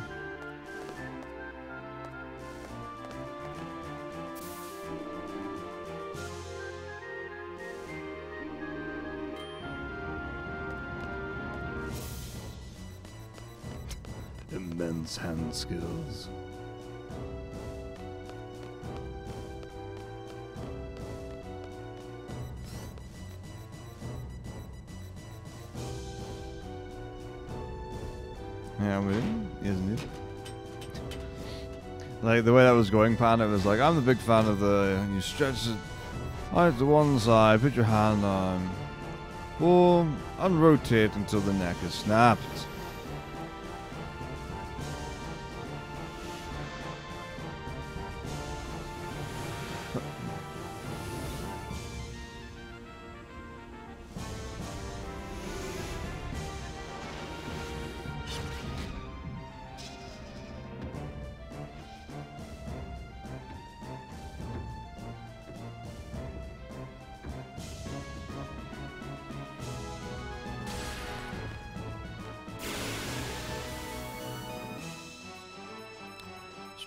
Speaker 1: Immense hand skills. Yeah, isn't it? Like the way that was going, Pan, it was like, I'm the big fan of the, you stretch it out to one side, put your hand on, boom, and rotate until the neck is snapped.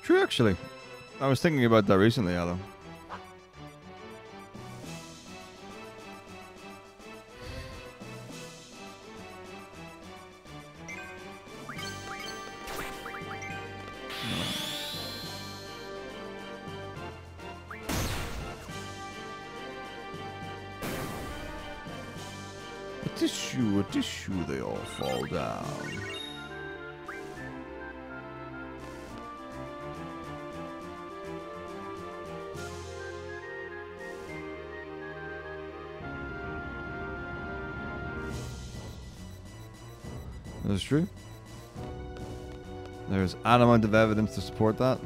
Speaker 1: True, actually. I was thinking about that recently, Alan. A tissue, they all fall down. That's true. There's an amount of evidence to support that.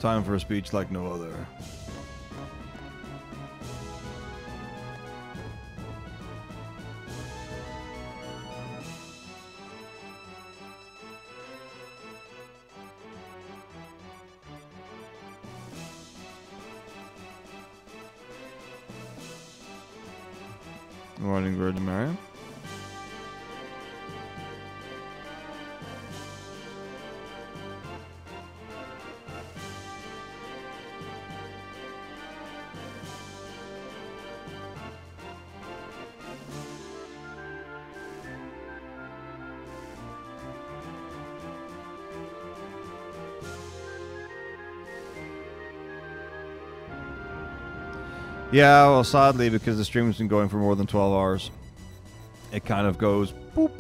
Speaker 1: Time for a speech like no other. Morning, Virgin Mary. Yeah, well, sadly, because the stream's been going for more than 12 hours, it kind of goes boop.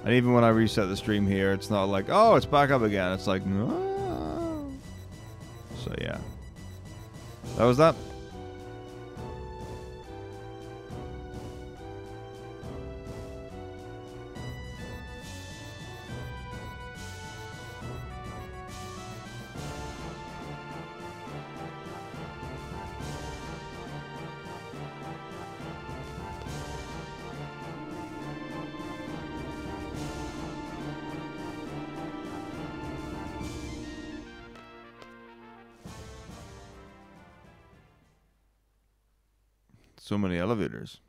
Speaker 1: And even when I reset the stream here, it's not like, oh, it's back up again. It's like, no. So, yeah. That was that. So many elevators.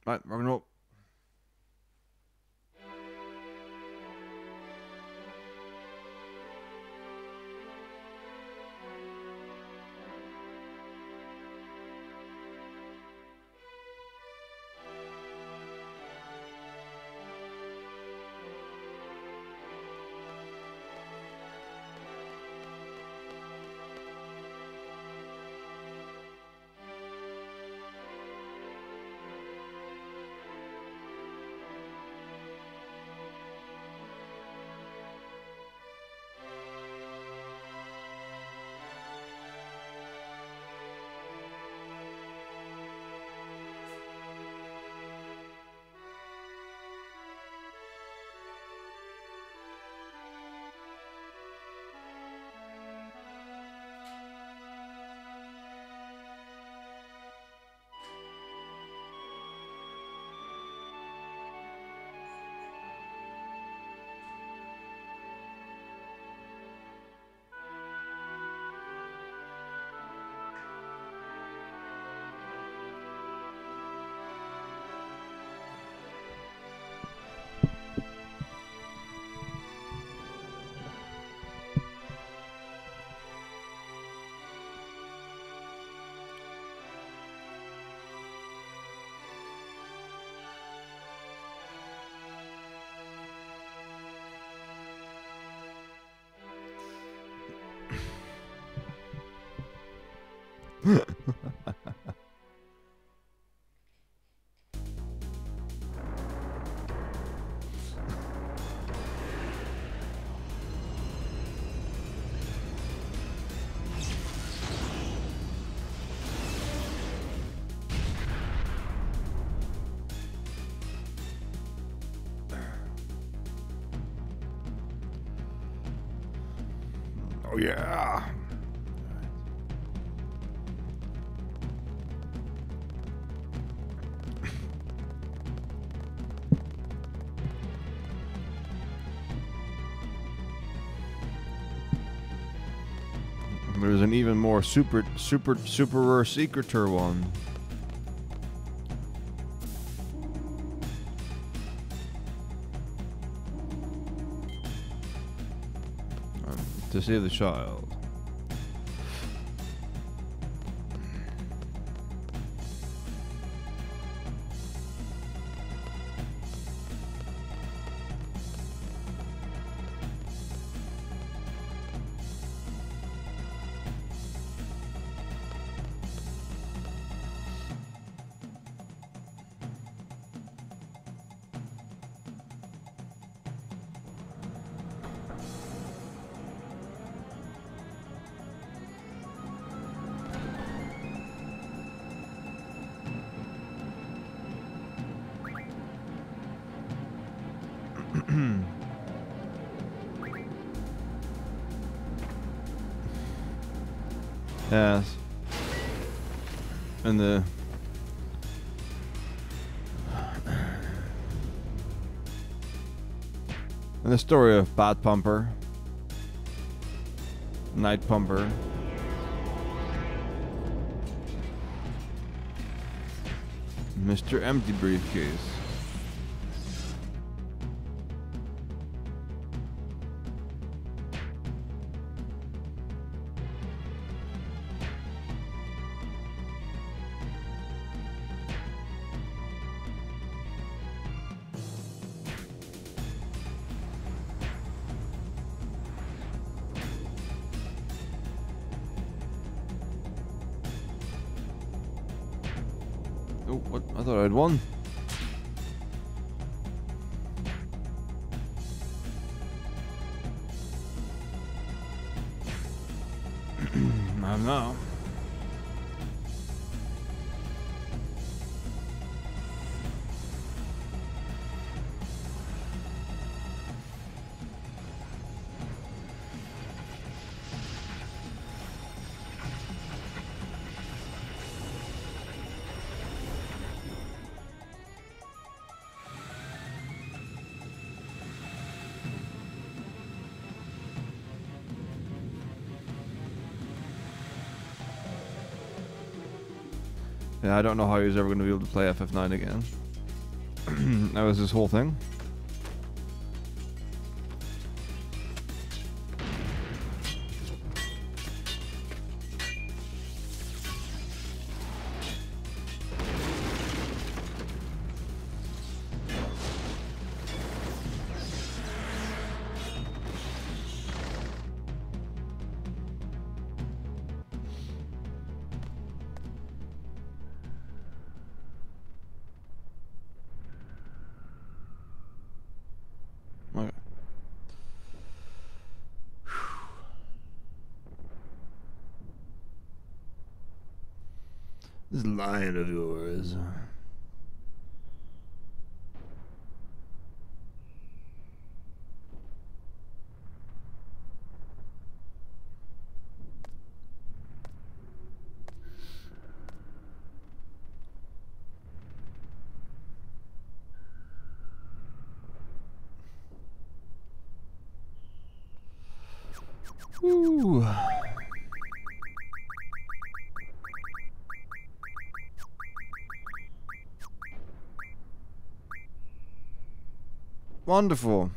Speaker 1: Right, rock and roll. Oh yeah. There's an even more super rare secreter one. To save the child. Yes. And the story of Bad Pumper, Night Pumper, Mr. Empty Briefcase. Oh, what? I thought I had won. time now. Yeah, I don't know how he was ever going to be able to play FF9 again. That was his whole thing. Okay. This lion of yours. Ooh. Wonderful.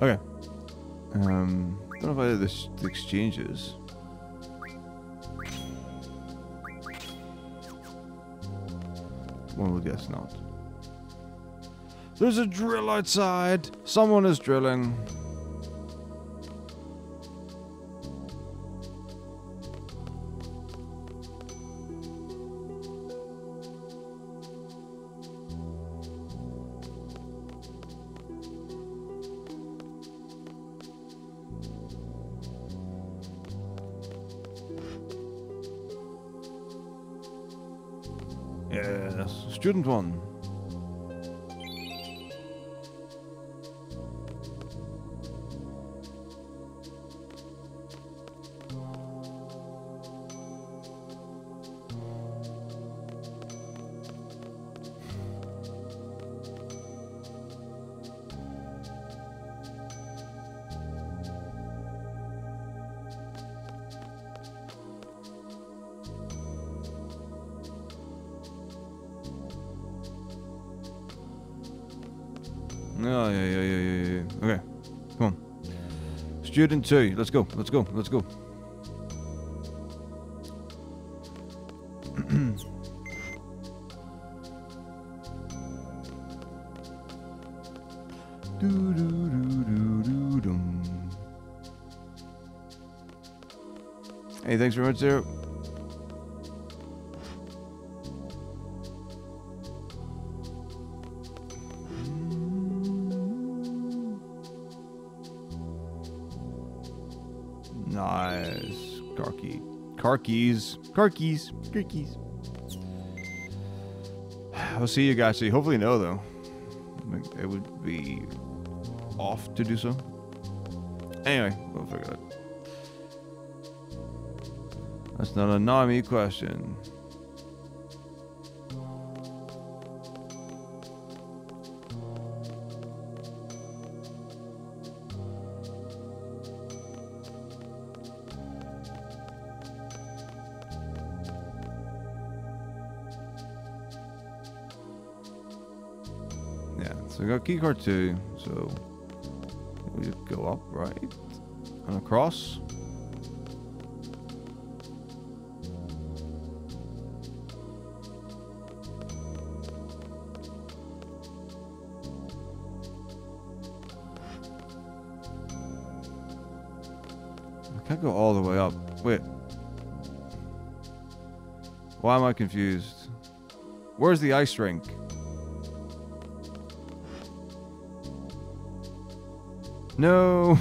Speaker 1: Okay. Don't know if I did the exchanges. One would guess not. There's a drill outside. Someone is drilling. Yes, student one. Oh, yeah. Okay, come on. Student 2, let's go. Do do do do do dum. Hey, thanks very much, Zero. Nice. Car keys. I'll see you guys. So you hopefully know, though. It would be off to do so. Anyway, we'll figure it out. That's not a Nami question. Yeah, so we got keycard 2, so we go up, right? And across. I can't go all the way up. Wait. Why am I confused? Where's the ice rink? No.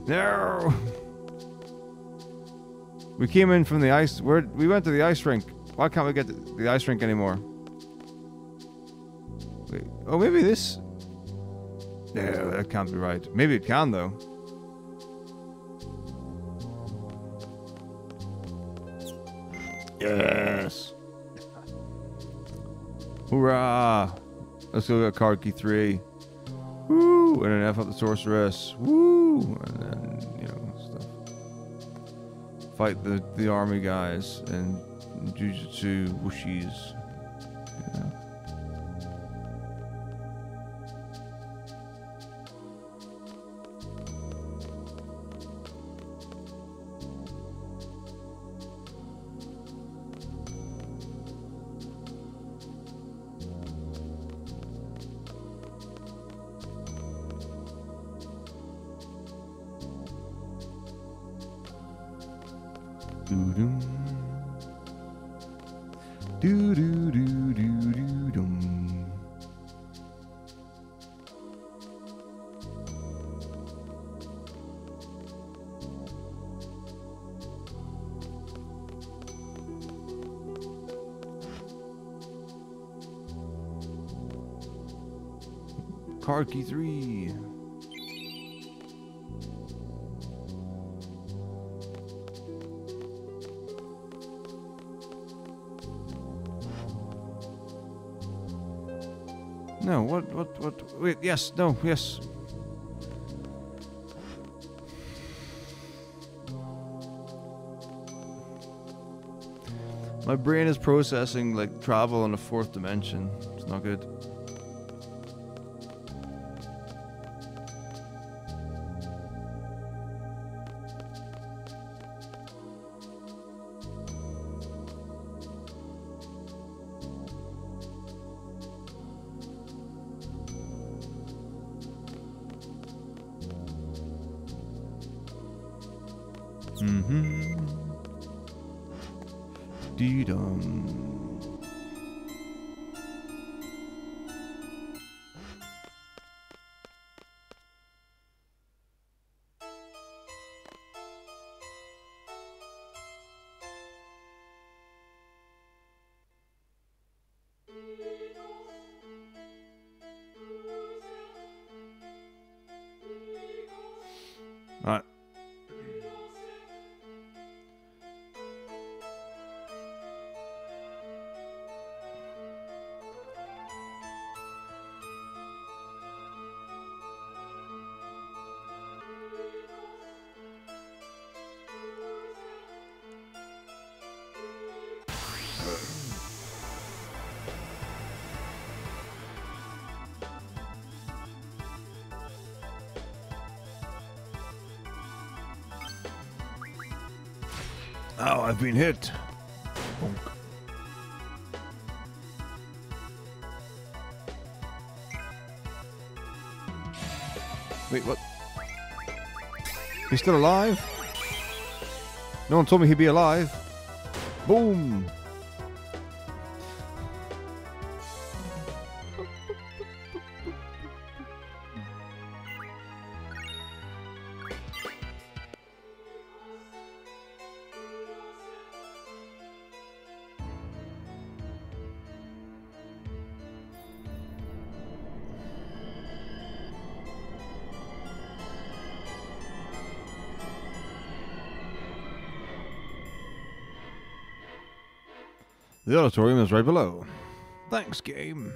Speaker 1: No. We came in from the ice. We went to the ice rink. Why can't we get to the ice rink anymore? Wait. Oh, maybe this. Yeah, that can't be right. Maybe it can though. Yes. Hoorah! Let's go get card key 3. Woo! And then F up the sorceress. Woo! And then, you know, stuff. Fight the army guys and jujutsu whooshies. You know. Doo-dum. Doo-doo-doo-doo-doo-dum. Card key 3. No, what, wait, yes, no, yes. My brain is processing, like, travel in a 4th dimension. It's not good. Dee-dum. All right. Oh, I've been hit. Bonk. Wait, what? He's still alive? No one told me he'd be alive. Boom. The auditorium is right below. Thanks, game.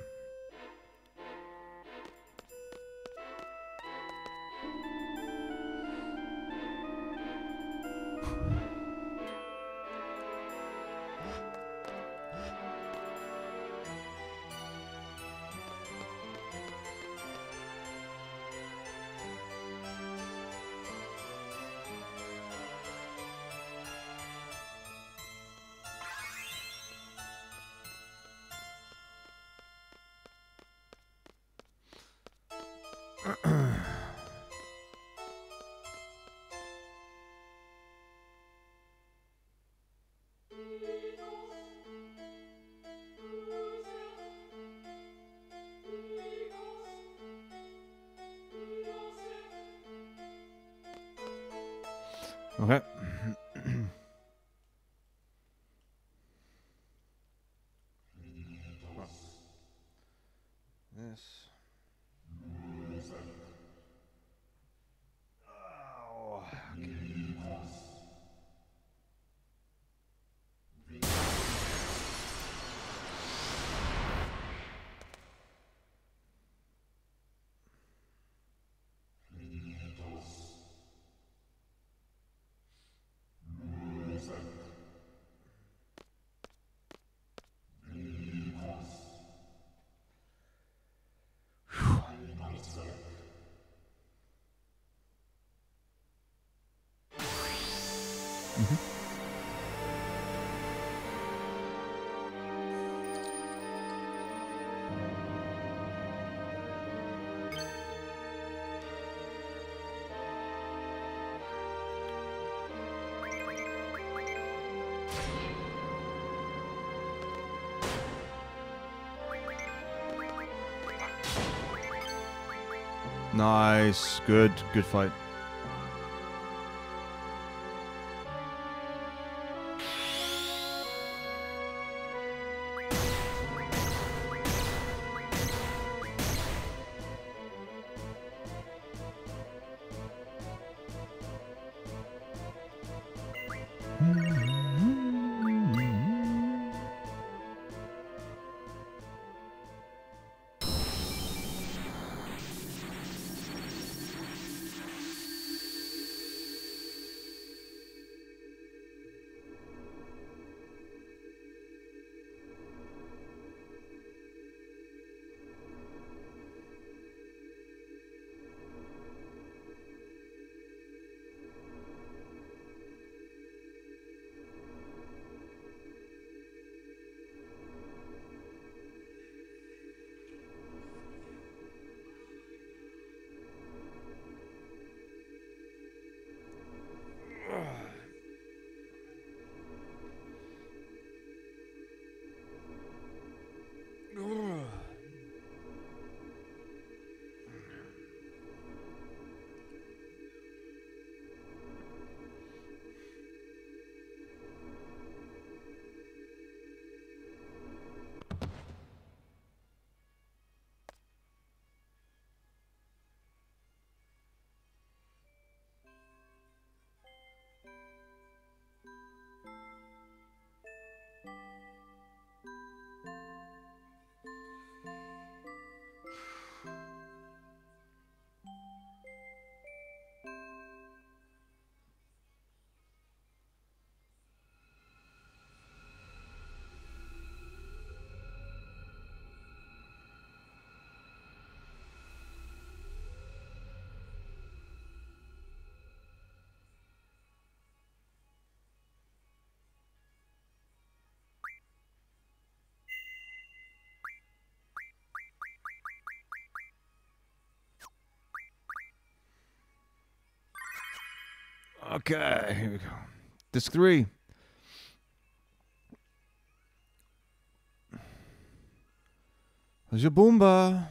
Speaker 1: Okay. This. Oh, nice. Good fight. Okay, here we go. Disc 3. There's your Boomba.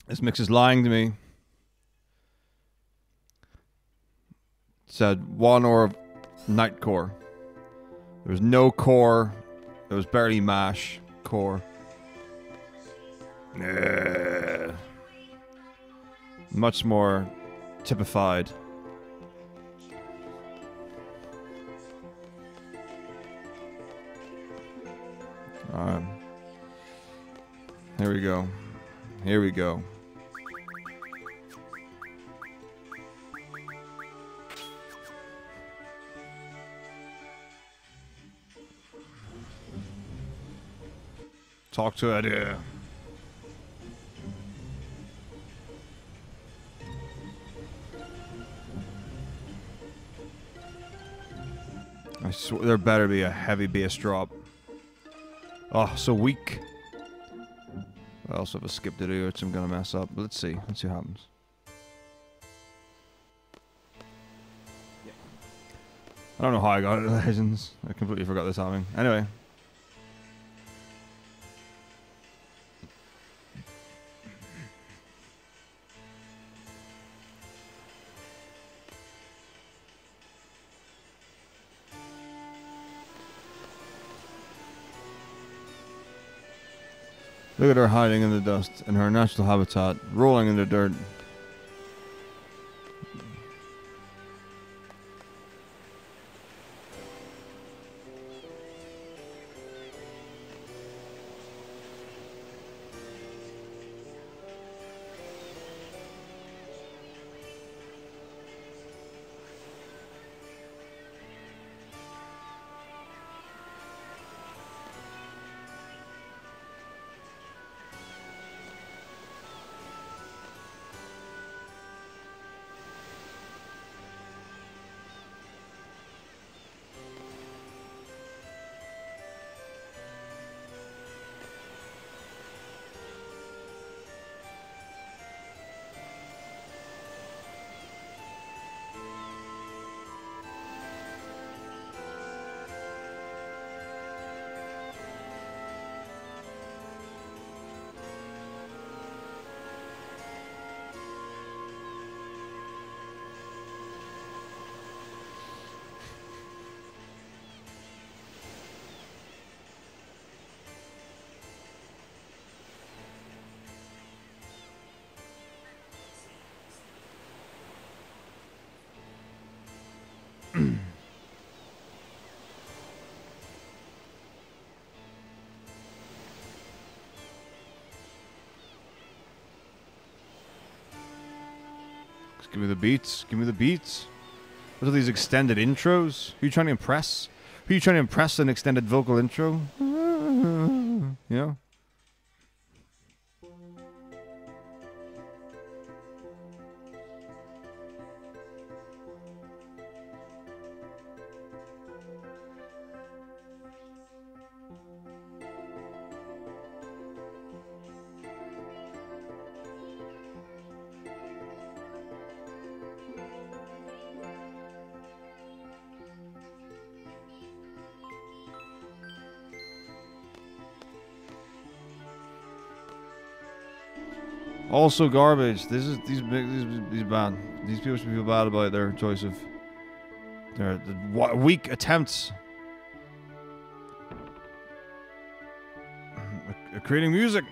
Speaker 1: This mix is lying to me. It said 1 or night core. There was no core. There was barely mash core. Much more typified. Alright. Here we go. Here we go. Talk to it, yeah. I swear there better be a heavy bass drop. Oh, so weak. I also have a skip to do, which I'm gonna mess up. But let's see. Let's see what happens. I don't know how I got it at Legends. I completely forgot this happening. Anyway. Look at her hiding in the dust in her natural habitat, rolling in the dirt. Give me the beats. Give me the beats. What are these extended intros? Who are you trying to impress? Who are you trying to impress an extended vocal intro? You know? Also garbage. These bad. These people should feel bad about their choice of their weak attempts at creating music.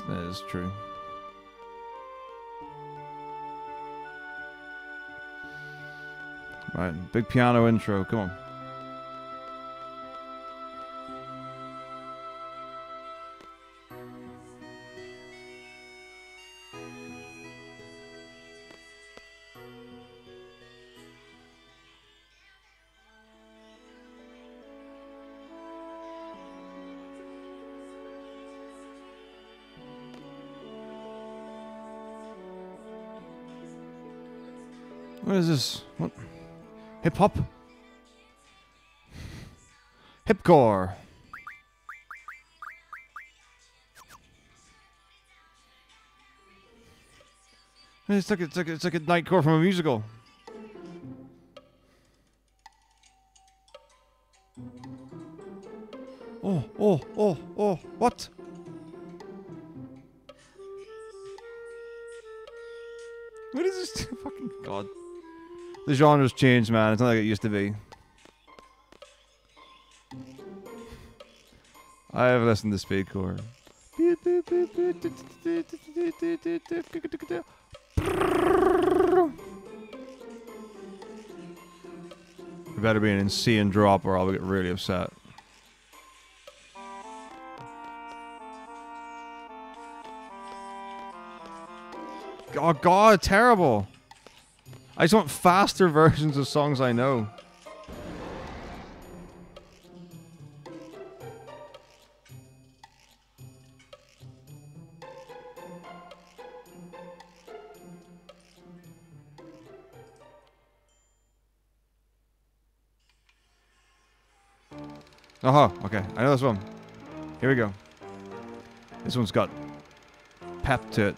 Speaker 1: That is true. Right, big piano intro. Come on. What is this? What? Hip hop? Hipcore. It's like a nightcore from a musical. Oh, what? What is this? Fucking God. The genre's changed, man. It's not like it used to be. I have listened to Speedcore. It better be an insane drop or I'll get really upset. Oh God, terrible. I just want faster versions of songs I know. Okay. I know this one. Here we go. This one's got pep to it.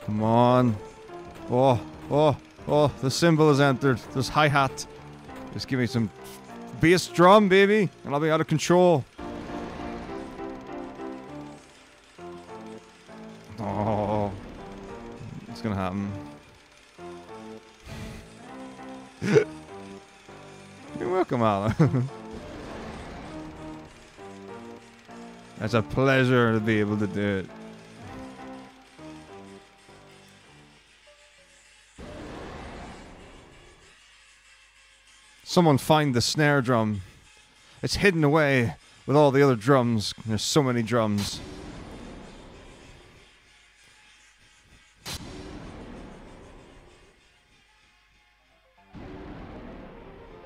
Speaker 1: Come on. Oh, the cymbal has entered. This hi-hat. Just give me some bass drum, baby, and I'll be out of control. Oh, it's gonna happen. You're welcome, Alan. It's a pleasure to be able to do it. Someone find the snare drum. It's hidden away with all the other drums. There's so many drums.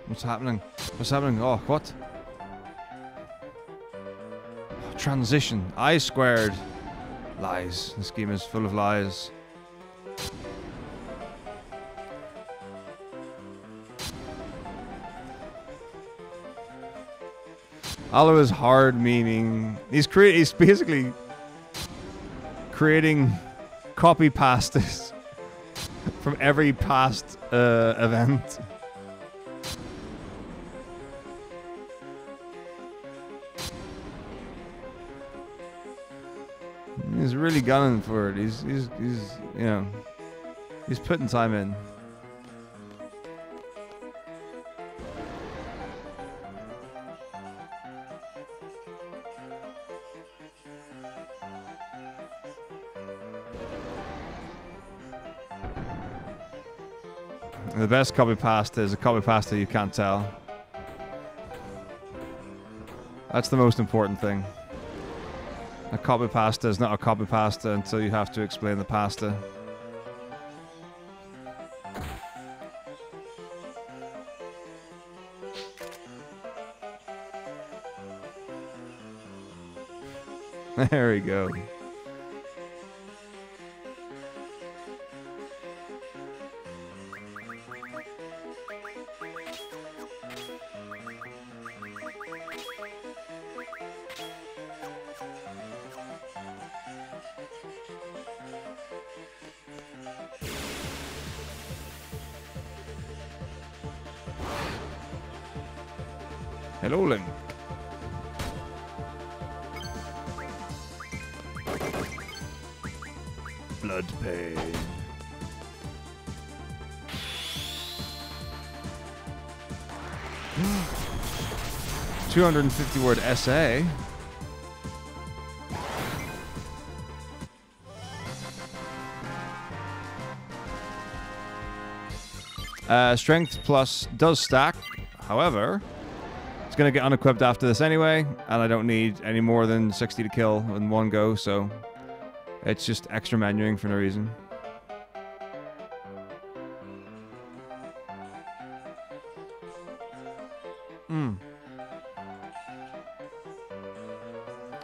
Speaker 1: What's happening? What's happening? Oh, what? Transition. I squared. Lies. This game is full of lies. Allo is hard memeing. He's basically creating copy pastas from every past event. He's really gunning for it. He's you know, he's putting time in. The best copy pasta is a copy pasta you can't tell. That's the most important thing. A copy pasta is not a copy pasta until you have to explain the pasta. There we go. Hello, Link. Blood pain. $250-word essay. Strength plus does stack. However, it's going to get unequipped after this anyway, and I don't need any more than 60 to kill in one go, so it's just extra menuing for no reason.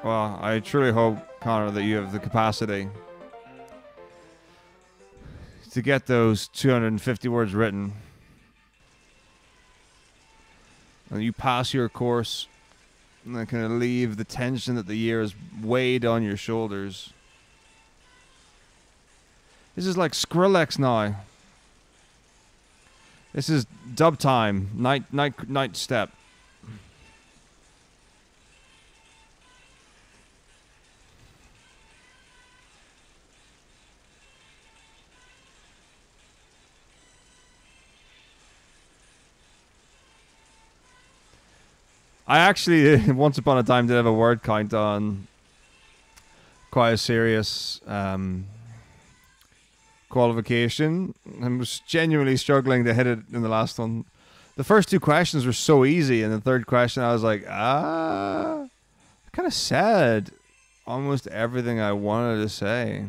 Speaker 1: Well, I truly hope, Connor, that you have the capacity to get those 250 words written. And you pass your course, and that can relieve the tension that the year has weighed on your shoulders. This is like Skrillex now. This is dub time. Night step. I actually, once upon a time, did have a word count on quite a serious qualification. I was genuinely struggling to hit it in the last one. The first two questions were so easy, and the third question I was like, I kind of said almost everything I wanted to say.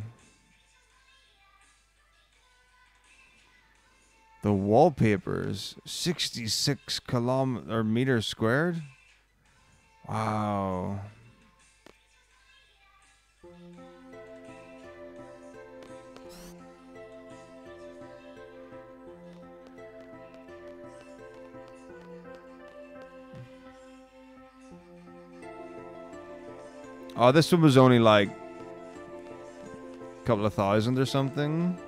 Speaker 1: The wallpapers, 66 meters squared. Wow. Oh, this one was only like a couple of thousand or something.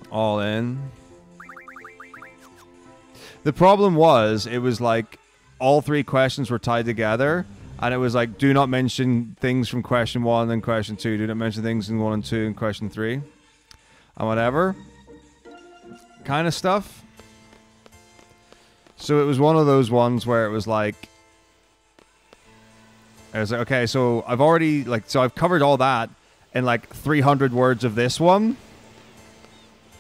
Speaker 1: All in. The problem was, it was like all three questions were tied together, and it was like, do not mention things from question 1 and question 2. Do not mention things in 1 and 2 and question 3. And whatever. Kind of stuff. So it was one of those ones where it was like, I was like, okay, so I've already, like, so I've covered all that in like 300 words of this one.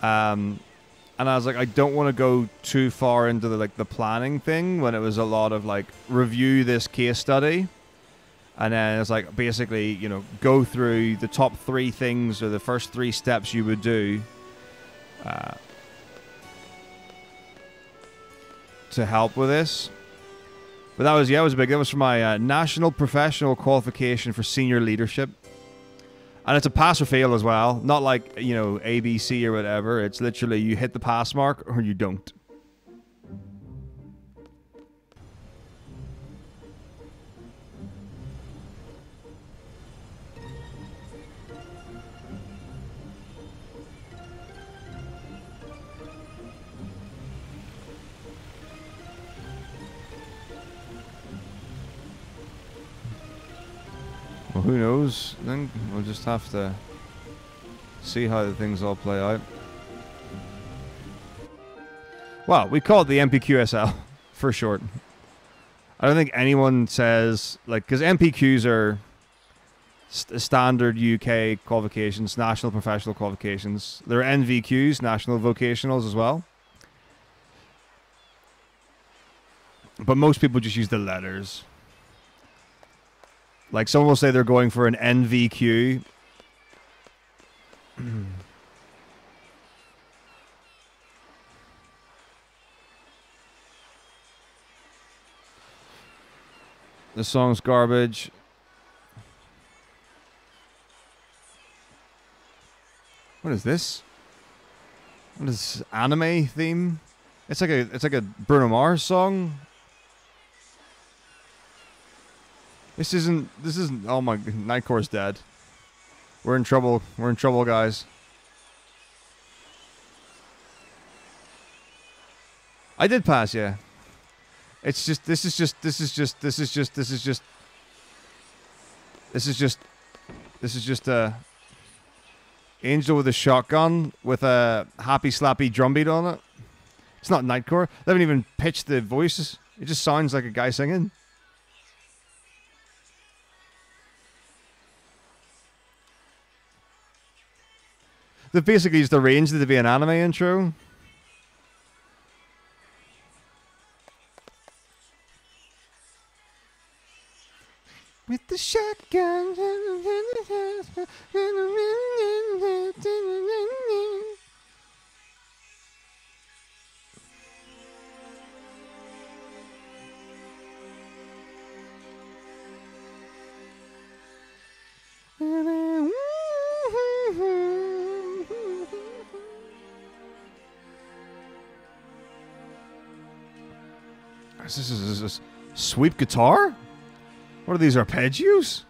Speaker 1: And I was like, I don't want to go too far into the planning thing when it was a lot of like review this case study, and then it's like basically, you know, go through the top 3 things or the first 3 steps you would do to help with this. But that was, yeah, it was big. That was for my National Professional Qualification for Senior Leadership. And it's a pass or fail as well. Not like, you know, ABC or whatever. It's literally you hit the pass mark or you don't. Well, who knows? Then we'll just have to see how the things all play out. Well, we call it the MPQSL for short. I don't think anyone says, like, because MPQs are standard UK qualifications, national professional qualifications. There are NVQs, national vocationals as well. But most people just use the letters. Like, someone will say they're going for an NVQ. The song's garbage. What is this? What is this anime theme? It's like a Bruno Mars song. This isn't, oh my, Nightcore's dead. We're in trouble, guys. I did pass, yeah. It's just, this is just This is just a angel with a shotgun with a happy slappy drum beat on it. It's not Nightcore. They haven't even pitched the voices. It just sounds like a guy singing. They've basically just arranged it to be an anime intro. With the shotgun. This is sweep guitar? What are these, arpeggios?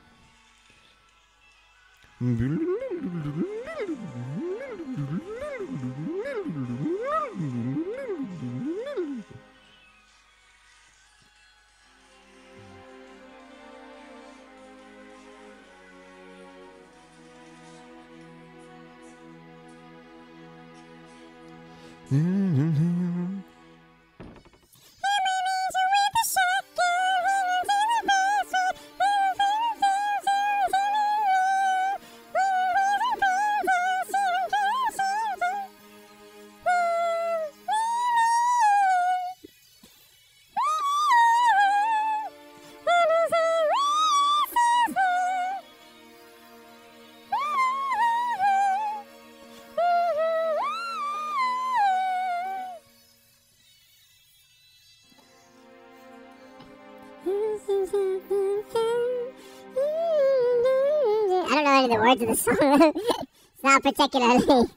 Speaker 4: The words of the song. It's not particularly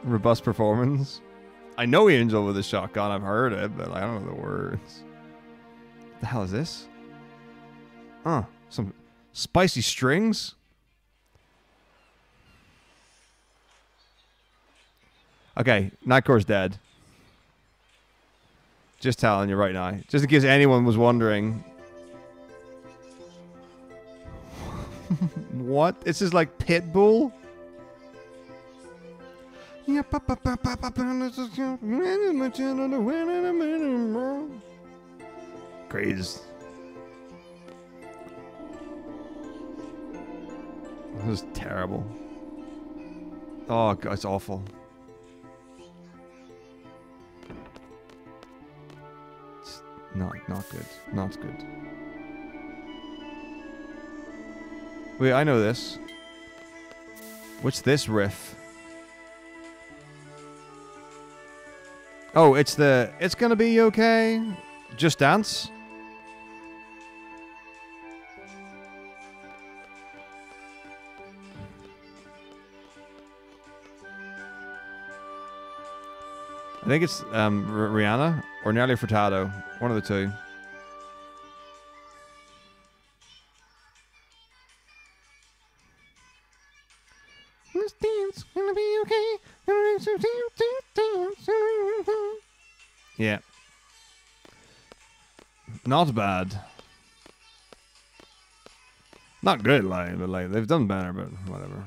Speaker 1: robust performance. I know Angel with a shotgun. I've heard it, but I don't know the words. What the hell is this? Some spicy strings. Okay, Nightcore's dead. Just telling you right now. Just in case anyone was wondering. What? This is like Pitbull? Crazy. This is terrible. Oh god, it's awful. It's not good. Not good. Wait, I know this. What's this riff? Oh, it's gonna be okay. Just Dance. I think it's Rihanna or Nelly Furtado. One of the two. This dance gonna be okay. Yeah. Not bad. Not good, but they've done better, but whatever.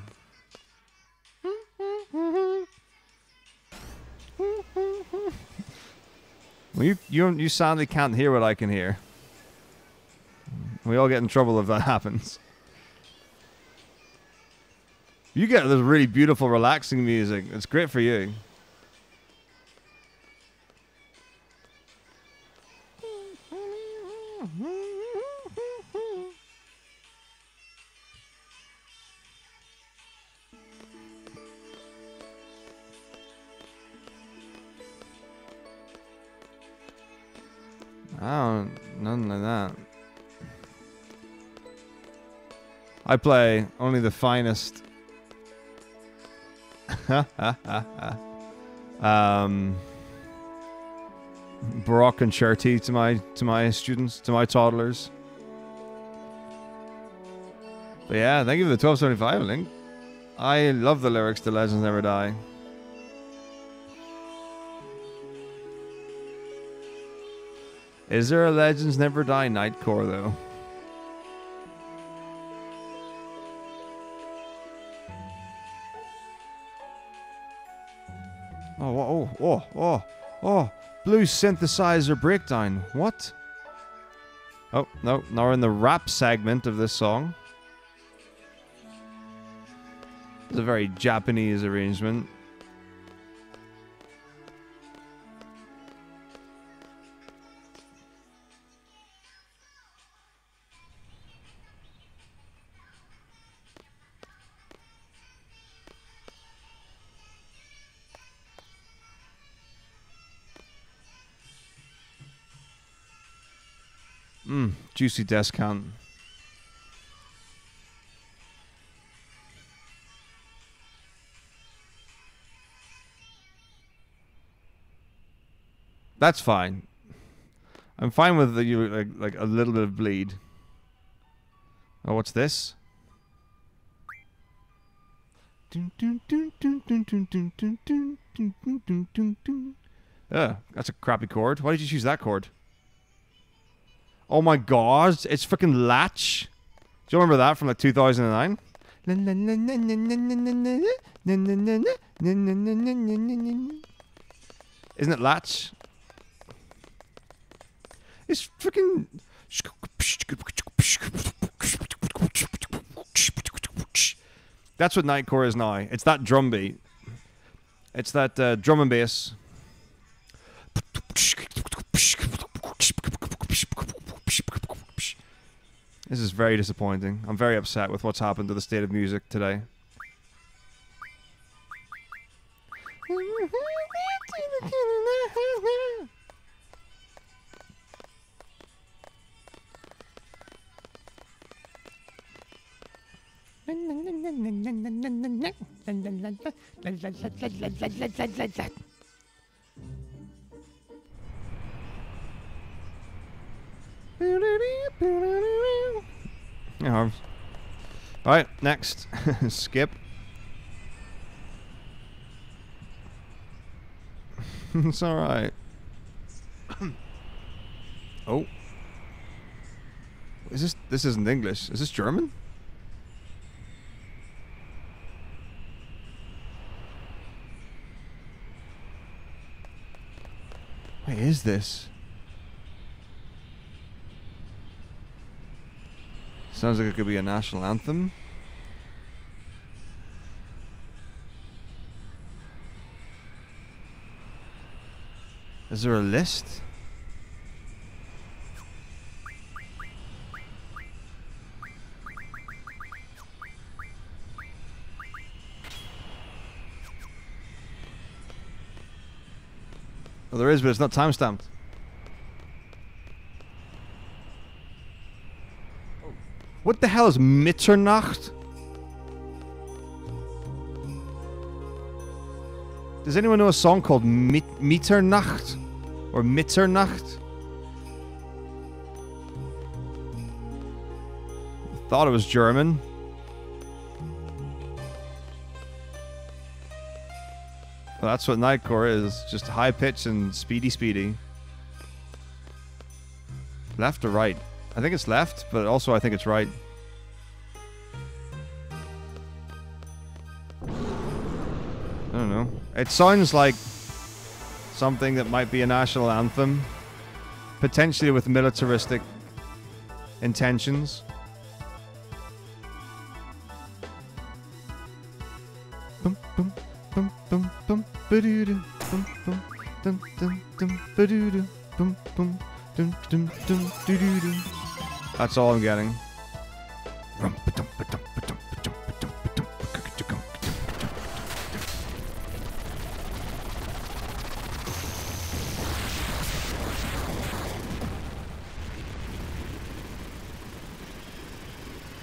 Speaker 1: Well, you sadly can't hear what I can hear. We all get in trouble if that happens. You get this really beautiful, relaxing music. It's great for you. None like that. I play only the finest. Baroque concerti to my students, to my toddlers. But yeah, thank you for the 1275 link. I love the lyrics to Legends Never Die. Is there a Legends Never Die Nightcore though? Oh. Blue synthesizer breakdown. What? Oh, no. Now we're in the rap segment of this song. It's a very Japanese arrangement. Juicy descant. That's fine. I'm fine with like a little bit of bleed. Oh, what's this? That's a crappy chord. Why did you choose that chord? Oh my god, it's freaking Latch. Do you remember that from like 2009? Isn't it Latch? It's freaking... That's what Nightcore is now. It's that drum beat. It's that drum and bass. This is very disappointing. I'm very upset with what's happened to the state of music today. Yeah. Alright, next. Skip. It's alright. Oh. This isn't English. Is this German? What is this? Sounds like it could be a national anthem. Is there a list? Well, there is, but it's not time-stamped. What the hell is Mitternacht? Does anyone know a song called Mitternacht? Or Mitternacht? Thought it was German. Well, that's what Nightcore is. Just high pitch and speedy. Left or right? I think it's left, but also I think it's right. I don't know. It sounds like something that might be a national anthem. Potentially with militaristic intentions. Bum bum bum bum bum ba-doo-doo, bum bum dum dum dum ba-doo-doo, bum bum dum dum dum doo-doo-doo. That's all I'm getting.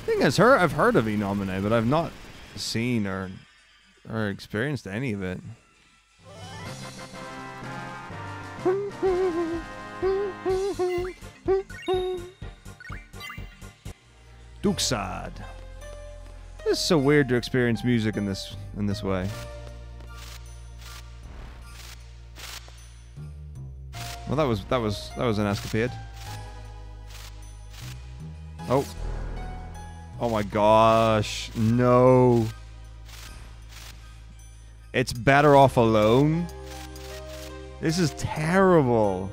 Speaker 1: Thing is, I've heard of Enomine, but I've not seen or experienced any of it. Duksad. This is so weird to experience music in this way. Well, that was an escapade. Oh. Oh my gosh. No. It's Better Off Alone. This is terrible.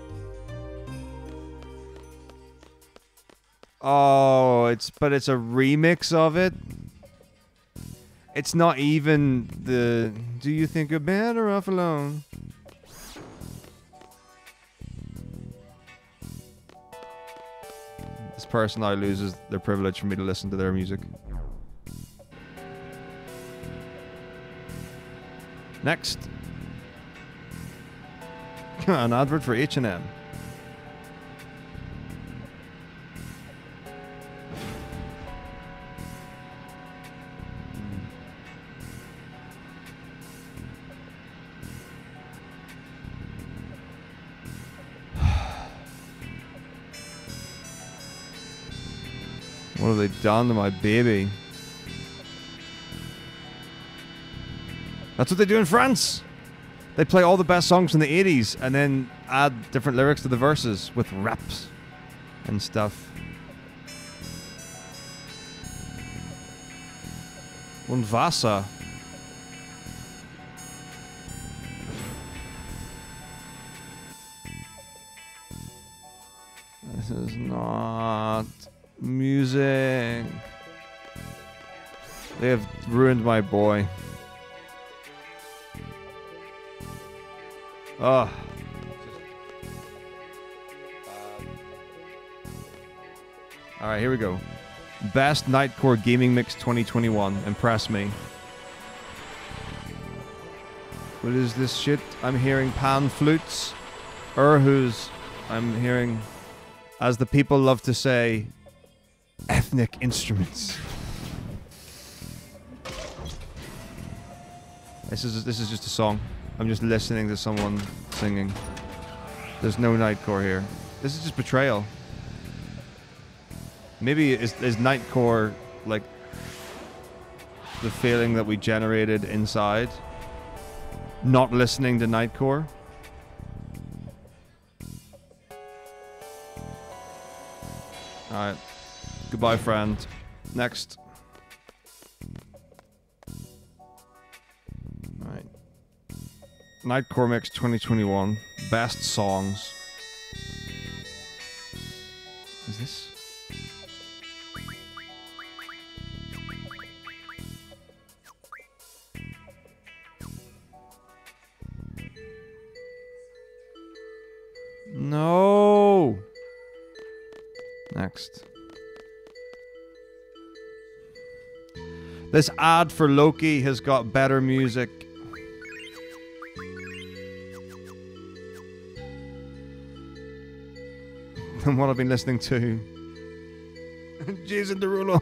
Speaker 1: Oh, but it's a remix of it. It's not even the "Do you think you're better off alone?" This person now loses their privilege for me to listen to their music. Next. An advert for H&M. What have they done to my baby? That's what they do in France. They play all the best songs from the 80s and then add different lyrics to the verses with raps and stuff. Und Wasser. This is not music. They have ruined my boy. Ugh. Alright, here we go. Best Nightcore Gaming Mix 2021. Impress me. What is this shit? I'm hearing pan flutes. Erhus. I'm hearing, as the people love to say, ethnic instruments. This is just a song. I'm just listening to someone singing. There's no Nightcore here. This is just betrayal. Maybe is Nightcore like the feeling that we generated inside? Not listening to Nightcore? Alright. Goodbye, friend. Next. Alright. Nightcore Mix 2021. Best songs. Is this? No. Next. This ad for Loki has got better music. Than what I've been listening to. Jason Derulo.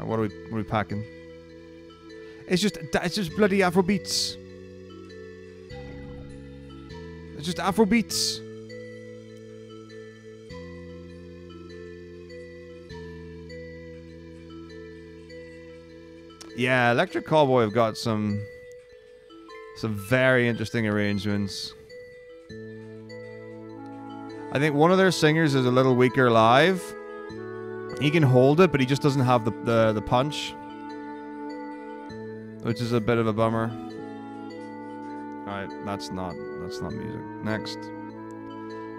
Speaker 1: What are we packing? It's just bloody Afrobeats. It's just Afrobeats. Yeah, Electric Cowboy have got some very interesting arrangements. I think one of their singers is a little weaker live. He can hold it, but he just doesn't have the punch, which is a bit of a bummer. Alright, that's not music. Next.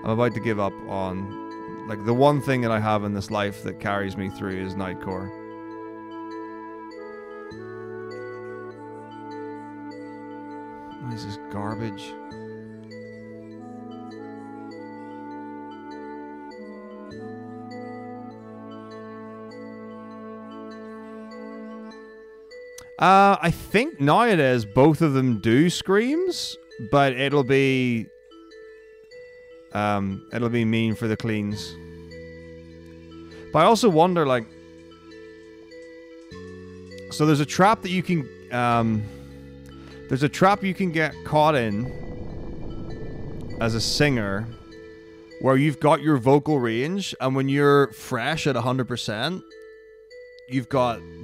Speaker 1: I'm about to give up on, like, the one thing that I have in this life that carries me through is Nightcore. What is this garbage? I think nowadays both of them do screams, but it'll be mean for the cleans. But I also wonder, like, so there's a trap that you can get caught in as a singer where you've got your vocal range, and when you're fresh at 100%,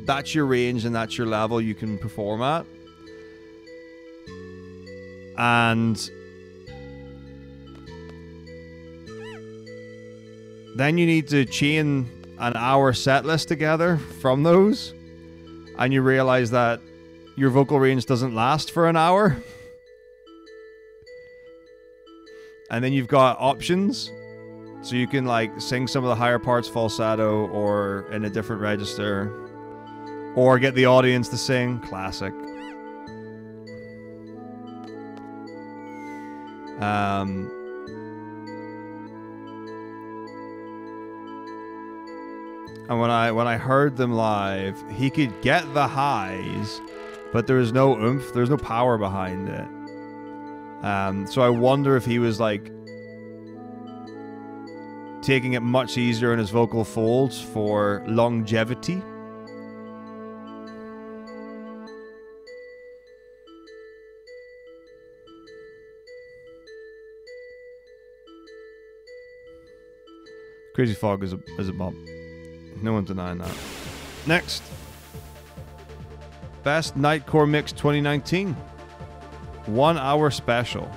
Speaker 1: that's your range and that's your level you can perform at. And then you need to chain an hour set list together from those. and you realize that your vocal range doesn't last for an hour. And then you've got options. So you can like sing some of the higher parts falsetto or in a different register. Or get the audience to sing. Classic. And when I heard them live, he could get the highs, but there was no oomph, there was no power behind it. So I wonder if he was like taking it much easier in his vocal folds for longevity. Crazy Fog is a bump. No one's denying that. Next. Best Nightcore Mix 2019. 1 hour special.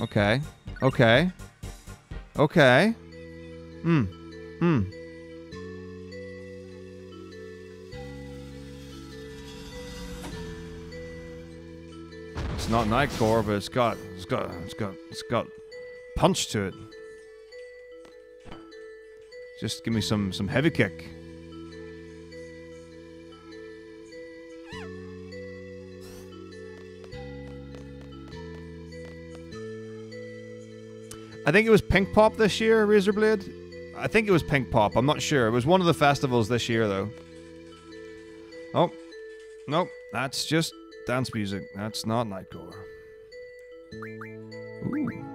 Speaker 1: Okay. Okay. Okay. It's not Nightcore, but it's got punch to it. Just give me some heavy kick. I think it was Pink Pop this year, Razorblade. I think it was Pink Pop. I'm not sure. It was one of the festivals this year, though. Oh. Nope. That's just dance music. That's not Nightcore. Ooh.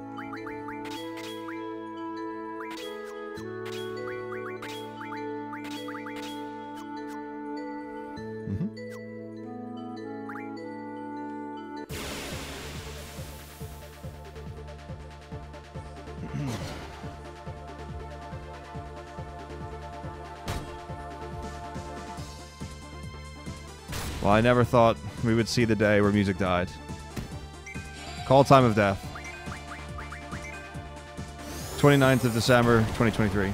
Speaker 1: Well, I never thought we would see the day where music died. Call time of death. 29th of December, 2023.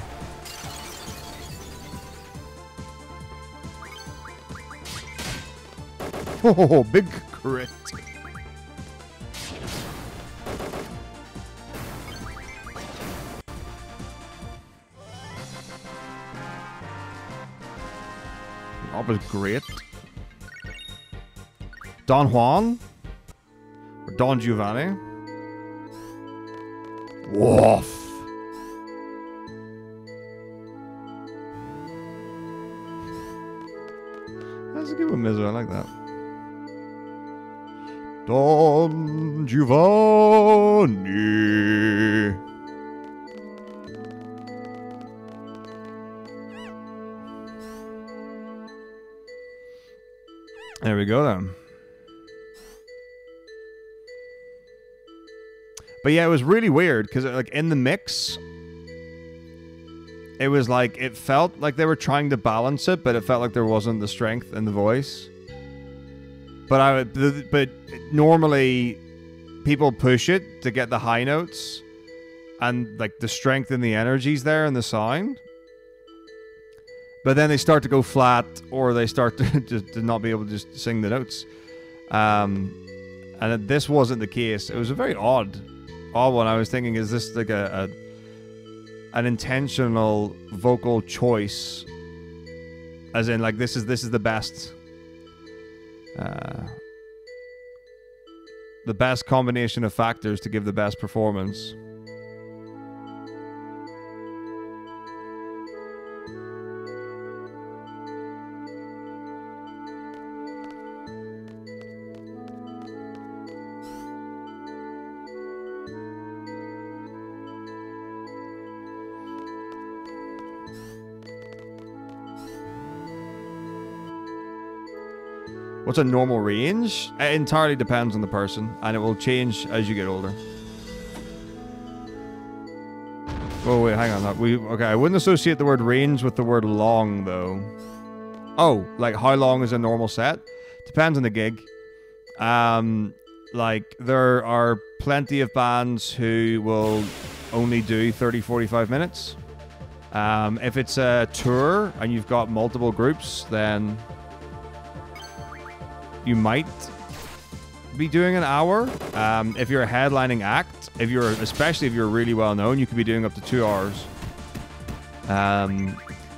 Speaker 1: Oh, big crit. That was great. Don Juan? Or Don Giovanni? Woof. That's a good one, Mizzo. I like that. Don Giovanni. There we go then. But yeah, it was really weird because like in the mix, it was like it felt like they were trying to balance it, but it felt like there wasn't the strength in the voice. But but normally people push it to get the high notes, and like the strength and the energy's there in the sound. But then they start to go flat, or they start to just to not be able to just sing the notes. And this wasn't the case. It was a very odd one. I was thinking, is this like an intentional vocal choice? As in, like this is the best, the best combination of factors to give the best performance. What's a normal range? It entirely depends on the person, and it will change as you get older. Oh wait, hang on. Okay, I wouldn't associate the word range with the word long, though. Oh, like how long is a normal set? Depends on the gig. Like, there are plenty of bands who will only do 30, 45 minutes. If it's a tour and you've got multiple groups, then you might be doing an hour. If you're a headlining act, especially if you're really well known, you could be doing up to 2 hours.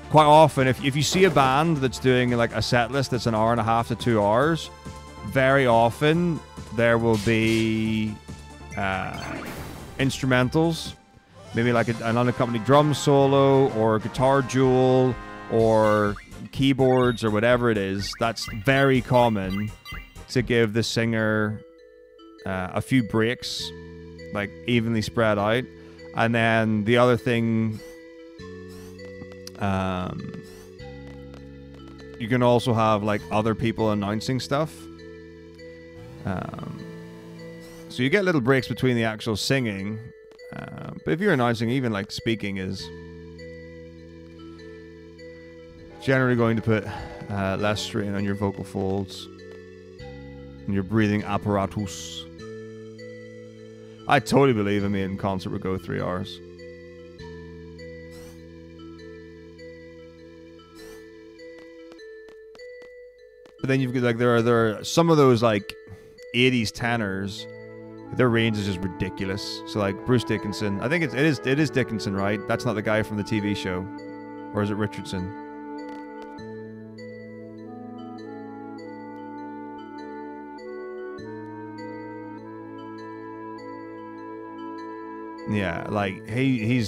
Speaker 1: Quite often, if you see a band that's doing like a set list that's an hour and a half to 2 hours, very often there will be instrumentals, maybe like an unaccompanied drum solo or a guitar duel or keyboards or whatever it is. That's very common to give the singer a few breaks, like evenly spread out. And then the other thing, you can also have like other people announcing stuff. So you get little breaks between the actual singing. But if you're announcing, even like speaking is generally going to put less strain on your vocal folds and your breathing apparatus. I totally believe a main concert would go 3 hours. But then you've got like there are some of those like 80s tenors. Their range is just ridiculous. So like Bruce Dickinson, I think it is Dickinson, right? That's not the guy from the TV show, or is it Richardson? Yeah, like he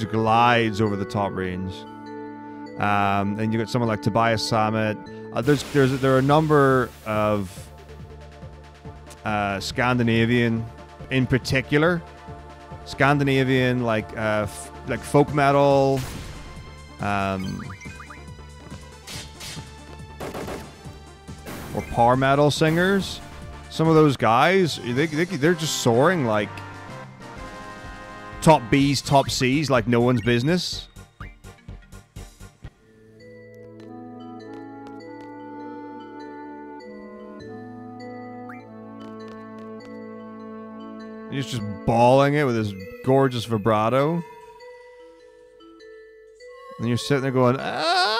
Speaker 1: glides over the top range. And you got someone like Tobias Sammet. There are a number of Scandinavian, in particular, Scandinavian like folk metal, or power metal singers. Some of those guys, they're just soaring like top B's, top C's, like no one's business. He's just bawling it with his gorgeous vibrato. And you're sitting there going, ah!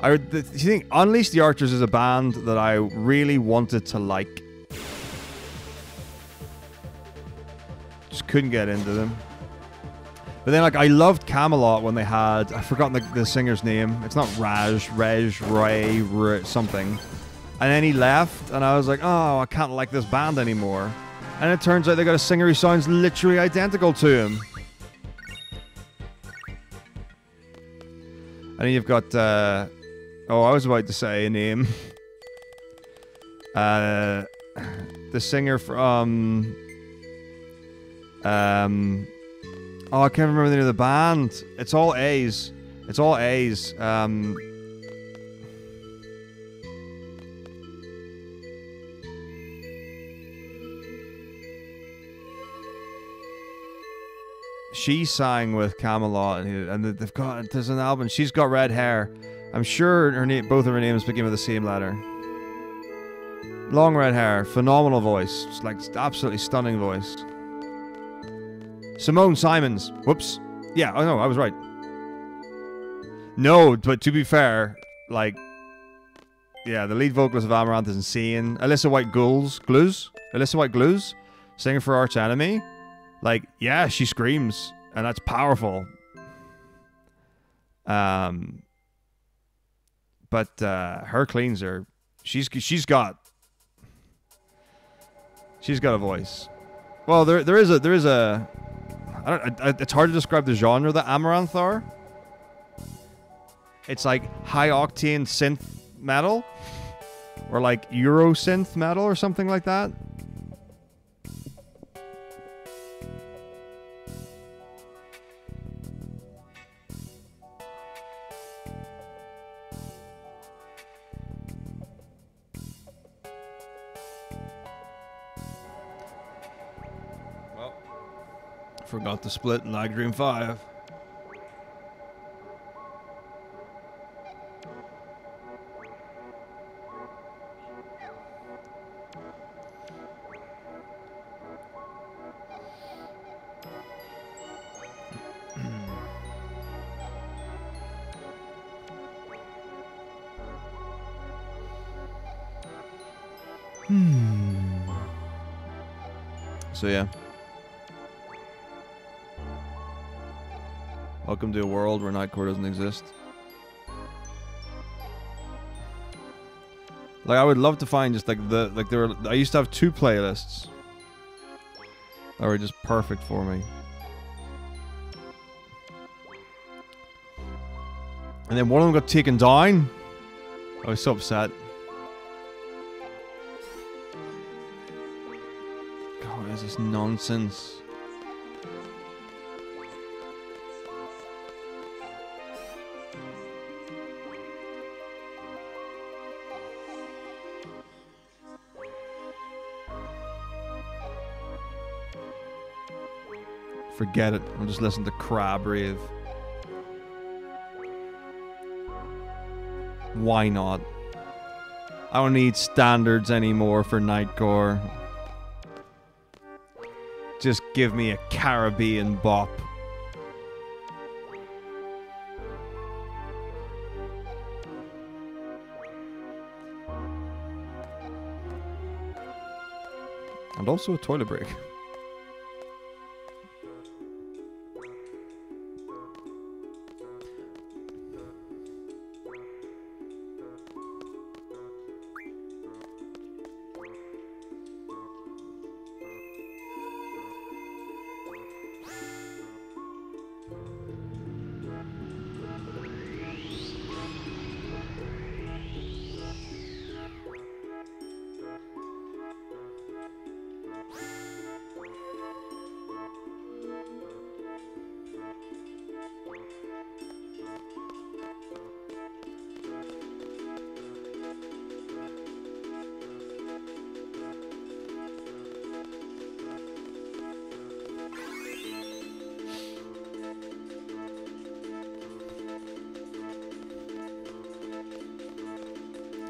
Speaker 1: You think Unleash the Archers is a band that I really wanted to like. Just couldn't get into them. But then, like, I loved Camelot when they had... I've forgotten the singer's name. It's not Ray, something. And then he left, and I was like, oh, I can't like this band anymore. And it turns out they got a singer who sounds literally identical to him. And then you've got... I was about to say a name. The singer from... I can't remember the name of the band. It's all A's. It's all A's. She sang with Camelot, and there's an album. She's got red hair. I'm sure both of her names begin with the same letter. Long red hair, phenomenal voice, just like absolutely stunning voice. Simone Simons. Whoops. Yeah, I know, I was right. No, but to be fair, like, yeah, the lead vocalist of Amaranth is insane. Alyssa White-Glues, singer for Arch Enemy. Like, yeah, she screams, and that's powerful. But her cleans are, she's got a voice. Well, there is a. It's hard to describe the genre that Amaranth are. It's like high octane synth metal, or like Euro synth metal, or something like that. Forgot to split Lag Dream 5. So yeah. Welcome to a world where Nightcore doesn't exist. Like I would love to find just like I used to have 2 playlists that were just perfect for me. And then one of them got taken down. I was so upset. God, what is this nonsense? Forget it. I'll just listen to Crab Rave. Why not? I don't need standards anymore for Nightcore. Just give me a Caribbean bop. And also a toilet break.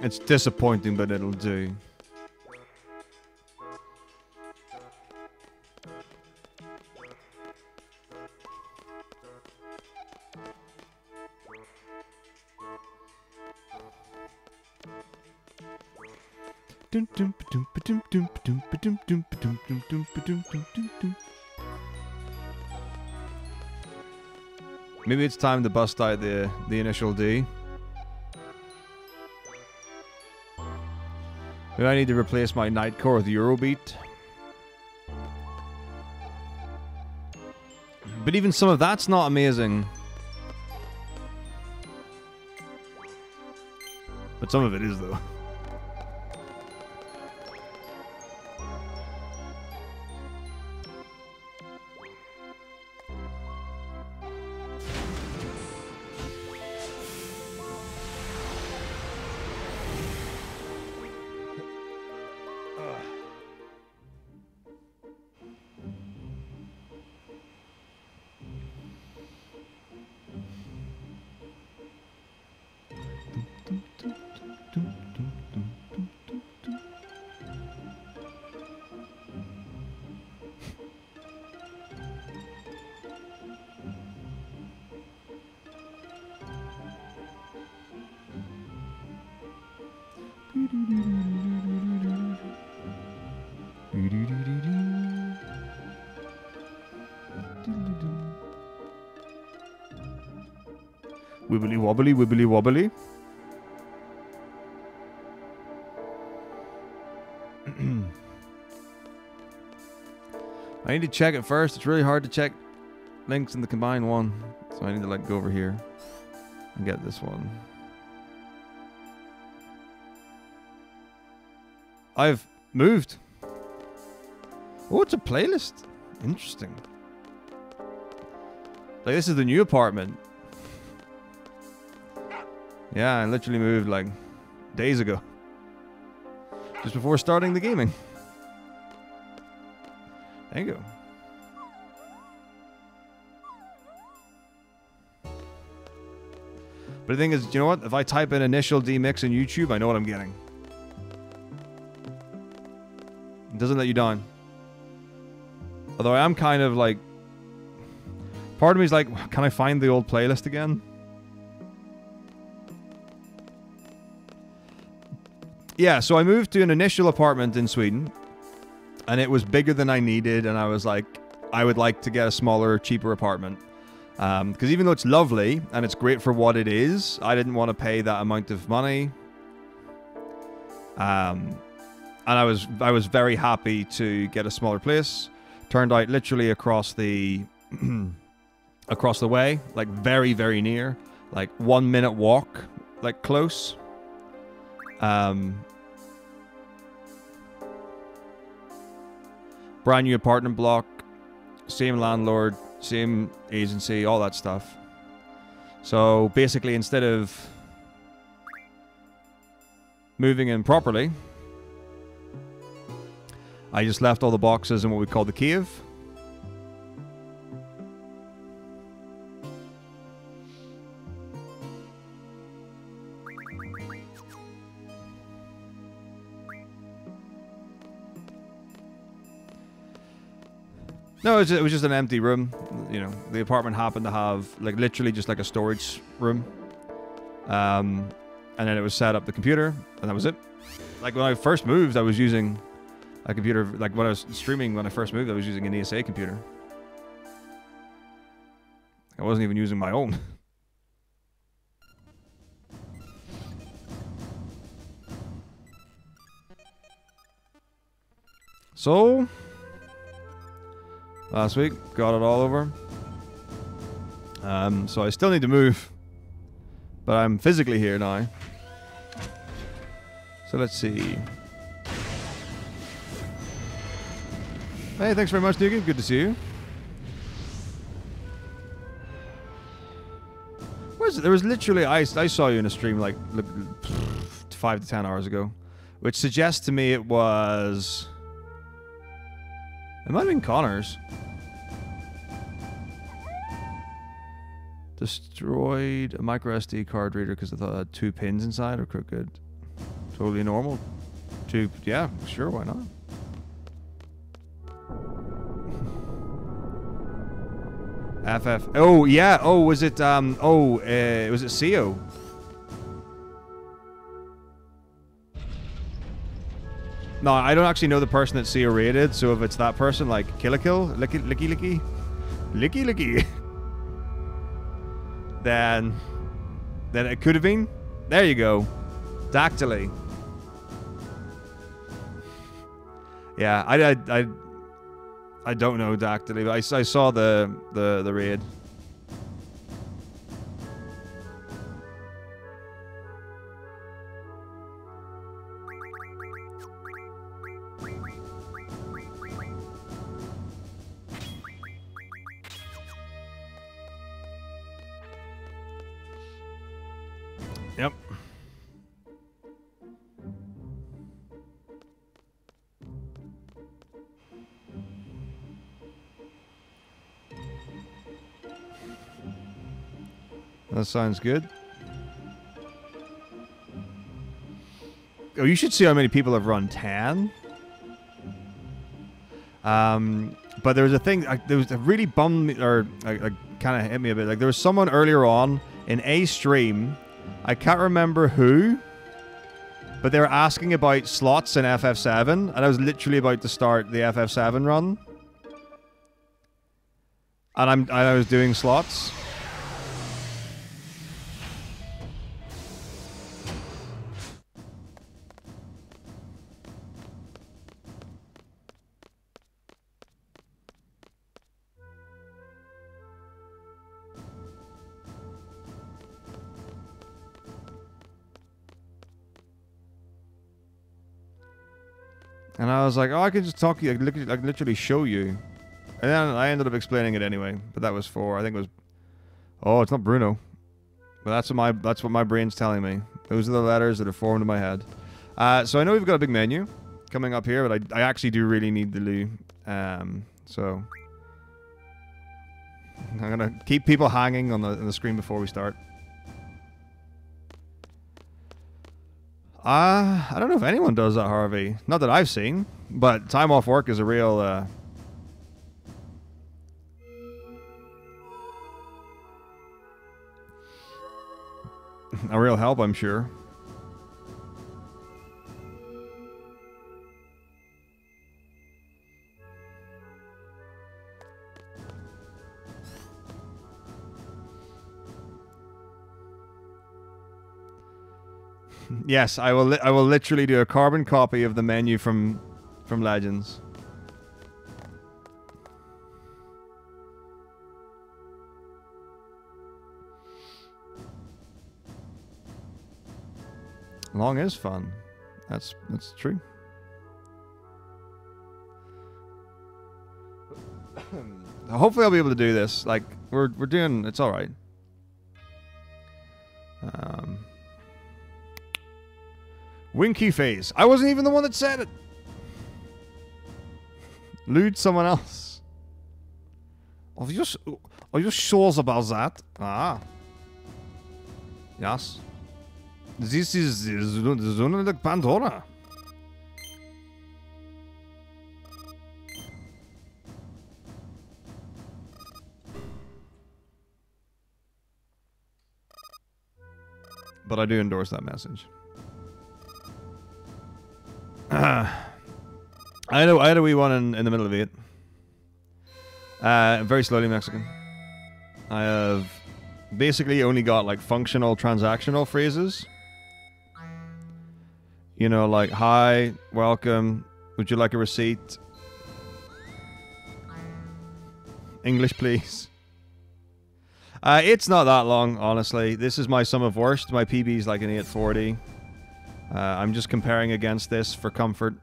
Speaker 1: It's disappointing, but it'll do. Maybe it's time to bust out the initial D. Maybe I need to replace my Nightcore with Eurobeat. But even some of that's not amazing. But some of it is, though. Wibbly wobbly, wibbly wobbly. I need to check it first. It's really hard to check links in the combined one. So I need to like go over here and get this one. I've moved. Oh, it's a playlist. Interesting. Like this is the new apartment. Yeah, I literally moved like days ago. Just before starting the gaming. There you go. But the thing is, you know what? If I type in initial D mix in YouTube, I know what I'm getting. It doesn't let you down. Although I am kind of like... Part of me is like, can I find the old playlist again? Yeah, so I moved to an initial apartment in Sweden. And it was bigger than I needed. And I was like, I would like to get a smaller, cheaper apartment. Because even though it's lovely and it's great for what it is, I didn't want to pay that amount of money. And I was very happy to get a smaller place. Turned out literally across the across the way, like very, very near, like 1 minute walk, like close. Brand new apartment block, same landlord, same agency, all that stuff. So basically, instead of moving in properly, I just left all the boxes in what we call the cave. No, it was just an empty room. You know, the apartment happened to have, like, literally just like a storage room. And then it was set up the computer, and that was it. Like, when I first moved, I was using a computer, like, when I was streaming when I first moved, I was using an ESA computer. I wasn't even using my own. So... last week, got it all over. So I still need to move. But I'm physically here now. So let's see. Hey, thanks very much, Nuki. Good to see you. There was literally... I saw you in a stream like 5 to 10 hours ago. Which suggests to me it was... it might have been Connor's. Destroyed a micro SD card reader because I thought it had 2 pins inside or crooked. Totally normal. Yeah, sure, why not? FF. Oh, yeah. Oh, was it, was it CO? No, I don't actually know the person that CO rated, so if it's that person, like, Kill, Licky, then it could have been. There you go. Dactyly. Yeah, I don't know Dactyly, but I saw the raid. Yep. That sounds good. Oh, you should see how many people have run 10. But there was a thing, there was a really bummed me, or kind of hit me a bit. Like, there was someone earlier on in a stream, I can't remember who, but they were asking about slots in FF7, and I was literally about to start the FF7 run. And I was doing slots. And I was like, oh, I could just talk to you. I could literally show you. And then I ended up explaining it anyway. But that was for, I think it was... oh, it's not Bruno. But that's what my brain's telling me. Those are the letters that are formed in my head. So I know we've got a big menu coming up here, but I actually do really need the loo. So... I'm going to keep people hanging on the screen before we start. I don't know if anyone does that, Harvey. Not that I've seen, but time off work is a real a real help, I'm sure. Yes, I will. I will literally do a carbon copy of the menu from Legends. Long is fun. That's true. Hopefully, I'll be able to do this. Like we're doing. It's all right. Winky face. I wasn't even the one that said it. Lewd someone else. Are you sure about that? Ah. Yes. This is the zone of Pandora. But I do endorse that message. I had a wee one in the middle of it. Very slowly Mexican. I have basically only got like functional transactional phrases. You know, like hi, welcome, would you like a receipt? English, please. It's not that long, honestly. This is my sum of worst. My PB is like an 840. I'm just comparing against this for comfort.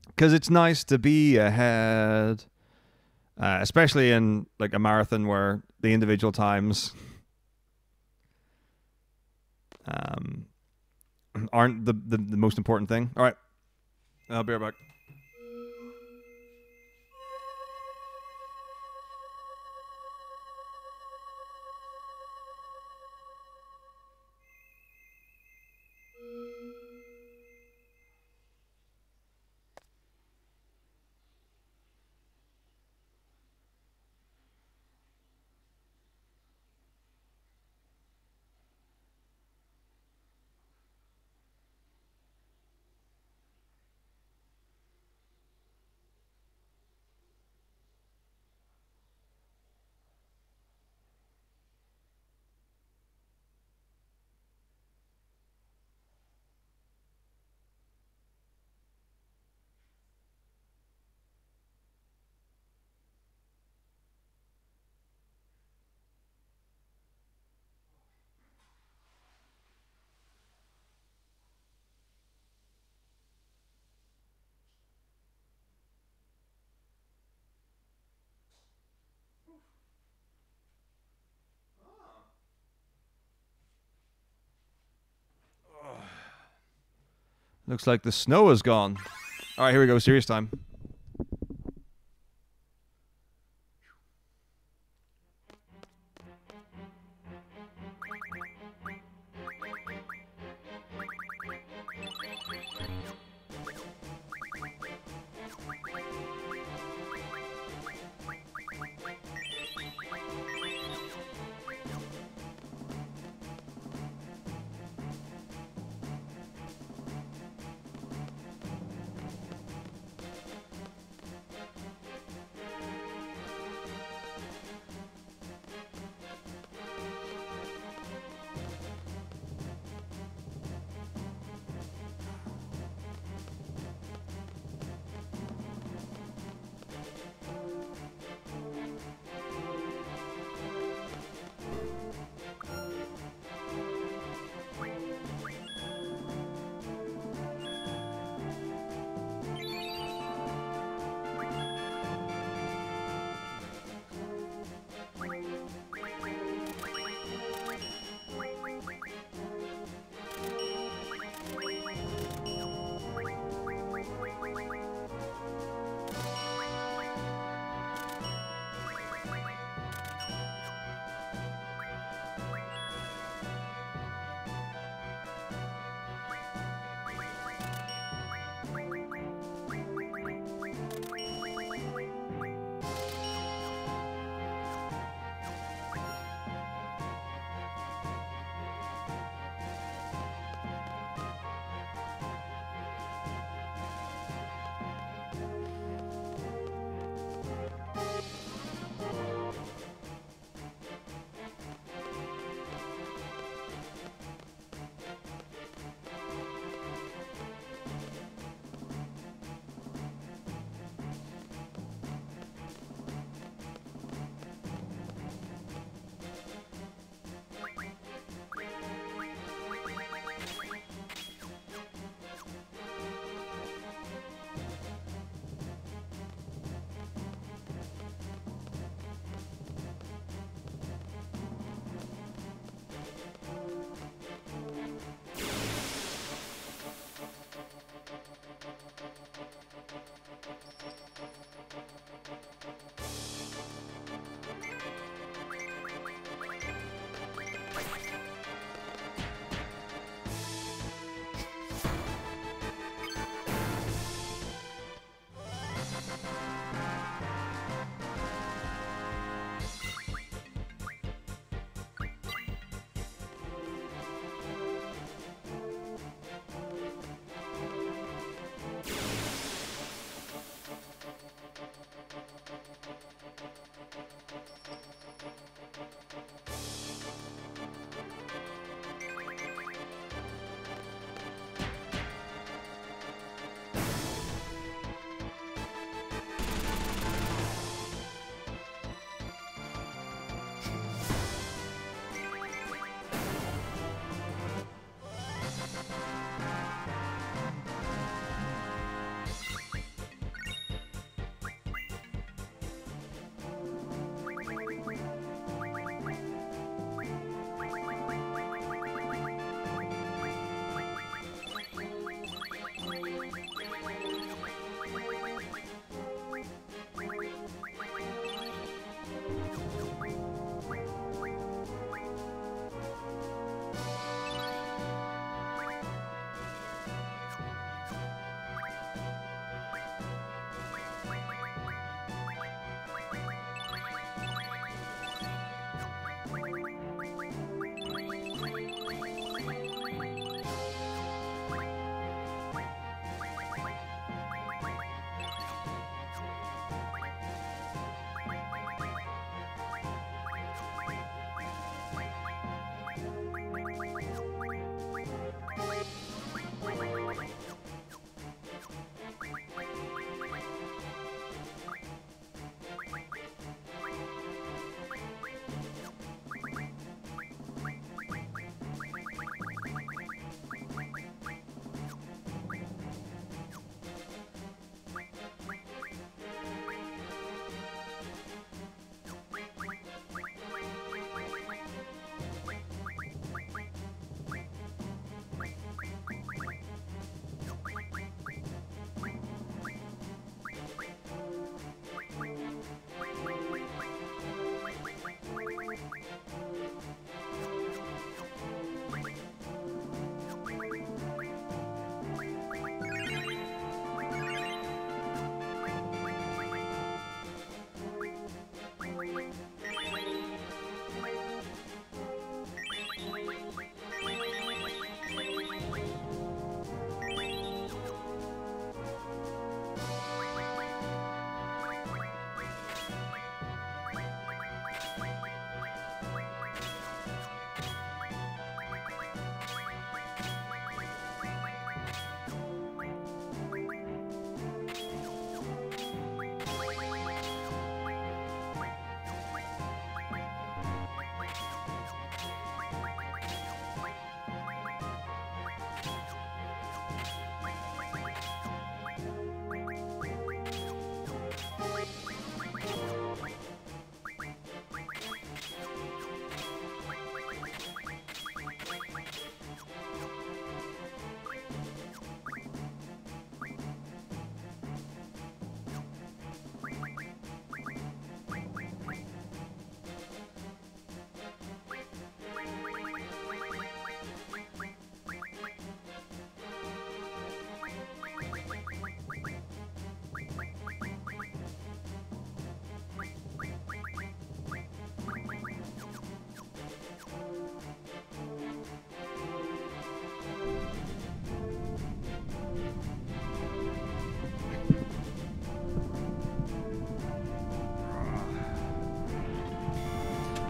Speaker 1: Because it's nice to be ahead. Especially in like a marathon where the individual times aren't the most important thing. Alright. I'll be right back. Looks like the snow is gone. Alright, here we go. Serious time.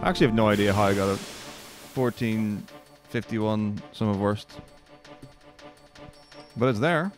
Speaker 1: I actually have no idea how I got it. 1451, some of worst. But it's there.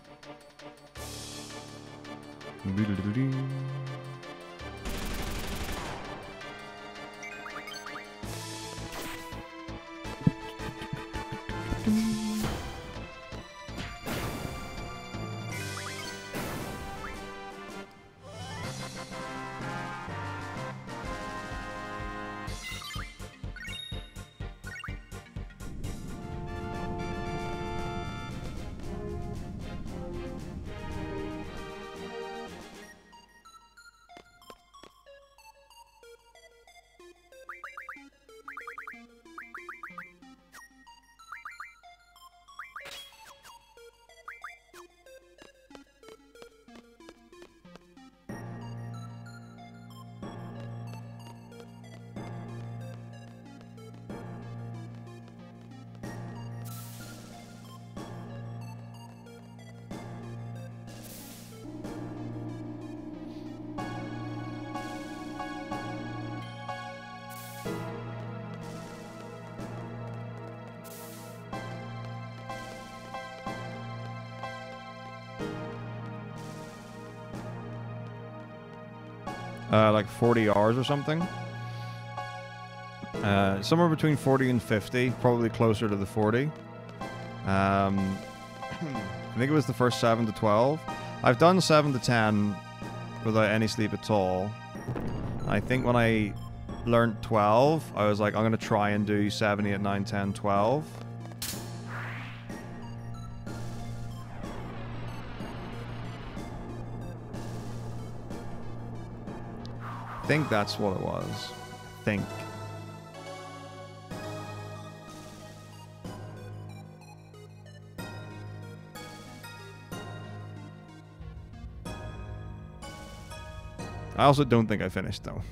Speaker 1: Like 40 hours or something. Somewhere between 40 and 50, probably closer to the 40. I think it was the first 7 to 12. I've done 7 to 10 without any sleep at all. I think when I learned 12, I was like, I'm going to try and do 7, 8, 9, 10, 12. I think that's what it was. Think. I also don't think I finished though.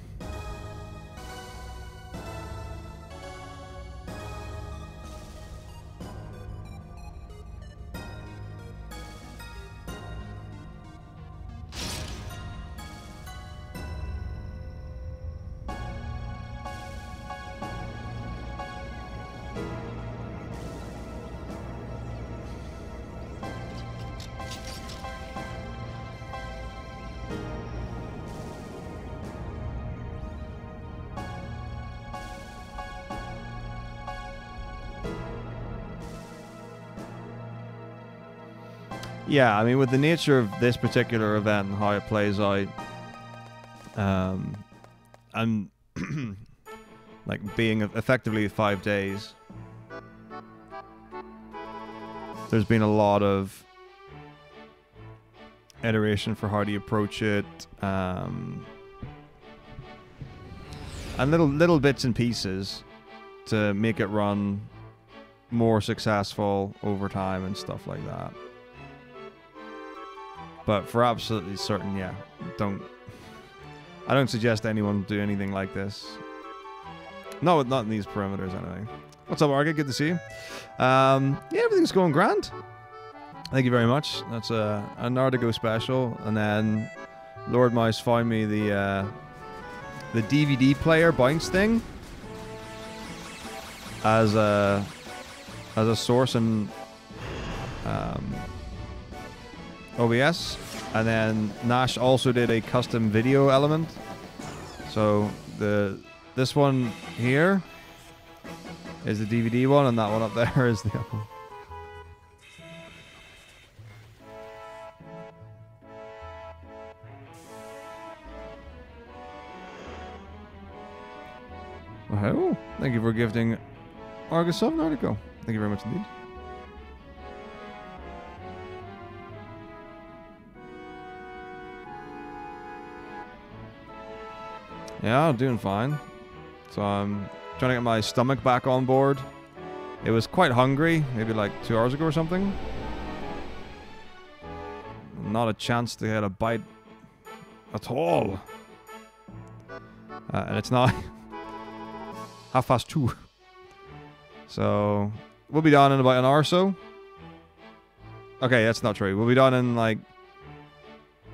Speaker 1: Yeah, I mean, with the nature of this particular event and how it plays out, and like being effectively 5 days, there's been a lot of iteration for how do you approach it, and little bits and pieces to make it run more successful over time and stuff like that. But for absolutely certain, yeah, I don't suggest anyone do anything like this. Not in these parameters, anyway. What's up, Arga? Good to see you. Yeah, everything's going grand. Thank you very much. That's an hour to go special, and then Lord Mouse found me the DVD player bounce thing as a source in OBS, and then Nash also did a custom video element. So this one here is the DVD one, and that one up there is the other one. Oh, thank you for gifting Argus of an article. Thank you very much indeed. Yeah, I'm doing fine. So I'm trying to get my stomach back on board. It was quite hungry, maybe like 2 hours ago or something. Not a chance to get a bite at all. And it's now 2:30. So we'll be done in about an hour or so. Okay, that's not true. We'll be done in like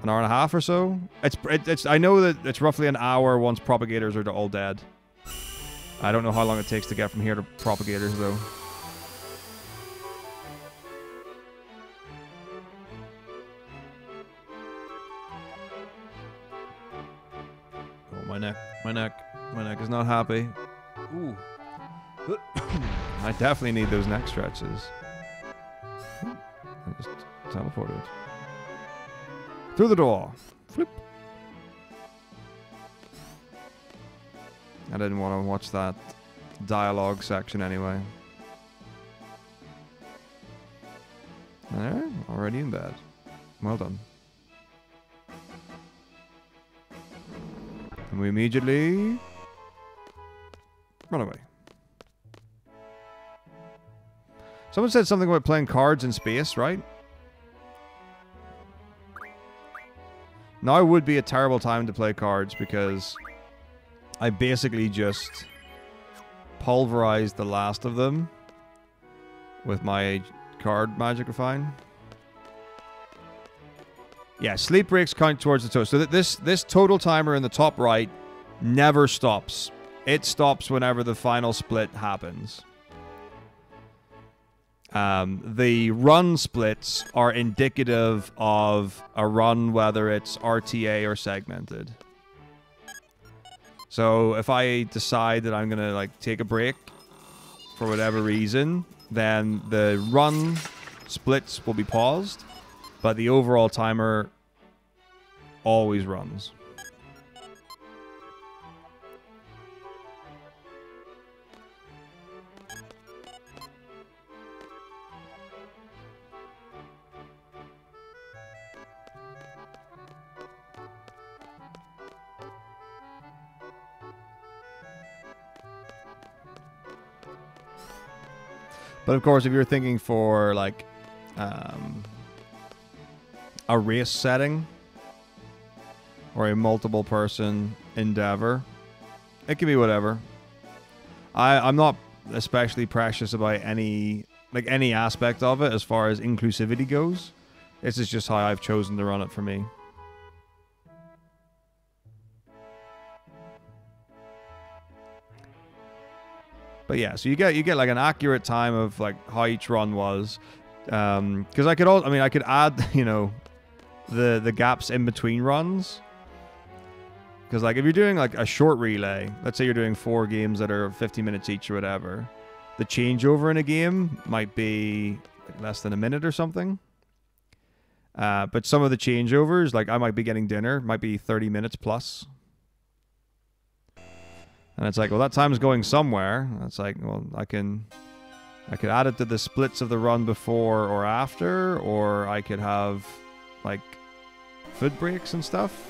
Speaker 1: an hour and a half or so. It's I know that it's roughly an hour once propagators are all dead. I don't know how long it takes to get from here to Propagators, though. Oh, my neck. My neck is not happy. Ooh. I definitely need those neck stretches. I just teleported. Through the door. Flip. I didn't want to watch that dialogue section anyway. There, already in bed. Well done. And we immediately run away. Someone said something about playing cards in space, right? Now would be a terrible time to play cards because I basically just pulverized the last of them with my card magic refine. Yeah, sleep breaks count towards the total. So this total timer in the top right never stops. It stops whenever the final split happens. The run splits are indicative of a run, whether it's RTA or segmented. So if I decide that I'm going to like take a break for whatever reason, then the run splits will be paused, but the overall timer always runs. But of course, if you're thinking for like a race setting or a multiple person endeavor, it can be whatever. I'm not especially precious about any aspect of it as far as inclusivity goes. This is just how I've chosen to run it for me. But yeah, so you get like an accurate time of like how each run was, because I could add, you know, the gaps in between runs. Because like if you're doing like a short relay, let's say you're doing 4 games that are 50 minutes each or whatever, the changeover in a game might be less than a minute or something. But some of the changeovers, like I might be getting dinner, might be 30 minutes plus. And it's like, well, that time's going somewhere. It's like, well, I could add it to the splits of the run before or after, or I could have like food breaks and stuff.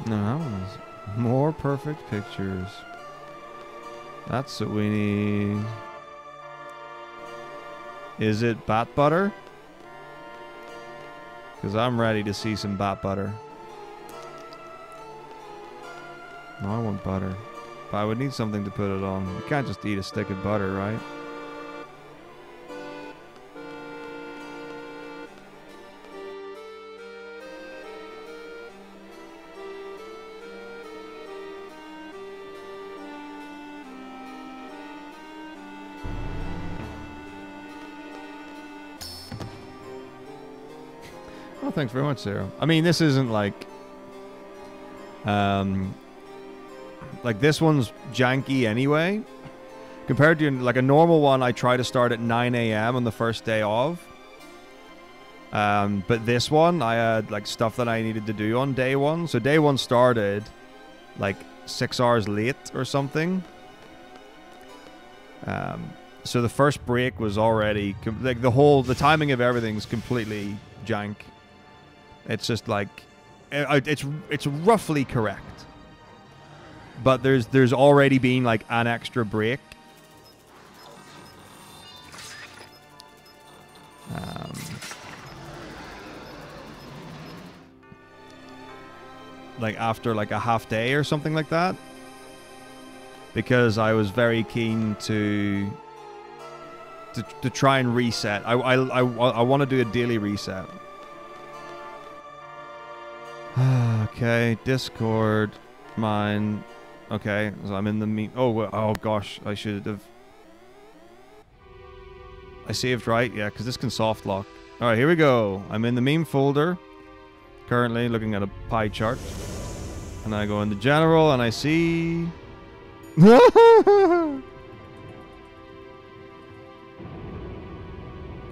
Speaker 1: No, that one's more perfect pictures. That's what we need. Is it bat butter? Because I'm ready to see some bat butter. No, I want butter. But I would need something to put it on. You can't just eat a stick of butter, right? Oh, thanks very much, Sarah. I mean, this isn't like this one's janky anyway. Compared to like a normal one, I try to start at 9 a.m. on the first day of. But this one, I had like stuff that I needed to do on day one. So day one started like 6 hours late or something. So the first break was already like the timing of everything's completely jank. It's just like it's roughly correct, but there's already been like an extra break. Like after like a half day or something like that, because I was very keen to try and reset. I want to do a daily reset. Okay, Discord, mine. Okay, so I'm in the meme. Oh gosh, I should have. I saved right, yeah, because this can soft lock. All right, here we go. I'm in the meme folder. Currently looking at a pie chart, and I go into general, and I see.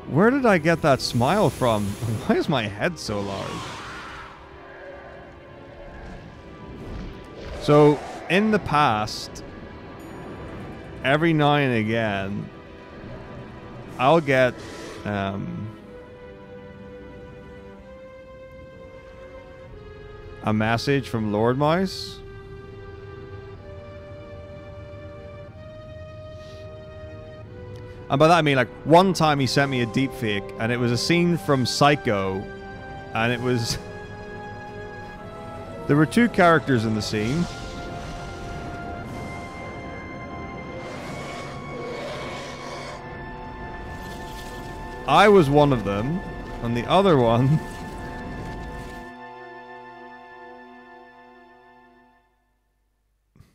Speaker 1: Where did I get that smile from? Why is my head so large? So, in the past, every now and again, I'll get a message from Lord Mouse. And by that I mean, like, one time he sent me a deepfake, and it was a scene from Psycho, and it was... There were two characters in the scene. I was one of them, and the other one...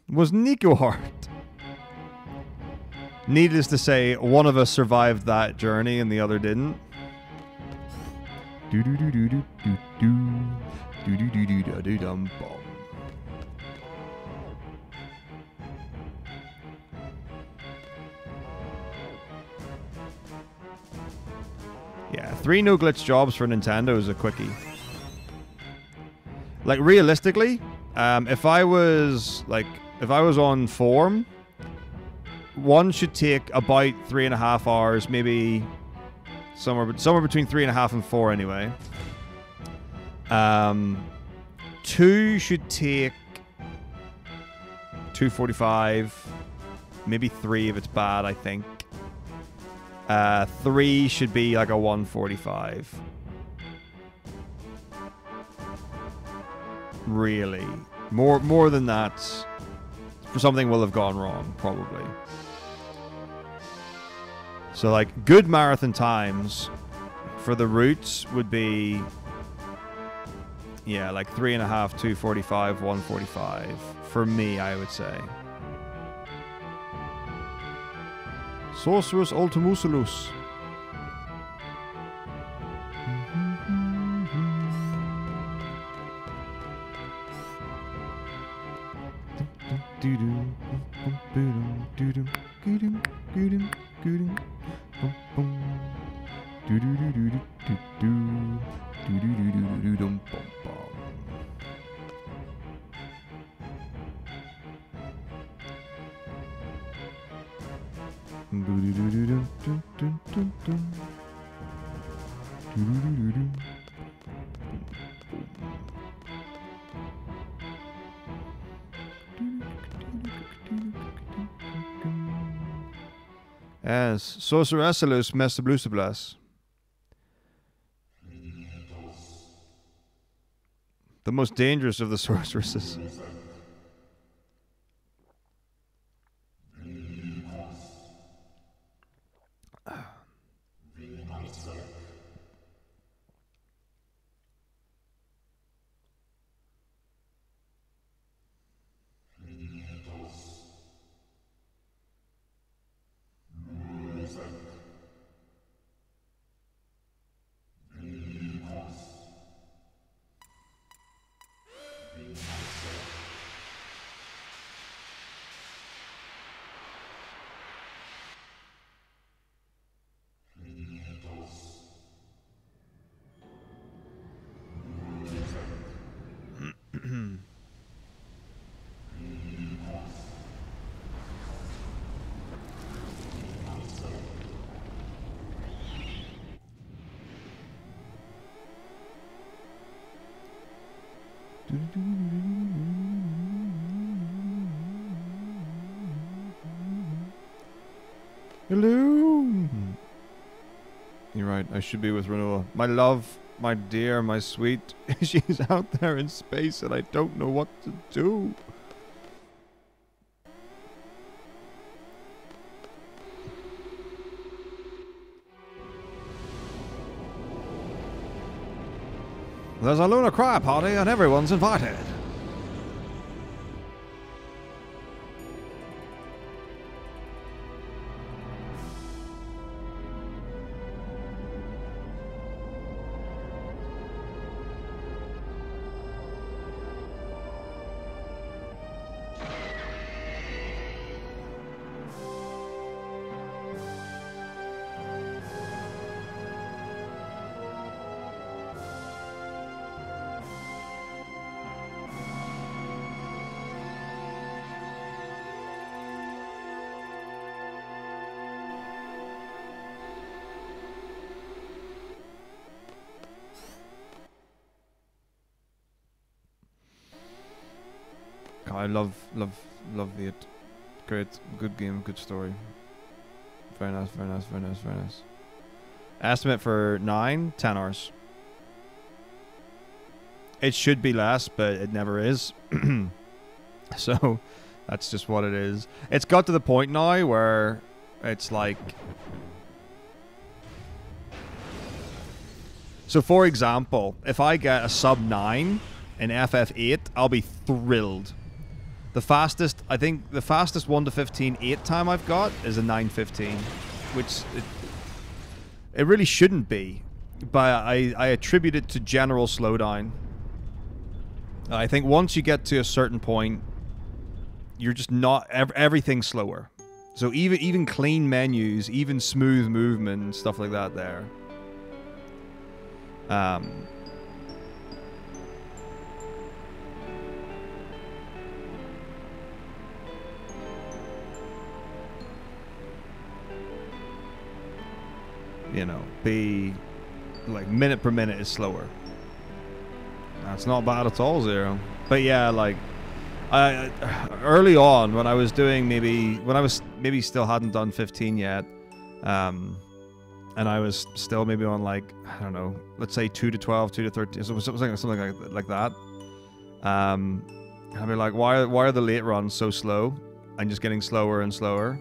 Speaker 1: was Nico Hart. Needless to say, one of us survived that journey and the other didn't. Do do do do do do do do do do do do dum bum. Yeah, 3 no glitch jobs for Nintendo is a quickie. Like realistically, if I was on form, one should take about 3.5 hours, maybe somewhere between 3.5 and 4 anyway. 2 should take 2:45, maybe 3 if it's bad, I think. 3 should be like a 1:45. Really, more than that, something will have gone wrong probably. So like good marathon times for the routes would be, yeah, like 3.5, 2:45, 1:45 for me, I would say. Sorcerus Ultimusulus. Yes, Sorceress Master Bluesablas. The most dangerous of the sorceresses. Hello. You're right. I should be with Renoa. My love, my dear, my sweet. She's out there in space and I don't know what to do. There's a lunar choir party and everyone's invited. I love it. Great, good game, good story. Very nice, very nice, very nice, very nice. Estimate for 10 hours. It should be less, but it never is. So that's just what it is. It's got to the point now where it's like... So for example, if I get a sub 9 in FF8, I'll be thrilled. The fastest, I think, the fastest 1 to 15 8 time I've got is a 9:15, which it really shouldn't be, but I attribute it to general slowdown. I think once you get to a certain point, you're just not everything's slower. So even clean menus, even smooth movement, stuff like that there. You know, be like minute per minute is slower. That's not bad at all, Zero. But yeah, like early on when I was doing maybe still hadn't done 15 yet, and I was still maybe on like, I don't know, let's say 2 to 12, 2 to 13, something like that. I'd be like, why are the late runs so slow and just getting slower and slower?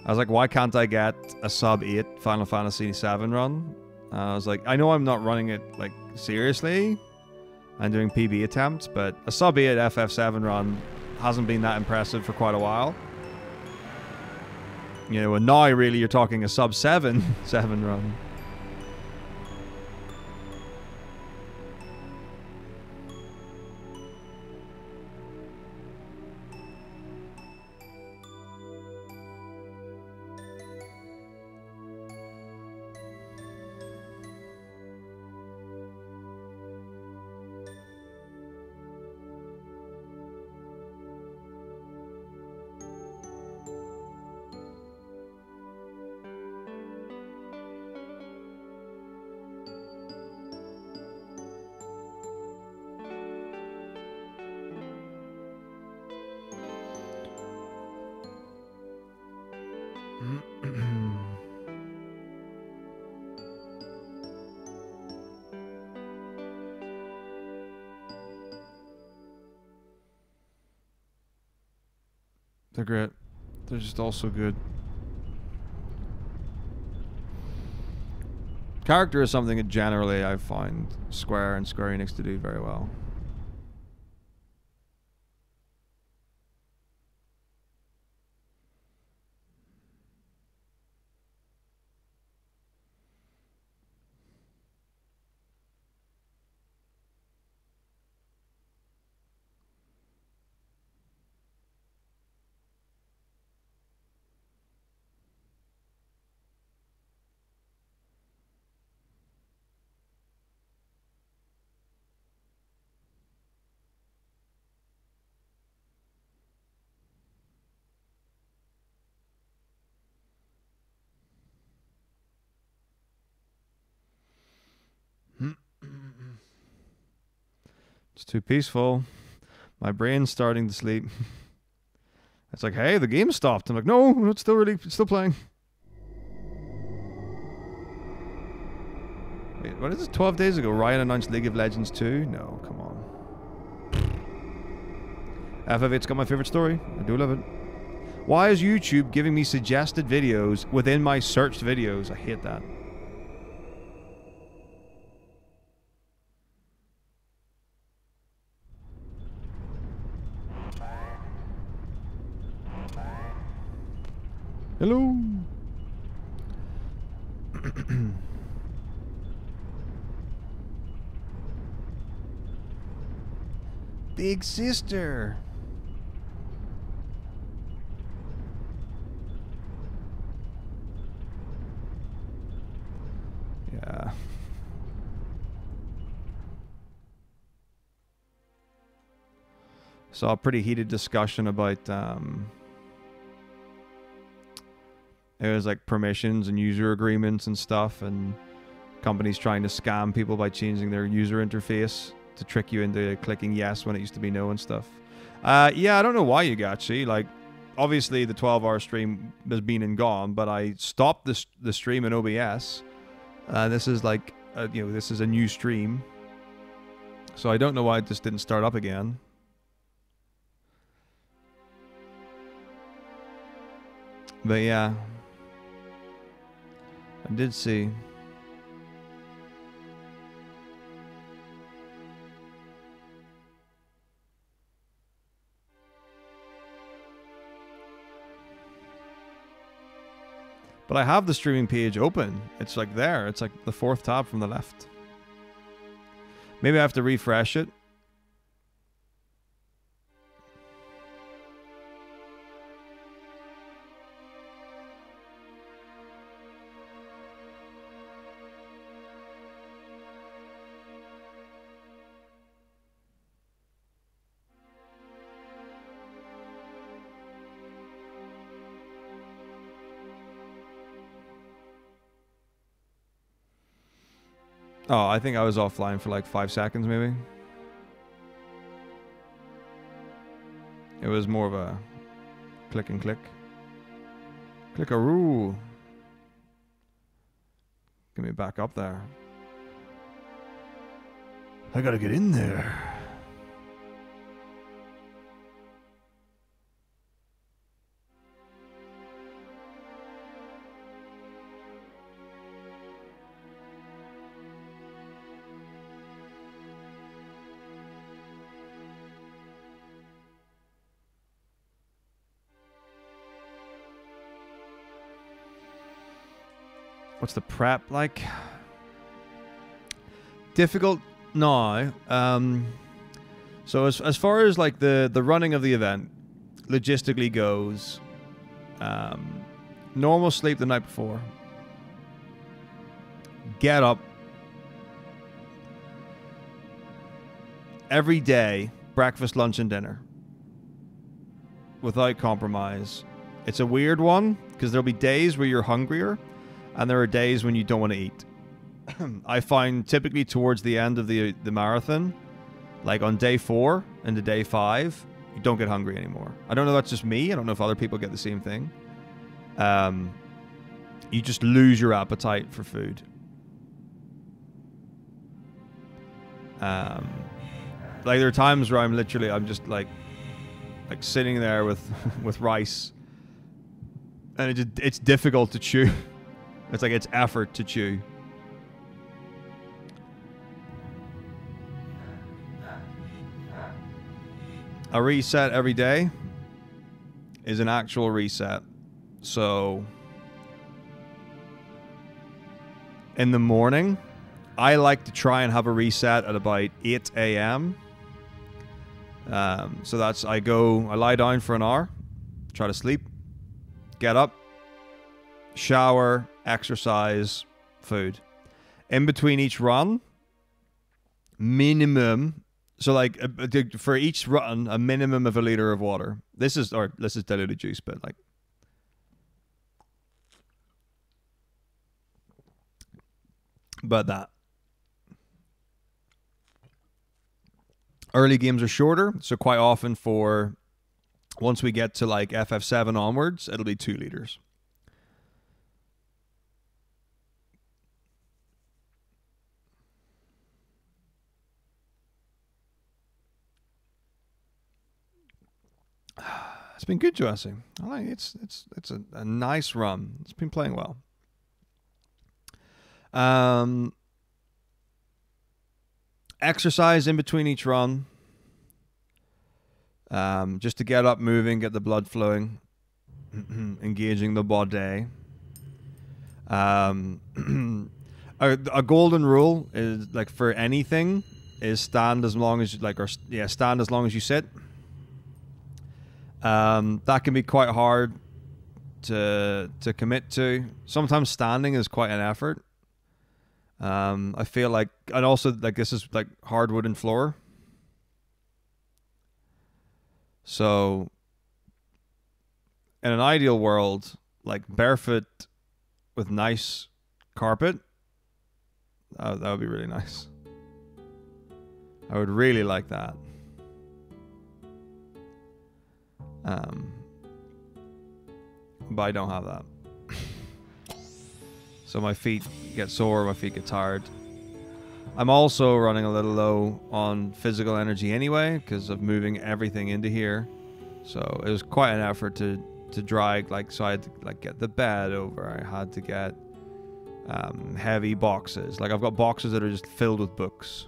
Speaker 1: I was like, why can't I get a sub 8 Final Fantasy 7 run? I was like, I know I'm not running it like seriously. I'm doing PB attempts, but a sub 8 FF7 run hasn't been that impressive for quite a while. You know, and now really you're talking a sub 7 run. They're great. They're just all so good. Character is something that generally I find Square and Square-Enix to do very well. It's too peaceful. My brain's starting to sleep. It's like, hey, the game stopped. I'm like, no, it's still playing. Wait, what is this? 12 days ago, Ryan announced League of Legends 2? No, come on. FF8's got my favorite story. I do love it. Why is YouTube giving me suggested videos within my searched videos? I hate that. Hello. Big sister. Yeah. Saw a pretty heated discussion about it was like permissions and user agreements and stuff, and companies trying to scam people by changing their user interface to trick you into clicking yes when it used to be no and stuff. Yeah, I don't know why, Yugachi. Like, obviously the 12-hour stream has been and gone, but I stopped the stream in OBS. This is like, you know, this is a new stream, so I don't know why it just didn't start up again. But yeah, I did see. But I have the streaming page open. It's like there. It's like the 4th tab from the left. Maybe I have to refresh it. Oh, I think I was offline for like 5 seconds, maybe. It was more of a click and click. Clickaroo. Get me back up there. I gotta get in there. What's the prep like? Difficult now. So as far as like the running of the event logistically goes, normal sleep the night before. Get up every day, breakfast, lunch, and dinner, without compromise. It's a weird one because there'll be days where you're hungrier, and there are days when you don't want to eat. I find typically towards the end of the marathon, like on day 4 into day 5, you don't get hungry anymore. I don't know if that's just me. I don't know if other people get the same thing. You just lose your appetite for food. Like there are times where I'm just like sitting there with rice, and it's difficult to chew. It's like it's effort to chew. A reset every day is an actual reset. So in the morning, I like to try and have a reset at about 8 a.m. So that's I lie down for an hour, try to sleep, get up, shower, exercise, food. In between each run, minimum, so like for each run, a minimum of 1 liter of water. This is diluted juice, but like that. Early games are shorter, so quite often once we get to like FF7 onwards, it'll be 2 liters. It's been good, Jesse. I like it's a nice run. It's been playing well. Exercise in between each run. Just to get up moving, get the blood flowing, engaging the body. A golden rule is like for anything is stand as long as stand as long as you sit. That can be quite hard to commit to. Sometimes standing is quite an effort. I feel like, and also like this is like hard wooden floor. So in an ideal world, like barefoot with nice carpet, that would be really nice. I would really like that. But I don't have that. So my feet get sore, my feet get tired. I'm also running a little low on physical energy anyway because of moving everything into here. So it was quite an effort to drag, like, so I had to like get the bed over. I had to get heavy boxes. Like I've got boxes that are just filled with books.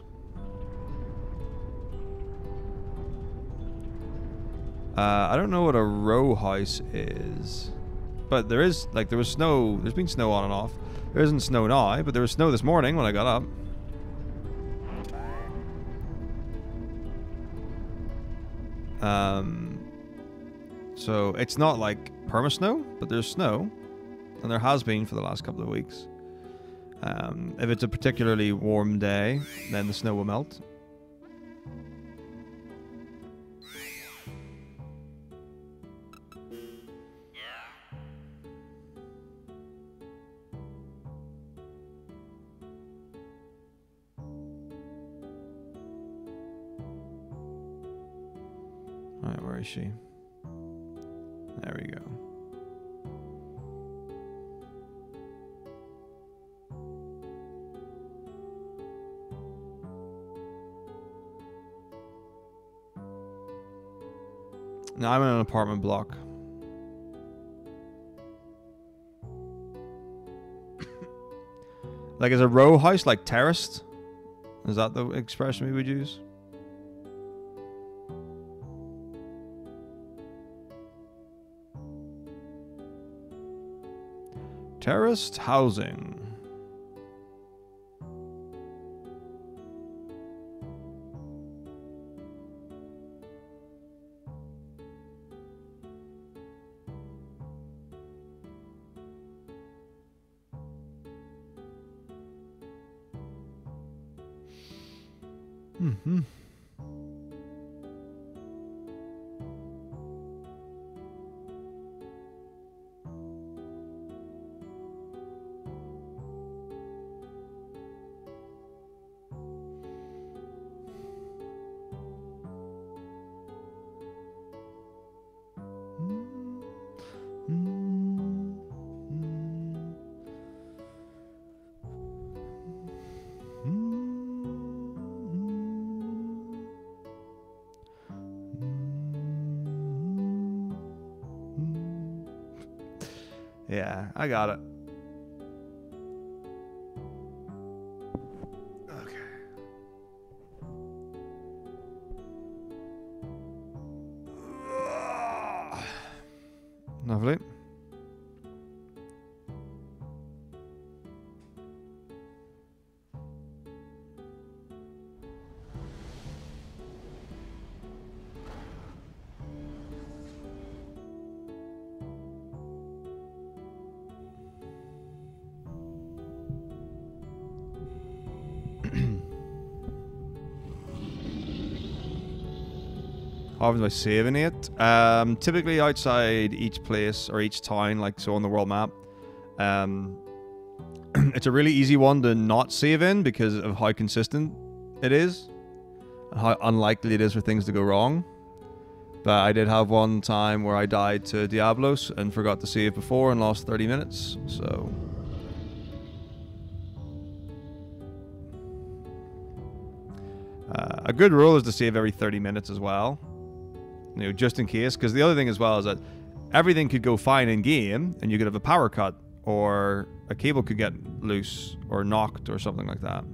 Speaker 1: I don't know what a row house is, but there is, like, there was snow. There's been snow on and off. There isn't snow now, but there was snow this morning when I got up. So it's not like perma-snow, but there's snow, and there has been for the last couple of weeks. If it's a particularly warm day, then the snow will melt. Alright, where is she? There we go. Now I'm in an apartment block. Like, is a row house like terraced? Is that the expression we would use? Terraced housing. Mm-hmm. Yeah, I got it. Okay. Lovely. How was I saving it? Typically outside each place or each town, like so on the world map. It's a really easy one to not save in because of how consistent it is and how unlikely it is for things to go wrong. But I did have one time where I died to Diablos and forgot to save before and lost 30 minutes, so... a good rule is to save every 30 minutes as well. You know, just in case. Because the other thing as well is that everything could go fine in game, and you could have a power cut, or a cable could get loose, or knocked, or something like that.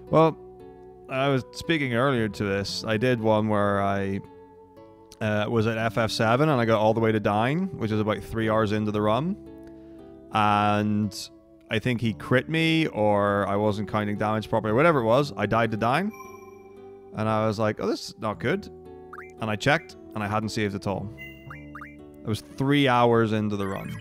Speaker 1: Well, I was speaking earlier to this. I did one where I was at FF7 and I got all the way to dying, which is about 3 hours into the run. And I think he crit me, or I wasn't counting damage properly, whatever it was. I died to dying. And I was like, oh, this is not good. And I checked, and I hadn't saved at all. I was 3 hours into the run.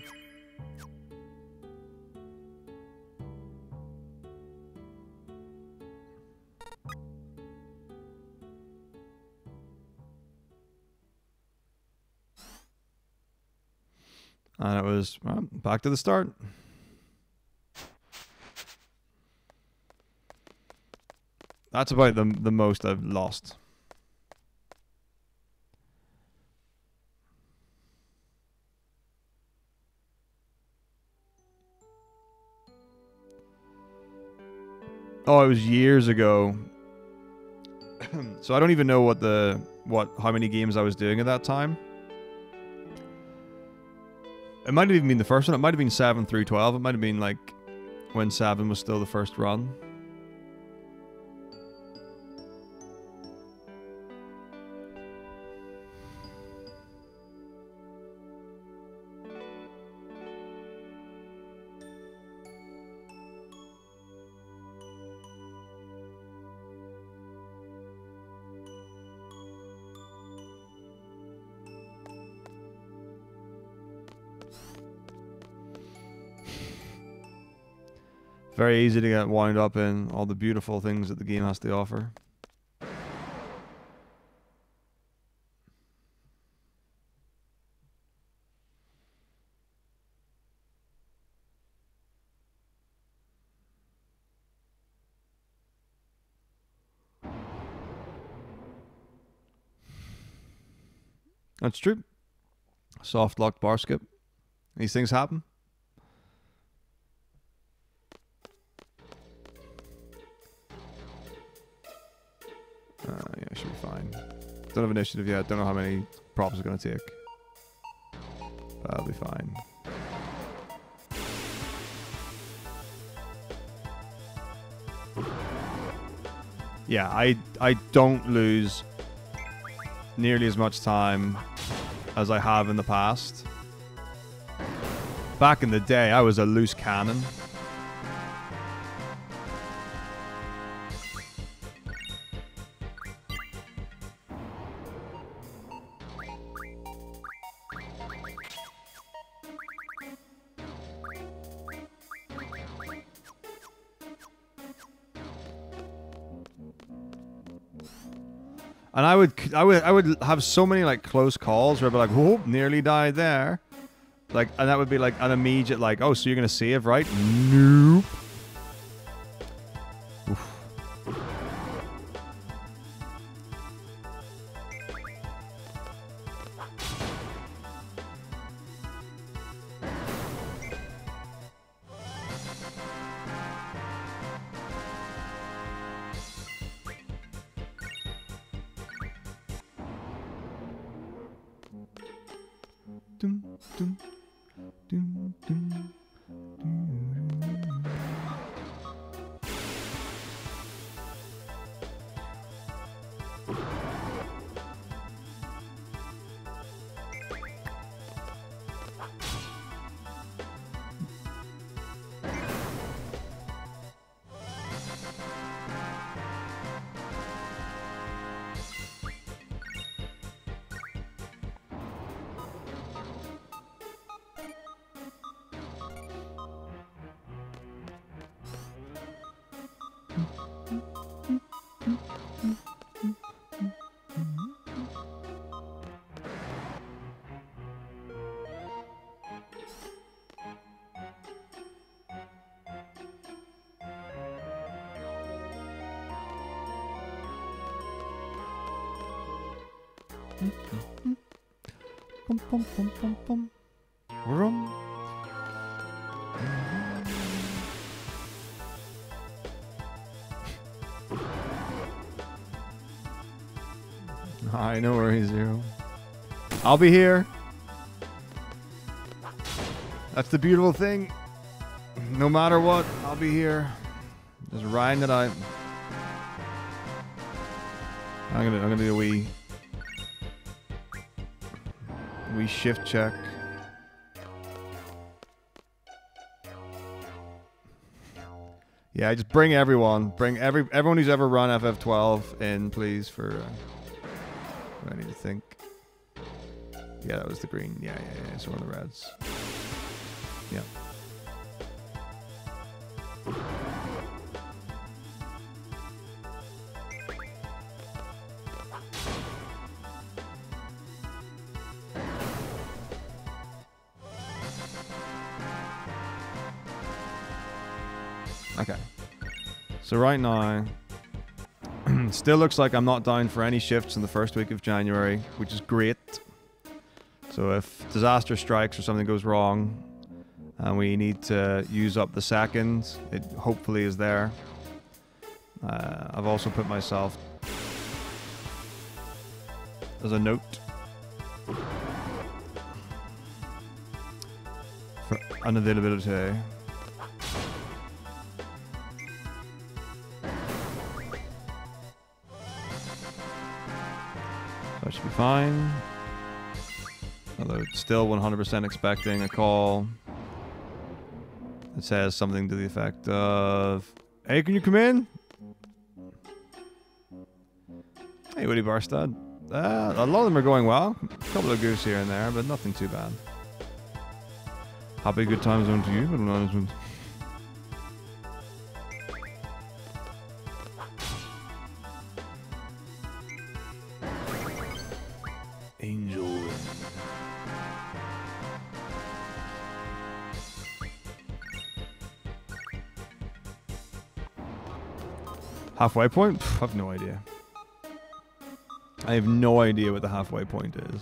Speaker 1: And it was, well, back to the start. That's about the most I've lost. Oh, it was years ago. So I don't even know how many games I was doing at that time. It might have even been the first one. It might have been 7 through 12. It might have been like when 7 was still the first run. Very easy to get wound up in all the beautiful things that the game has to offer. That's true. Soft lock bar skip. These things happen. Yeah, should be fine. Don't have initiative yet. Don't know how many props it's going to take. That'll be fine. Yeah, I don't lose nearly as much time as I have in the past. Back in the day, I was a loose cannon. And I would have so many like close calls where I'd be like, whoa, nearly died there. Like, and that would be like an immediate like, oh, so you're gonna save, right? Nope. Oof. Dum, dum, dum, dum, dum. Bum, bum, bum, bum, bum. Rum. Hi, no worries, Zero. I'll be here. That's the beautiful thing. No matter what, I'll be here. Just riding it out. I'm gonna do a wee shift check. Yeah, just bring everyone. Bring everyone who's ever run FF12 in, please, for I need to think. Yeah, that was the green. Yeah. So one of the reds. Yeah. Okay. So right now, still looks like I'm not down for any shifts in the first week of January, which is great. So if disaster strikes or something goes wrong and we need to use up the second, it hopefully is there. I've also put myself as a note for unavailability. That should be fine. Although still 100% expecting a call that says something to the effect of, "Hey, can you come in?" Hey, Woody Barstad. A lot of them are going well. A couple of goofs here and there, but nothing too bad. Happy good time zone to you, but Angel. Halfway point? Pff, I have no idea. I have no idea what the halfway point is.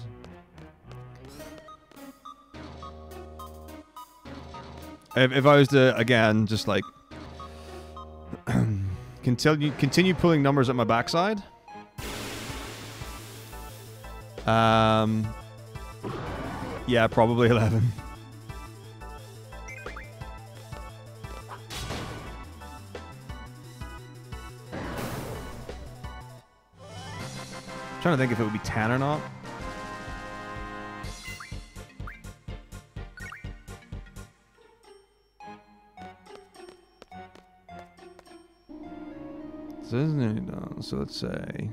Speaker 1: If I was to, again, just like continue pulling numbers at my backside. Yeah, probably 11. I'm trying to think if it would be 10 or not. So let's say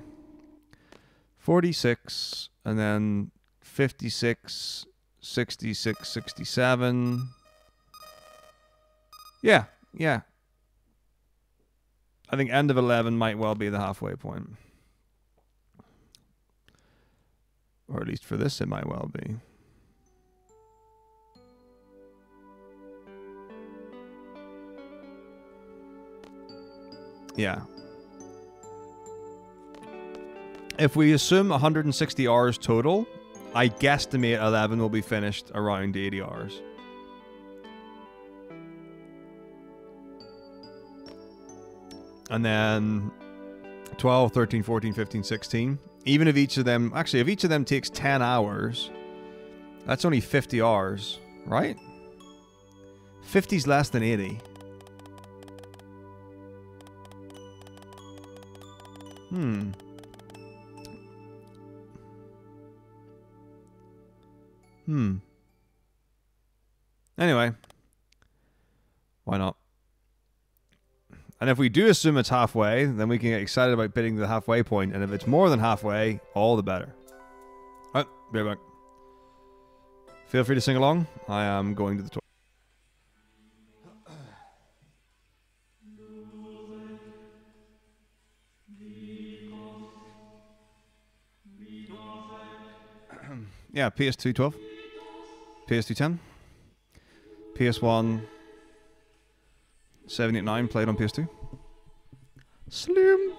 Speaker 1: 46, and then 56, 66, 67. Yeah. I think end of 11 might well be the halfway point. Or at least for this, it might well be. Yeah. If we assume 160 hours total, I guesstimate 11 will be finished around 80 hours. And then 12, 13, 14, 15, 16. Even if each of them... Actually, if each of them takes 10 hours, that's only 50 hours, right? 50's less than 80. Anyway. Why not? And if we do assume it's halfway, then we can get excited about hitting the halfway point. And if it's more than halfway, all the better. Alright, be right back. Feel free to sing along. I am going to the toilet. Yeah, PS2 12. PS2 10. PS1 789 played on PS2. Slim.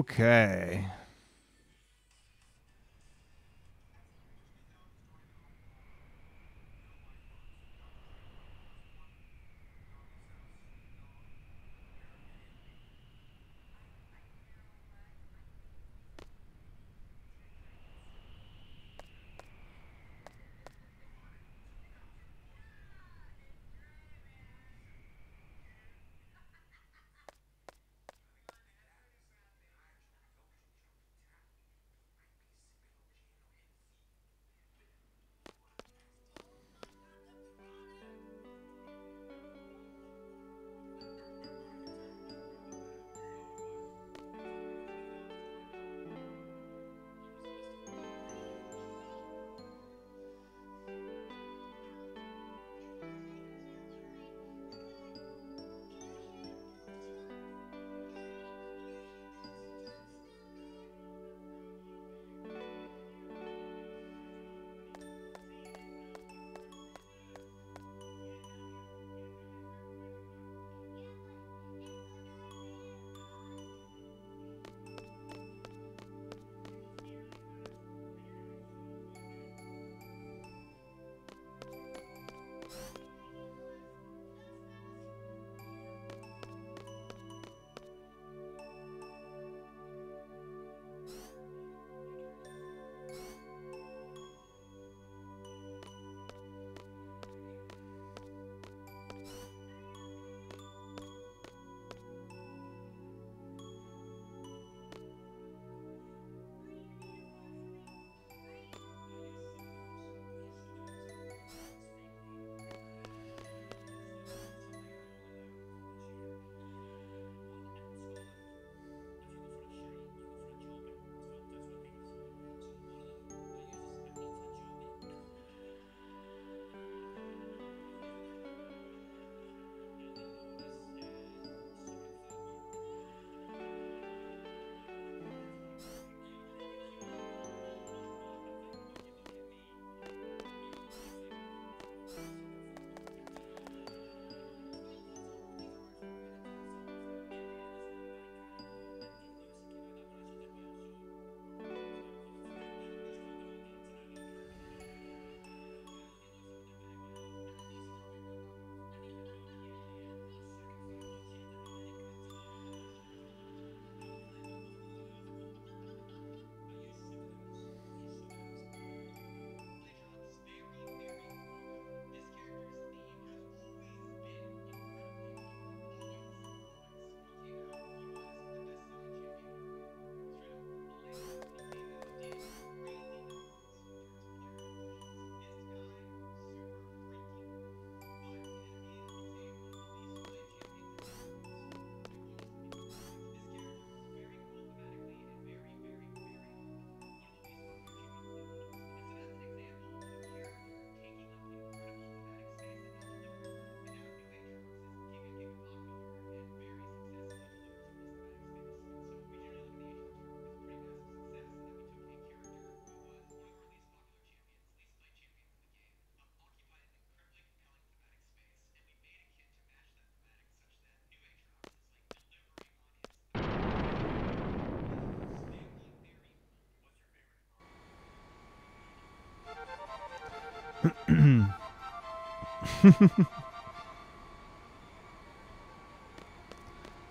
Speaker 1: Okay.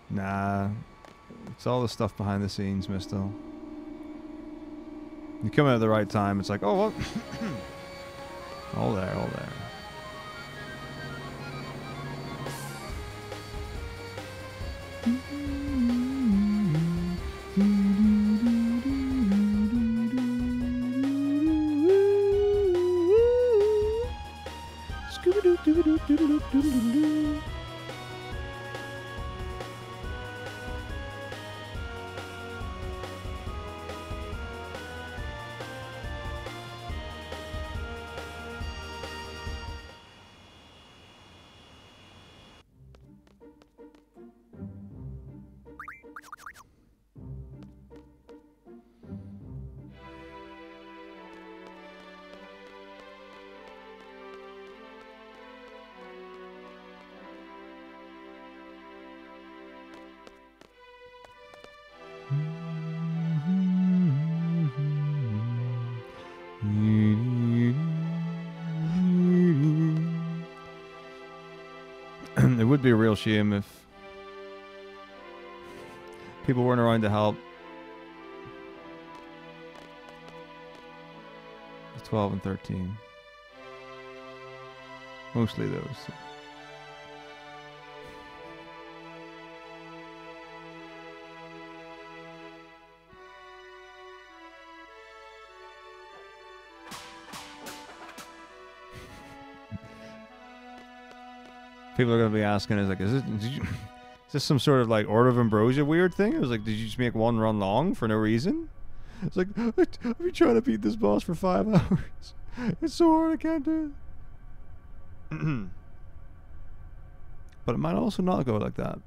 Speaker 1: Nah, it's all the stuff behind the scenes, mister. You come out at the right time, it's like, oh, what? All there, all there. Scooby-Doo-Doo-Doo-Doo-Doo-Doo-Doo. It would be a real shame if people weren't around to help. 12 and 13. Mostly those. People are going to be asking, is like, is this some sort of like Order of Ambrosia weird thing? It was like, did you just make one run long for no reason? It's like, I've been trying to beat this boss for 5 hours. It's so hard, I can't do it. But it might also not go like that.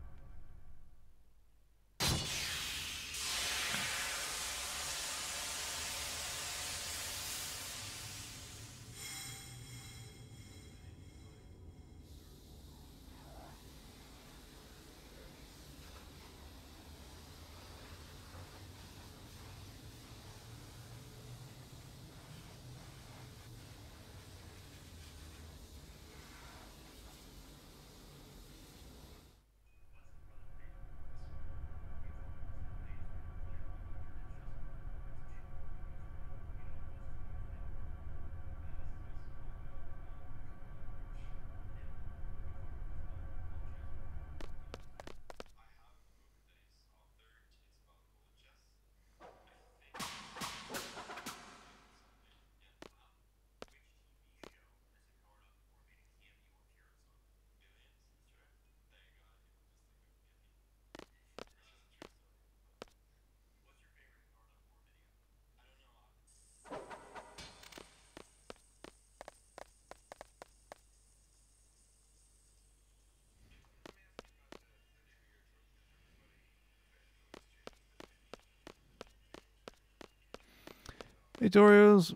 Speaker 1: Hey, Dorios.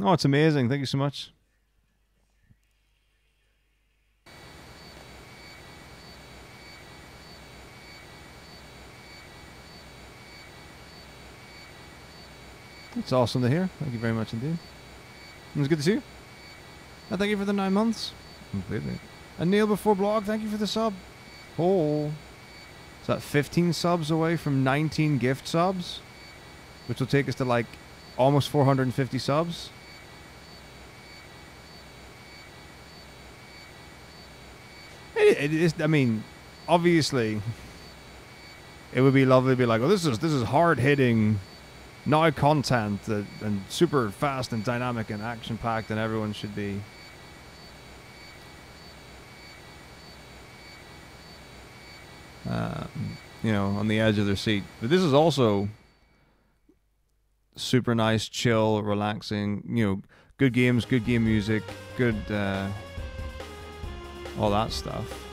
Speaker 1: Oh, it's amazing. Thank you so much. It's awesome to hear. Thank you very much indeed. It was good to see you. And thank you for the 9 months. Completely. And Neil before blog, thank you for the sub. Oh. Is that 15 subs away from 19 gift subs? Which will take us to like almost 450 subs. It is, I mean, obviously, it would be lovely to be like, oh, this is hard-hitting now content and super fast and dynamic and action-packed, and everyone should be you know, on the edge of their seat. But this is also super nice, chill, relaxing, you know, good games, good game music, good all that stuff.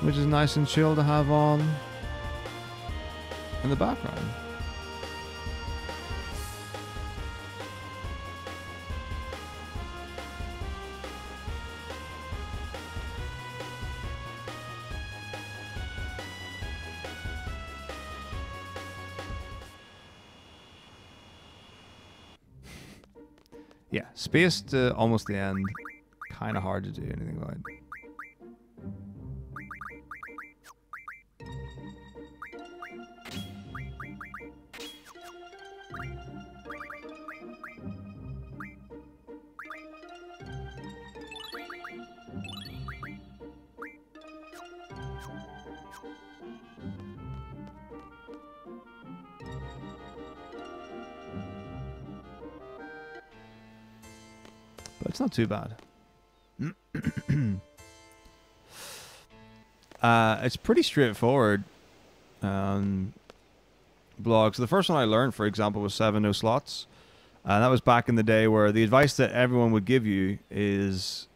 Speaker 1: Which is nice and chill to have on in the background. Yeah, space to almost the end. Kind of hard to do anything about. But it's not too bad. It's pretty straightforward. Blogs. The first one I learned, for example, was 7 no slots. And that was back in the day where the advice that everyone would give you is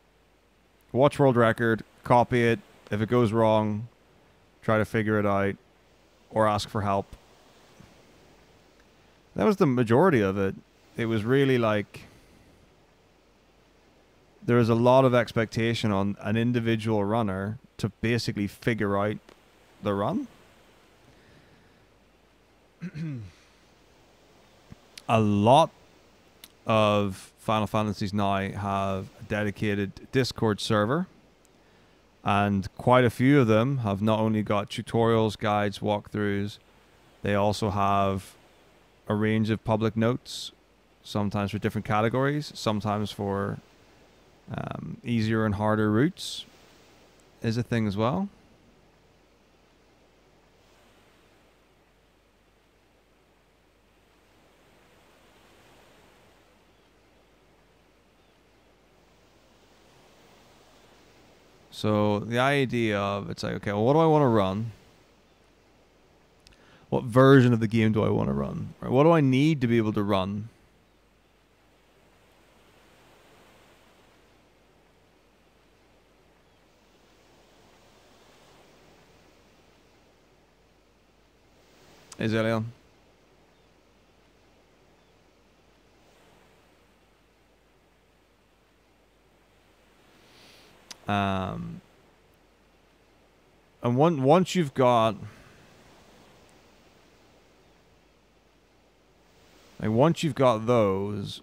Speaker 1: watch world record, copy it. If it goes wrong, try to figure it out or ask for help. That was the majority of it. It was really like there is a lot of expectation on an individual runner to basically figure out the run. A lot of Final Fantasies now have a dedicated Discord server, and quite a few of them have not only got tutorials, guides, walkthroughs, they also have a range of public notes, sometimes for different categories, sometimes for easier and harder routes is a thing as well. So the idea of it's like, okay, well, what do I want to run? What version of the game do I want to run? Or what do I need to be able to run? Is it Leon? And once you've got, like, once you've got those,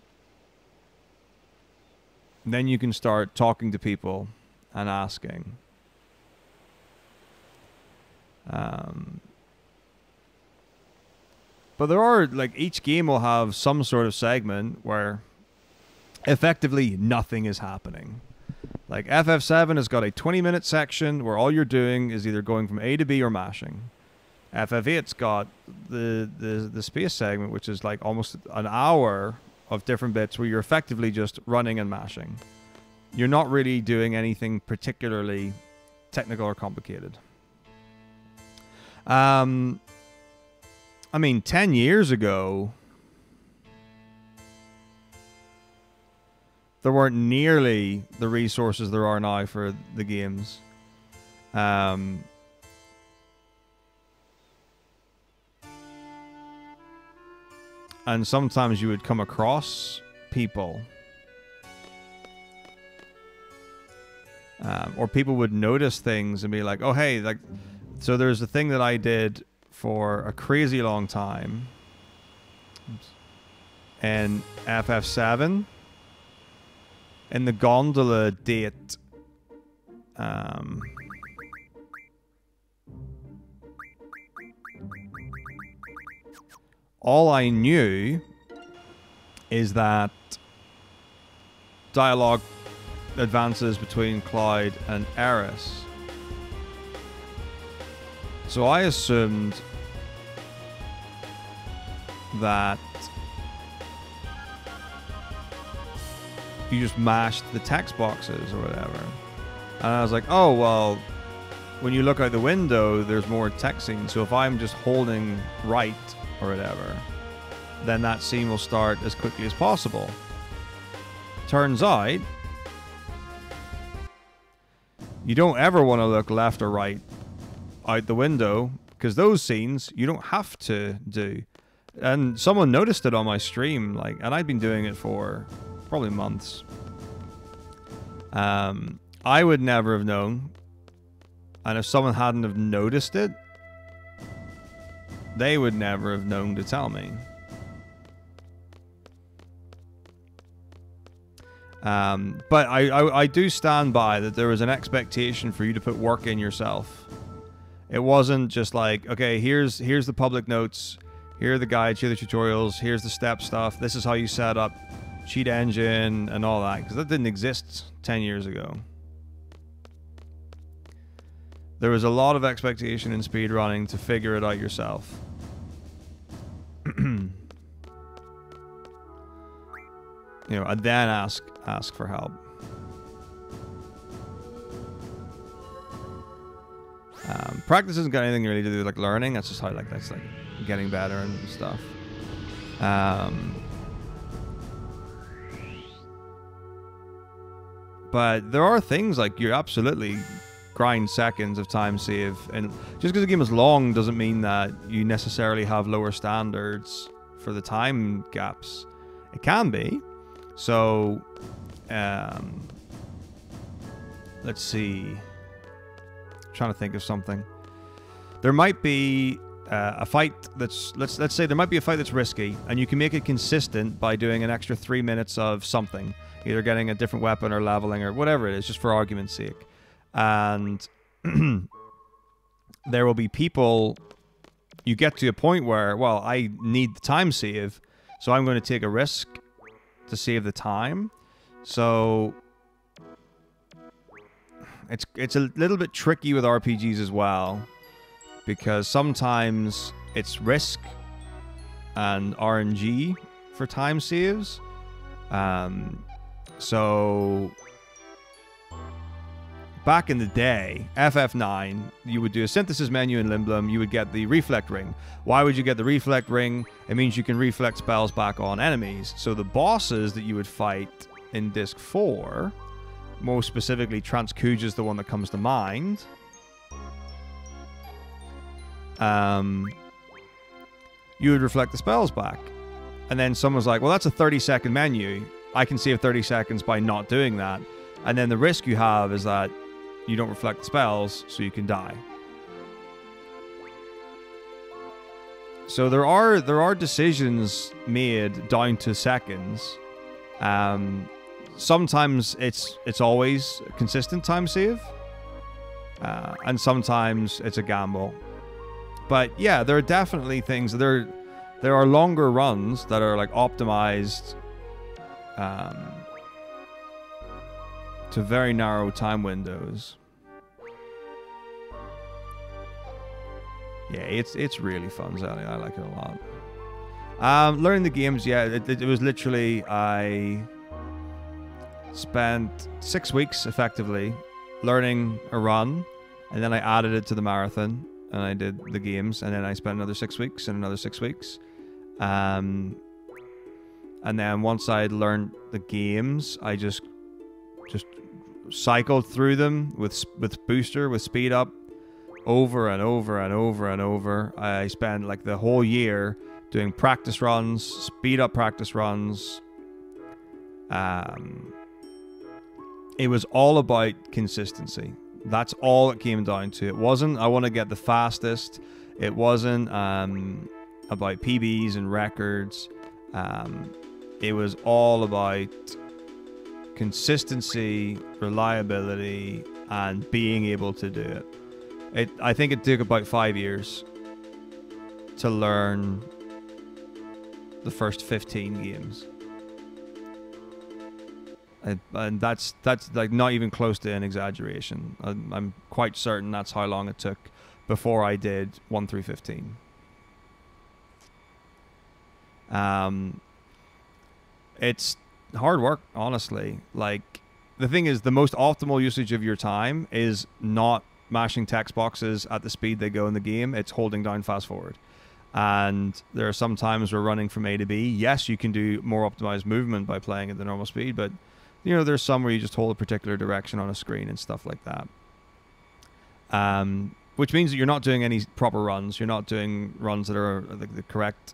Speaker 1: then you can start talking to people and asking. But there are, like, each game will have some sort of segment where effectively nothing is happening. Like FF7 has got a 20-minute section where all you're doing is either going from A to B or mashing. FF8's got the space segment, which is like almost an hour of different bits where you're effectively just running and mashing. You're not really doing anything particularly technical or complicated. I mean, 10 years ago, there weren't nearly the resources there are now for the games. And sometimes you would come across people. Or people would notice things and be like, oh, hey, like, so there's a thing that I did for a crazy long time. And FF7. In the gondola date, all I knew is that dialogue advances between Cloud and Eris. So I assumed that you just mashed the text boxes or whatever. And I was like, oh, well, when you look out the window, there's more text scenes. So if I'm just holding right or whatever, then that scene will start as quickly as possible. Turns out, you don't ever want to look left or right out the window, because those scenes you don't have to do. And someone noticed it on my stream, like, and I'd been doing it for probably months. I would never have known, and if someone hadn't have noticed it, they would never have known to tell me. But I do stand by that there was an expectation for you to put work in yourself. It wasn't just like, okay, here's the public notes, here are the guides, here are the tutorials, here's the step stuff, this is how you set up cheat engine and all that, because that didn't exist 10 years ago. There was a lot of expectation in speedrunning to figure it out yourself. You know, and then ask for help. Practice hasn't got anything really to do with like learning. That's just how that's like getting better and stuff. But there are things like you absolutely grind seconds of time save, and just because the game is long doesn't mean that you necessarily have lower standards for the time gaps. It can be. So let's see. Trying to think of something. There might be a fight that's let's say there might be a fight that's risky, and you can make it consistent by doing an extra 3 minutes of something, either getting a different weapon or leveling or whatever it is, just for argument's sake. And there will be people. You get to a point where, well, I need the time save, so I'm going to take a risk to save the time. So it's a little bit tricky with RPGs as well, because sometimes it's risk and RNG for time saves. So back in the day, FF9, you would do a synthesis menu in Limblom, you would get the reflect ring. Why would you get the reflect ring? It means you can reflect spells back on enemies. So the bosses that you would fight in Disc 4, most specifically Transkuja is the one that comes to mind. You would reflect the spells back. And then someone's like, well, that's a 30-second menu. I can save 30 seconds by not doing that. And then the risk you have is that you don't reflect the spells, so you can die. So there are decisions made down to seconds. Sometimes it's always a consistent time save, and sometimes it's a gamble. But yeah, there are definitely things. There are longer runs that are like optimized to very narrow time windows. Yeah, it's really fun, Zelly. I like it a lot. Learning the games, yeah, it was literally, I spent 6 weeks effectively learning a run, and then I added it to the marathon, and I did the games, and then I spent another 6 weeks and another 6 weeks. And then once I'd learned the games, I just cycled through them with booster, with speed up, over and over and over and over. I spent like the whole year doing practice runs, speed up practice runs. It was all about consistency. That's all it came down to. It wasn't, I want to get the fastest. It wasn't about PBs and records. It was all about consistency, reliability, and being able to do it. I think it took about 5 years to learn the first 15 games. And that's like not even close to an exaggeration. I'm quite certain that's how long it took before I did 1 through 15. It's hard work, honestly. Like, the thing is, the most optimal usage of your time is not mashing text boxes at the speed they go in the game. It's holding down fast forward. And there are some times we're running from A to B. Yes, you can do more optimized movement by playing at the normal speed, but you know, there's some where you just hold a particular direction on a screen and stuff like that. Which means that you're not doing any proper runs. You're not doing runs that are the correct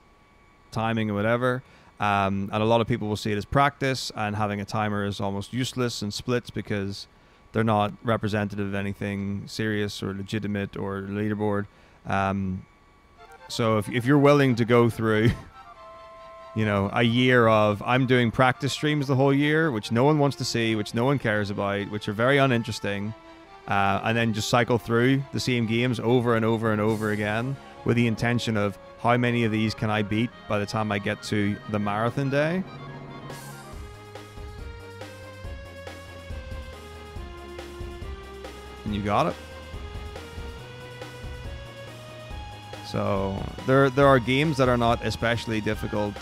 Speaker 1: timing or whatever. And a lot of people will see it as practice, and having a timer is almost useless in splits because they're not representative of anything serious or legitimate or leaderboard. So if you're willing to go through, you know, a year of, I'm doing practice streams the whole year, which no one wants to see, which no one cares about, which are very uninteresting, and then just cycle through the same games over and over and over again with the intention of how many of these can I beat by the time I get to the marathon day. And you got it. So there are games that are not especially difficult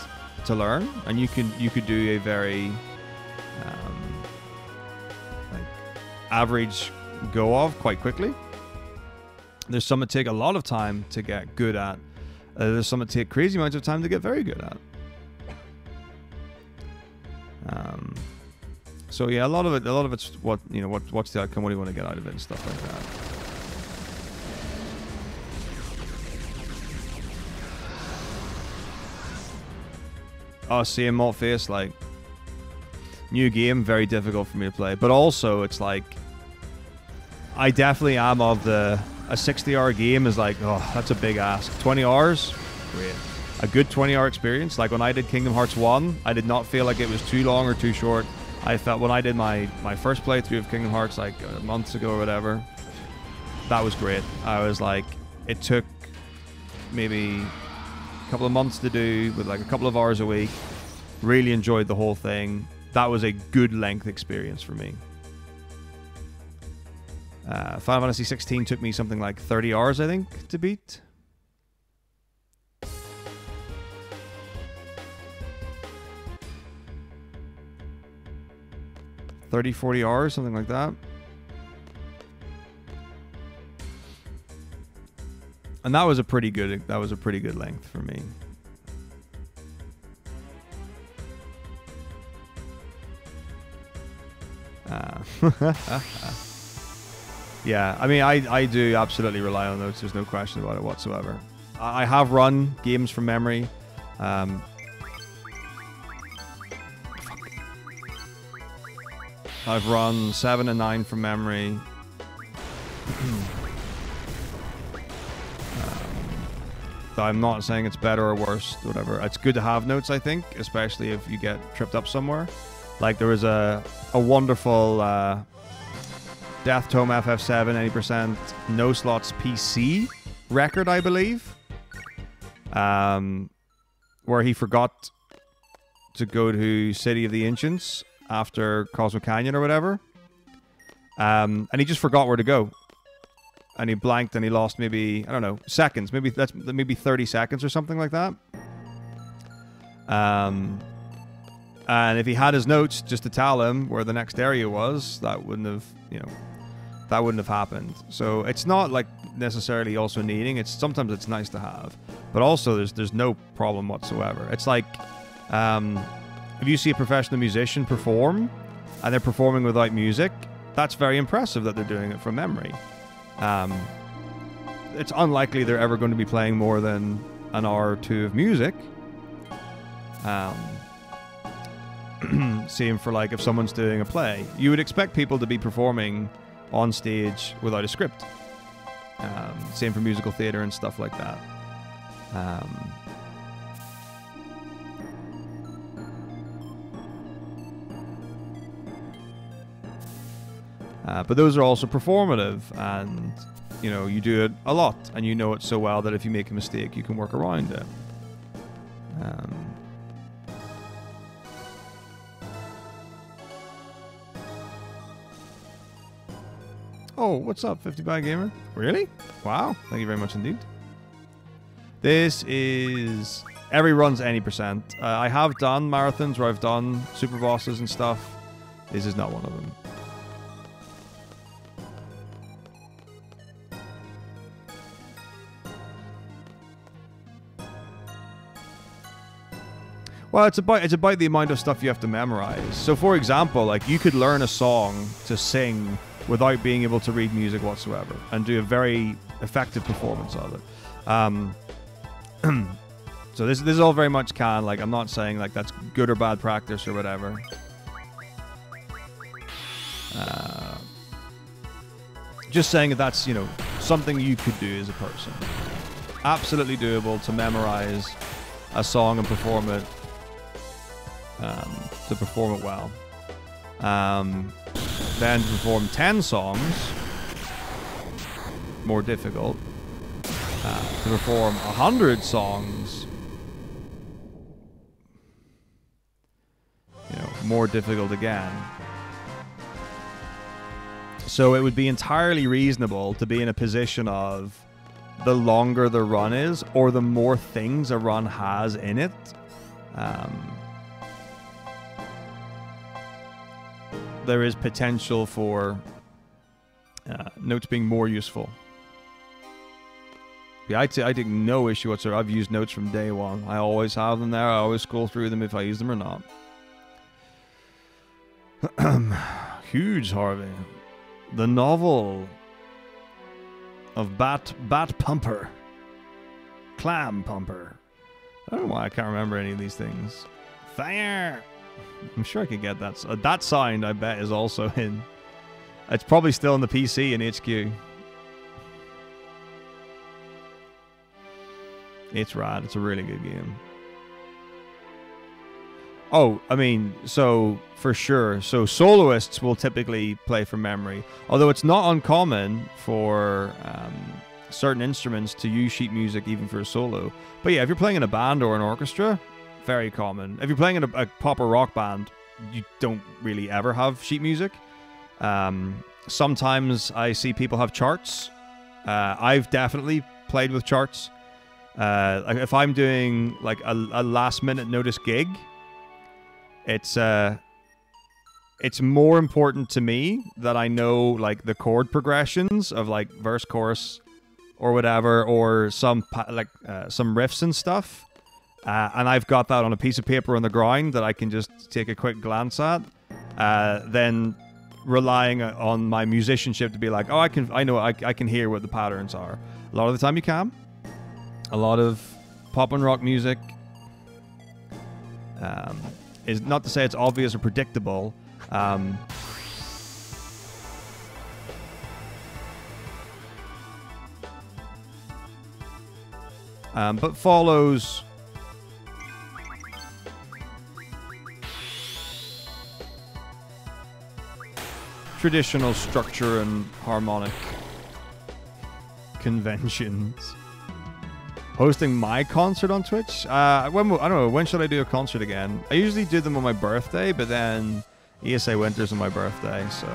Speaker 1: to learn, and you could do a very like average go of quite quickly. There's some that take a lot of time to get good at. There's some that take crazy amounts of time to get very good at. So yeah, a lot of it's what, you know, what's the outcome, what do you want to get out of it and stuff like that. Oh, seeing Malt Face, like, new game, very difficult for me to play. But also, it's like, I definitely am of the... A 60-hour game is like, oh, that's a big ask. 20 hours? Great. A good 20-hour experience. Like when I did Kingdom Hearts 1, I did not feel like it was too long or too short. I felt when I did my first playthrough of Kingdom Hearts like months ago or whatever, that was great. I was like, it took maybe a couple of months to do with like a couple of hours a week. Really enjoyed the whole thing. That was a good length experience for me. Final Fantasy 16 took me something like 30 hours, I think, to beat. $30, $40, something like that. And that was a pretty good length for me. Yeah, I mean, I do absolutely rely on notes. There's no question about it whatsoever. I have run games from memory. I've run 7 and 9 from memory. I'm not saying it's better or worse, whatever. It's good to have notes, I think, especially if you get tripped up somewhere. Like there was a wonderful Death Tome FF7 80% no slots PC record, I believe, where he forgot to go to City of the Ancients after Cosmo Canyon or whatever, and he just forgot where to go, and he blanked and he lost maybe, I don't know, seconds, maybe 30 seconds or something like that. And if he had his notes just to tell him where the next area was, that wouldn't have happened. So it's not like necessarily also needing. Sometimes it's nice to have, but also there's no problem whatsoever. It's like if you see a professional musician perform and they're performing without music, that's very impressive that they're doing it from memory. It's unlikely they're ever going to be playing more than an hour or two of music. Same for like if someone's doing a play. You would expect people to be performing on stage without a script. Same for musical theater and stuff like that. But those are also performative, and you know, you do it a lot and you know it so well that if you make a mistake you can work around it. Oh, what's up, 50 Bag Gamer? Really? Wow, thank you very much indeed. This is... Every run's any percent. I have done marathons where I've done super bosses and stuff. This is not one of them. Well, it's about the amount of stuff you have to memorize. So, for example, like you could learn a song to sing without being able to read music whatsoever, and do a very effective performance of it. So this is all very much can. Like I'm not saying like that's good or bad practice or whatever. Just saying that that's, you know, something you could do as a person. Absolutely doable to memorize a song and perform it. To perform it well. Then to perform 10 songs, more difficult. To perform 100 songs, you know, more difficult again. So it would be entirely reasonable to be in a position of the longer the run is, or the more things a run has in it, there is potential for notes being more useful. Yeah, I take no issue whatsoever. I've used notes from day one. I always have them there. I always scroll through them if I use them or not. Huge, Harvey. The novel of Bat Pumper. Clam Pumper. I don't know why I can't remember any of these things. Fire! I'm sure I could get that. That sound, I bet, is also in It's probably still on the PC in HQ. It's rad. It's a really good game. Oh, I mean, so for sure. So soloists will typically play from memory, although it's not uncommon for certain instruments to use sheet music even for a solo. But yeah, if you're playing in a band or an orchestra, very common. If you're playing in a pop or rock band, you don't really ever have sheet music. Sometimes I see people have charts. I've definitely played with charts. Like if I'm doing like a last minute notice gig, it's more important to me that I know like the chord progressions of like verse, chorus, or whatever, or some riffs and stuff. And I've got that on a piece of paper on the ground that I can just take a quick glance at. Then relying on my musicianship to be like, oh, I can hear what the patterns are. A lot of the time you can. A lot of pop and rock music is not to say it's obvious or predictable. But follows traditional structure and harmonic conventions. Hosting my concert on Twitch? I don't know, when should I do a concert again? I usually do them on my birthday, but then ESA Winter's on my birthday, so...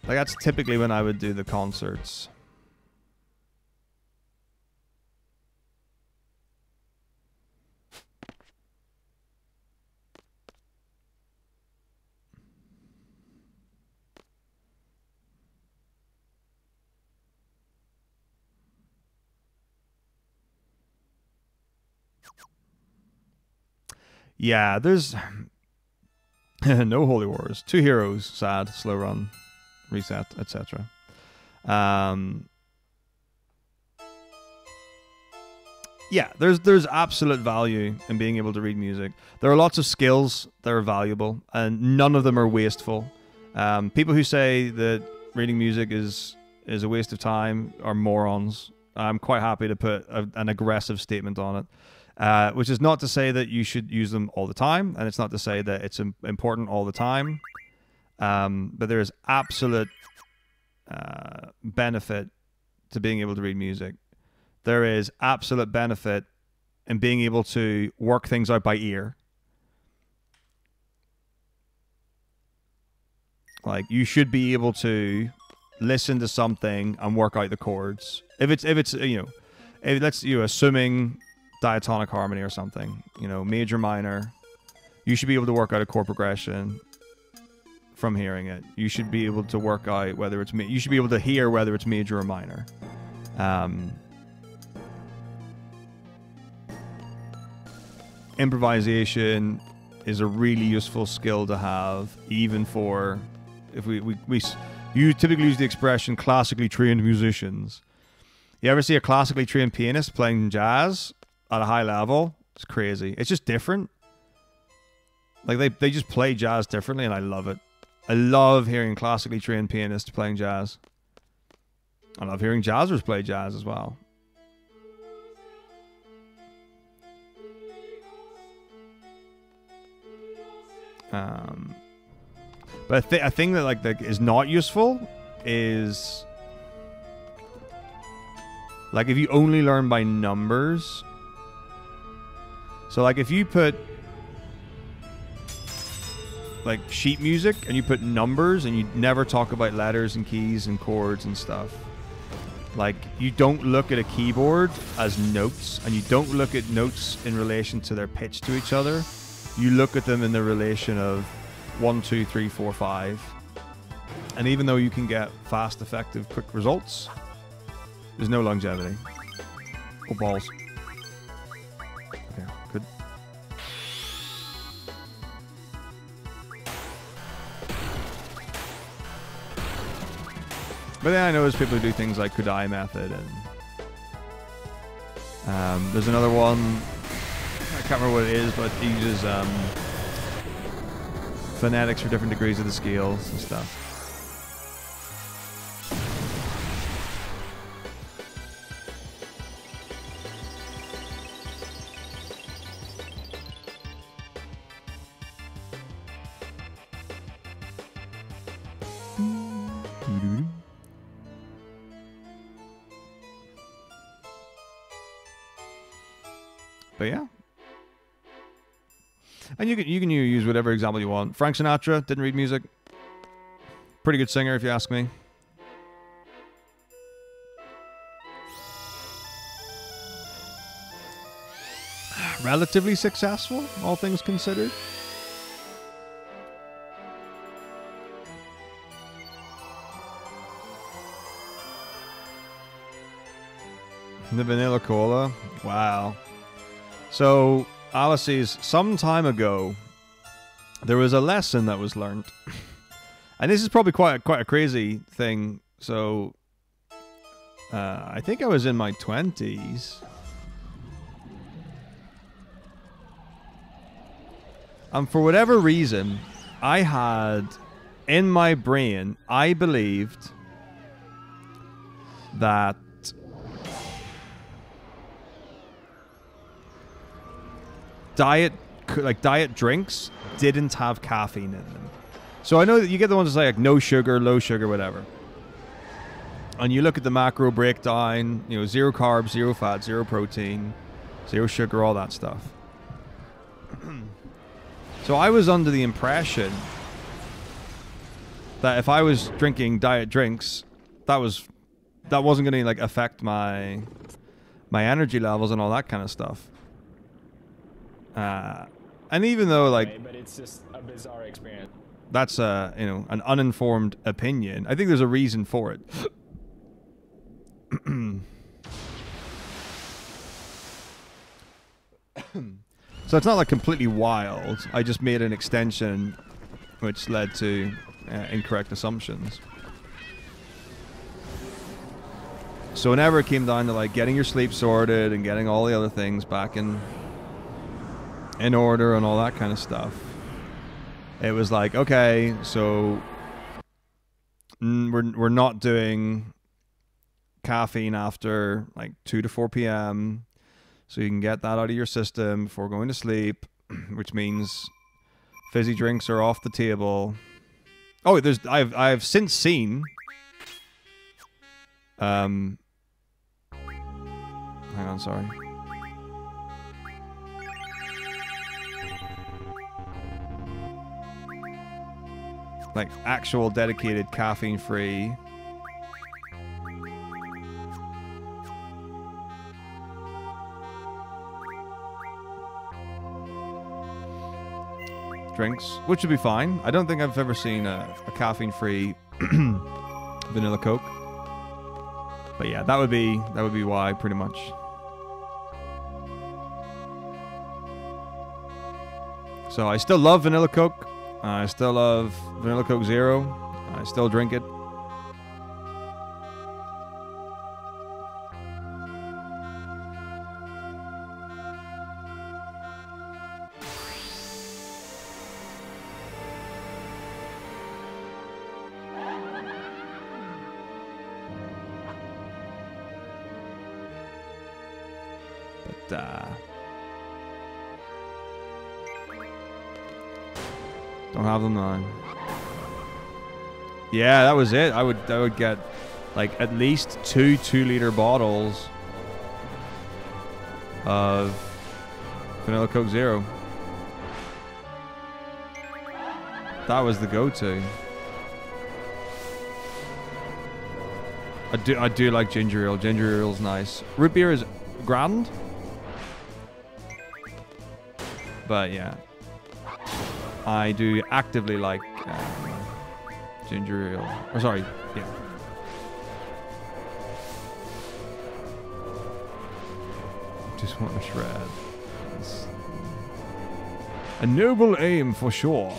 Speaker 1: Like, that's typically when I would do the concerts. Yeah, there's no Holy Wars. 2 heroes, sad, slow run, reset, etc. Yeah, there's absolute value in being able to read music. There are lots of skills that are valuable, and none of them are wasteful. People who say that reading music is a waste of time are morons. I'm quite happy to put an aggressive statement on it. Which is not to say that you should use them all the time, and it's not to say that it's important all the time. But there is absolute benefit to being able to read music. There is absolute benefit in being able to work things out by ear. Like, you should be able to listen to something and work out the chords. If it's assuming diatonic harmony or something, major, minor, you should be able to work out a chord progression from hearing it. You should be able to work out whether it's you should be able to hear whether it's major or minor. Improvisation is a really useful skill to have, even for you typically use the expression classically trained musicians. You ever see a classically trained pianist playing jazz at a high level? It's crazy. It's just different. Like they just play jazz differently, and I love it. I love hearing classically trained pianists playing jazz. I love hearing jazzers play jazz as well. But a thing that is not useful is like if you only learn by numbers. So like if you put like sheet music and you put numbers and you never talk about letters and keys and chords and stuff. Like, you don't look at a keyboard as notes, and you don't look at notes in relation to their pitch to each other. You look at them in the relation of 1, 2, 3, 4, 5. And even though you can get fast, effective, quick results, there's no longevity. Oh, balls. Okay, good. But then I notice people who do things like Kudai method, and there's another one, I can't remember what it is, but it uses phonetics for different degrees of the scales and stuff. But yeah. And you can use whatever example you want. Frank Sinatra didn't read music. Pretty good singer, if you ask me. Relatively successful, all things considered. The vanilla cola. Wow. So, Alice's, some time ago, there was a lesson that was learned. And this is probably quite a crazy thing. So, I think I was in my 20s. And for whatever reason, I had, in my brain, I believed that diet drinks didn't have caffeine in them. So I know that you get the ones that say like no sugar, low sugar, whatever. And you look at the macro breakdown, you know, 0 carbs, 0 fat, 0 protein, 0 sugar, all that stuff. So I was under the impression that if I was drinking diet drinks, that wasn't going to like affect my energy levels and all that kind of stuff. And even though like,
Speaker 5: right, but it's just a bizarre experience.
Speaker 1: That's you know, an uninformed opinion. I think there's a reason for it. So it's not like completely wild. I just made an extension which led to incorrect assumptions. So whenever it came down to like getting your sleep sorted and getting all the other things back in order and all that kind of stuff, it was like, okay, so we're not doing caffeine after like 2 to 4 p.m. so you can get that out of your system before going to sleep, which means fizzy drinks are off the table. Oh, I've since seen hang on, sorry. Like actual dedicated caffeine-free drinks, which would be fine. I don't think I've ever seen a caffeine-free vanilla Coke. But yeah, that would be why, pretty much. So I still love vanilla Coke. I still love vanilla Coke Zero. I still drink it. But don't have them now. Yeah, that was it. I would get like at least 2 2-liter bottles of vanilla Coke Zero. That was the go-to. I do like ginger ale. Ginger ale's nice. Root beer is grand. But yeah, I do actively like ginger ale. Or sorry, yeah. Just want to shred. It's a noble aim for sure.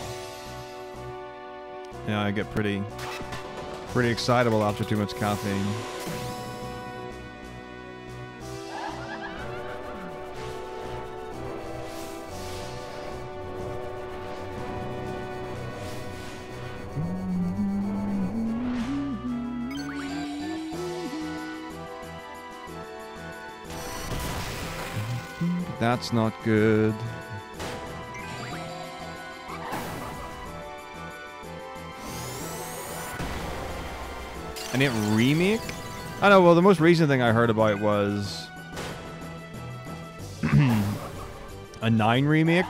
Speaker 1: Yeah, I get pretty excitable after too much caffeine. That's not good. And it remake? I know, well, the most recent thing I heard about was a 9 remake.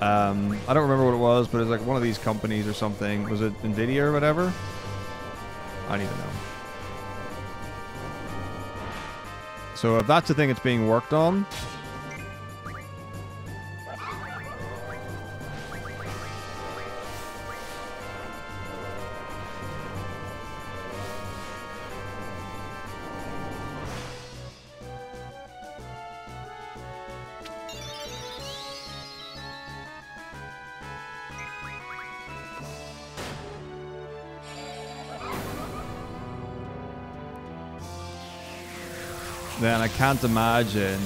Speaker 1: I don't remember what it was, but it was like one of these companies or something. Was it Nvidia or whatever? I don't even know. So if that's the thing that's being worked on, then I can't imagine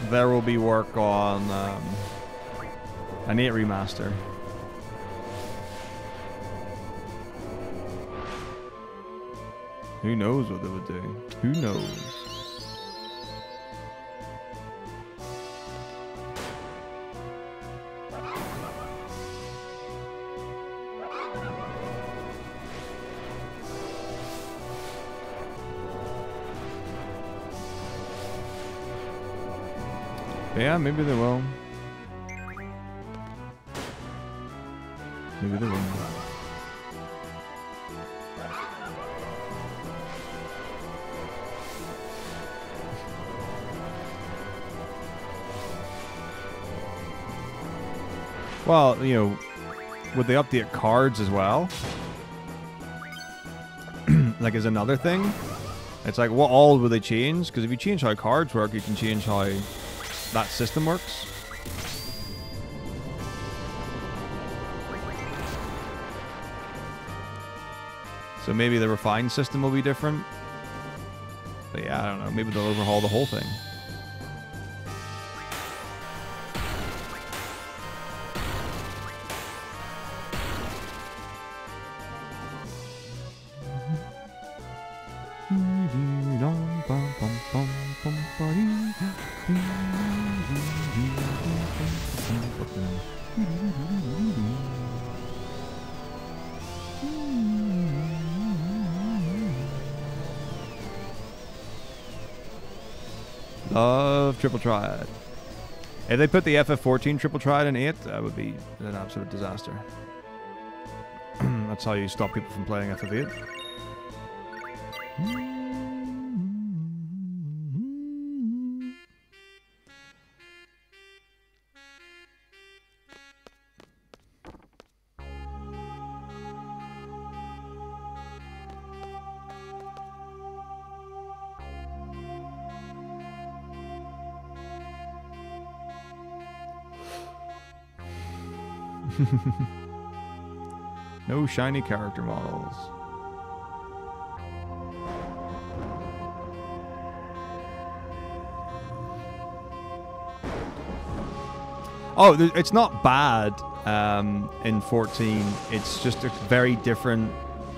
Speaker 1: there will be work on an 8 remaster. Who knows what they would do? Who knows? Yeah, maybe they will. Maybe they will. Well, you know, would they update cards as well? Like, as another thing? It's like, what all would they change? Because if you change how cards work, you can change how that system works. So maybe the refined system will be different. But yeah, I don't know. Maybe they'll overhaul the whole thing. Love Triple Triad. If they put the FF14 Triple Triad in 8, that would be an absolute disaster. That's how you stop people from playing FF8. No shiny character models. Oh, it's not bad in 14. It's just a very different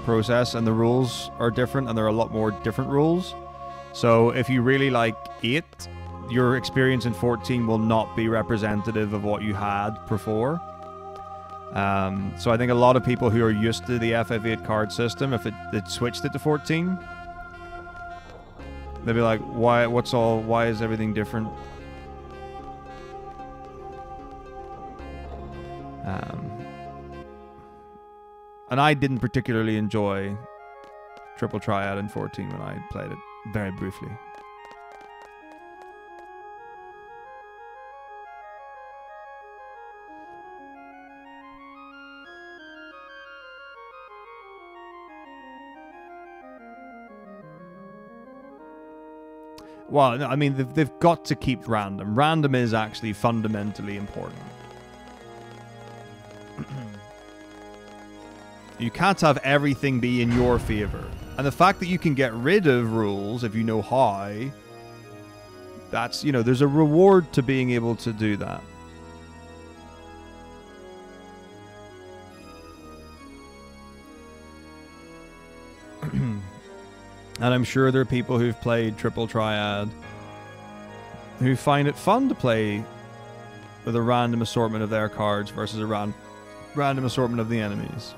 Speaker 1: process, and the rules are different, and there are a lot more different rules. So if you really like 8, your experience in 14 will not be representative of what you had before. So I think a lot of people who are used to the FF8 card system, if it switched it to 14, they'd be like, why is everything different? And I didn't particularly enjoy Triple Triad in 14 when I played it, very briefly. Well, no, I mean, they've got to keep random. Random is actually fundamentally important. You can't have everything be in your favor. And the fact that you can get rid of rules if you know how, that's, you know, there's a reward to being able to do that. And I'm sure there are people who've played Triple Triad who find it fun to play with a random assortment of their cards versus a random assortment of the enemies.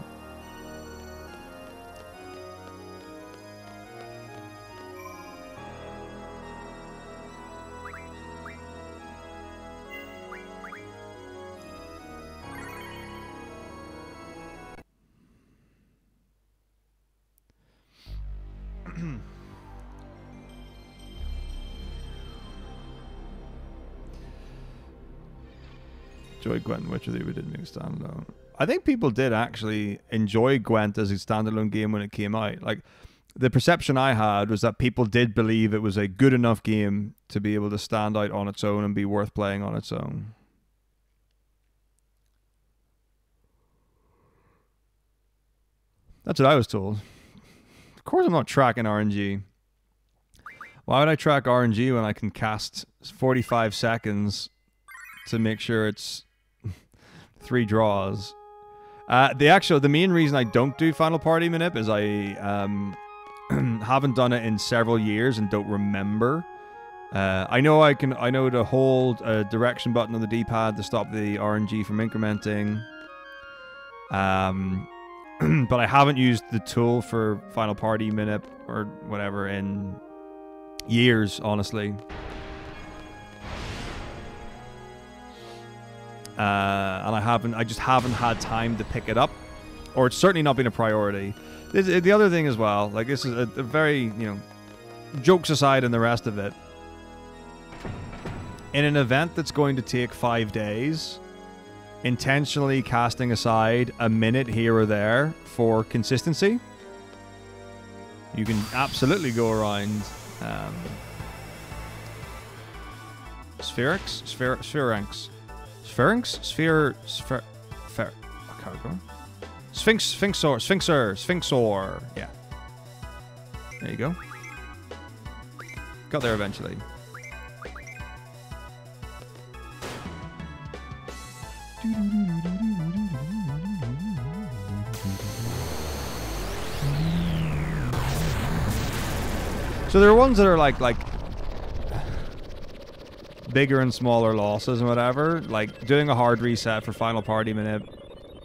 Speaker 1: Enjoy Gwent, which of the we did make a standalone. I think people did actually enjoy Gwent as a standalone game when it came out. Like, the perception I had was that people did believe it was a good enough game to be able to stand out on its own and be worth playing on its own. That's what I was told. Of course I'm not tracking RNG. Why would I track RNG when I can cast 45 seconds to make sure it's 3 draws? The main reason I don't do Final Party Manip is I haven't done it in several years and don't remember. I know to hold a direction button on the D-pad to stop the RNG from incrementing. But I haven't used the tool for Final Party Manip or whatever in years, honestly. And I just haven't had time to pick it up, or it's certainly not been a priority. The other thing as well, like, this is a very, you know, jokes aside and the rest of it, in an event that's going to take 5 days, intentionally casting aside a minute here or there for consistency, you can absolutely go around Sphere, Sphinxor. Yeah. There you go. Got there eventually. So there are ones that are like bigger and smaller losses and whatever. Like, doing a hard reset for Final Party Minute,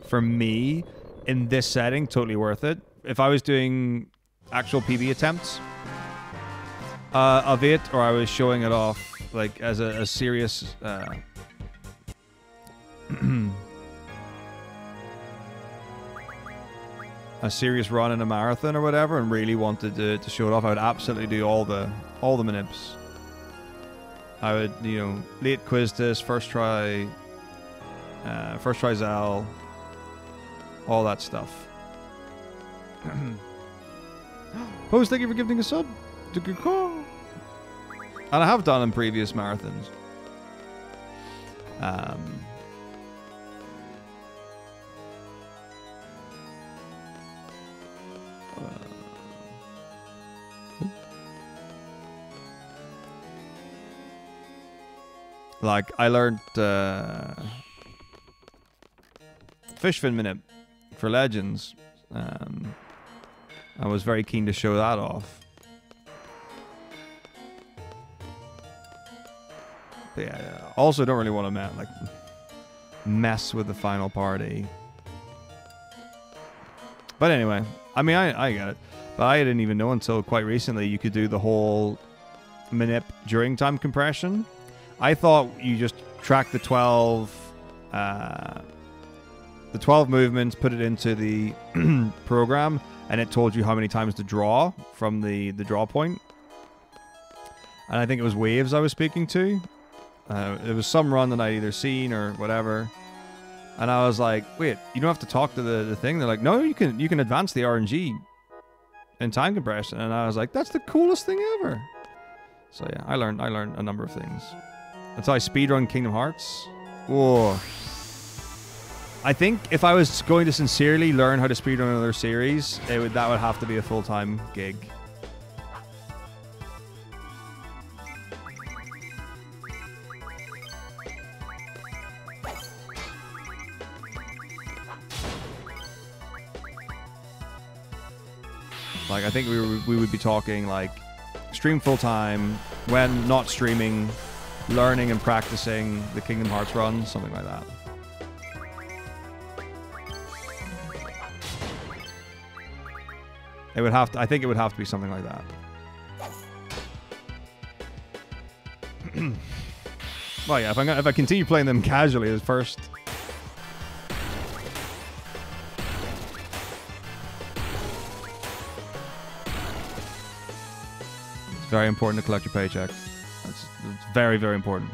Speaker 1: for me, in this setting, totally worth it. If I was doing actual PB attempts of it, or I was showing it off like as a serious a serious run in a marathon or whatever, and really wanted to show it off, I would absolutely do all the manips. I would, you know, late Quiztis, first try Zal, all that stuff. Post, thank you for giving a sub. And I have done in previous marathons. Like, I learned Fishfin Minute for Legends. I was very keen to show that off. But yeah, also don't really want to mess with the final party. But anyway, I mean, I get it. But I didn't even know until quite recently you could do the whole manip during time compression. I thought you just track the 12 movements, put it into the program, and it told you how many times to draw from the draw point. And I think it was Waves I was speaking to. It was some run that I'd either seen or whatever. And I was like, wait, you don't have to talk to the thing. They're like, no, you can advance the RNG in time compression. And I was like, that's the coolest thing ever. So yeah, I learned a number of things. That's how I speedrun Kingdom Hearts. Whoa. I think if I was going to sincerely learn how to speedrun another series, that would have to be a full-time gig. Like, I think we would be talking like stream full time, when not streaming, learning and practicing the Kingdom Hearts run, something like that. It would have to, I think it would have to be something like that. Well, yeah, if I continue playing them casually as first. It's very important to collect your paycheck. It's very, very important.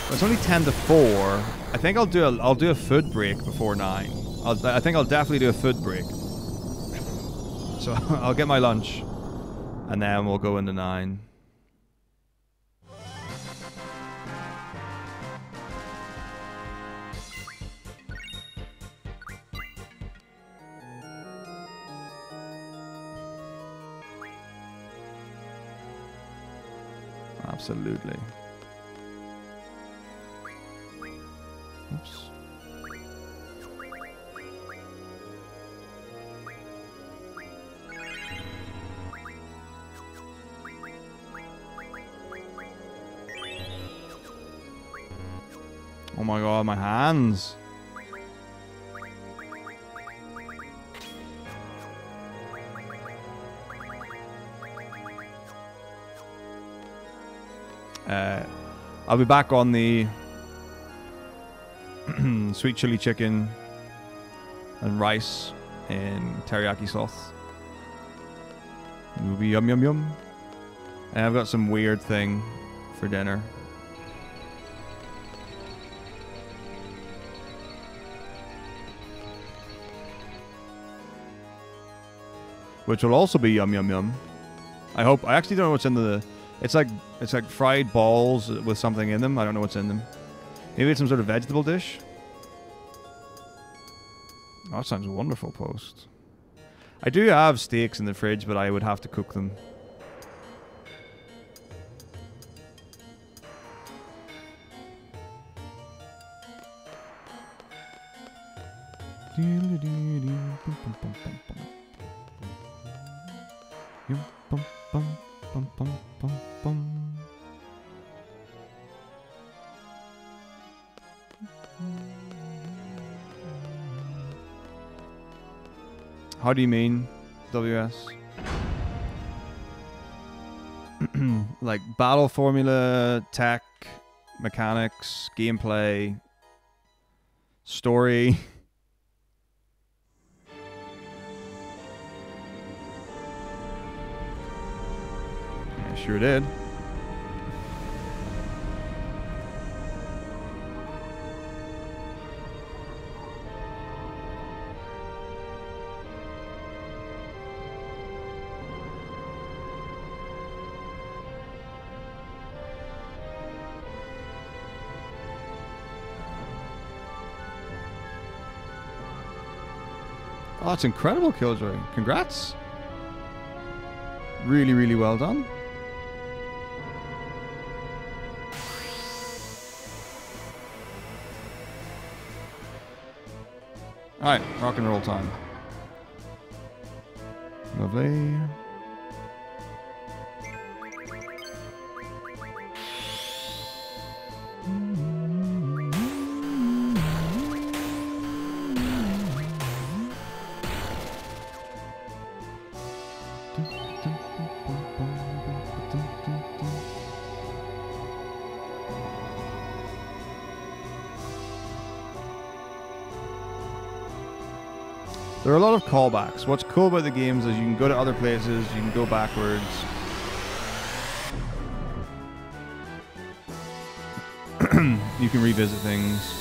Speaker 1: It's only 10 to 4. I think I'll do a food break before 9. I think I'll definitely do a food break. So I'll get my lunch, and then we'll go into 9. Absolutely. Oops. Oh my god, my hands. I'll be back on the sweet chili chicken and rice in teriyaki sauce. It'll be yum yum yum. And I've got some weird thing for dinner. Which will also be yum yum yum. I hope. I actually don't know what's in the. It's like fried balls with something in them. I don't know what's in them. Maybe it's some sort of vegetable dish. Oh, that sounds wonderful, Post. I do have steaks in the fridge, but I would have to cook them. How do you mean, WS? Like battle formula, tech, mechanics, gameplay, story. I sure did. Oh, that's incredible, Killjoy. Congrats. Really, really well done. Alright, rock and roll time. Lovely. There are a lot of callbacks. What's cool about the games is you can go to other places, you can go backwards. You can revisit things.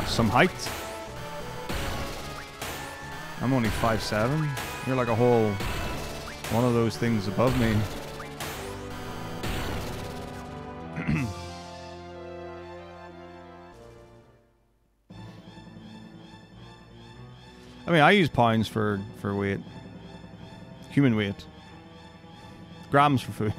Speaker 1: some height. I'm only 5'7". You're like a whole one of those things above me. I mean, I use pounds for weight. Human weight. Grams for food.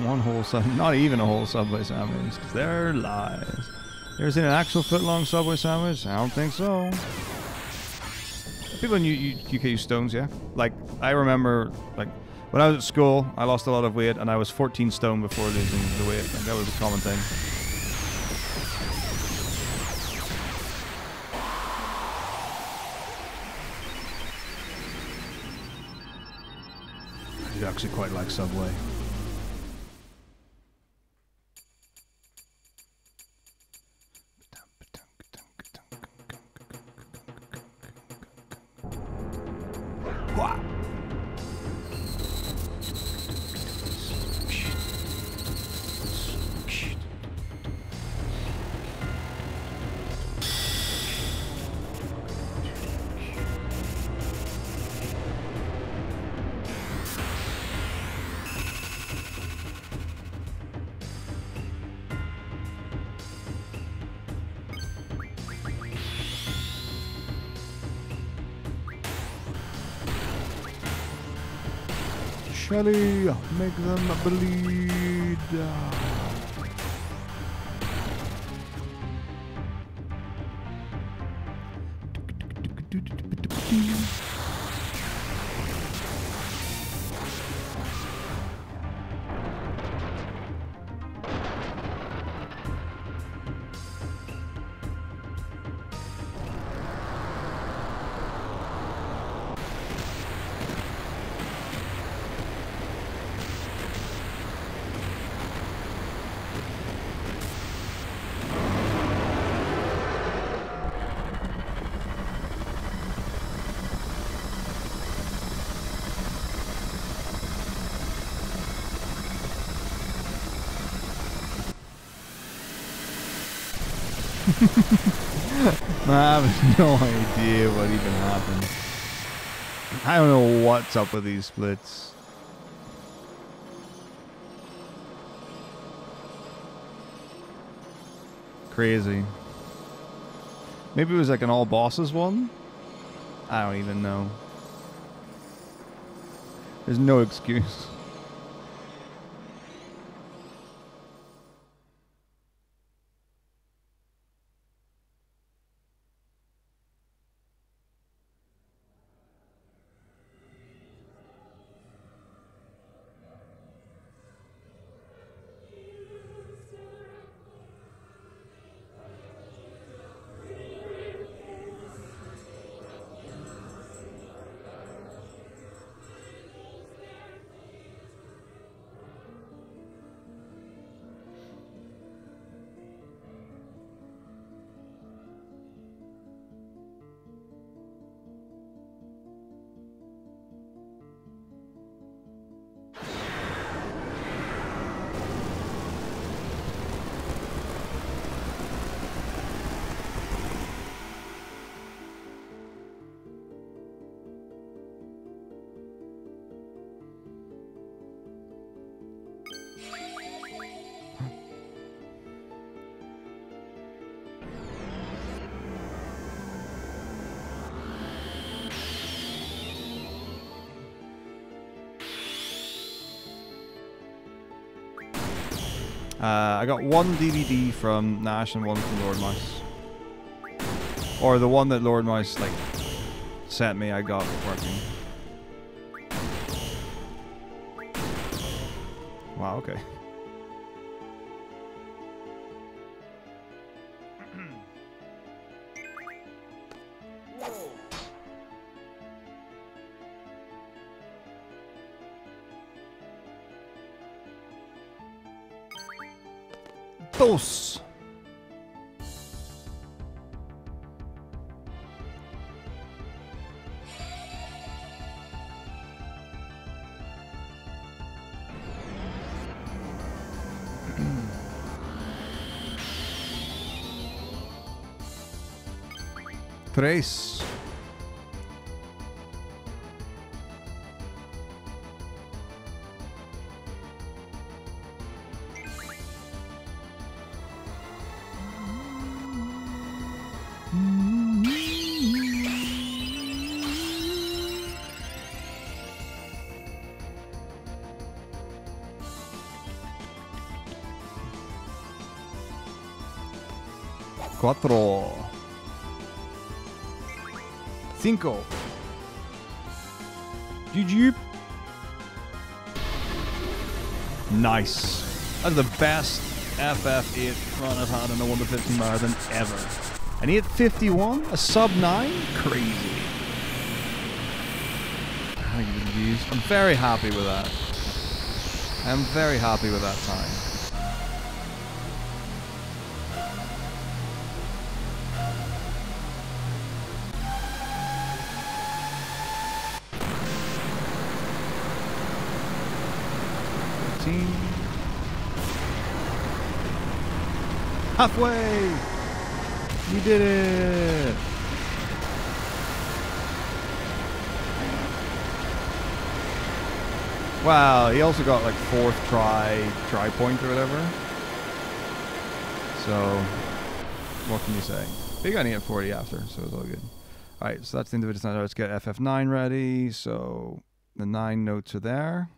Speaker 1: One whole not even a whole Subway sandwich, because they're lies. You ever seen an actual foot-long Subway sandwich? I don't think so. People in UK use stones, yeah? Like, I remember, like, when I was at school, I lost a lot of weight, and I was 14 stone before losing the weight. Like, that was a common thing. I do actually quite like Subway. Shelly, make them bleed. I have no idea what even happened. I don't know what's up with these splits. Crazy. Maybe it was like an all bosses one? I don't even know. There's no excuse. I got one DVD from Nash and one from Lord Mouse. Or the one that Lord Mouse like sent me, I got working. Wow, okay. Dos. Tres. Cuatro. Cinco. GG. Nice. That's the best FF8 run I've had in a 1-15 marathon ever. An 8:51? A sub 9? Crazy. I'm very happy with that. I'm very happy with that time. Halfway! You did it! Wow, he also got like 4th try point or whatever. So, what can you say? He got an 840 after, so it's all good. Alright, so that's the individual standard. Let's get FF9 ready. So, the 9 notes are there.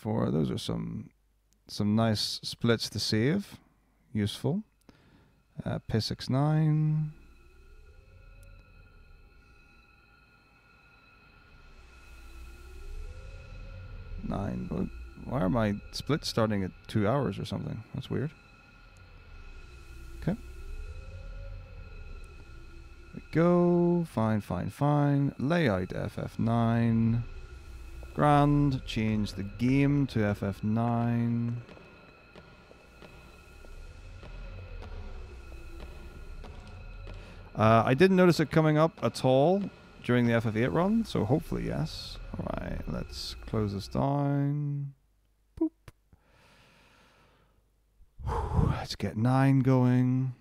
Speaker 1: Those are some nice splits to save. Useful. P69. 9. Why are my splits starting at 2 hours or something? That's weird. Okay. There we go. Fine. Layout FF9. Grand. Change the game to FF9. I didn't notice it coming up at all during the FF8 run, so hopefully yes. Alright, let's close this down. Boop. Let's get 9 going.